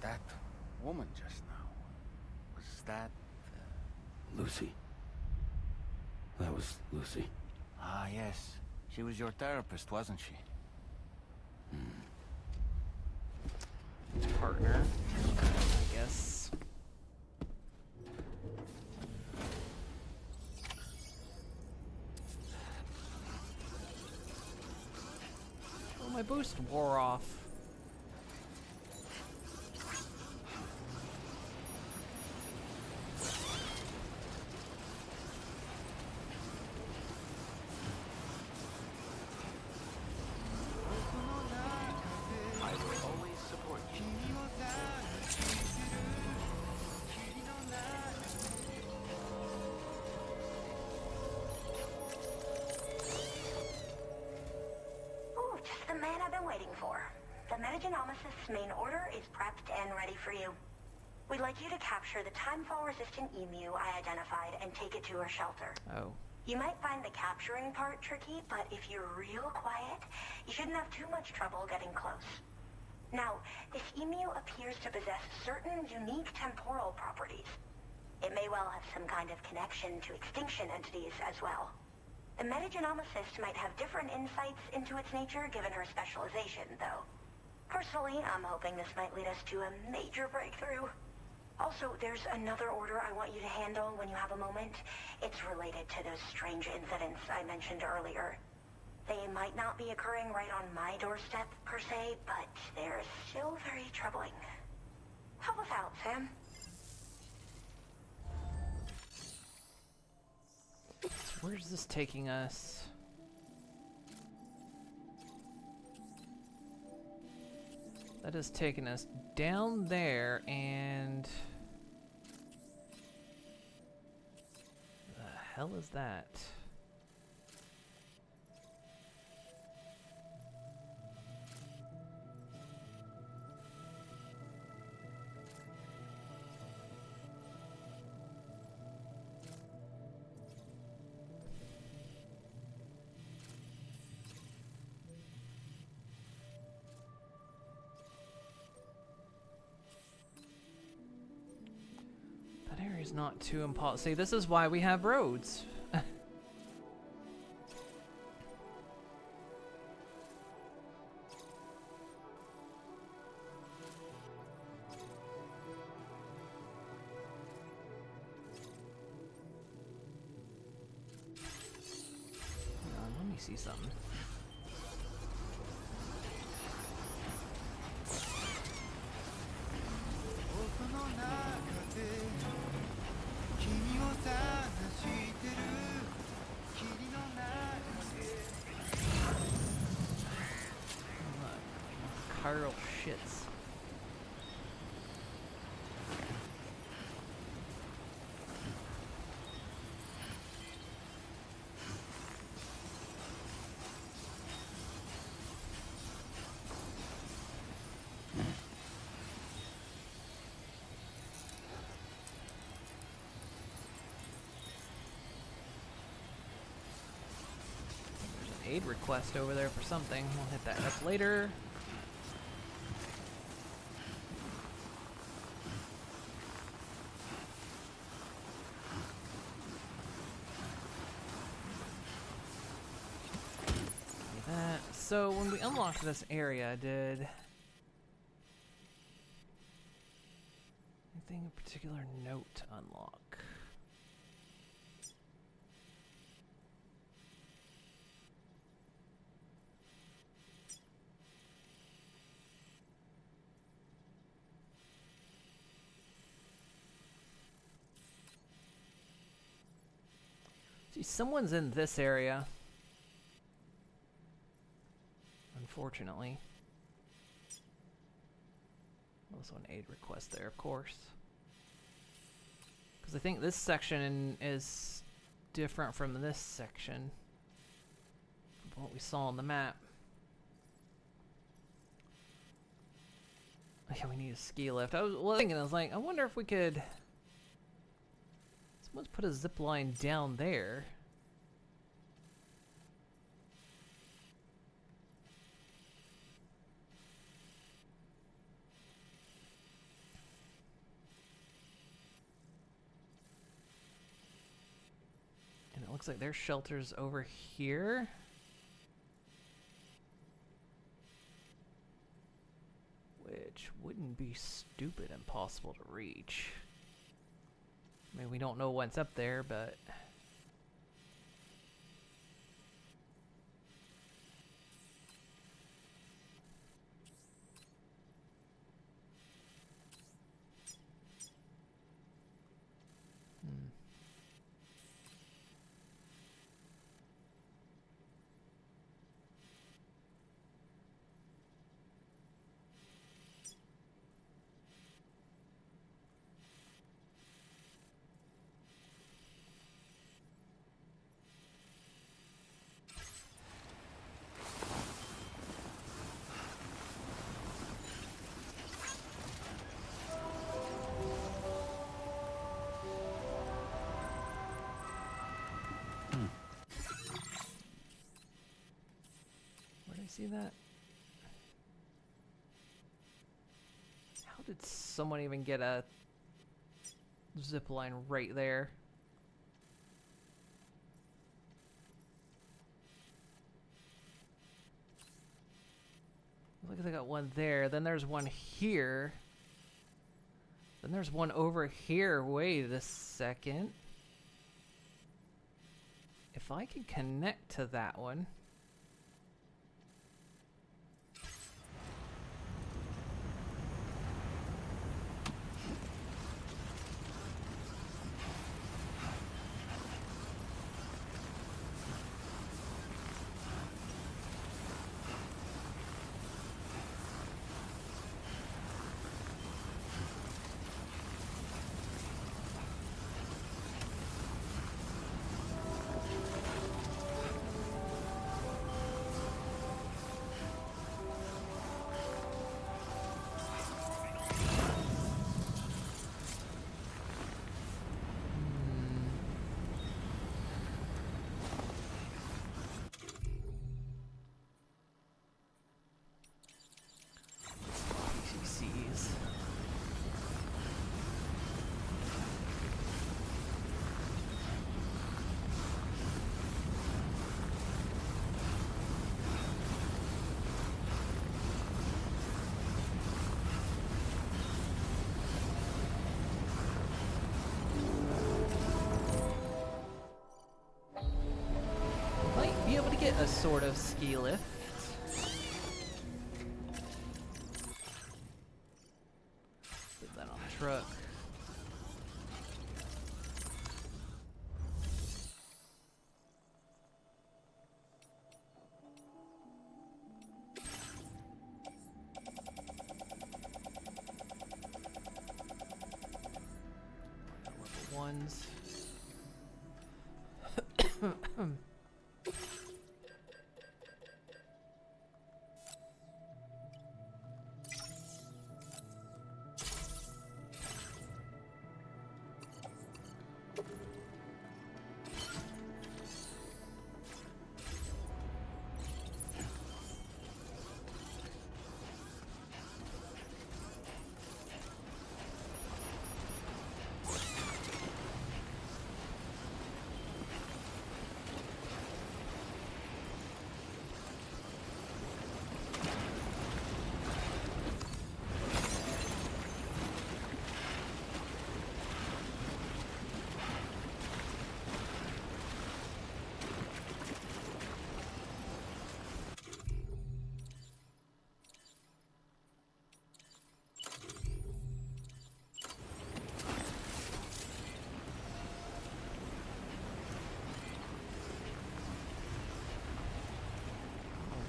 That woman just now, was that... Lucy. That was Lucy. Ah, yes. She was your therapist, wasn't she? Partner, I guess. Oh, my boost wore off. I will always support you. Ooh, just the man I've been waiting for. The Metagenomicist's main order is prepped and ready for you. We'd like you to capture the timefall-resistant emu I identified and take it to her shelter. Oh. You might find the capturing part tricky, but if you're real quiet, you shouldn't have too much trouble getting close. Now, this emu appears to possess certain unique temporal properties. It may well have some kind of connection to extinction entities as well. The Metagenomicist might have different insights into its nature given her specialization, though. Personally, I'm hoping this might lead us to a major breakthrough. Also, there's another order I want you to handle when you have a moment. It's related to those strange incidents I mentioned earlier. They might not be occurring right on my doorstep, per se, but they're still very troubling. Help us out, Sam. Where's this taking us? That is taking us down there, and the hell is that? That area's not too impossible. See, this is why we have roads. Let me see something. Carl shits. There's an aid request over there for something. We'll hit that up later. So when we unlocked this area, did anything in particular note to unlock? See, someone's in this area. Unfortunately. Also an aid request there, of course. Because I think this section is different from this section. From what we saw on the map. Yeah, we need a ski lift. I was thinking, I was like, I wonder if we could... Someone's put a zip line down there. Looks like their shelter's over here. Which wouldn't be stupid impossible to reach. I mean, we don't know what's up there, but... See that? How did someone even get a zip line right there? Like Look, they got one there. Then there's one here. Then there's one over here. Wait a second. If I can connect to that one. PCCs. Might be able to get a sort of ski lift. Put that on the truck. Level ones.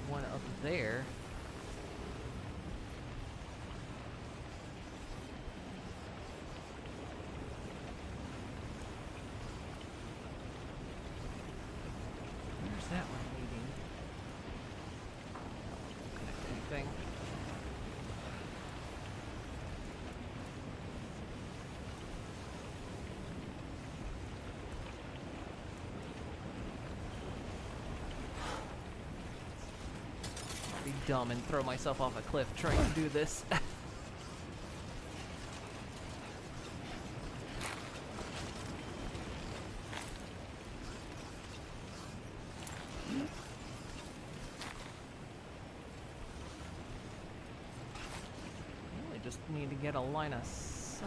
One up there. Where's that one leading? Connect anything? Be dumb and throw myself off a cliff trying to do this. Really just need to get a line of sight.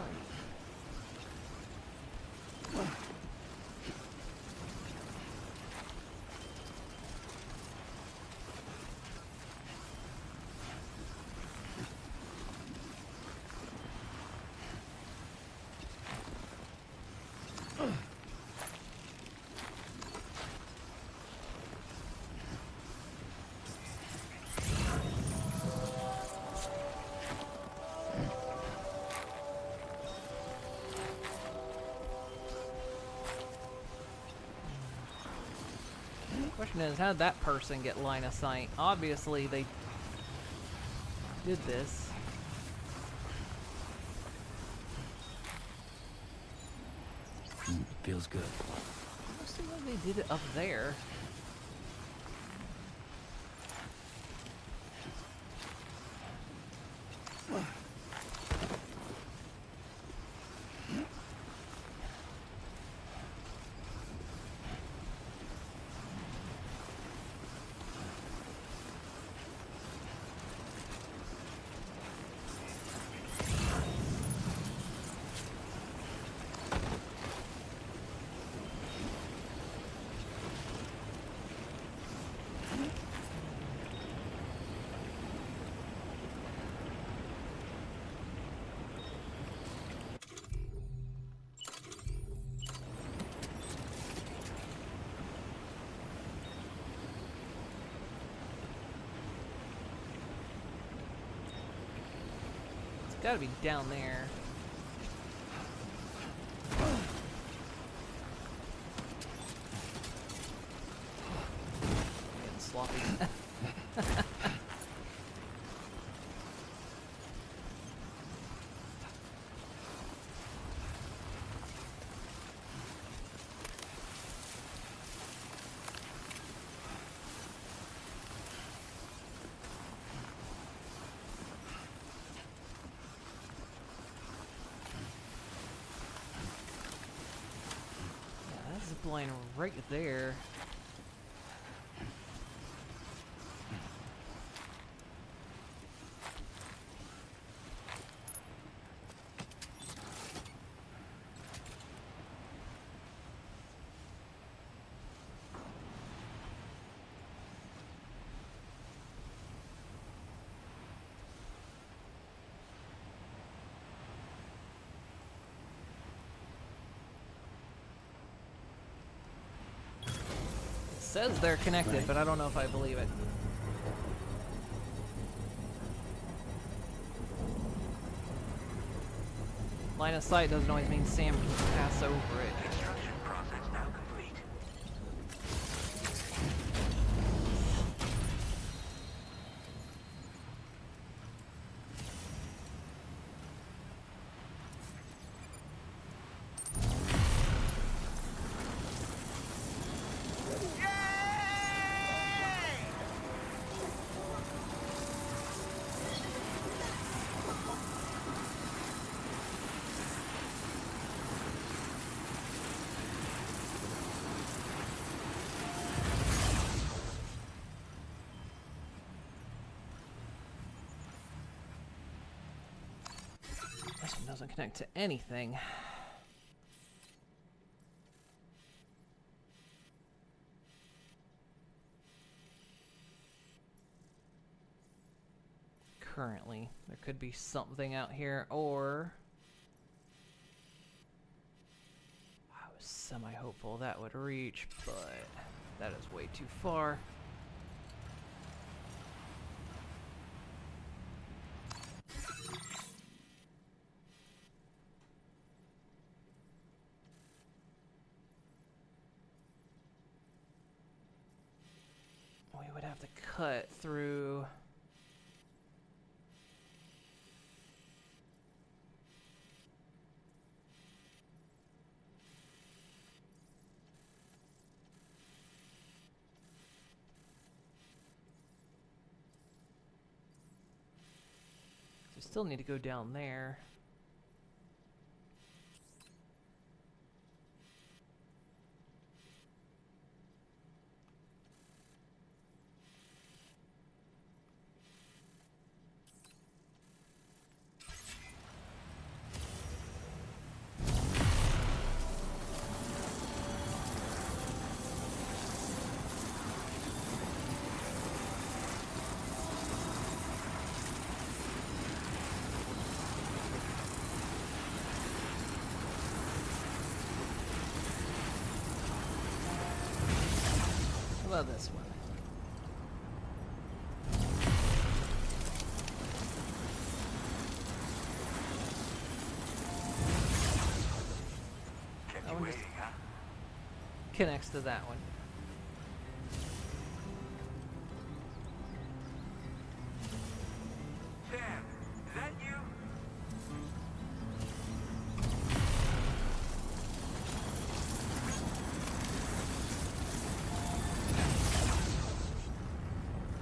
Question is, how did that person get line of sight? Obviously, they did this. Feels good. Let's see why they did it up there. Gotta be down there. Getting sloppy. Line right there. Says they're connected, right, but I don't know if I believe it. Line of sight doesn't always mean Sam can pass over it. Construction process now complete. This one doesn't connect to anything. Currently, there could be something out here, or I was semi-hopeful that would reach, but that is way too far. We would have to cut through. We still need to go down there. How about this one? That one just connects to that one. Sam, is that you?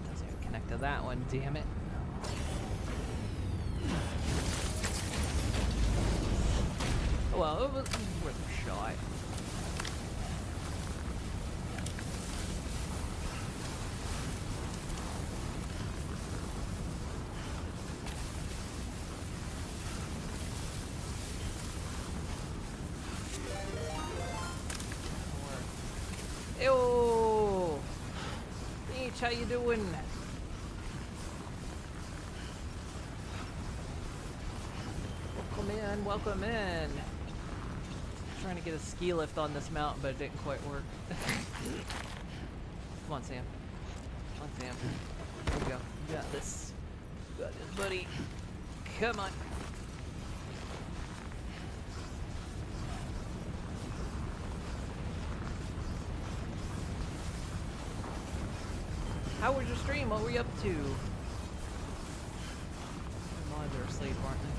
Doesn't even connect to that one, damn it. Well, it was worth a shot. Ew! Beach, how you doing? Welcome in, welcome in. Trying to get a ski lift on this mountain, but it didn't quite work. Come on, Sam. Come on, Sam. Here we go. You got this. You got this, buddy. Come on. what were you up to? Your mods are asleep, aren't they?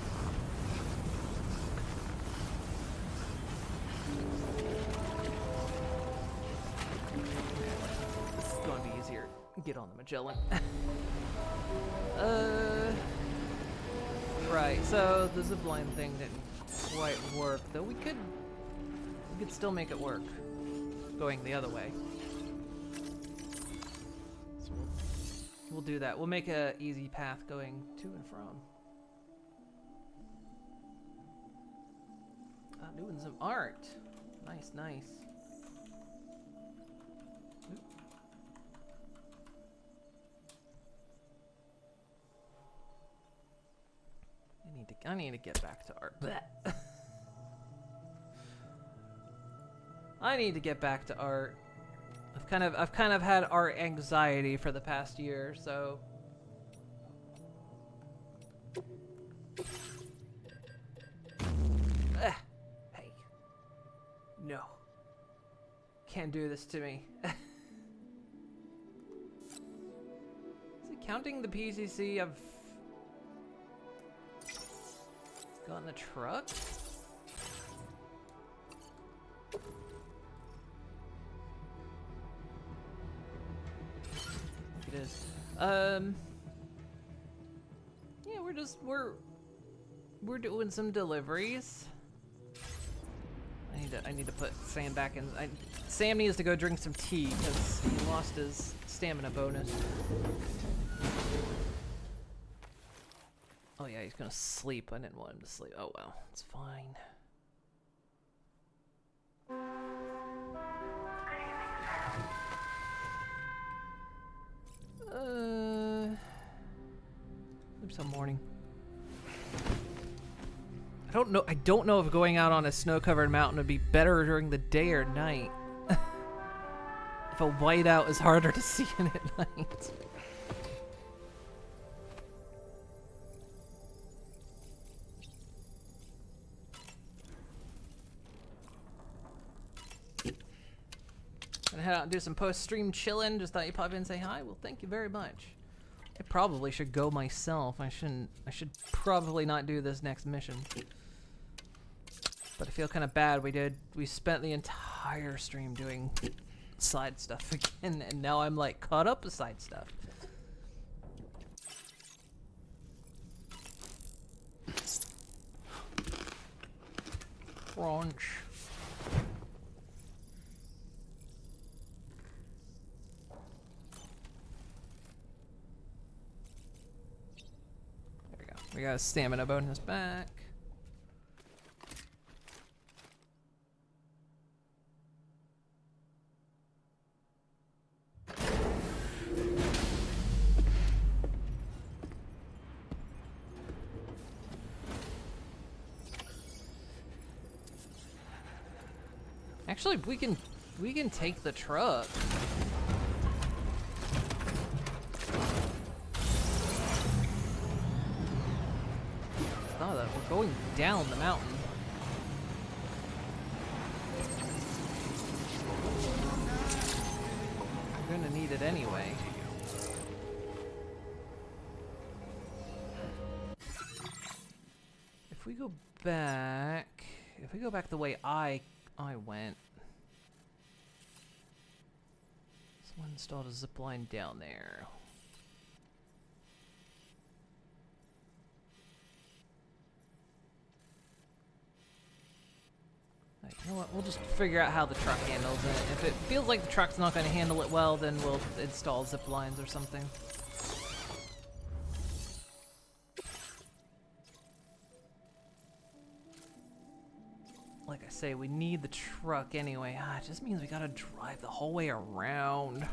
This is going to be easier. Get on the Magellan. Right, so the zipline thing didn't quite work, though we could still make it work going the other way. So we'll do that. We'll make a easy path going to and from. Doing some art. Nice, nice. Oop. I need to get back to art. Blech. I need to get back to art. I've kind of had art anxiety for the past year, so hey. No. Can't do this to me. Is it counting the PCC I've got in the truck? It is. Yeah, we're doing some deliveries. I need to put Sam back in. Sam needs to go drink some tea because he lost his stamina bonus. Oh yeah, he's gonna sleep. I didn't want him to sleep. Oh well, it's fine. Oops, I'm morning. I don't know if going out on a snow-covered mountain would be better during the day or night. If a whiteout is harder to see in at night. Gonna head out and do some post-stream chilling. Just thought you'd pop in and say hi. Well, thank you very much. I probably should go myself. I should probably not do this next mission. But I feel kind of bad. We spent the entire stream doing side stuff again, and now I'm like caught up with side stuff. Crunch. There we go. We got a stamina bonus back. Actually, we can take the truck. Oh, that we're going down the mountain. We're gonna need it anyway. If we go back the way I went. Someone installed a zipline down there. Right, you know what? We'll just figure out how the truck handles it. If it feels like the truck's not going to handle it well, then we'll install zip lines or something. Like I say, we need the truck anyway. It just means we gotta drive the whole way around.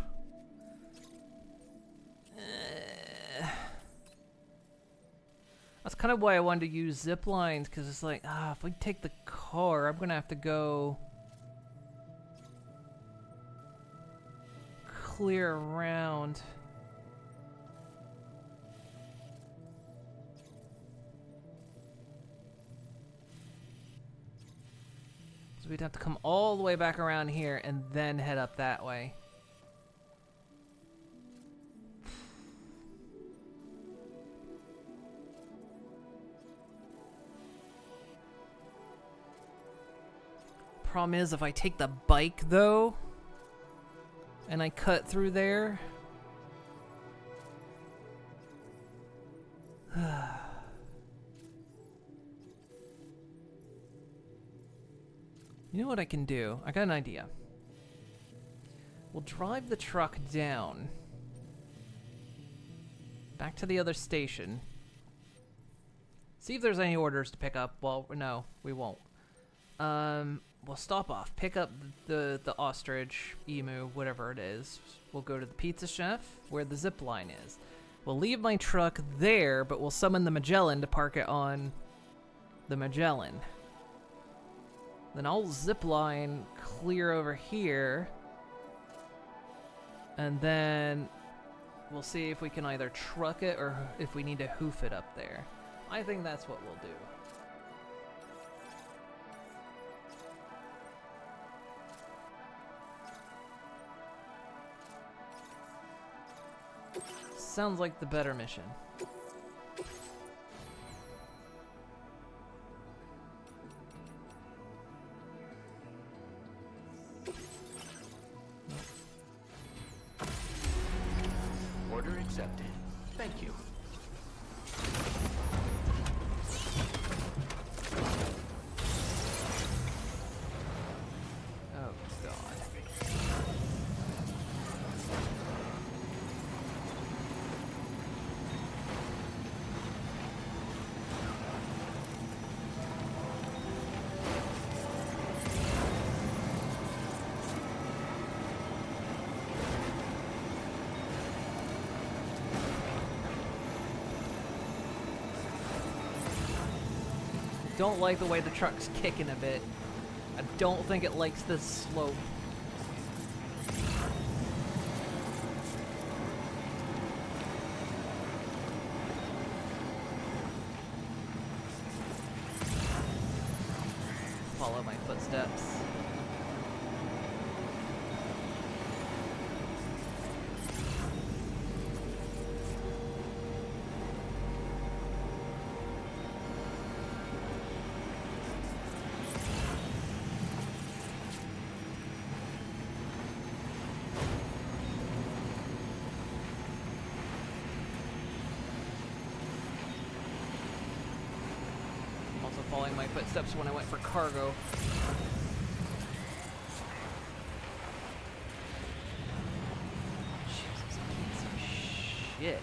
That's kind of why I wanted to use zip lines, because it's like, if we take the car, I'm gonna have to go clear around. We'd have to come all the way back around here and then head up that way. Problem is, if I take the bike, though, and I cut through there... You know what I can do? I got an idea. We'll drive the truck down. Back to the other station. See if there's any orders to pick up. Well, no, we won't. We'll stop off. Pick up the ostrich, emu, whatever it is. We'll go to the pizza chef, where the zip line is. We'll leave my truck there, but we'll summon the Magellan to park it on the Magellan. Then I'll zip line clear over here. And then we'll see if we can either truck it or if we need to hoof it up there. I think that's what we'll do. Sounds like the better mission. Order accepted. Thank you. Oh, God. Don't like the way the truck's kicking a bit. I don't think it likes this slope. Follow my footsteps. Following my footsteps when I went for cargo. Jesus, I can't see shit.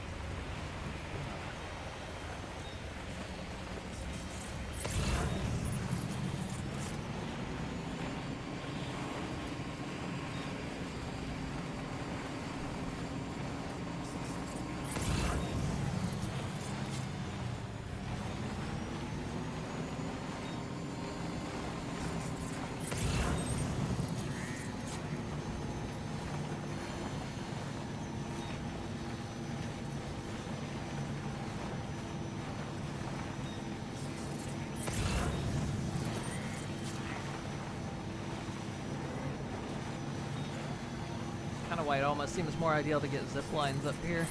Kind of why it almost seems more ideal to get zip lines up here.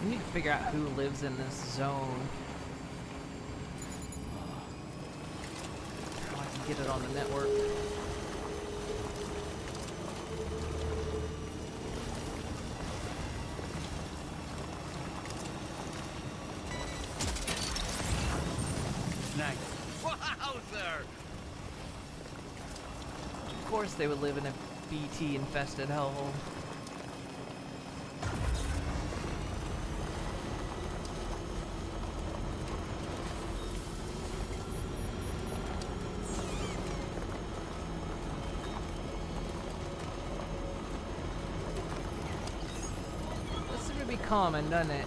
We need to figure out who lives in this zone. How I can get it on the network. Wowzer! Of course they would live in a BT-infested hellhole. This seems to be common, doesn't it?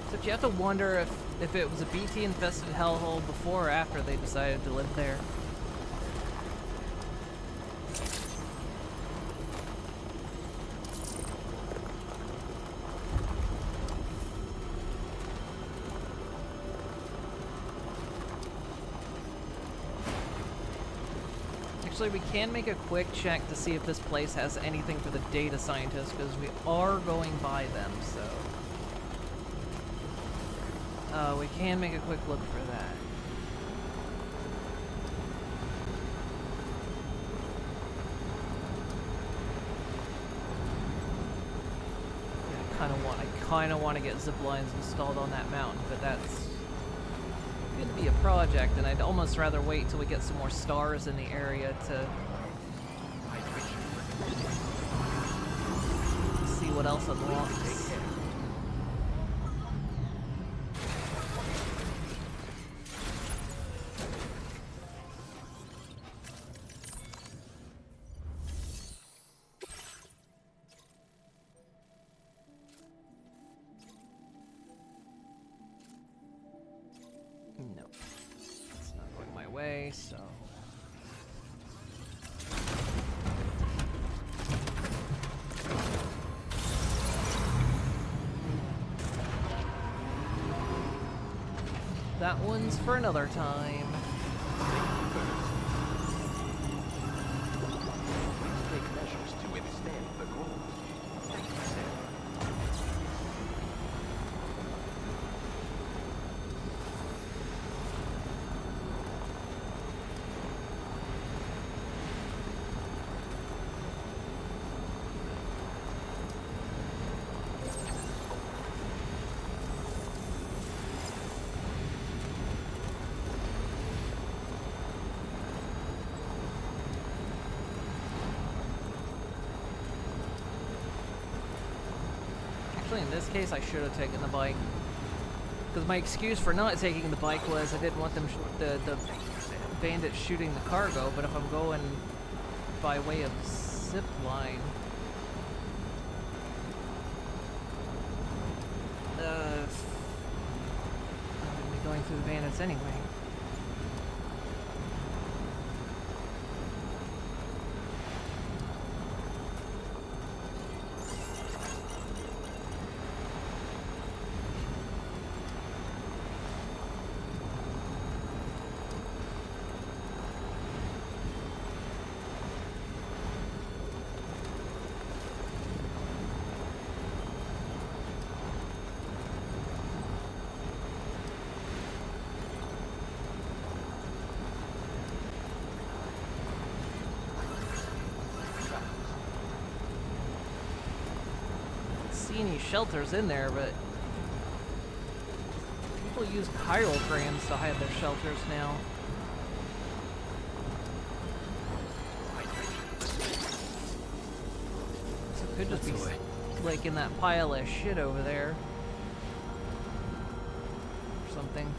Except you have to wonder if it was a BT-infested hellhole before or after they decided to live there. Actually, we can make a quick check to see if this place has anything for the data scientists, because we are going by them, so... we can make a quick look for that. Yeah, I kind of want to get zip lines installed on that mountain, but that's going to be a project, and I'd almost rather wait till we get some more stars in the area to see what else unlocks. Nope. It's not going my way, so... That one's for another time. Please take measures to withstand the cold. Thank you, Sam. Actually, in this case, I should have taken the bike. Because my excuse for not taking the bike was I didn't want them the bandits shooting the cargo, but if I'm going by way of zip line... I'm going to be going through the bandits anyway. Any shelters in there, but people use chirograms to hide their shelters now. So it could just be like in that pile of shit over there or something.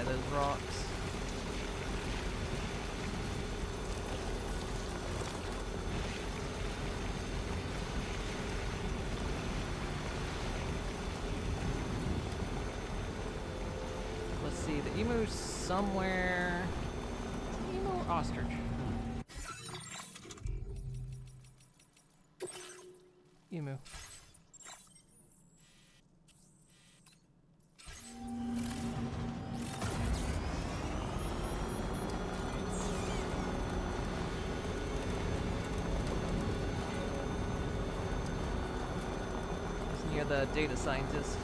Those rocks. Let's see, the emu's somewhere. Emu or ostrich? Emu. The data scientist.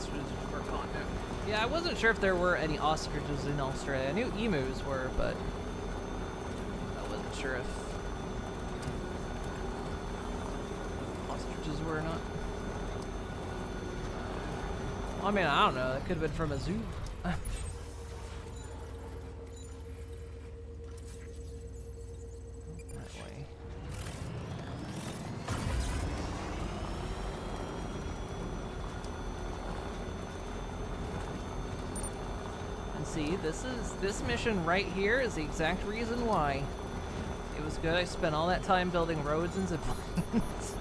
ostriches were caught. Yeah, I wasn't sure if there were any ostriches in Australia. I knew emus were, but I wasn't sure if ostriches were or not. I mean, I don't know. That could have been from a zoo. See, this mission right here is the exact reason why it was good. I spent all that time building roads and zip lines.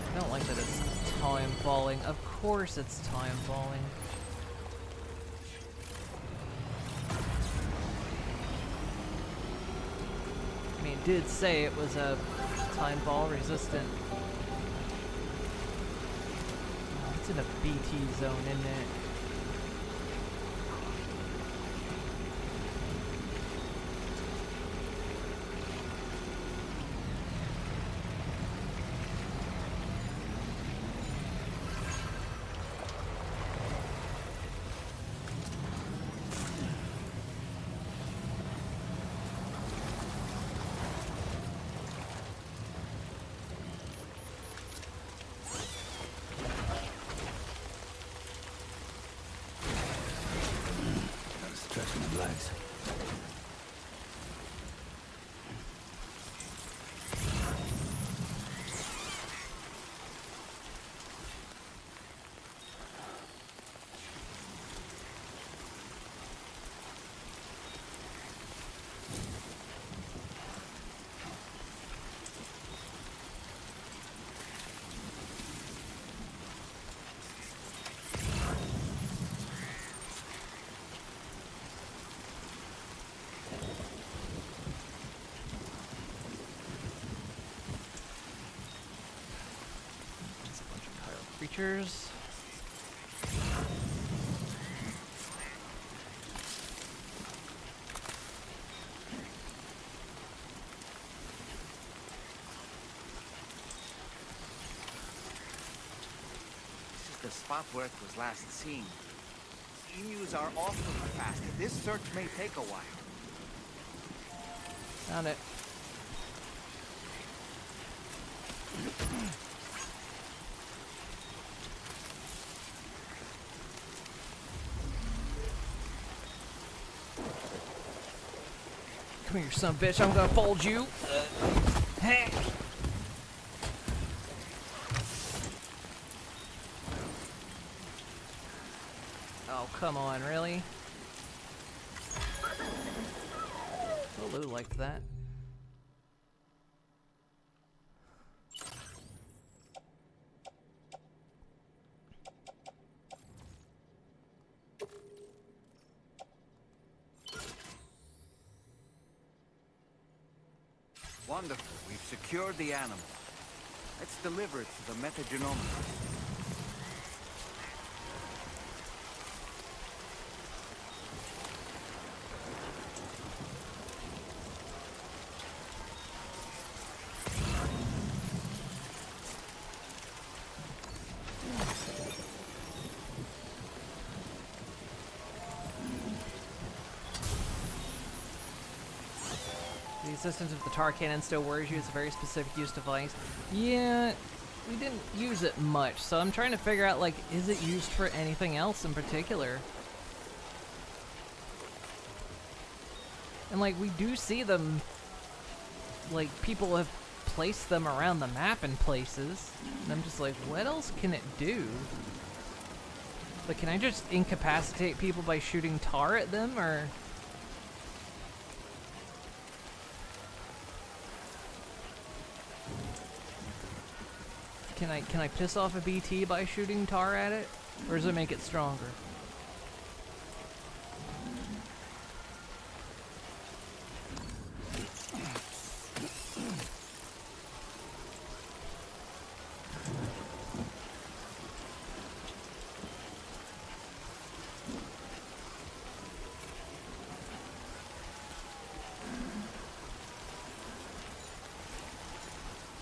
I don't like that it's time falling. Of course it's time falling. It did say it was a time ball resistant. Oh, it's in a BT zone, isn't it? Legs. Creatures. This is the spot where it was last seen. Emus are awfully fast. This search may take a while. Found it. Come here, son of a bitch. I'm gonna fold you. Hey. Oh, come on, really? Lulu liked that. Wonderful. We've secured the animal. Let's deliver it to the metagenomics. The existence of the tar cannon still worries you. It's a very specific use device. Yeah, we didn't use it much, so I'm trying to figure out, like, is it used for anything else in particular? And, like, we do see them, like, people have placed them around the map in places. And I'm just like, what else can it do? Like, can I just incapacitate people by shooting tar at them, or... Can I piss off a BT by shooting tar at it? Or does it make it stronger?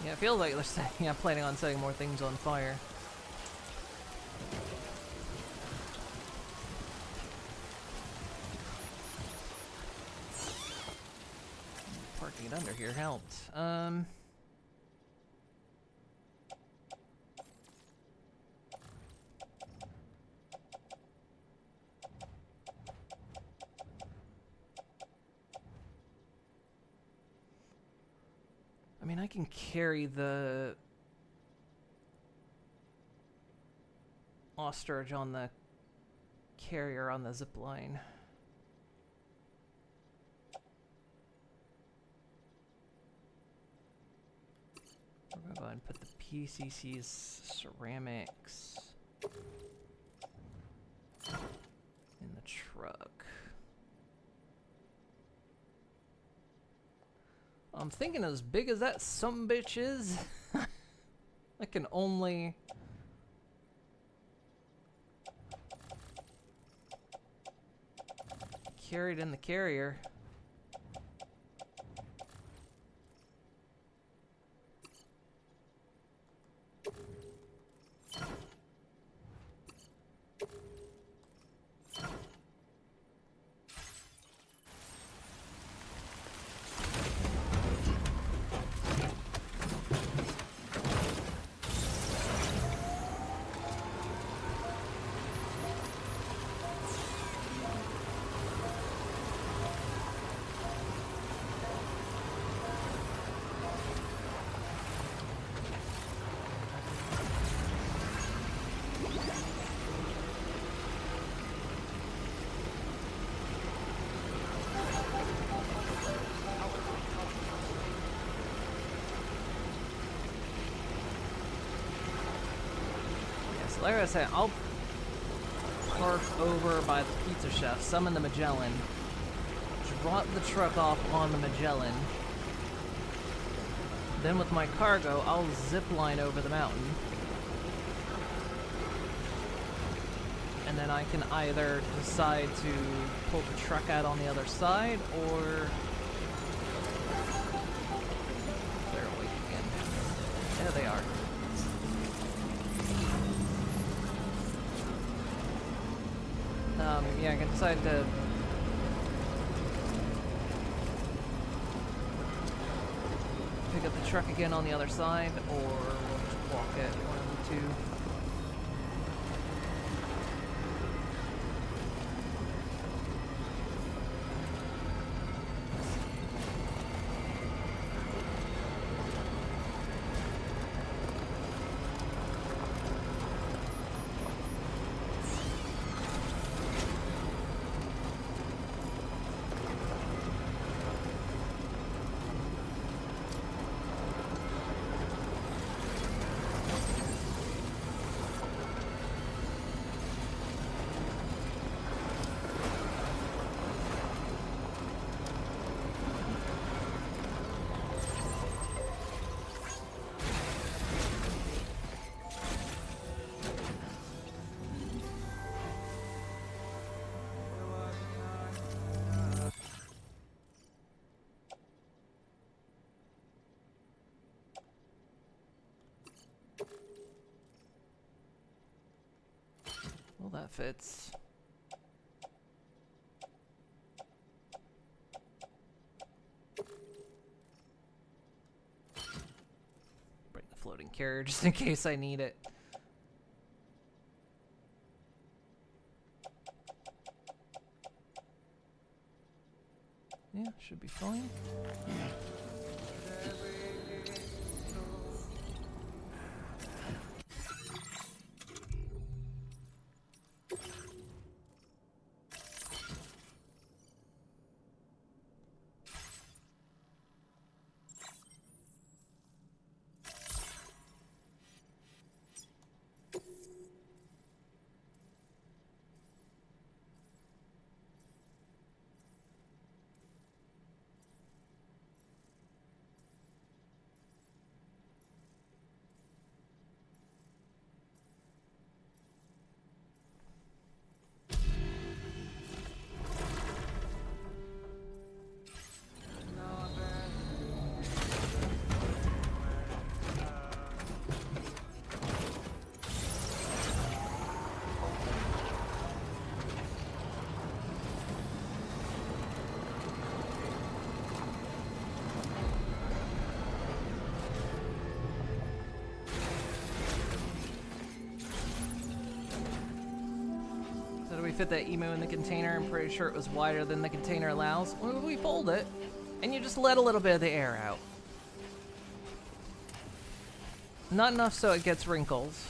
Yeah, it feels like they're planning on setting more things on fire. Parking it under here helped. I mean, I can carry the ostrich on the carrier on the zip line. We're gonna go ahead and put the PCC's ceramics in the truck. I'm thinking as big as that sumbitch is, I can only carry it in the carrier. Like I said, I'll park over by the Pizza Chef, summon the Magellan, drop the truck off on the Magellan, then with my cargo, I'll zip line over the mountain, and then I can either decide to pull the truck out on the other side, or they're awake again. There they are. Yeah, I can decide to pick up the truck again on the other side, or we'll just walk it, one of the two. Well, that fits. Bring the floating carrier just in case I need it. Yeah, should be fine. fit that emu in the container. I'm pretty sure it was wider than the container allows. Well, we fold it, and you just let a little bit of the air out. Not enough so it gets wrinkles.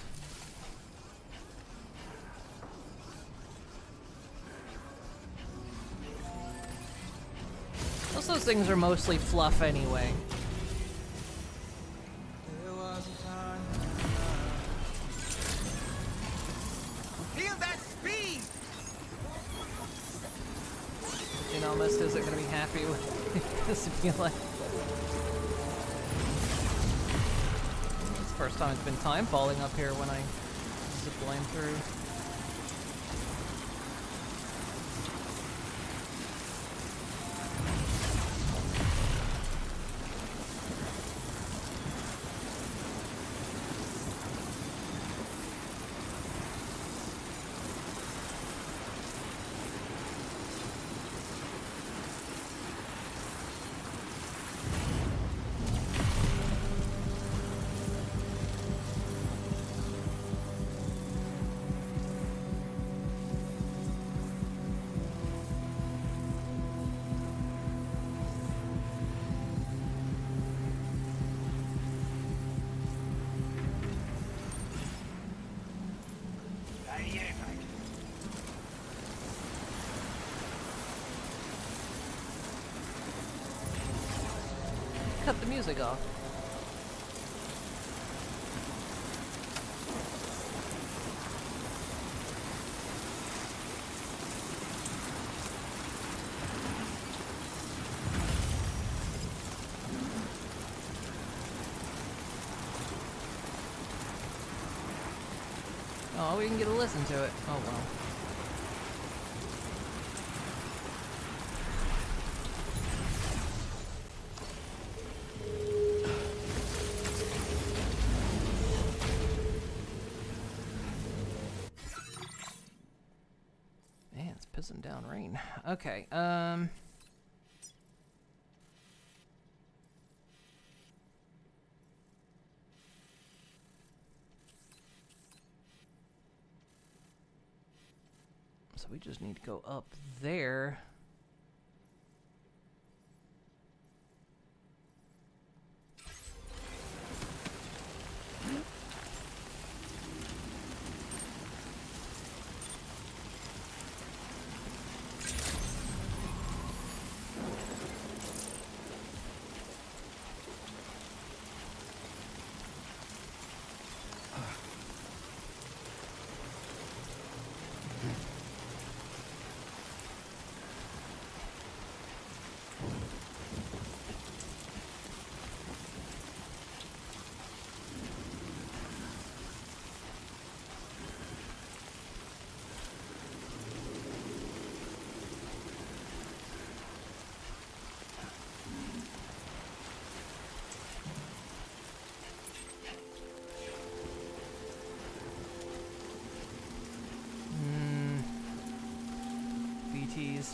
Most of those things are mostly fluff anyway. Feel that speed! You know, almost isn't going to be happy with this to be like. It's the first time it's been time falling up here when I zip line through. Cut the music off. Oh, we didn't get to listen to it. Oh well. Pissing down rain. Okay, so we just need to go up there. BTs.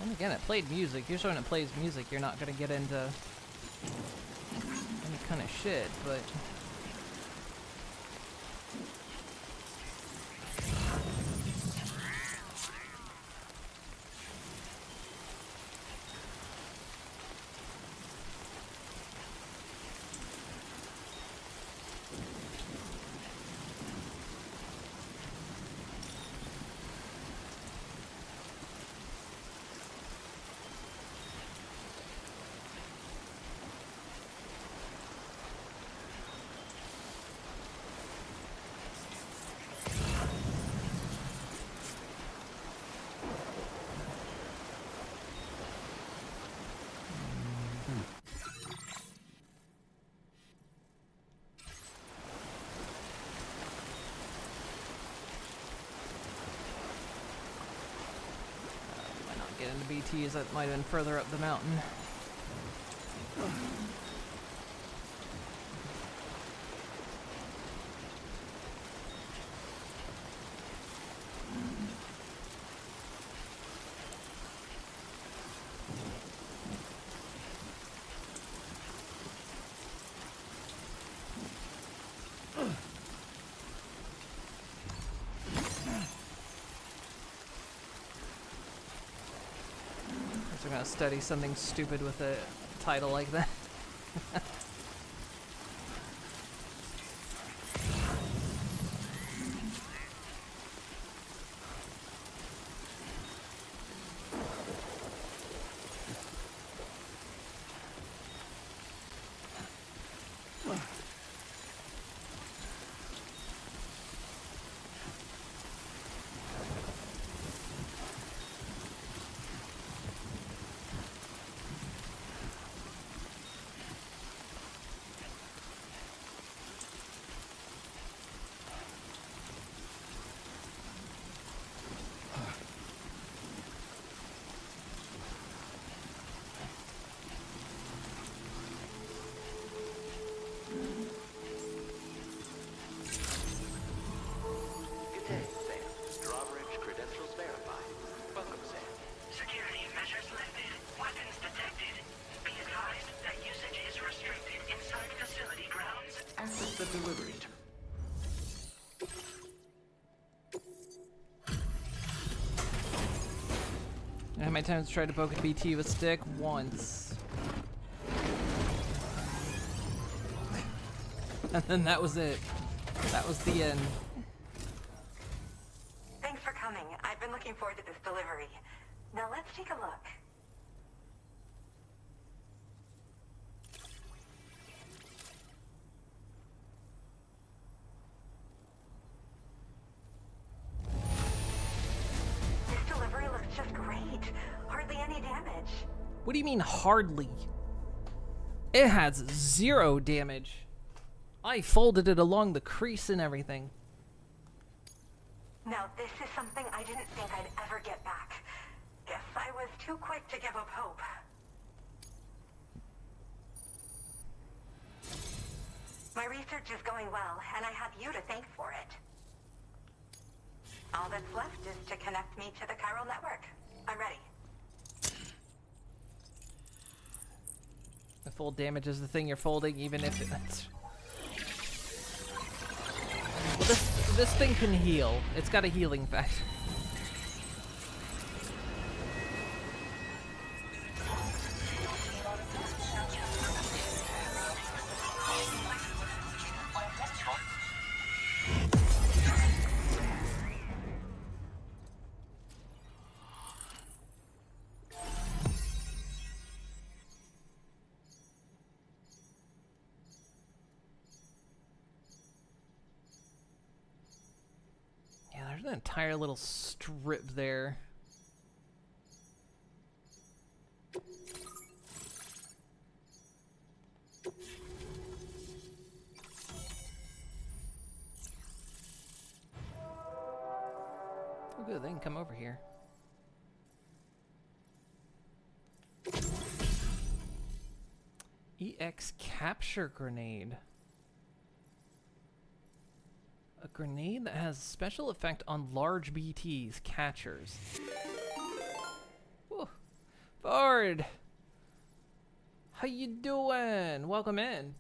And again, it played music. Usually when it plays music, you're not going to get into any kind of shit, but... Get into BTs that might have been further up the mountain. gonna study something stupid with a title like that. Good day, Sam. Drawbridge credentials verified. Welcome, Sam. Security measures lifted. Weapons detected. Be advised that usage is restricted inside facility grounds. Access the delivery terminal. How many times tried to poke a BT with stick? Once. And then that was it. That was the end. Thanks for coming. I've been looking forward to this delivery. Now let's take a look. This delivery looks just great. Hardly any damage. What do you mean hardly? It has 0 damage. I folded it along the crease and everything. Now this is something I didn't think I'd ever get back. Guess I was too quick to give up hope. My research is going well, and I have you to thank for it. All that's left is to connect me to the chiral network. I'm ready. The full damage is the thing you're folding, even if it's... Well, this thing can heal. It's got a healing factor. There's an entire little strip there. Oh good, they can come over here. EX capture grenade. A grenade that has special effect on large BTs, catchers. Whew. Ford! How you doing? Welcome in.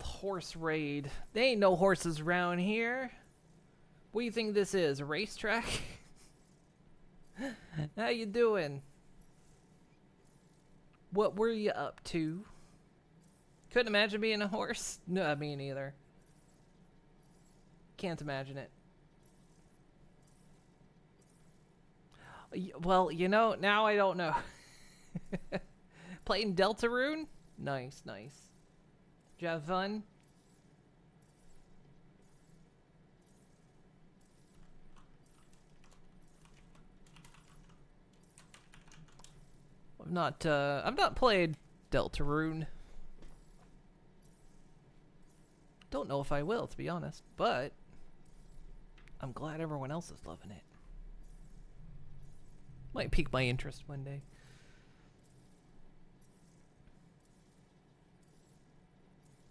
Horse raid. There ain't no horses around here. What do you think this is? A racetrack? How you doing? What were you up to? Couldn't imagine being a horse. No, me neither. Can't imagine it. Well, you know, now I don't know. Playing Deltarune? Nice, nice. Did you have fun? I've not played Deltarune. Don't know if I will, to be honest, but I'm glad everyone else is loving it. Might pique my interest one day.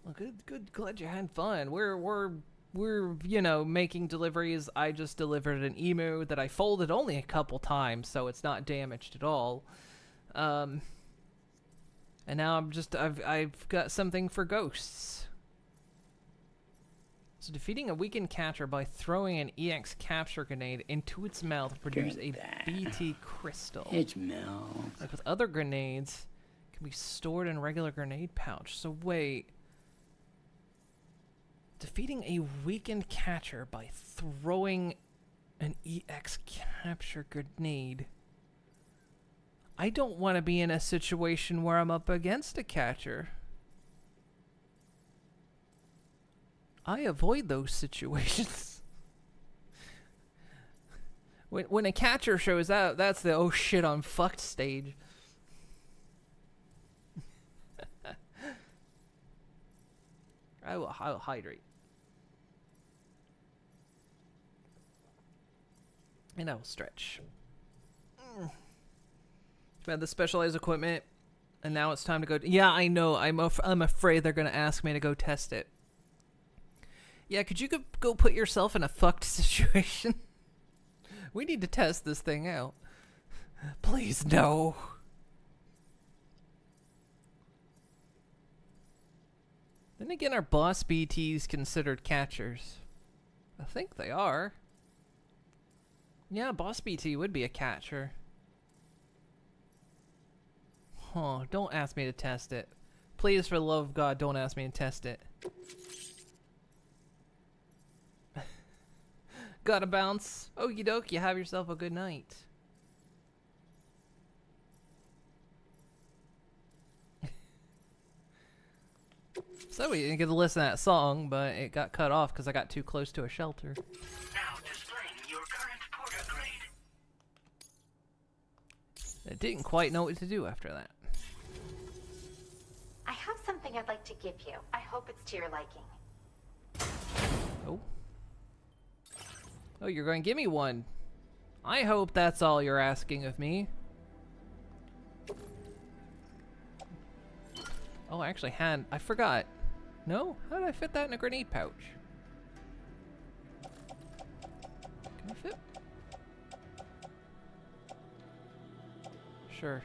Well, good. Glad you had fun. We're you know, making deliveries. I just delivered an emu that I folded only a couple times, so it's not damaged at all. And now I've got something for ghosts. So defeating a weakened catcher by throwing an EX capture grenade into its mouth will produce a BT crystal. It's milk. Like with other grenades, it can be stored in a regular grenade pouch. So wait. Defeating a weakened catcher by throwing an EX capture grenade. I don't want to be in a situation where I'm up against a catcher. I avoid those situations. When a catcher shows up, that's the oh shit I'm fucked stage. I will hydrate. And I will stretch. Found the specialized equipment, and now it's time to go. Yeah, I know. I'm afraid they're gonna ask me to go test it. Yeah, could you go put yourself in a fucked situation? We need to test this thing out. Please, no. Then again, are boss BTs considered catchers? I think they are. Yeah, boss BT would be a catcher. Huh, don't ask me to test it. Please, for the love of God, don't ask me to test it. Gotta bounce. Okie dokie, have yourself a good night. So we didn't get to listen to that song, but it got cut off because I got too close to a shelter. Now displaying your current porter grade. I didn't quite know what to do after that. I have something I'd like to give you. I hope it's to your liking. Oh. Oh, you're going to give me one. I hope that's all you're asking of me. Oh, I actually had... I forgot. No? How did I fit that in a grenade pouch? Can I fit? Sure.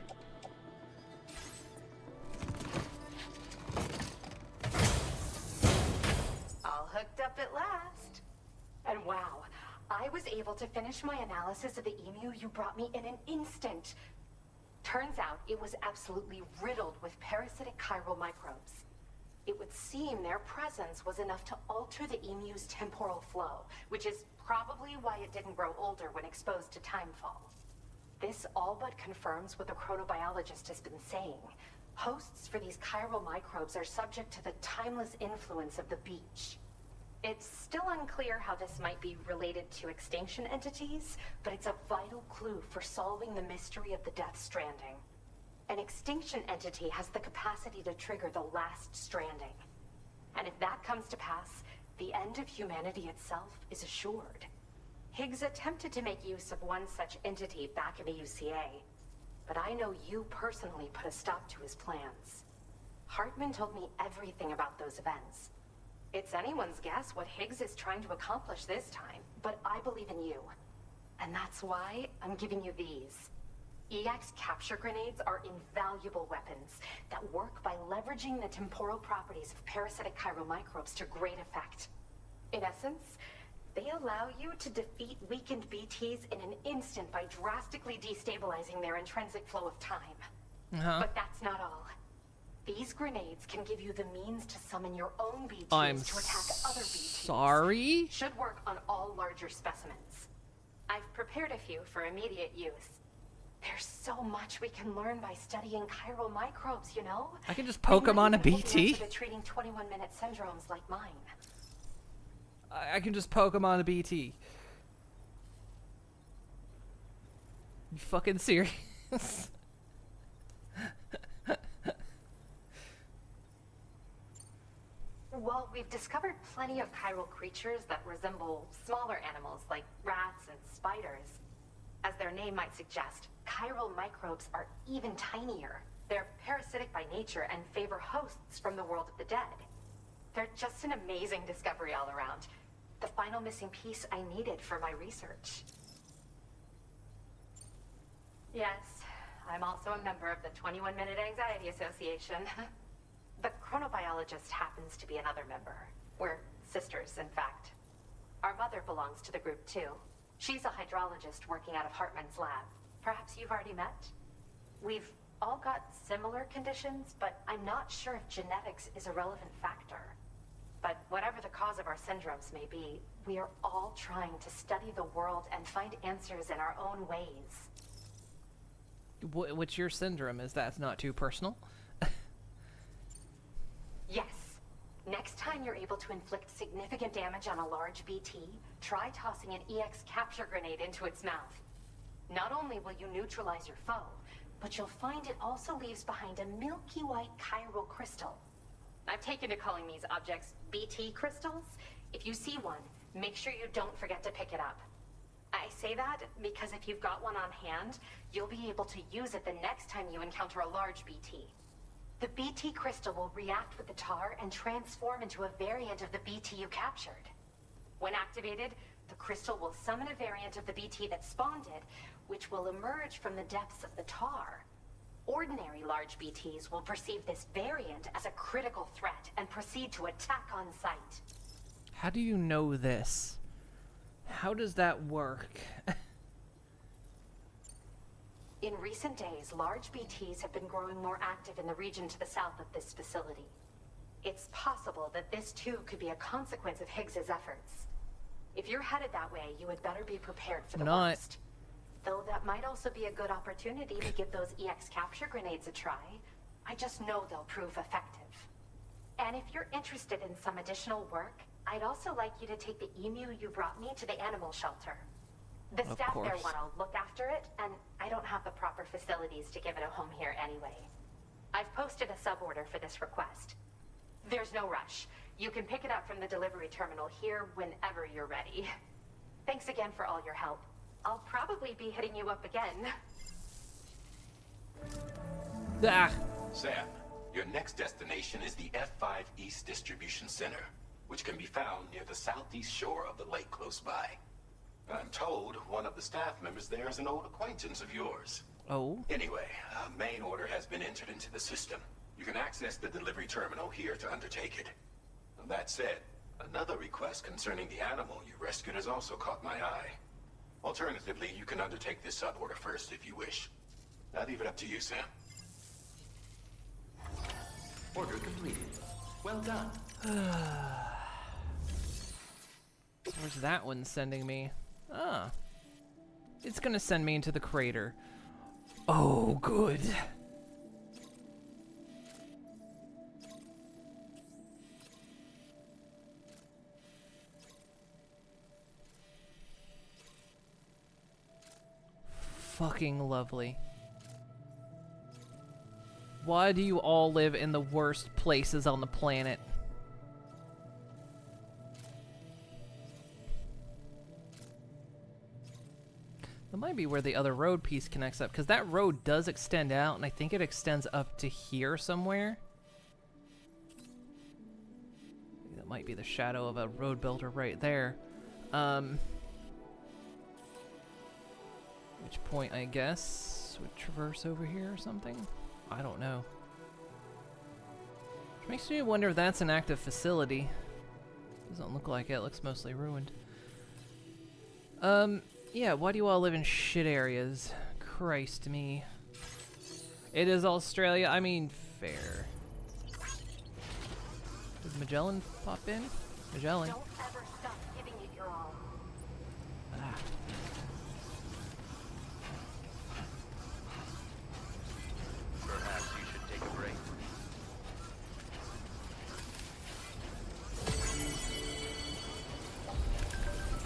All hooked up at last. And wow, I was able to finish my analysis of the emu you brought me in an instant. Turns out it was absolutely riddled with parasitic chiral microbes. It would seem their presence was enough to alter the emu's temporal flow, which is probably why it didn't grow older when exposed to timefall. This all but confirms what the chronobiologist has been saying. Hosts for these chiral microbes are subject to the timeless influence of the beach. It's still unclear how this might be related to extinction entities, but it's a vital clue for solving the mystery of the Death Stranding. An extinction entity has the capacity to trigger the last stranding. And if that comes to pass, the end of humanity itself is assured. Higgs attempted to make use of one such entity back in the UCA, but I know you personally put a stop to his plans. Hartman told me everything about those events. It's anyone's guess what Higgs is trying to accomplish this time, but I believe in you. And that's why I'm giving you these. EX capture grenades are invaluable weapons that work by leveraging the temporal properties of parasitic chiral microbes to great effect. In essence, they allow you to defeat weakened BTs in an instant by drastically destabilizing their intrinsic flow of time. But that's not all. These grenades can give you the means to summon your own BTs to attack other BTs. Sorry? Should work on all larger specimens. I've prepared a few for immediate use. There's so much we can learn by studying chiral microbes, you know? I can just poke them on a They might even BT? be treating 21-minute syndromes like mine. I can just poke them on a BT. You fucking serious? Well, we've discovered plenty of chiral creatures that resemble smaller animals like rats and spiders. As their name might suggest, chiral microbes are even tinier. They're parasitic by nature and favor hosts from the world of the dead. They're just an amazing discovery all around. The final missing piece I needed for my research. Yes, I'm also a member of the 21-Minute Anxiety Association. The chronobiologist happens to be another member. We're Sisters, in fact. Our mother belongs to the group, too. She's a hydrologist working out of Hartman's lab. Perhaps you've already met? We've all got similar conditions, but I'm not sure if genetics is a relevant factor. But whatever the cause of our syndromes may be, we are all trying to study the world and find answers in our own ways. What's your syndrome? Is that not too personal? Yes. Next time you're able to inflict significant damage on a large BT, try tossing an EX capture grenade into its mouth. Not only will you neutralize your foe, but you'll find it also leaves behind a milky white chiral crystal. I've taken to calling these objects BT crystals. If you see one, make sure you don't forget to pick it up. I say that because if you've got one on hand, you'll be able to use it the next time you encounter a large BT. The BT crystal will react with the tar and transform into a variant of the BT you captured. When activated, the crystal will summon a variant of the BT that spawned it, which will emerge from the depths of the tar. Ordinary large BTs will perceive this variant as a critical threat and proceed to attack on sight. How do you know this? How does that work? In recent days, large BTs have been growing more active in the region to the south of this facility. It's possible that this too could be a consequence of Higgs's efforts. If you're headed that way, you had better be prepared for the worst. Though that might also be a good opportunity to give those EX capture grenades a try. I just know they'll prove effective. And if you're interested in some additional work, I'd also like you to take the emu you brought me to the animal shelter. The staff there want to look after it, and I don't have the proper facilities to give it a home here anyway. I've posted a suborder for this request. There's no rush. You can pick it up from the delivery terminal here whenever you're ready. Thanks again for all your help. I'll probably be hitting you up again. Sam, your next destination is the F5 East Distribution Center, which can be found near the southeast shore of the lake close by. I'm told one of the staff members there is an old acquaintance of yours. Oh? Anyway, a main order has been entered into the system. You can access the delivery terminal here to undertake it. That said, another request concerning the animal you rescued has also caught my eye. Alternatively, you can undertake this suborder first if you wish. I'll leave it up to you, Sam. Order completed. Well done. Where's that one sending me? Ah. It's gonna send me into the crater. Oh, good. Fucking lovely. Why do you all live in the worst places on the planet? That might be where the other road piece connects up, because that road does extend out, and I think it extends up to here somewhere. That might be the shadow of a road builder right there. Which point, I guess, would traverse over here or something? I don't know. Which makes me wonder if that's an active facility. Doesn't look like it. It looks mostly ruined. Yeah, why do you all live in shit areas? Christ me. It is Australia. I mean, fair. Did Magellan pop in? Magellan. Don't ever stop giving it your all. Ah. Perhaps you should take a break.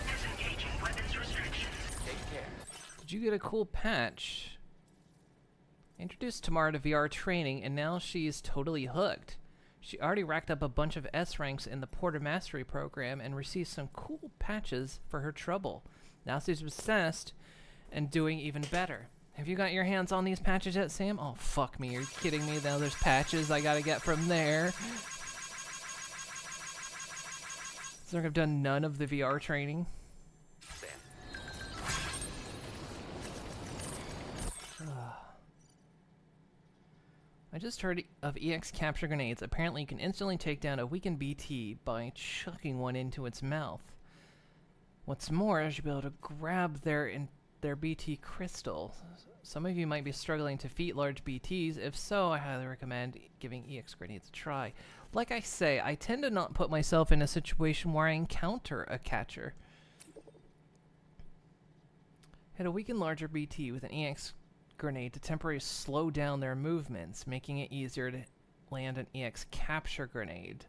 Disengaging weapons restrictions. Take care. Did you get a cool patch? Introduced Tamara to VR training, and now she's totally hooked. She already racked up a bunch of S ranks in the Porter Mastery program and received some cool patches for her trouble. Now she's obsessed and doing even better. Have you got your hands on these patches yet, Sam? Oh, fuck me. Are you kidding me? Now there's patches I gotta get from there. So I've done none of the VR training. I just heard of EX capture grenades. Apparently you can instantly take down a weakened BT by chucking one into its mouth. What's more, you should be able to grab their BT crystal. Some of you might be struggling to defeat large BTs. If so, I highly recommend giving EX grenades a try. Like I say, I tend to not put myself in a situation where I encounter a catcher. Hit a weakened larger BT with an EX grenade to temporarily slow down their movements, making it easier to land an EX capture grenade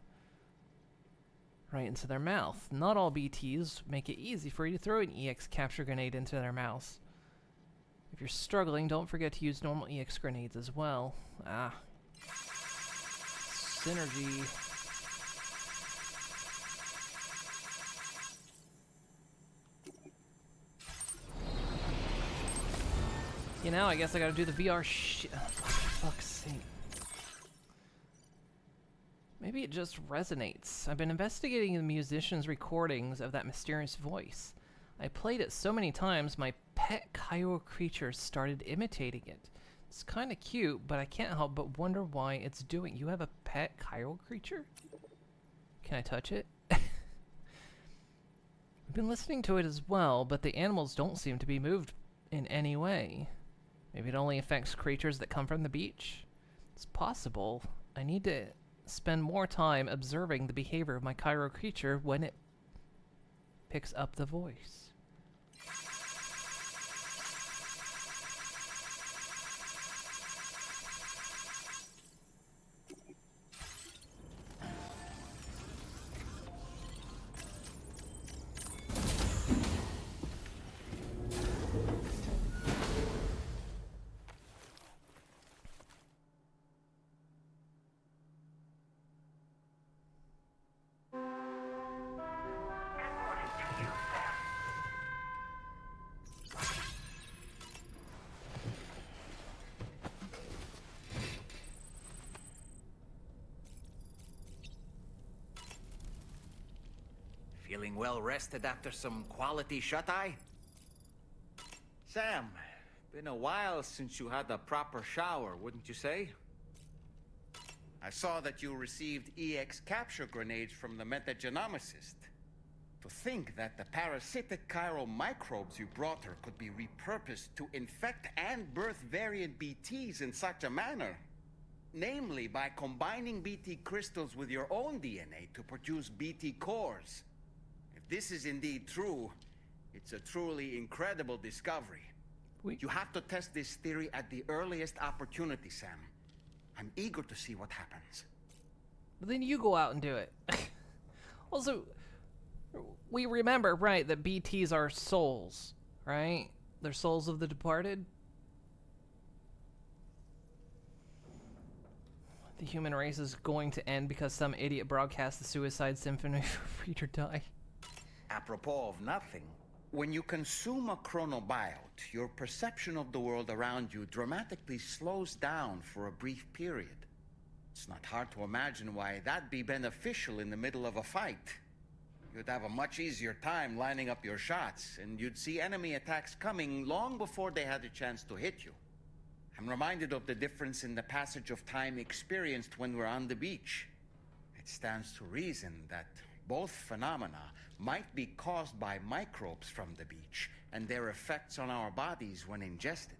right into their mouth. Not all BTs make it easy for you to throw an EX capture grenade into their mouth. If you're struggling, don't forget to use normal EX grenades as well. Ah. Synergy. You know, I guess I gotta do the VR shit. Fuck's sake. Maybe it just resonates. I've been investigating the musician's recordings of that mysterious voice. I played it so many times, my pet Cairo creature started imitating it. It's kinda cute, but I can't help but wonder why it's doing. You have a pet Cairo creature? Can I touch it? I've been listening to it as well, but the animals don't seem to be moved in any way. Maybe it only affects creatures that come from the beach? It's possible. I need to spend more time observing the behavior of my Cairo creature when it picks up the voice. Feeling well rested after some quality shut-eye? Sam, been a while since you had a proper shower, wouldn't you say? I saw that you received EX capture grenades from the metagenomicist. To think that the parasitic chiral microbes you brought her could be repurposed to infect and birth variant BTs in such a manner. Namely, by combining BT crystals with your own DNA to produce BT cores. If this is indeed true, it's a truly incredible discovery. You have to test this theory at the earliest opportunity, Sam. I'm eager to see what happens. But then you go out and do it. Also, we remember, right, that BTs are souls, right? They're souls of the departed. The human race is going to end because some idiot broadcasts the Suicide Symphony for free to die. Apropos of nothing, when you consume a chronobiote, your perception of the world around you dramatically slows down for a brief period. It's not hard to imagine why that'd be beneficial in the middle of a fight. You'd have a much easier time lining up your shots, and you'd see enemy attacks coming long before they had a chance to hit you. I'm reminded of the difference in the passage of time experienced when we're on the beach. It stands to reason that both phenomena might be caused by microbes from the beach and their effects on our bodies when ingested.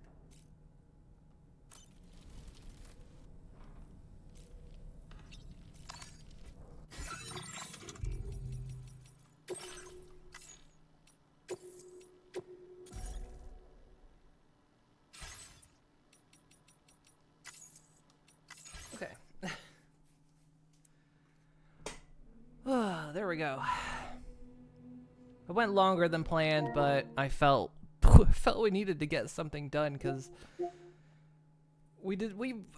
Okay. There we go. It went longer than planned, but I felt we needed to get something done because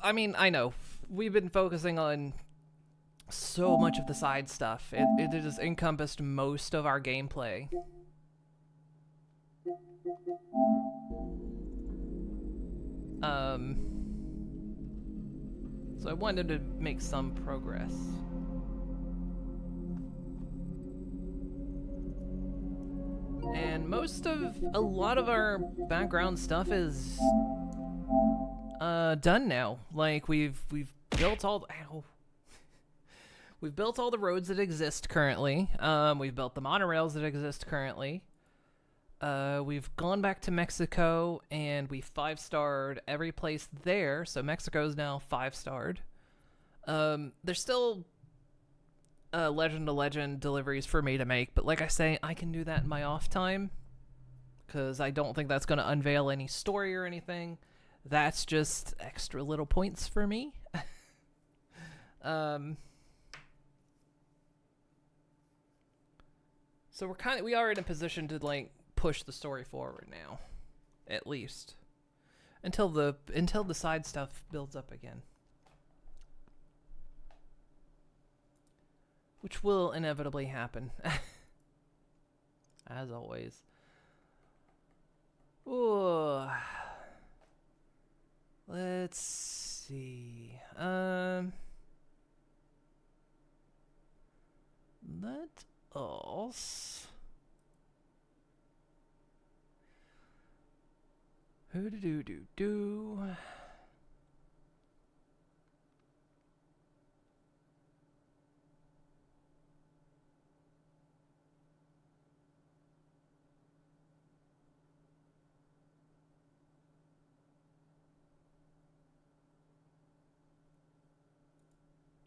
I mean, I know we've been focusing on so much of the side stuff. It just encompassed most of our gameplay. So I wanted to make some progress. And a lot of our background stuff is done now. Like we've built all we've built all the roads that exist currently. We've built the monorails that exist currently. We've gone back to Mexico and we 5-starred every place there. So Mexico's now 5-starred. There's still Legend to Legend deliveries for me to make, but like I say, I can do that in my off time because I don't think that's going to unveil any story or anything. That's just extra little points for me. So we are in a position to like push the story forward now, at least until the side stuff builds up again, which will inevitably happen, as always. Ooh. Let's see. Let us. Who do.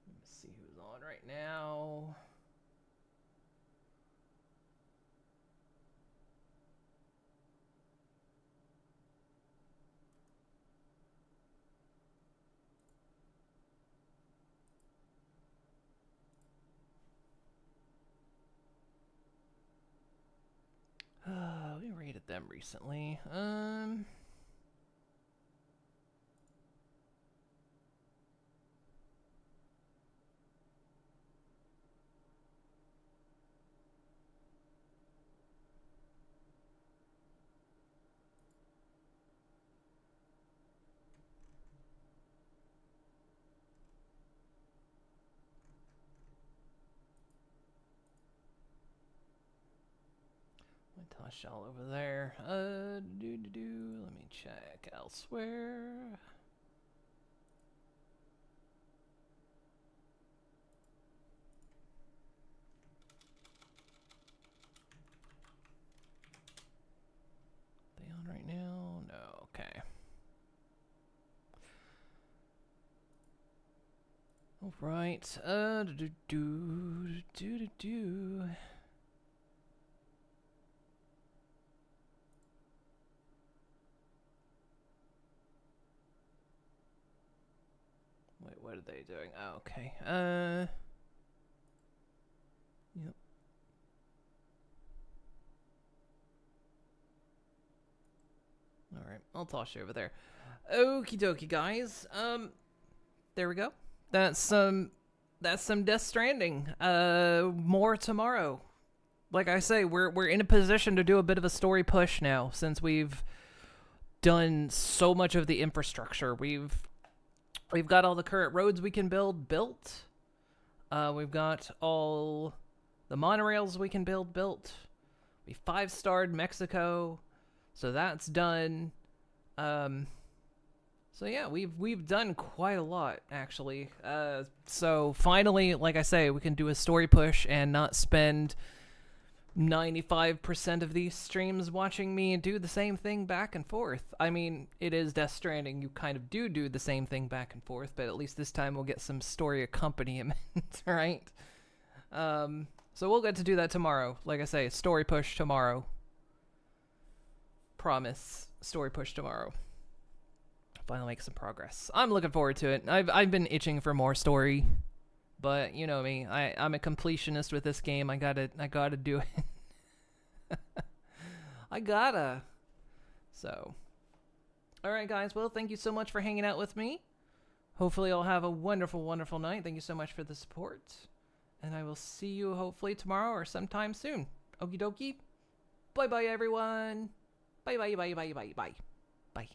Let's see who's on right now. We rated them recently. Toss y'all over there. Let me check elsewhere. They on right now? No. Okay. All right. Wait, what are they doing? Oh, okay. Yep. Alright, I'll toss you over there. Okie dokie, guys. There we go. That's some Death Stranding. More tomorrow. Like I say, we're in a position to do a bit of a story push now, since we've done so much of the infrastructure. We've got all the current roads we can built. We've got all the monorails we can built. We 5-starred Mexico, so that's done. So yeah, we've done quite a lot, actually. So finally, like I say, we can do a story push and not spend 95% of these streams watching me do the same thing back and forth. I mean, it is Death Stranding. You kind of do the same thing back and forth, but at least this time we'll get some story accompaniment, right? So we'll get to do that tomorrow. Like I say, story push tomorrow. Promise, story push tomorrow. Finally make some progress. I'm looking forward to it. I've been itching for more story, but you know me. I'm a completionist with this game. I gotta do it. I gotta. So, all right, guys. Well, thank you so much for hanging out with me. Hopefully, I'll have a wonderful, wonderful night. Thank you so much for the support, and I will see you hopefully tomorrow or sometime soon. Okie dokie. Bye bye, everyone. Bye bye bye bye bye bye bye.